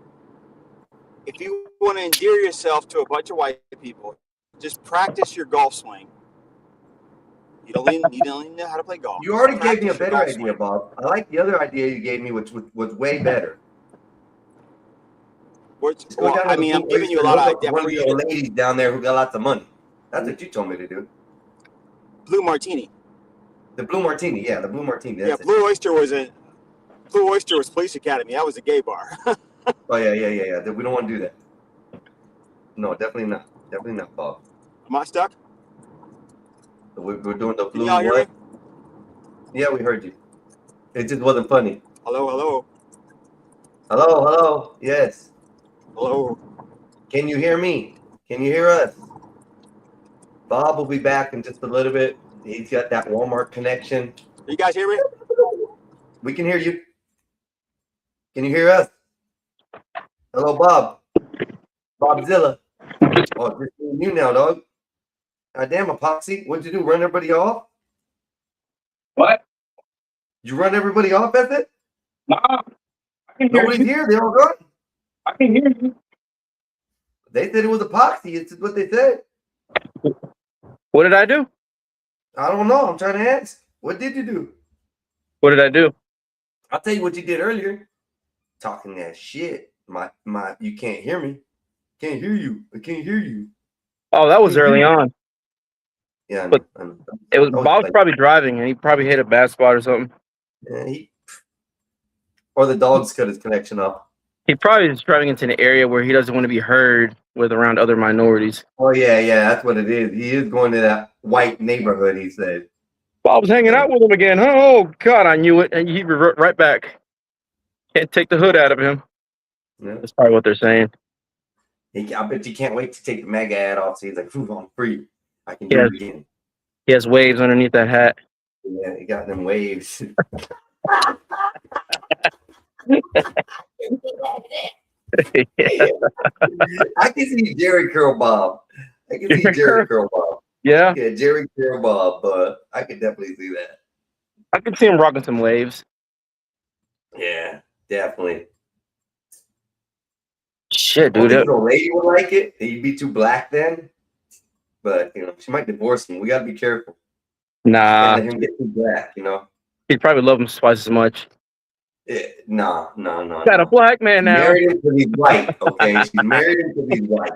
If you want to endear yourself to a bunch of white people, just practice your golf swing. You don't even know how to play golf.
You already
Practice
gave me a
your
better
golf
idea,
swing.
Bob. I like the other idea you gave me, which was way better. Just go down to the
I'm
Blue
giving you a
Oyster
lot of
and look
ideas.
up one of the old ladies down there who got lots of money. That's what you told me to do.
Blue Martini.
The Blue Martini, yeah, the Blue Martini.
Yeah,
That's it.
Blue Oyster was a Blue Oyster was Police Academy. That was a gay bar.
Oh yeah. We don't want to do that. No, definitely not. Definitely not, Bob.
Am I stuck?
We're doing the
Can
blue.
y'all hear me?
What? Yeah, we heard you. It just wasn't funny.
Hello.
Hello. Yes.
Hello.
Can you hear me? Can you hear us? Bob will be back in just a little bit. He's got that Walmart connection.
You guys hear me?
We can hear you. Can you hear us? Hello, Bob. Bobzilla. Oh, just seeing you now, dog. God damn, Epoxy. What'd you do? Run everybody off?
What?
You run everybody off, that's it?
Nah, I can hear
Nobody's
you.
here. They all gone.
I can hear you.
They said it was Epoxy. It's what they said.
What did I do?
I don't know. I'm trying to ask. What did you do?
What did I do?
I'll tell you what you did earlier. Talking that shit. You can't hear me. Can't hear you. I can't hear you.
Oh, that was early on.
Yeah,
But it was Bob's probably driving and he probably hit a bad spot or something.
Yeah, or the dog's cut his connection off.
He probably is driving into an area where he doesn't want to be heard with around other minorities.
Oh yeah, that's what it is. He is going to that white neighborhood, he said.
Bob's hanging out with him again. Oh God, I knew it. And he revert right back. Can't take the hood out of him.
Yeah.
That's probably what they're saying.
I bet you can't wait to take the MAGA hat off. So he's like, "Phew, I'm free. I can do it again."
He has waves underneath that hat.
Yeah, he got them waves. I can see Jerry Curl Bob. I can see Jerry Curl Bob.
Yeah,
Jerry Curl Bob, but I can definitely see that.
I can see him rocking some waves.
Yeah, definitely.
Shit,
I
dude.
think the lady would like it. He'd be too black then. But she might divorce him. We gotta be careful.
Nah.
Can't let him get too black,
He'd probably love him twice as much.
No.
Got a black man now.
Married him because he's white, okay? She married him because he's white.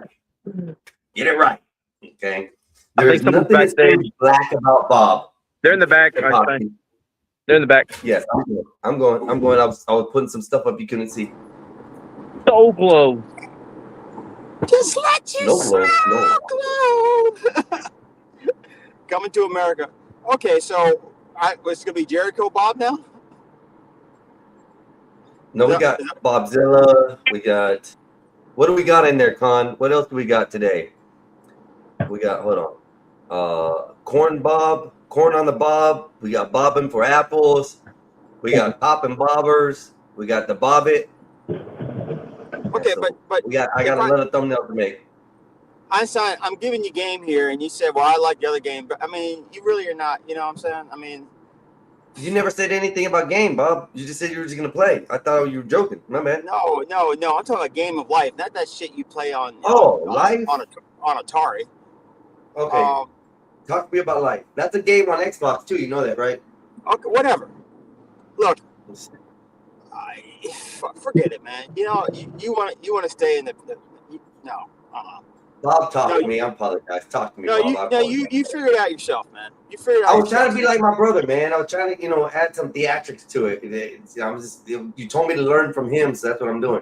Get it right, okay? There's nothing that's black about Bob.
They're in the back. They're in the back.
Yes, I'm going. I was putting some stuff up you couldn't see.
So glow.
Just let you glow. Coming to America. Okay, so it's gonna be Jericho Bob now.
No, we got Bobzilla. We got. What do we got in there, Con? What else do we got today? We got. Hold on. Corn Bob. Corn on the Bob. We got Bobbing for Apples. We got Poppin' Bobbers. We got the Bobbit.
Okay, but
I got another thumbnail to make.
Einstein, I'm giving you game here, and you said, "Well, I like the other game," but I mean, you really are not. You know what I'm saying? I mean,
you never said anything about game, Bob. You just said you were just gonna play. I thought you were joking. My man.
No. I'm talking about game of life, not that shit you play on.
Life
on Atari.
Okay. Talk to me about life. That's a game on Xbox too. You know that, right?
Okay, whatever. Look, forget it, man. You want to stay in the no.
Bob, talk to me. I apologize. Talk to me, Bob.
You figure it out yourself, man. You figure it out.
I was trying to be like my brother, man. I was trying to, add some theatrics to it. You told me to learn from him, so that's what I'm doing.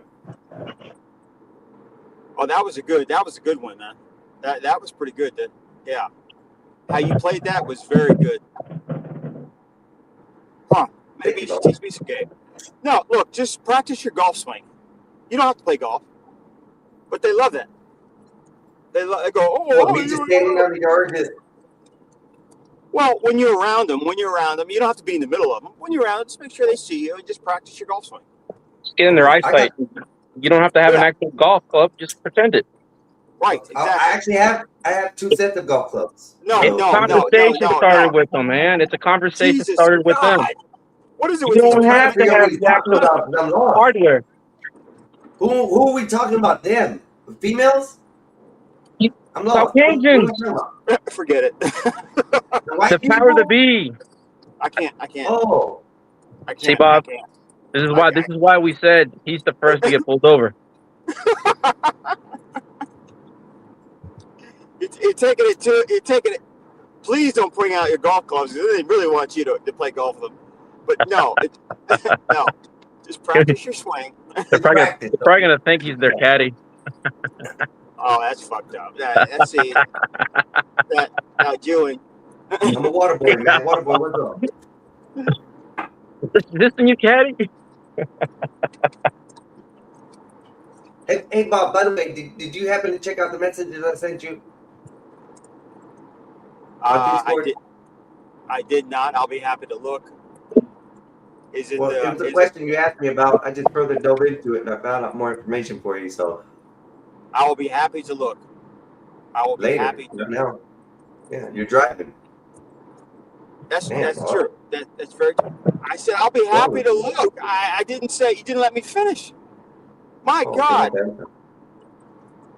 Oh, that was a good one, man. That was pretty good. Yeah. How you played that was very good. Huh. Maybe you should teach me some game. No, look, just practice your golf swing. You don't have to play golf, but they love that. They go,
me just standing on the yard.
Well, when you're around them, you don't have to be in the middle of them. When you're around them, just make sure they see you and just practice your golf swing.
Just get in their eyesight. You don't have to have an actual golf club. Just pretend it.
Right. Exactly.
I have 2 sets of golf clubs.
Conversation started with them, man. It's a conversation started with them.
What is it?
You don't have to have the actual hardware.
Who are we talking about? Them? The females? I'm lost.
Caucasians.
Forget it.
The power of the bee.
I can't.
Oh.
I can't.
See, Bob. This is why we said he's the first to get pulled over.
You're taking it. Please don't bring out your golf clubs. They really want you to play golf with them. But no, no. Just practice your swing.
They're probably gonna think he's their caddy.
Oh, that's fucked up. That's it. Now, Julian.
I'm a water boy, man. Water boy, what's up?
Is this the new caddy?
Hey, Bob, by the way, did you happen to check out the messages I sent you?
I did not. I'll be happy to look. Is it
Well, it was a question you asked me about. I just further dove into it and I found out more information for you. So
I will be happy to look. I will be
later,
happy to.
not now. Yeah, you're driving.
That's
Man, Bob.
true. That's very true. I said I'll be happy to look. I didn't say, you didn't let me finish. My
Oh,
God.
okay.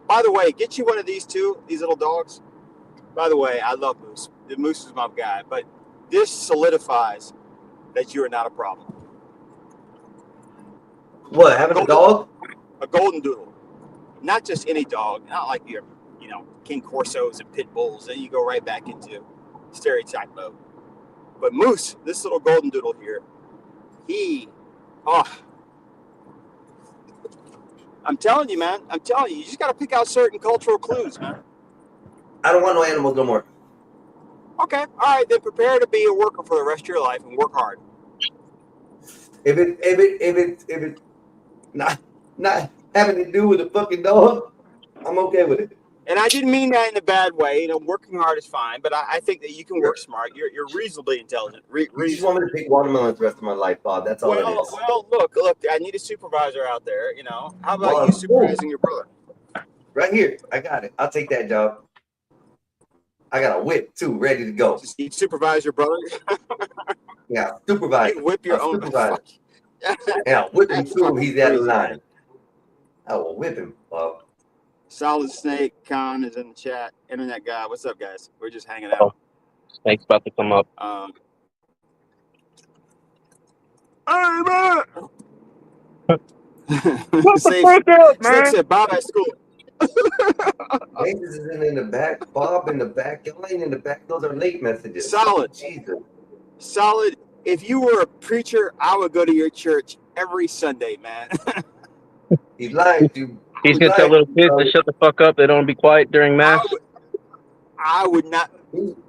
By the way, get you one of these little dogs. By the way, I love Moose. The Moose is my guy, but this solidifies that you are not a problem.
What, having a dog?
A golden doodle. Not just any dog, not like your, King Corsos and Pit Bulls. Then you go right back into stereotype mode. But Moose, this little golden doodle here, I'm telling you, man. I'm telling you, you just got to pick out certain cultural clues, man.
I don't want no animals no more.
Okay, all right, then prepare to be a worker for the rest of your life and work hard.
If it not having to do with a fucking dog, I'm okay with it.
And I didn't mean that in a bad way. Working hard is fine, but I think that you can work smart. You're reasonably intelligent.
You just want me to pick watermelons the rest of my life, Bob. That's all it is.
Well, look. I need a supervisor out there. How about you supervising your brother?
Right here, I got it. I'll take that job. I got a whip too, ready to go.
You supervise your brother?
Yeah, supervise.
You whip your own.
Supervisor. Yeah, whip him through. He's out of line. I will whip him, Bob.
Solid Snake Khan is in the chat. Internet guy, what's up, guys? We're just hanging out.
Snake's about to come up.
Hey, man!
What the fuck up, man?
Snake said, Bob at school.
Messages isn't in the back. Bob in the back. Y'all ain't in the back. Those are late messages.
Solid.
Jesus.
Solid. If you were a preacher, I would go to your church every Sunday, man.
He's lying to you.
He's gonna tell little kids to shut the fuck up. They don't be quiet during mass.
I would not.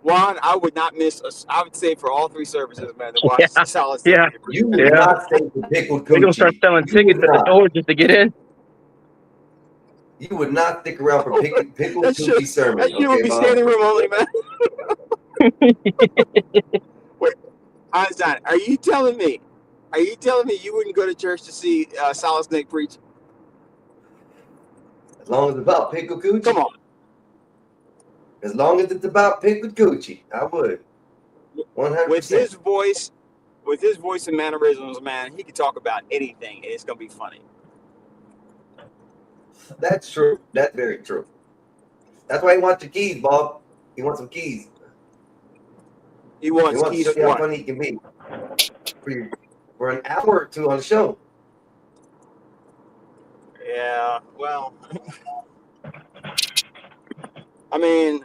Juan, I would not miss. I would say for all three services, man, to watch Solid Snake.
Yeah.
You would not stay for pickled
They're gonna start selling tickets at the door just to get in.
You would not stick around for pickled coochie sermon.
That shit would be
Bob?
standing room only, man. Wait, Einstein, are you telling me you wouldn't go to church to see Solid Snake preach?
As long as it's about pickled coochie.
Come on.
As long as it's about pickled coochie, I would. 100%.
With his voice and mannerisms, man, he could talk about anything and it's gonna be funny.
That's true. That's very true. That's why he wants your keys, Bob. He wants some keys.
He wants keys
to
for
see how
what?
funny he can be. For an hour or two on the show.
Yeah, well, I mean,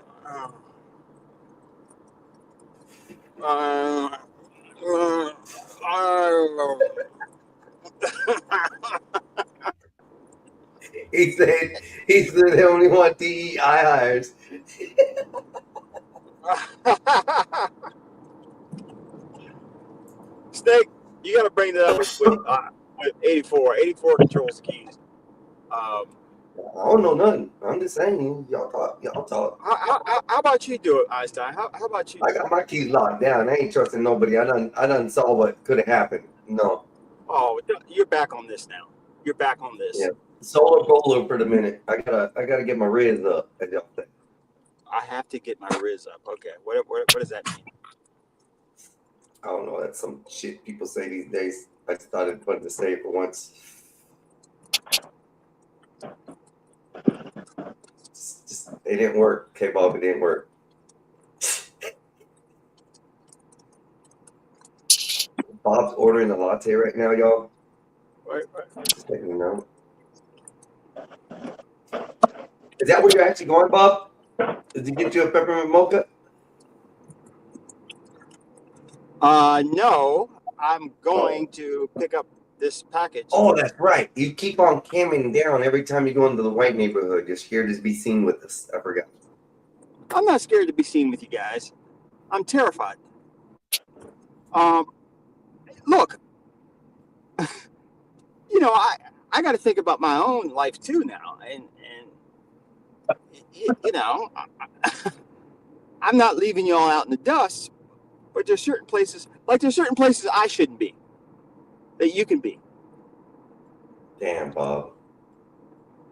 He said they only want DEI hires.
Snake, you got to bring that up with 84. 84 controls the keys.
I don't know nothing. I'm just saying, y'all talk.
How about you do it, Einstein? How about you?
I got my keys locked down. I ain't trusting nobody. I done saw what could have happened. No.
Oh, you're back on this now. You're back on this.
Yeah. Solar bowler for the minute. I gotta get my Riz up. As y'all think.
I have to get my Riz up. Okay. What does that mean?
I don't know. That's some shit people say these days. I just thought it'd fun to say it for once. Just it didn't work. K-Bob, it didn't work. Bob's ordering a latte right now, y'all.
Right.
Just letting you know. Is that where you're actually going, Bob? Did you get you a peppermint mocha?
No, I'm going to pick up this package.
Oh, that's right. You keep on camming down every time you go into the white neighborhood. You're scared to be seen with us. I forgot.
I'm not scared to be seen with you guys. I'm terrified. Look, you know, I got to think about my own life too now, and you know, I'm not leaving y'all out in the dust, but there's certain places I shouldn't be that you can be.
Damn, Bob.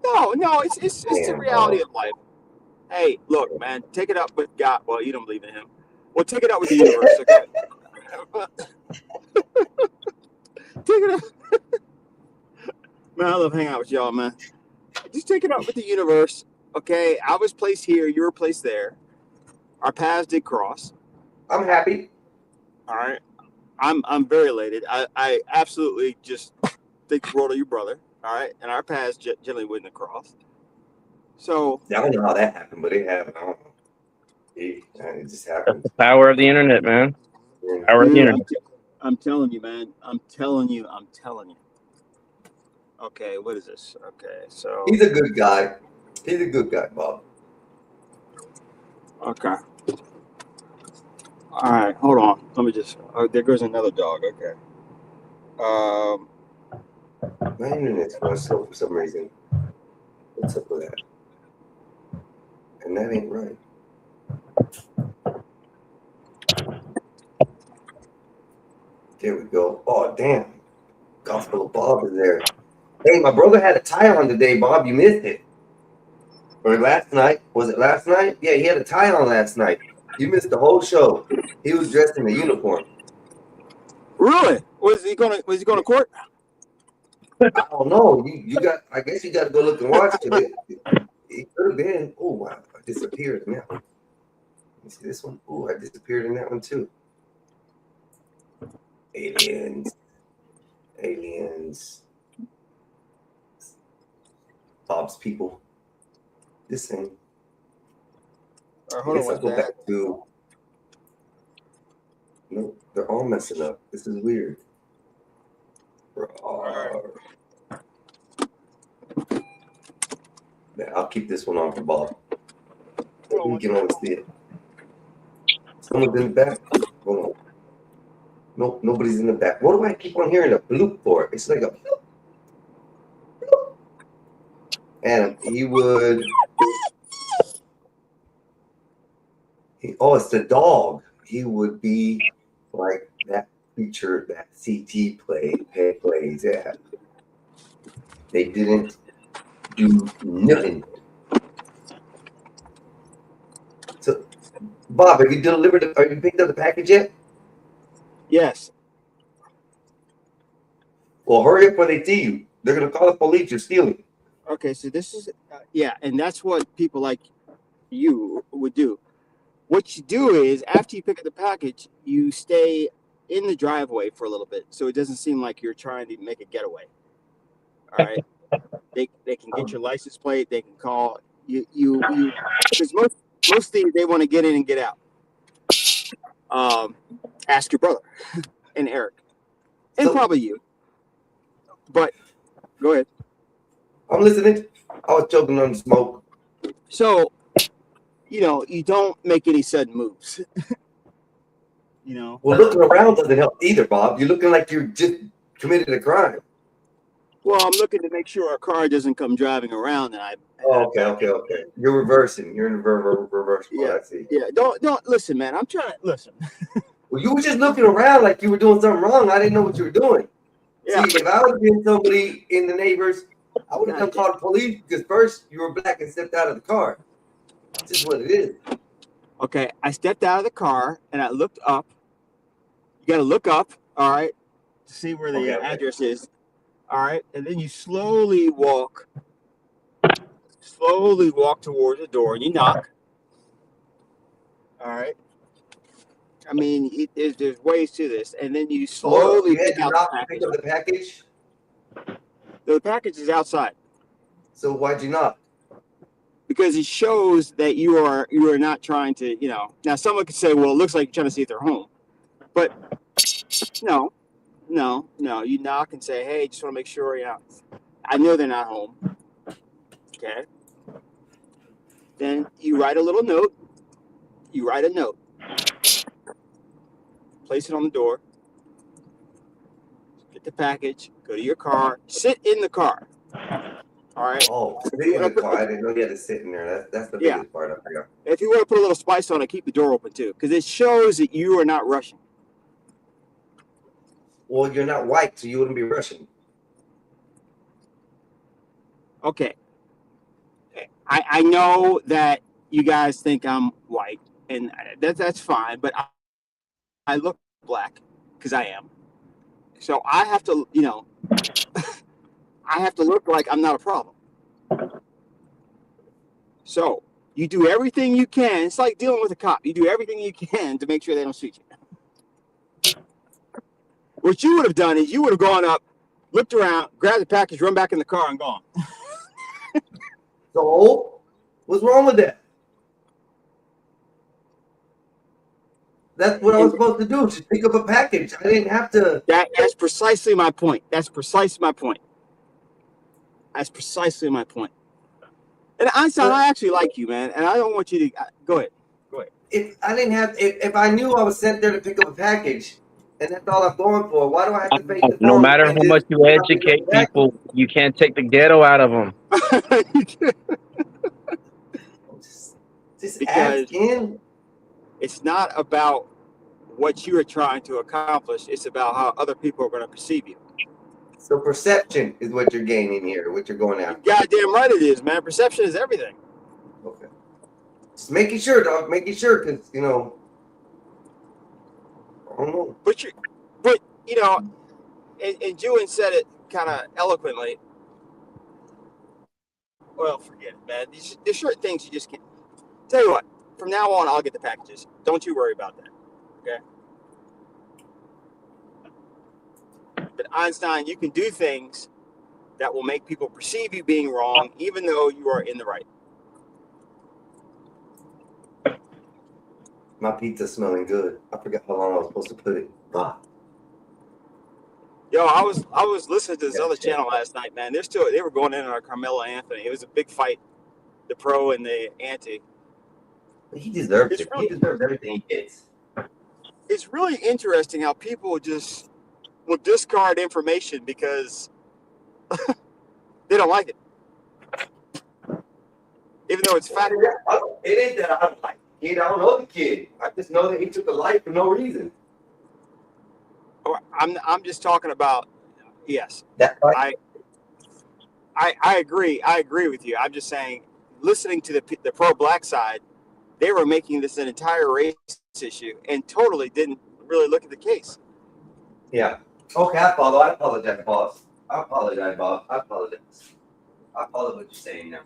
No, it's the
Damn,
reality
Bob.
of life. Hey, look, man, take it up with God. Well, you don't believe in him. Well, take it up with the universe, okay? Take it up. Man, I love hanging out with y'all, man. Just take it up with the universe, okay? I was placed here, you were placed there. Our paths did cross.
I'm happy.
All right. I'm very elated. I absolutely just think the world of your brother. All right. And our paths generally wouldn't have crossed. So
I don't know how that happened, but it happened. I don't know. It just happened.
The power of the internet, man. Power of the
dude,
internet.
I'm telling you, man. I'm telling you. Okay, what is this? Okay, so
He's a good guy. He's a good guy, Bob.
okay. All right, hold on. Let me just. Oh, there goes another dog. Okay.
My internet's going slow for some reason. What's up with that? And that ain't right. There we go. Oh, damn. Gospel of Bob is there. Hey, my brother had a tie on today, Bob. You missed it. Or last night. Was it last night? Yeah, he had a tie on last night. You missed the whole show. He was dressed in a uniform.
Really? Was he going to court?
I don't know. You got. I guess you got to go look and watch it. It could have been. Oh wow! I disappeared in that one. Let me see this one. Oh, I disappeared in that one too. Aliens. Bob's people. This thing.
All right, hold on.
I'll go back to. No, they're all messing up. This is weird. Yeah, I'll keep this one on for Bob. We can only see it. Someone's in the back. Hold on. Nope, nobody's in the back. What do I keep on hearing a bloop for? It's like a bloop. Bloop. And he would. It's the dog. He would be like that feature that CT plays at. They didn't do nothing. So, Bob, have you picked up the package yet?
Yes.
Well, hurry up before they see you. They're gonna call the police. You're stealing.
Okay, so this is and that's what people like you would do. What you do is after you pick up the package, you stay in the driveway for a little bit, so it doesn't seem like you're trying to make a getaway. All right, they can get your license plate. They can call you because most things they want to get in and get out. Ask your brother and Eric, and probably you. But go ahead.
I'm listening. I was choking on the smoke.
So, you don't make any sudden moves.
Well, looking around doesn't help either, Bob. You're looking like you just committed a crime.
Well, I'm looking to make sure our car doesn't come driving around, and
Okay. You're reversing. You're in reverse.
Yeah,
I see.
yeah. Don't listen, man. I'm trying to listen.
Well, you were just looking around like you were doing something wrong. I didn't know what you were doing.
Yeah.
See, if I would have been somebody in the neighbors, I would have come call the police because first you were black and stepped out of the car. That's just what it is.
Okay, I stepped out of the car and I looked up. You got to look up, all right, to see where the address is. All right, and then you slowly walk towards the door and you knock. All right. I mean, there's ways to this, and then you slowly pick out
the package.
The package is outside.
So why'd you knock?
Because it shows that you are not trying to, Now someone could say, "Well, it looks like you're trying to see if they're home," but no. No, you knock and say, hey, just want to make sure, I know they're not home. Okay. Then you write a little note. You write a note. Place it on the door. Get the package. Go to your car. Sit in the car. All right.
Oh, sit in the car. I didn't know you had to sit in there. That's the biggest part. I forgot.
If you want to put a little spice on it, keep the door open too, because it shows that you are not rushing.
Well, you're not white, so you wouldn't be rushing.
Okay. I know that you guys think I'm white, and that's fine, but I look black because I am. So I have to, I have to look like I'm not a problem. So you do everything you can. It's like dealing with a cop. You do everything you can to make sure they don't shoot you. What you would have done is you would have gone up, looked around, grabbed the package, run back in the car, and gone.
So, what's wrong with that? That's what I was supposed to do. Just pick up a package. I didn't have to.
That's precisely my point. That's precisely my point. And Einstein, I actually like you, man, and I don't want you to go ahead.
If I knew I was sent there to pick up a package, and that's all I'm going for, why do I have to face the
No
phone
matter
and
how
just
much you educate people, you can't take the ghetto out of them.
Because it's not about what you are trying to accomplish. It's about how other people are going to perceive you.
So perception is what you're gaining here, what you're going after.
Goddamn right it is, man. Perception is everything.
Okay. Just making sure, dog. Making sure, because, I don't know.
But and Jewin said it kind of eloquently. Well, forget it, man. There's certain things you just can't. Tell you what, from now on, I'll get the packages. Don't you worry about that. Okay? But Einstein, you can do things that will make people perceive you being wrong, even though you are in the right.
My pizza's smelling good. I forgot how long I was supposed to put it.
Yo, I was listening to this other channel last night, man. They were going in on Carmelo Anthony. It was a big fight, the pro and the anti.
He deserves it. He deserves everything he gets.
It's really interesting how people just will discard information because they don't like it, even though it's fact.
It ain't that I like it. I don't know the kid. I just know that he took a life for no reason.
I'm just talking about. Yes,
I
agree. I agree with you. I'm just saying, listening to the pro-black side, they were making this an entire race issue and totally didn't really look at the case.
Yeah. Okay, I follow. I apologize, boss. I apologize, boss. I apologize. I follow what you're saying now.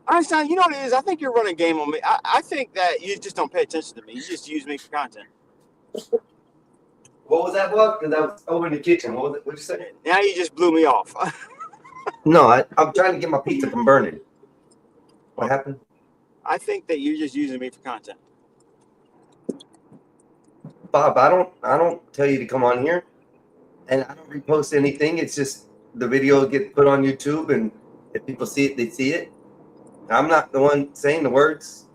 Einstein, you know what it is? I think you're running game on me. I think that you just don't pay attention to me. You just use me for content.
What was that, boss? Because I was over in the kitchen. What was it? What'd you say?
Now you just blew me off.
No, I'm trying to get my pizza from burning. What happened?
I think that you're just using me for content.
Bob, I don't tell you to come on here, and I don't repost anything. It's just the video gets put on YouTube, and if people see it, they see it. I'm not the one saying the words.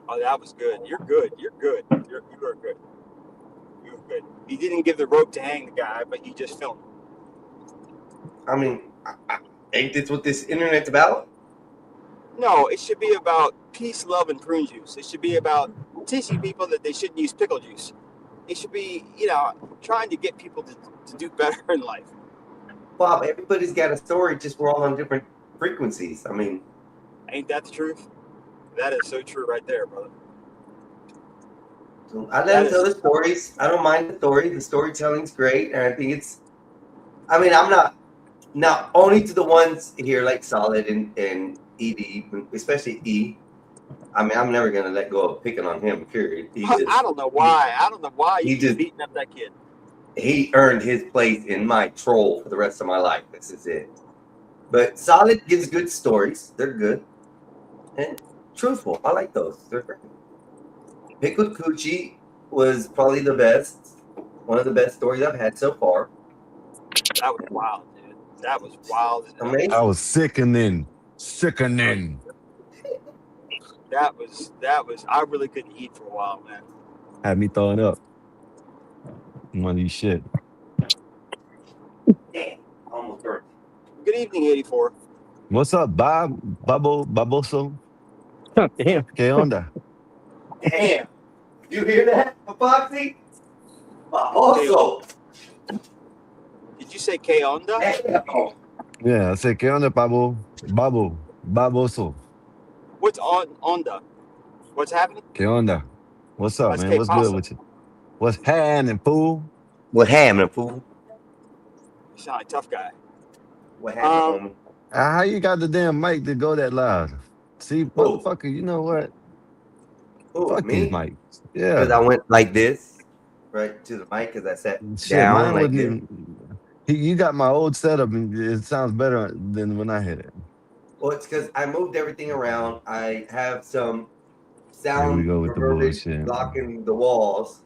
Oh, that was good. You're good. You're good. You are good. You're good. You didn't give the rope to hang the guy, but you just filmed.
I mean, ain't this what this internet's about?
No, it should be about peace, love, and prune juice. It should be about teaching people that they shouldn't use pickle juice. It should be, trying to get people to do better in life.
Bob, everybody's got a story, just we're all on different frequencies. I mean,
ain't that the truth? That is so true right there, brother.
So I let them tell the stories. I don't mind the story. The storytelling's great, and I think I'm not only to the ones here like Solid and ED, especially E. I mean, I'm never gonna let go of picking on him. Period.
I don't know why. I don't know why you just beating up that kid.
He earned his place in my troll for the rest of my life. This is it. But Solid gives good stories. They're good and truthful. I like those. They're great. Pickled Coochie was probably the best, one of the best stories I've had so far.
That was wild, dude. That was wild. as hell.
Amazing.
I was sickening. Sickening.
That was. I really couldn't eat for a while, man.
Had me throwing up. One of these shit.
Damn, almost burnt.
Good evening, 84.
What's up, Bob? Baboso?
Damn.
¿Qué onda?
Damn, you hear that, Foxy? Also,
Did you say K onda?
Yeah, I said, ¿qué onda, Baboso?
What's on onda? What's happening?
¿Qué onda? What's up,
That's
man?
K
What's
pasa.
good with you? What's happening, fool?
what happened, fool?
You sound like a tough guy.
What happened, homie?
How you got the damn mic to go that loud? See, motherfucker, you know what?
Who,
Fuck
me?
these mics.
Because
Yeah.
I went like this, right to the mic, because I sat
Shit,
down
mine
like
wasn't
this.
even. You got my old setup, and it sounds better than when I hit it.
Well, it's because I moved everything around. I have some
Here we
sound
go with the
verbiage
bullshit.
blocking the walls.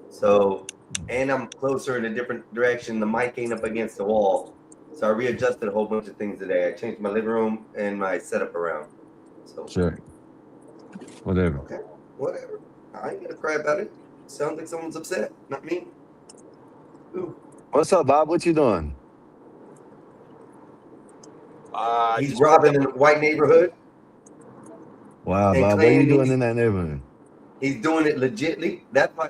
So, and I'm closer in a different direction. The mic ain't up against the wall. So I readjusted a whole bunch of things today. I changed my living room and my setup around. So,
Sure. Whatever.
okay, whatever. I ain't gonna cry about it. Sounds like someone's upset, not me. Ooh.
What's up, Bob? What you doing?
He's
Just
robbing in a white neighborhood
Wow,
and
Bob, what are you
claiming
doing in that neighborhood?
he's doing it legitly.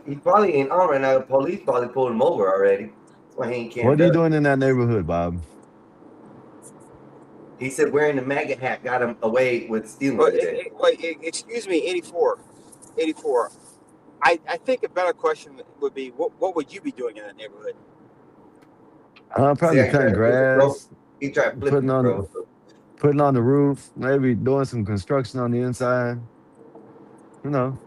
He probably ain't on right now. The police probably pulled him over already. That's why he ain't
What
camped
are you
up.
doing in that neighborhood, Bob?
He said wearing the MAGA hat got him away with stealing
Wait,
today.
excuse me, 84. 84. I think a better question would be, what would you be doing in that neighborhood?
Probably
See,
cutting grass,
he tried to flip
putting
it,
on
bro.
putting on the roof, maybe doing some construction on the inside. You know.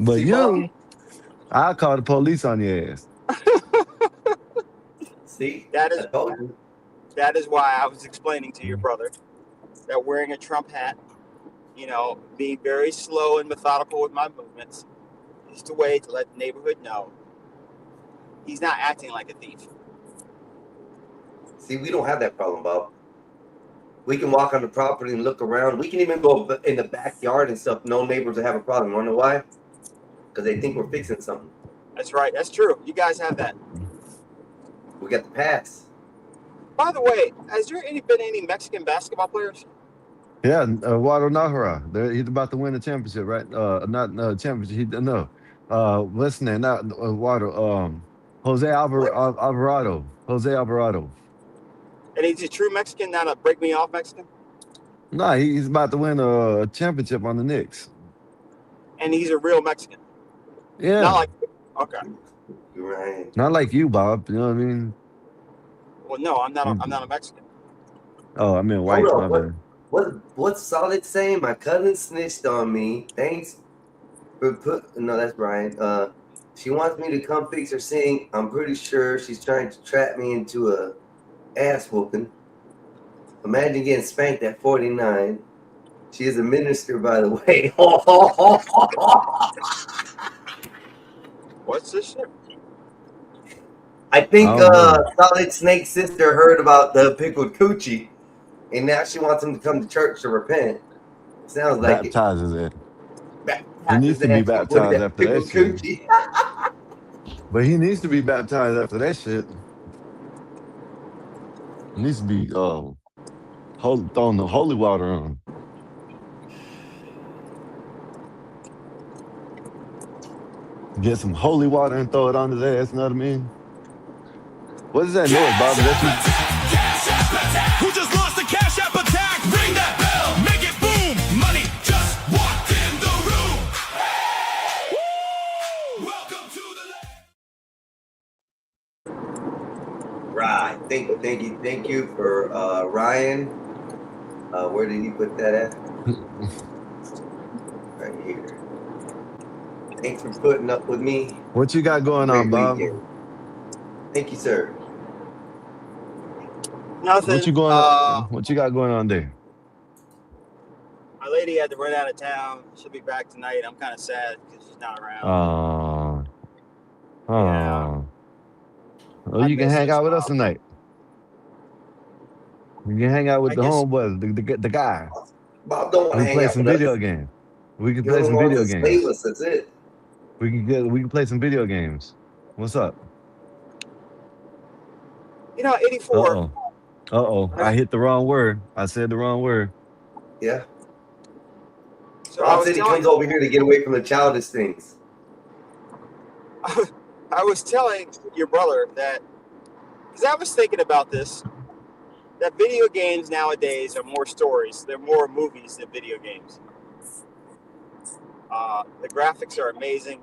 But
See,
you,
Bobby?
I'll call the police on your ass.
See,
That
I
is
told you.
that is why I was explaining to your brother that wearing a Trump hat, being very slow and methodical with my movements, is the way to let the neighborhood know he's not acting like a thief.
See, we don't have that problem, Bob. We can walk on the property and look around. We can even go in the backyard and stuff. No neighbors will have a problem. You wanna know why? Because they think we're fixing something.
That's right. That's true. You guys have that.
We got the pass.
By the way, has there been any Mexican basketball players?
Yeah, Guadalajara. He's about to win the championship, right? Not championship. No. What's his name? Not Jose Alvarado. Jose Alvarado.
And he's a true Mexican, not a break me off Mexican.
No, he's about to win a championship on the Knicks.
And he's a real Mexican.
Yeah.
Not like okay.
You're right.
Not like you, Bob. You know what I mean?
Well, no, I'm not a Mexican.
Oh, I mean white.
Hold
My
on.
bad.
What's Solid saying? My cousin snitched on me. Thanks for no, that's Brian. She wants me to come fix her sink. I'm pretty sure she's trying to trap me into a ass whooping. Imagine getting spanked at 49. She is a minister, by the way.
What's this shit?
I think
I don't know.
Solid Snake's sister heard about the pickled coochie, and now she wants him to come to church to repent. Sounds like it.
Baptizes it. He
Baptized
needs to
his
be
ass with
baptized
that
after that
pickled
shit.
coochie.
But he needs to be baptized after that shit. He needs to be throwing the holy water on. Get some holy water and throw it on his ass, you know what I mean? What is that noise, Bob? Is that
Who just lost a cash app attack? Ring that bell, make it boom. Money just walked in the room. Woo! Welcome to the
Right. Thank you for Ryan. Where did he put that at? Right here. Thanks for putting up with me.
What you got going on,
Great
Bob?
weekend. Thank you, sir.
Nothing.
What you got going on there?
I lady had to run out of town. She'll be back tonight. I'm kind of sad because she's not around.
Oh. Well,
I
you can
miss
hang
her,
out with us
Bob.
tonight. You can hang out with
I
the
guess
homeboys, the guy.
Bob don't want
We
to
can
hang
play
out
some
with us.
video games. We can
He
play
only
some
wants
video
to slave
games.
us. That's it.
We can play some video games. What's up?
You know, 84.
I hit the wrong word. I said the wrong word.
Yeah.
So I
Bob
was
said he
telling
comes over here to get away from the childish things.
I was telling your brother that, because I was thinking about this, that video games nowadays are more stories. They're more movies than video games. The graphics are amazing.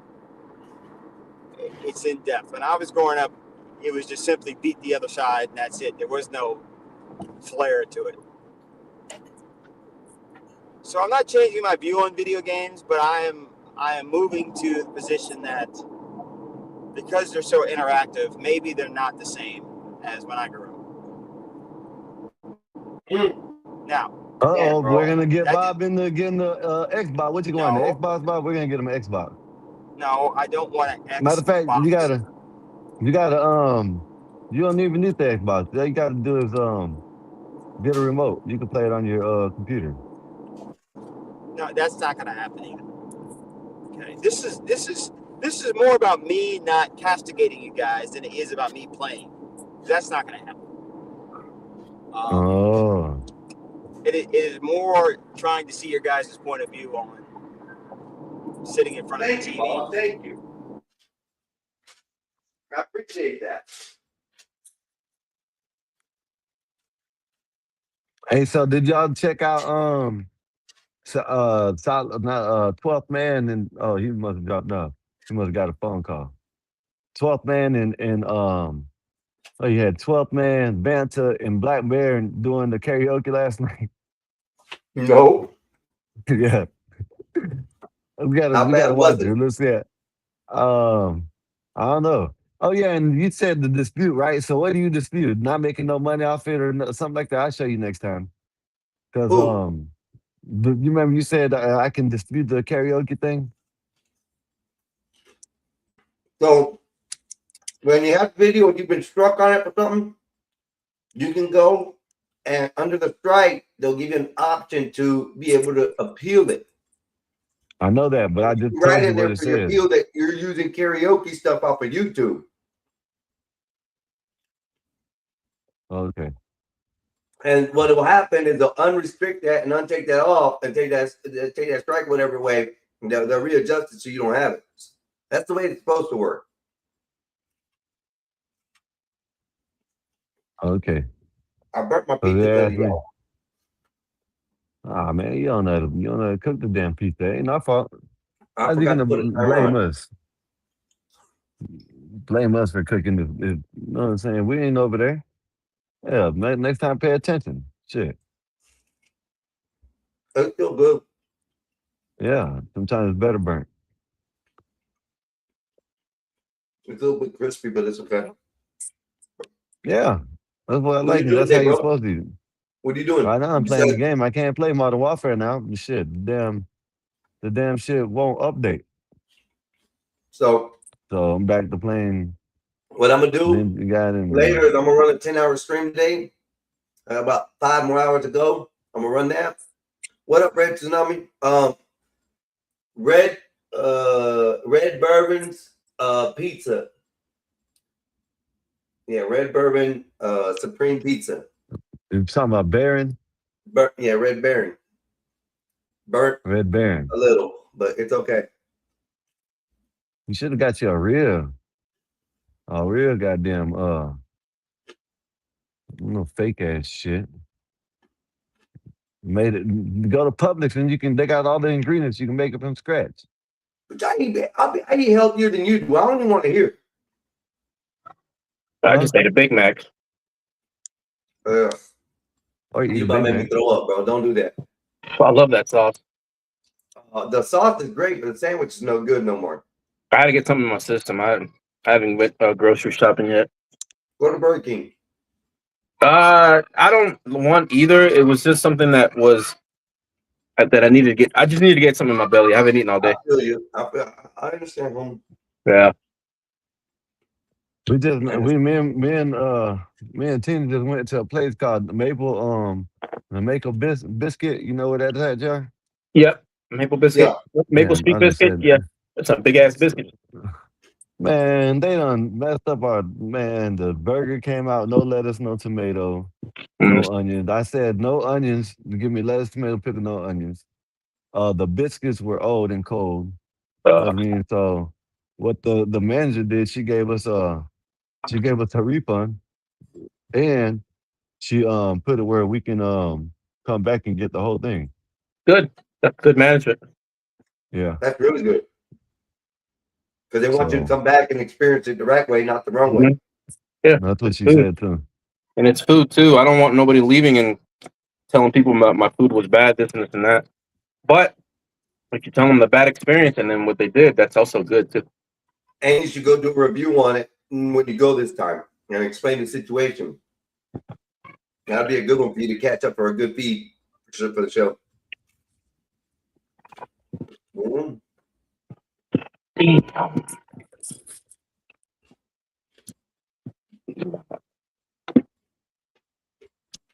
It's in depth. When I was growing up, it was just simply beat the other side and that's it. There was no flair to it. So I'm not changing my view on video games, but I am moving to the position that because they're so interactive, maybe they're not the same as when I grew up. Now,
We're gonna get Bob in the Xbox. What you going? The Xbox, Bob? We're gonna get him an Xbox.
no, I don't want an Xbox.
Matter of fact, you gotta you don't even need the Xbox. All you gotta do is get a remote. You can play it on your computer.
No, that's not gonna happen either. Okay. This is more about me not castigating you guys than it is about me playing. That's not gonna happen. It is more trying to see your guys' point of view on sitting in front of the TV.
Bob. Thank you. I appreciate that.
Hey, so did y'all check out 12th Man and he must have dropped off. He must have got a phone call. 12th Man and you had 12th Man, Banta, and Black Bear doing the karaoke last night.
No.
Yeah. We gotta watch it. Let's see it. I don't know. Oh yeah, and you said the dispute, right? So what do you dispute? Not making no money off it or something like that? I'll show you next time. Because you remember you said I can dispute the karaoke thing?
So when you have video, you've been struck on it for something, you can go and under the strike, they'll give you an option to be able to appeal it.
I know that, but I just
Right
told you
in
what
there
it
for your
said.
appeal that you're using karaoke stuff off of YouTube.
Okay.
And what will happen is they'll unrestrict that and untake that off and take that strike whatever way, and they'll readjust it so you don't have it. That's the way it's supposed to work.
Okay.
I burnt my
So
pizza
they
belly
asked me.
off.
Ah man, you don't know how to cook the damn pizza. It ain't our fault.
I
How's you
forgot
gonna
to put a timer
blame
on.
us? Blame us for cooking you know what I'm saying? We ain't over there. Yeah, next time pay attention. Shit.
It's still good.
Yeah, sometimes it's better burnt.
It's a little bit crispy, but it's okay.
Yeah, that's what I
What are
like.
you doing
That's how
today,
you're
bro?
supposed to do.
What are you doing?
Right now I'm
You
playing the
said
game. I can't play Modern Warfare now. Shit, the damn shit won't update.
so.
So I'm back to playing.
What I'm gonna do
Then you got in
later is I'm gonna run a 10-hour stream today. About 5 more hours to go. I'm gonna run that. What up, Red Tsunami? Red Bourbon's pizza. Yeah, Red Bourbon Supreme Pizza.
You're talking about Baron?
Yeah, Red Baron. Burnt
Red Baron.
a little, but it's okay.
You should have got you a real goddamn fake ass shit. Made it go to Publix and they got all the ingredients. You can make it from scratch.
But I eat healthier than you do. I don't even want to hear.
I just ate a Big Mac.
Or
You about to make me throw up, bro. Don't do that.
I love that sauce.
The sauce is great, but the sandwich is no good no more.
I had to get something in my system. I haven't went grocery shopping yet.
Go to Burger King.
I don't want either. It was just something that was that I needed to get. I just needed to get something in my belly. I haven't eaten all
I
day.
feel you. I understand, homie.
Yeah.
We me and Tina just went to a place called the Maple Biscuit. You know where that's at, Jar?
Yep. Maple biscuit. Maple
Man,
sweet
I just
biscuit.
said,
Yeah. It's a big ass biscuit.
man, they done messed up the burger came out, no lettuce, no tomato, no onions. I said no onions. Give me lettuce, tomato, pickle, no onions. The biscuits were old and cold. I mean, so what the manager did, she gave us a refund, and she put it where we can come back and get the whole thing.
Good. That's good management.
Yeah.
That's really good. Because they want you to
So
come back and experience it the right way, not the wrong way.
Yeah.
that's what
it's
she
food.
said too.
And it's food too. I don't want nobody leaving and telling people my food was bad, this and this and that. But if you tell them the bad experience and then what they did, that's also good too.
And you should go do a review on it when you go this time and explain the situation. That'd be a good one for you to catch up for a good feed for the show. Mm.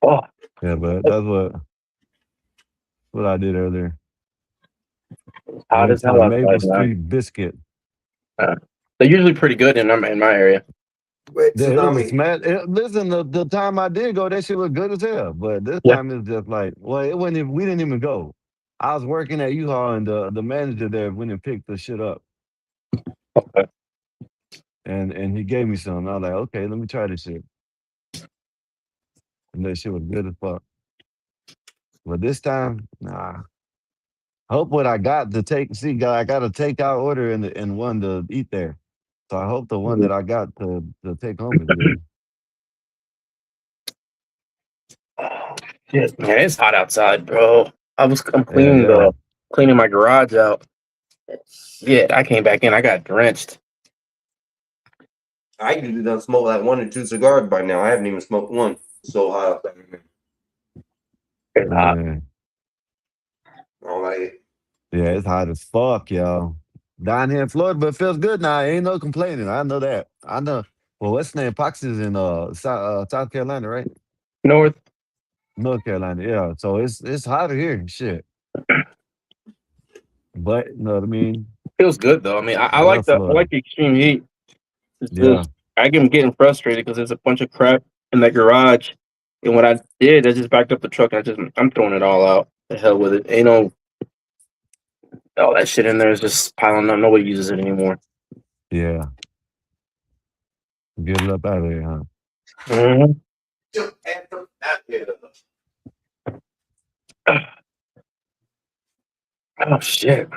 Oh.
Yeah, but that's what I did earlier.
Hot
Went
as
to
hell
the
outside,
Maple
man.
Street Biscuit.
They're usually pretty good in my area.
Wait,
Yeah, it was a
Tsunami.
smash. Listen, the time I did go, that shit was good as hell. But this
Yeah.
time it's just like, well, it wasn't even, we didn't even go. I was working at U-Haul and the manager there went and picked the shit up.
Okay.
And he gave me some. I was like, okay, let me try this shit. And that shit was good as fuck. But this time, nah. Hope what I got to take, I got a takeout order and one to eat there. So I hope the one that I got to take home is good.
Shit, man, it's hot outside, bro. I'm
Yeah,
cleaning
yeah.
cleaning my garage out. Yeah, I came back in. I got drenched.
I usually done smoke like 1 or 2 cigars by now. I haven't even smoked one. So hot out there.
It's hot.
Man.
I don't like it.
Yeah, it's hot as fuck, y'all. Down here in Florida, but it feels good now. Ain't no complaining. I know that. I know. Well, what's the name? Pox is in South Carolina, right?
North
Carolina, yeah. So it's hotter here. Shit. But you know what I mean?
feels good though. I mean, I
Love
like
Florida.
the extreme heat. It's
Yeah.
just I get getting frustrated because there's a bunch of crap in that garage, and what I did, I just backed up the truck and I'm throwing it all out. The hell with it. Ain't no all that shit in there is just piling up. Nobody uses it anymore.
Yeah. Get it up out of there, huh?
Mm-hmm.
Just add them out here.
Oh shit!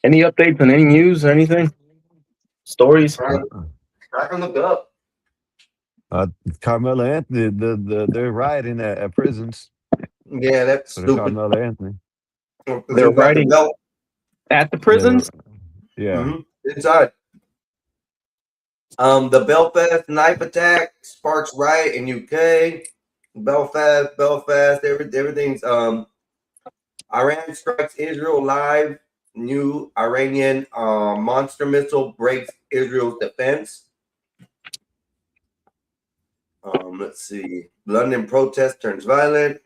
Any updates on any news or anything? Stories?
Right on the gut.
Carmelo Anthony, they're rioting at prisons.
Yeah, that's
For the
stupid.
Carmelo Anthony.
They're riding at the prisons.
Yeah.
Mm-hmm. Inside. The Belfast knife attack sparks riot in UK. Belfast, everything's Iran strikes Israel live. New Iranian monster missile breaks Israel's defense. Let's see. London protest turns violent.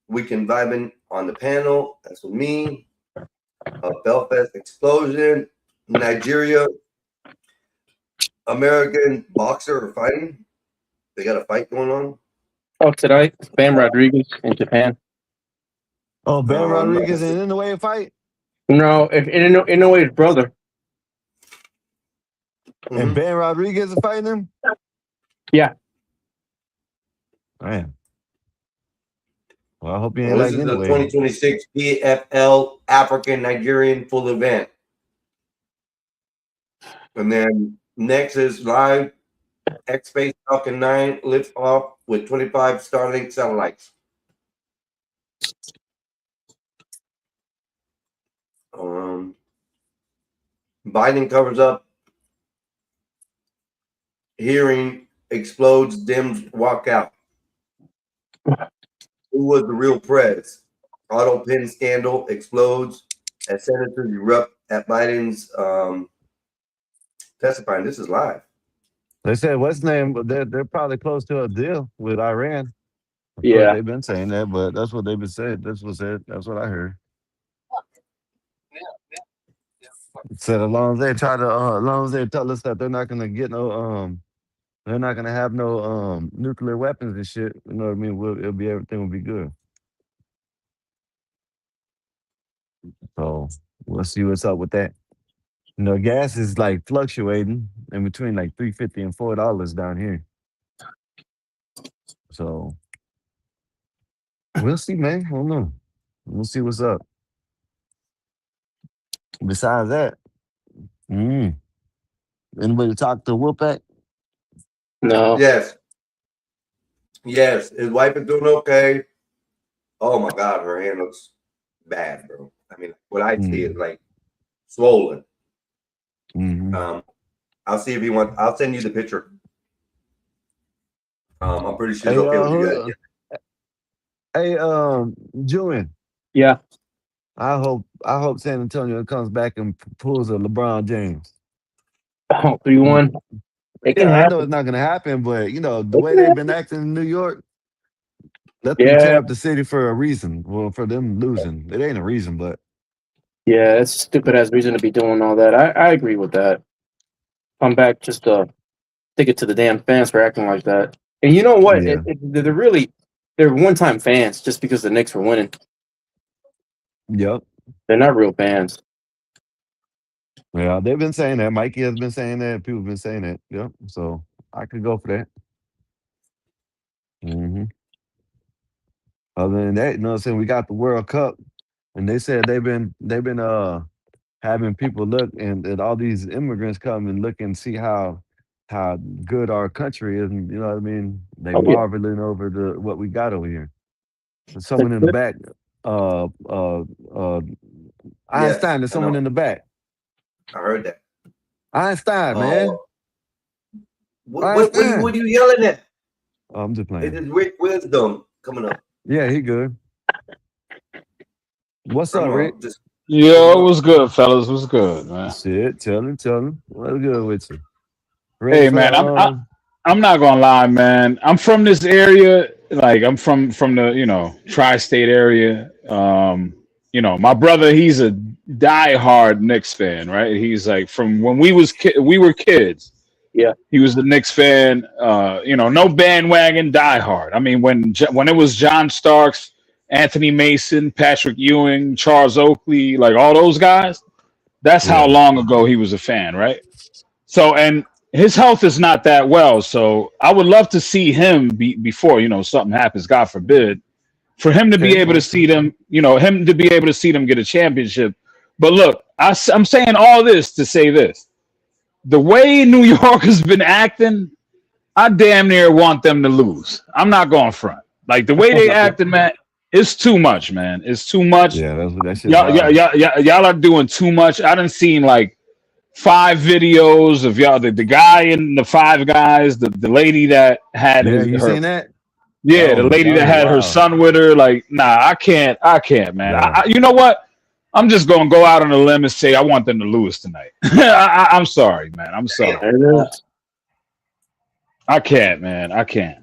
Weekend vibing on the panel. That's with me. Belfast explosion. Nigeria. American boxer are fighting. They got a fight going on.
Oh, today, Bam Rodriguez in Japan.
Oh, Bam Rodriguez in the way of fight?
No, in no way his brother.
And Bam Rodriguez is fighting him?
Yeah.
Man. Well, I hope he ain't
Well,
like
this is the
anyway.
2026 PFL African Nigerian full event. And then next is live X-Space Falcon 9 lifts off with 25 Starlink satellites. Biden covers up hearing, explodes, Dems walk out. Who was the real prez? auto pin scandal explodes as senators erupt at Biden's testifying. This is live.
They said what's name? They're probably close to a deal with Iran. Of course,
Yeah.
they've been saying that, but that's what they've been saying. That's what said. That's what I heard. Said as long as they try to, as long as they tell us that they're not gonna get no, they're not gonna have no nuclear weapons and shit. You know what I mean? Everything will be good. So we'll see what's up with that. You know, gas is like fluctuating in between like $3.50 and $4 down here. So we'll see, man. I don't know. We'll see what's up. Besides that, anybody talk to Wolfpack?
No.
Yes. Yes. His wife is doing okay. Oh my God, her hand looks bad, bro. I mean, what I see is like swollen. I'll see if he wants. I'll send you the picture. I'm pretty sure
Hey,
he's okay with you guys.
Hey, Julian.
Yeah.
I hope San Antonio comes back and pulls a LeBron James.
Oh, 3-1. It can
Yeah, I
happen.
know it's not gonna happen, but you know the
It
way
can
they've
happen.
been acting in New York, let them
Yeah.
tear up the city for a reason. Well, for them losing, it ain't a reason, but
Yeah, it's a stupid ass reason to be doing all that. I agree with that. Come back just to stick it to the damn fans for acting like that. And you know what?
yeah,
They're one-time fans just because the Knicks were winning.
yep,
They're not real fans.
yeah. They've been saying that. Mikey has been saying that. People have been saying that. Yep. So I could go for that. Other than that, you know what I'm saying? We got the World Cup, and they said they've been having people look and all these immigrants come and look and see how good our country is, and you know what I mean? They
Oh, yeah.
marveling over what we got over here. There's someone in the back. Einstein, there's
I
someone
know.
in the back.
I heard that.
Einstein, man.
What
Einstein.
are you yelling at?
Oh, I'm just
It
playing.
is wisdom coming up.
Yeah, he good. What's up,
Come
Rick?
on, just
Yo, what's good, fellas? What's good, man?
Shit, tell him. What's good with you?
Hey,
Ready
man,
for
I'm not gonna lie, man. I'm from this area. Like, I'm from the tri-state area. My brother, he's a diehard Knicks fan, right? He's like from when we were kids.
Yeah.
He was the Knicks fan. No bandwagon, diehard. I mean, when it was John Starks, Anthony Mason, Patrick Ewing, Charles Oakley, like all those guys, that's how long ago he was a fan, right? So, and his health is not that well. So I would love to see him before, something happens, God forbid, for him to be able to see them, get a championship. But look, I'm saying all this to say this. The way New York has been acting, I damn near want them to lose. I'm not going front. Like the way they acting, man, it's too much, man. It's too much.
Yeah, that shit.
Y'all are doing too much. I done seen like 5 videos of y'all, the guy and the 5 guys, the lady that had
you
her,
seen that?
yeah, the lady that had her son with her. Like, nah, I can't, man.
Yeah.
You know what? I'm just gonna go out on a limb and say I want them to lose tonight. I'm sorry, man. I'm sorry. I can't, man. I can't.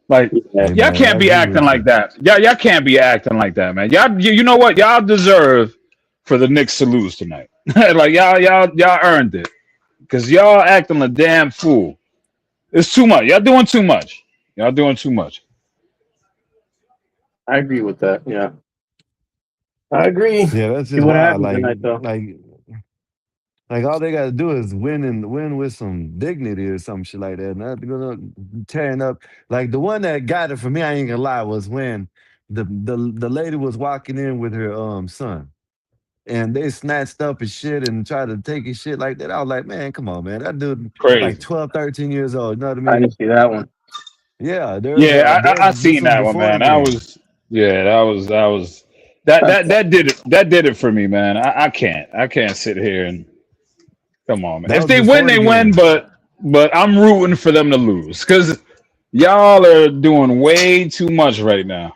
Like, y'all can't be acting like that. Y'all can't be acting like that, man. Y'all, you know what? Y'all deserve for the Knicks to lose tonight. Like y'all earned it, because y'all acting a damn fool. It's too much. Y'all doing too much. Y'all doing too much.
I agree with that. Yeah. I agree.
Yeah, that's
See
just
what
wild.
happens tonight, though.
Like all they gotta do is win with some dignity or some shit like that. Not gonna tearing up. Like the one that got it for me, I ain't gonna lie, was when the lady was walking in with her son, and they snatched up his shit and tried to take his shit like that. I was like, man, come on, man. That dude
Crazy.
like 12, 13 years old. You know what I mean?
I didn't see that one.
Yeah,
I seen that one, man. That was that did it for me, man. I can't sit here and come on, man.
That
If
was
they
before
win,
the
they win,
game.
but I'm rooting for them to lose, because y'all are doing way too much right now.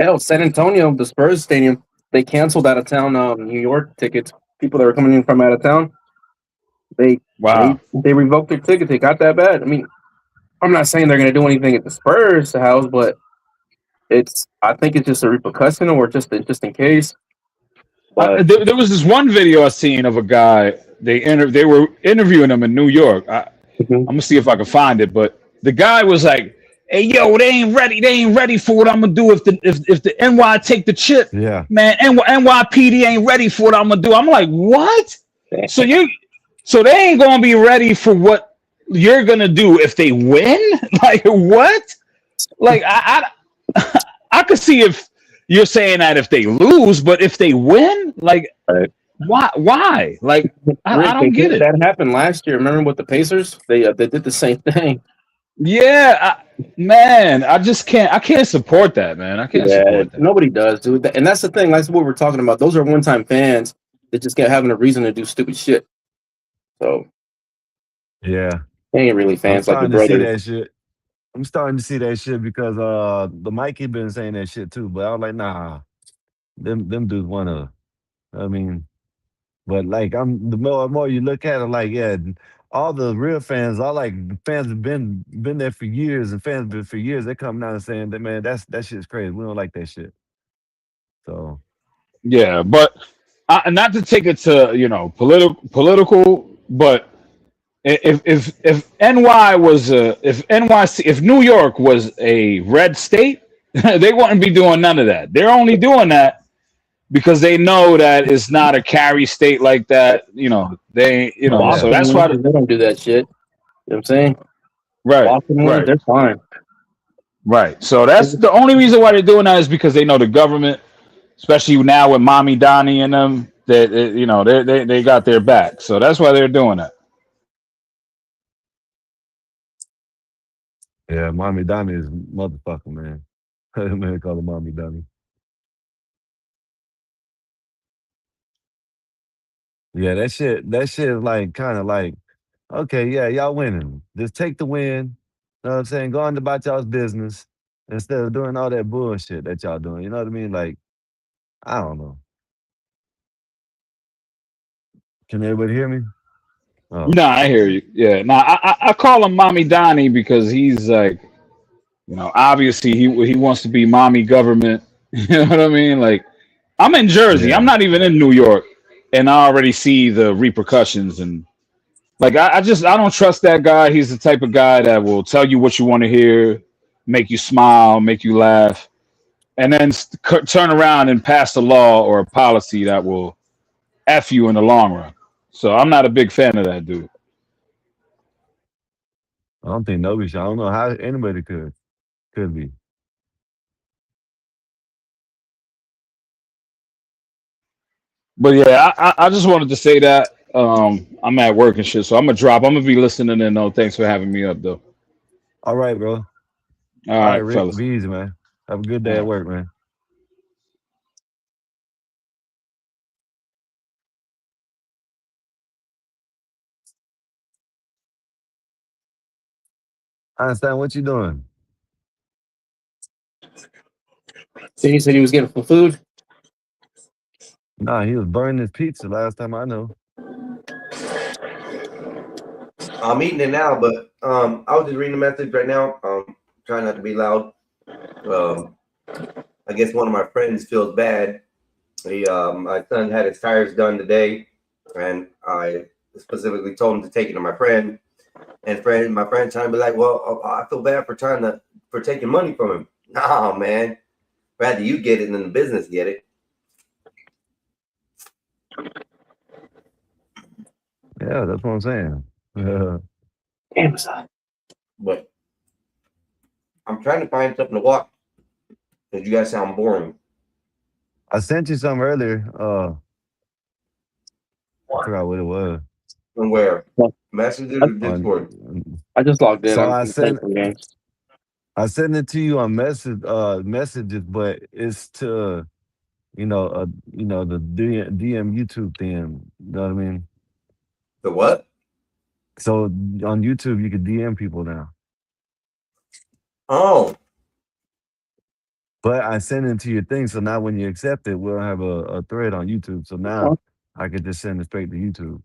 Hell, San Antonio, the Spurs stadium, they canceled out of town New York tickets. People that were coming in from out of town, they revoked their tickets. They got that bad. I mean, I'm not saying they're going to do anything at the Spurs house, but I think it's just a repercussion or just in case.
There was this one video I seen of a guy. They were interviewing him in New York. I'm gonna see if I can find it. But the guy was like, "Hey, yo, they ain't ready for what I'm gonna do if the NY take the chip.
Yeah,
Man, NYPD ain't ready for what I'm gonna do." I'm like, what? So they ain't gonna be ready for what you're gonna do if they win? Like what? Like I could see if you're saying that if they lose, but if they win, like why? Like I don't get it.
That happened last year. Remember with the Pacers? They did the same thing.
Yeah, man, I can't support that, man. I can't support that.
Nobody does, dude. And that's the thing. That's what we're talking about. Those are one-time fans that just kept having a reason to do stupid shit. So
yeah,
they ain't really fans like the
I'm starting to see
brothers.
that shit. I'm starting to see that shit because the Mikey been saying that shit too. But I was like, nah, them dudes wanna. I mean, but like the more you look at it, like all the real fans, all like fans have been there for years, and fans been for years. They come down and saying that, man, that shit's crazy. We don't like that shit. So
Yeah, but not to take it to political, but if NY was if New York was a red state, they wouldn't be doing none of that. They're only doing that because they know that it's not a carry state like that. So that's why
they don't do that shit. You know what I'm saying?
Right,
Boston,
right.
They're fine.
Right. So that's the only reason why they're doing that is because they know the government, especially now with Mommy Donnie and them, that they got their back. So that's why they're doing that.
yeah, Mommy Donnie is motherfucker, man. Man, call her Mommy Donnie. Yeah, that shit is like kind of like, okay, yeah, y'all winning. Just take the win. You know what I'm saying? Go on about y'all's business instead of doing all that bullshit that y'all doing. You know what I mean? Like, I don't know. Can everybody hear me? Oh.
No, I hear you. Yeah. Now I call him Mommy Donnie because he's like, obviously he wants to be mommy government. You know what I mean? Like, I'm in Jersey.
Yeah.
I'm not even in New York, and I already see the repercussions. And like, I don't trust that guy. He's the type of guy that will tell you what you want to hear, make you smile, make you laugh, and then turn around and pass a law or a policy that will F you in the long run. So I'm not a big fan of that dude.
I don't think nobody should. I don't know how anybody could be.
But yeah, I just wanted to say that I'm at work and shit, so I'm gonna drop. I'm gonna be listening in. No, thanks for having me up, though.
All right, bro.
All right,
Rick,
fellas.
be easy, man. Have a good day at work, man. Einstein, what you doing?
So he said he was getting some food.
Nah, he was burning his pizza last time I know.
I'm eating it now, but I was just reading a message right now. Trying not to be loud. I guess one of my friends feels bad. My son had his tires done today, and I specifically told him to take it to my friend. And my friend trying to be like, well, I feel bad for taking money from him. Nah, man. Rather you get it than the business get it.
Yeah, that's what I'm saying.
Amazon.
But I'm trying to find something to watch because you guys sound boring.
I sent you some earlier. I forgot what it was.
From where? Messages or Discord?
I just logged in.
So
I'm
I
playing
sent
some games.
it to you on messages, but it's to the DM YouTube thing. You know what I mean?
The what?
So on YouTube you can DM people now.
Oh.
But I send it to your thing, so now when you accept it, we'll have a thread on YouTube. So now I could just send it straight to YouTube.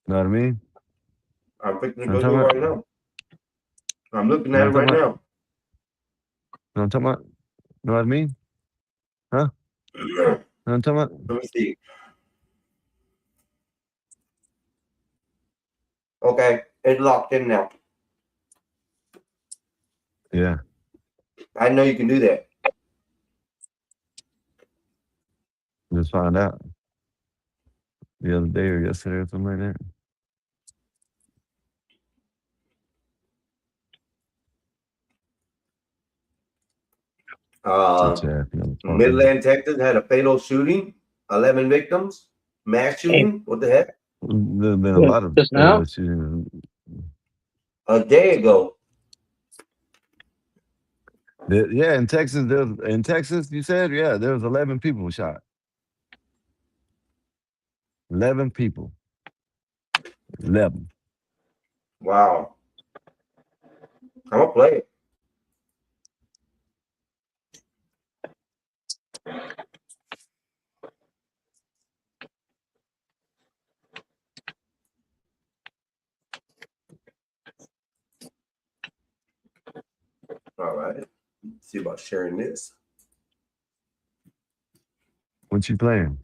Know what I mean?
I'm fixing to
Know
go
what I'm
do it
talking
right
about?
now. I'm looking
Know
at it
what I'm
right
talking about?
now.
Know what I'm talking about? Know what I mean? Huh? Know what I'm talking about?
Let me see. Okay, it's locked in now.
Yeah.
I know you can do that.
Just found out the other day or yesterday or something like that. Such a motherfucker.
Midland, Texas had a fatal shooting, 11 victims, mass shooting. What the heck?
There's been a lot of
Just now?
shootings.
A day ago.
Yeah, in Texas, you said, yeah, there was 11 people shot. 11 people. 11.
Wow. I'm gonna play it. All right. Let's see about sharing this.
What you playing?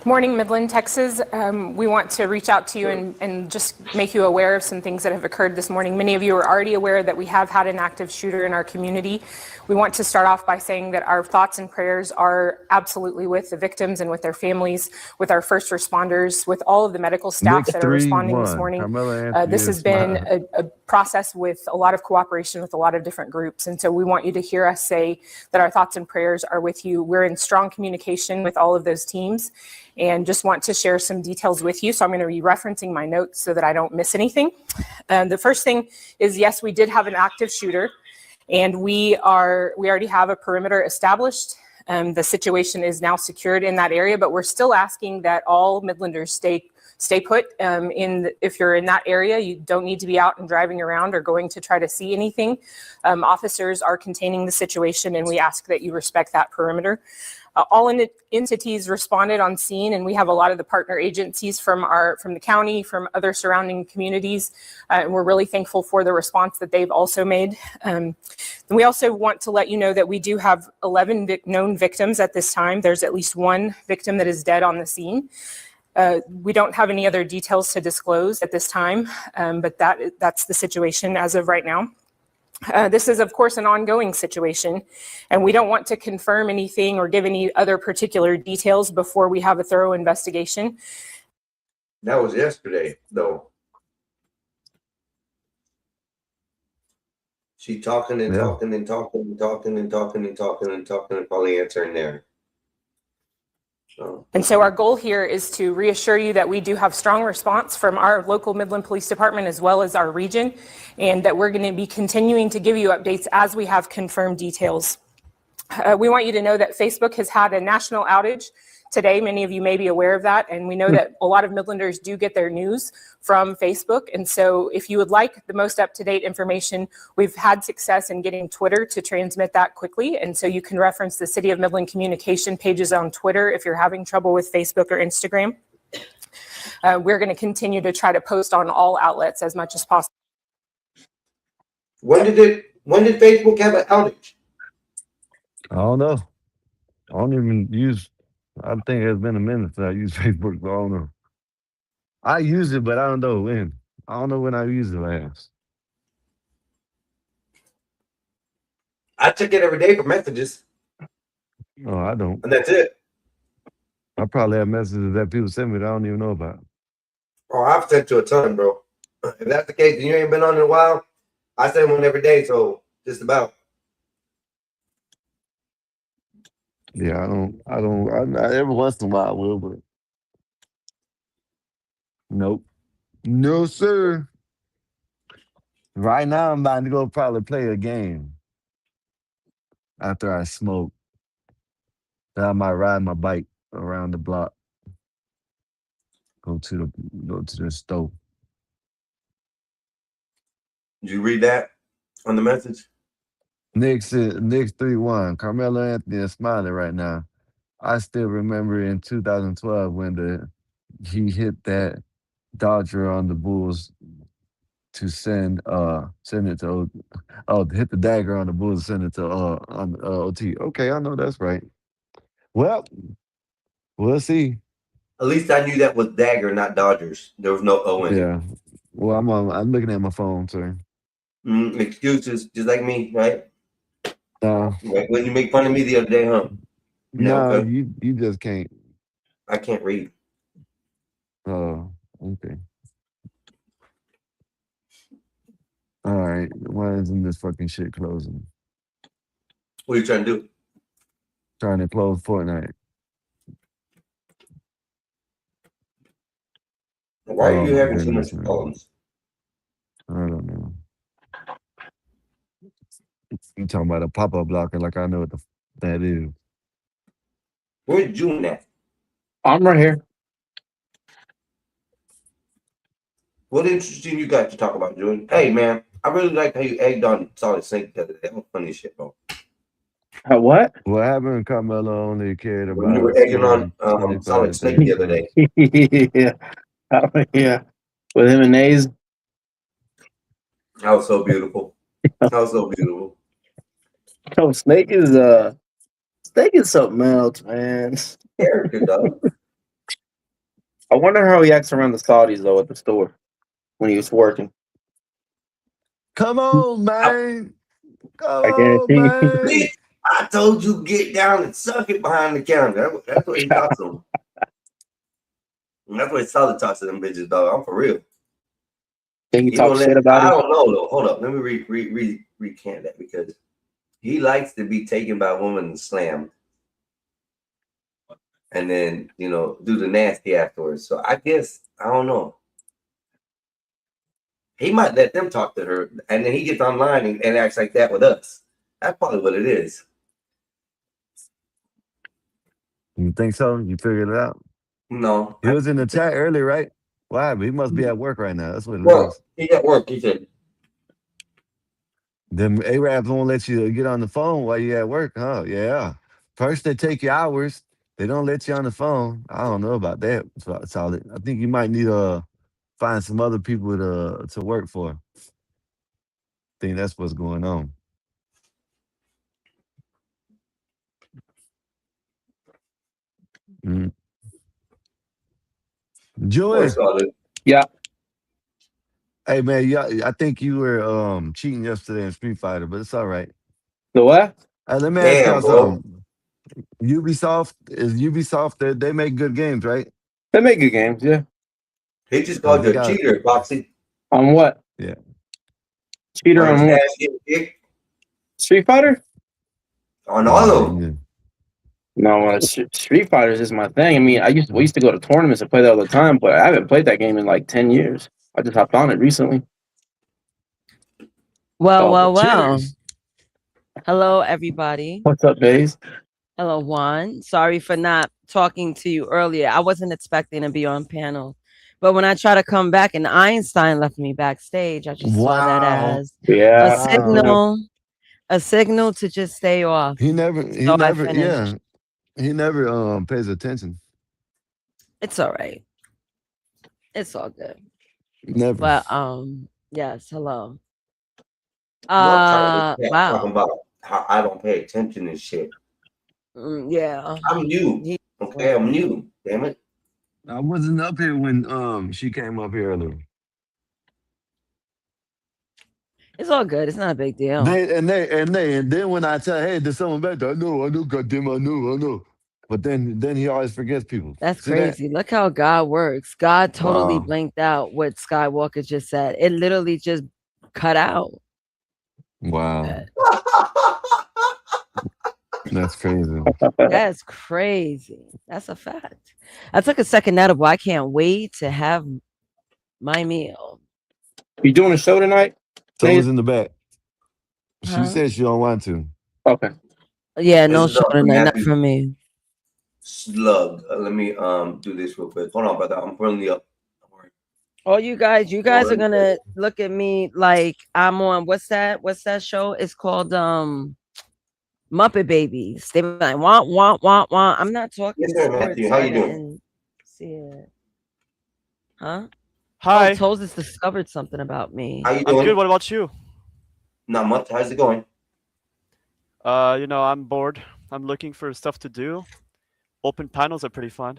Morning, Midland, Texas. We want to reach out to you and just make you aware of some things that have occurred this morning. Many of you are already aware that we have had an active shooter in our community. We want to start off by saying that our thoughts and prayers are absolutely with the victims and with their families, with our first responders, with all of the medical staff that are responding this morning. This has been a process with a lot of cooperation with a lot of different groups. And so we want you to hear us say that our thoughts and prayers are with you. We're in strong communication with all of those teams and just want to share some details with you. So I'm going to be referencing my notes so that I don't miss anything. The first thing is, yes, we did have an active shooter, and we already have a perimeter established. The situation is now secured in that area, but we're still asking that all Midlanders stay put. If you're in that area, you don't need to be out and driving around or going to try to see anything. Officers are containing the situation, and we ask that you respect that perimeter. All entities responded on scene, and we have a lot of the partner agencies from the county, from other surrounding communities, and we're really thankful for the response that they've also made. And we also want to let you know that we do have 11 known victims at this time. There's at least one victim that is dead on the scene. We don't have any other details to disclose at this time, but that's the situation as of right now. This is, of course, an ongoing situation, and we don't want to confirm anything or give any other particular details before we have a thorough investigation.
That was yesterday, though. She talking and talking and talking and talking and talking and talking and talking and probably answering there.
And so our goal here is to reassure you that we do have strong response from our local Midland Police Department as well as our region, and that we're going to be continuing to give you updates as we have confirmed details. We want you to know that Facebook has had a national outage today. Many of you may be aware of that, and we know that a lot of Midlanders do get their news from Facebook. And so if you would like the most up-to-date information, we've had success in getting Twitter to transmit that quickly. And so you can reference the City of Midland communication pages on Twitter if you're having trouble with Facebook or Instagram. We're going to continue to try to post on all outlets as much as possible.
When did Facebook have an outage?
I don't know. I don't even use. I think it's been a minute since I used Facebook, so I don't know. I use it, but I don't know when. I don't know when I used it last.
I check it every day for messages.
No, I don't.
And that's it.
I probably have messages that people send me that I don't even know about.
Oh, I've sent you a ton, bro. If that's the case and you ain't been on in a while, I send one every day, so just about.
Yeah, I every once in a while I will, but nope. No, sir. Right now I'm about to go probably play a game after I smoke. Then I might ride my bike around the block. Go to the store.
Did you read that on the message?
Knicks 3-1. Carmelo Anthony is smiling right now. I still remember in 2012 when he hit that Dodger on the Bulls to send it to hit the dagger on the Bulls, send it to on OT. Okay, I know that's right. Well, we'll see.
At least I knew that was Dagger, not Dodgers. There was no O in it.
Yeah. Well, I'm looking at my phone, sir.
Excuses, just like me, right?
No.
Like when you make fun of me the other day, huh?
No,
okay.
you just can't.
I can't read.
Oh, okay. All right. Why isn't this fucking shit closing?
What are you trying to do?
Trying to close Fortnite.
Why are you
my
having so
goodness,
much
man.
problems?
I don't know. You talking about a pop-up blocker like I know what that is.
Where's June at?
I'm right here.
What interesting you got to talk about, June? Hey, man, I really like how you egged on Solid Snake the other day. That was funny as shit, bro.
What?
What happened? Carmelo only cared
When you
about
were egging on
scoring 25,
Solid Snake
30
the other day.
Yeah. Yeah. With him and Nays.
That was so beautiful. That was so beautiful.
Oh, Snake is something else, man.
Character, dog.
I wonder how he acts around the Saudis though at the store when he was working.
Come on, man. Come
I
on,
guarantee
man.
Bitch, I told you get down and suck it behind the counter. That's what he talks to them. That's what he Solid talks to them bitches, dog. I'm for real.
Think he talks shit
I
about him?
don't know though. Hold up. Let me recant that because he likes to be taken by a woman and slammed. And then, do the nasty afterwards. So I guess, I don't know. He might let them talk to her, and then he gets online and acts like that with us. That's probably what it is.
You think so? You figured it out?
No.
He was in the chat earlier, right? Why? But he must be at work right now. That's what it
Well,
is.
he at work, he said.
Them Arabs won't let you get on the phone while you're at work, huh? Yeah. First they take your hours. They don't let you on the phone. I don't know about that. Solid. I think you might need to find some other people to work for. I think that's what's going on. Joey.
Yeah.
Hey man, yeah, I think you were cheating yesterday in Street Fighter, but it's all right.
The what?
Let me ask y'all something. Ubisoft, they make good games, right?
They make good games, yeah.
He just called you a cheater, Boxy.
On what?
Yeah.
Cheater on what? Street Fighter?
On all of them.
No, Street Fighter is just my thing. I mean, we used to go to tournaments and play that all the time, but I haven't played that game in like 10 years. I just hopped on it recently.
Well. Hello, everybody.
What's up, Baze?
Hello, Juan. Sorry for not talking to you earlier. I wasn't expecting to be on panel. But when I try to come back and Einstein left me backstage, I just saw that as a signal to just stay off.
He never pays attention.
It's all right. It's all good.
Never.
But yes, hello.
Wow.
Wow.
Talking about how I don't pay attention and shit.
Yeah.
I'm new. Okay, I'm new. Damn it.
I wasn't up here when she came up here earlier.
It's all good. It's not a big deal.
And then when I tell, hey, there's someone back there, I know, goddamn, I know. But then he always forgets people.
That's
See that?
crazy. Look how God works. God totally blanked out what Skywalker just said. It literally just cut out.
Wow. That's crazy.
That's crazy. That's a fact. I took a second edible. I can't wait to have my meal.
You doing a show tonight?
Someone's in the back.
Huh?
She said she don't want to.
Okay.
Yeah, no show tonight, not for me.
Slug. Let me do this real quick. Hold on, brother. I'm pulling you up. Don't worry.
Oh, you guys are gonna look at me like I'm on what's that show? It's called Muppet Babies. They be like want. I'm not talking
Yes, sir,
sports.
Matthew. How
I
you doing?
didn't see it. Huh?
Hi.
Oh, Toes has discovered something about me.
How you
I'm
doing?
good. What about you?
Not much. How's it going?
I'm bored. I'm looking for stuff to do. Open panels are pretty fun.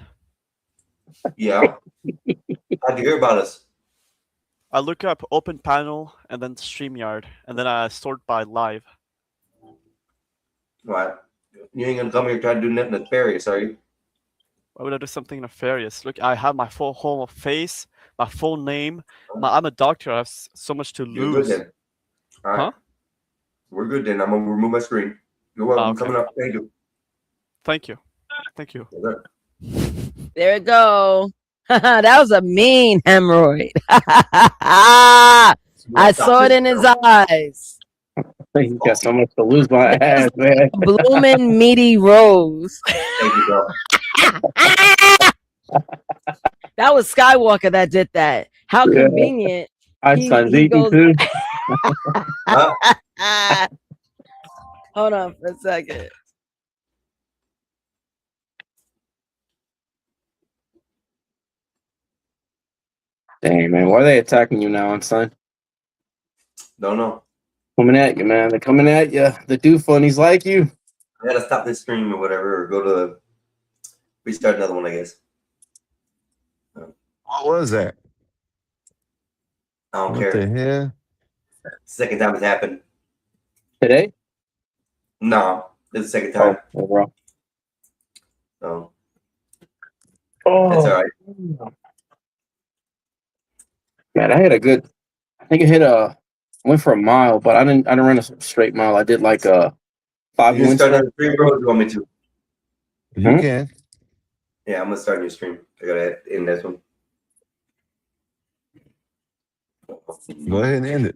Yeah. How'd you hear about us?
I look up open panel and then StreamYard, and then I sort by live.
Right. You ain't gonna come here trying to do nothing nefarious, are you?
Why would I do something nefarious? Look, I have my full whole face, my full name. I'm a doctor. I have so much to
You're
lose.
good then. All right.
Huh?
We're good then. I'm gonna remove my screen. You're welcome.
Okay.
Coming up. Thank you.
Thank you. Thank you.
Yes, sir.
There we go. That was a mean hemorrhoid. I saw it in his eyes.
You got so much to lose my ass, man.
Blooming meaty rose.
Thank you, bro.
That was Skywalker that did that. How
Yeah.
convenient.
Einstein's
he
eating
goes-
too.
Hold on for a second.
Dang, man. Why are they attacking you now, Einstein?
Don't know.
Coming at you, man. They're coming at you. The do funnies like you.
I gotta stop this stream or whatever, or go to restart another one, I guess.
What was that?
I don't
What
care.
the hell?
Second time it's happened.
Today?
No, this is the second time.
Oh, bro.
So
Oh,
that's all right.
man, I think I hit I went for a mile, but I didn't run a straight mile. I did like a 5
You can
minutes.
start another stream, bro. If you want me to?
You can.
Yeah, I'm gonna start a new stream. I gotta end this one.
Go ahead and end it.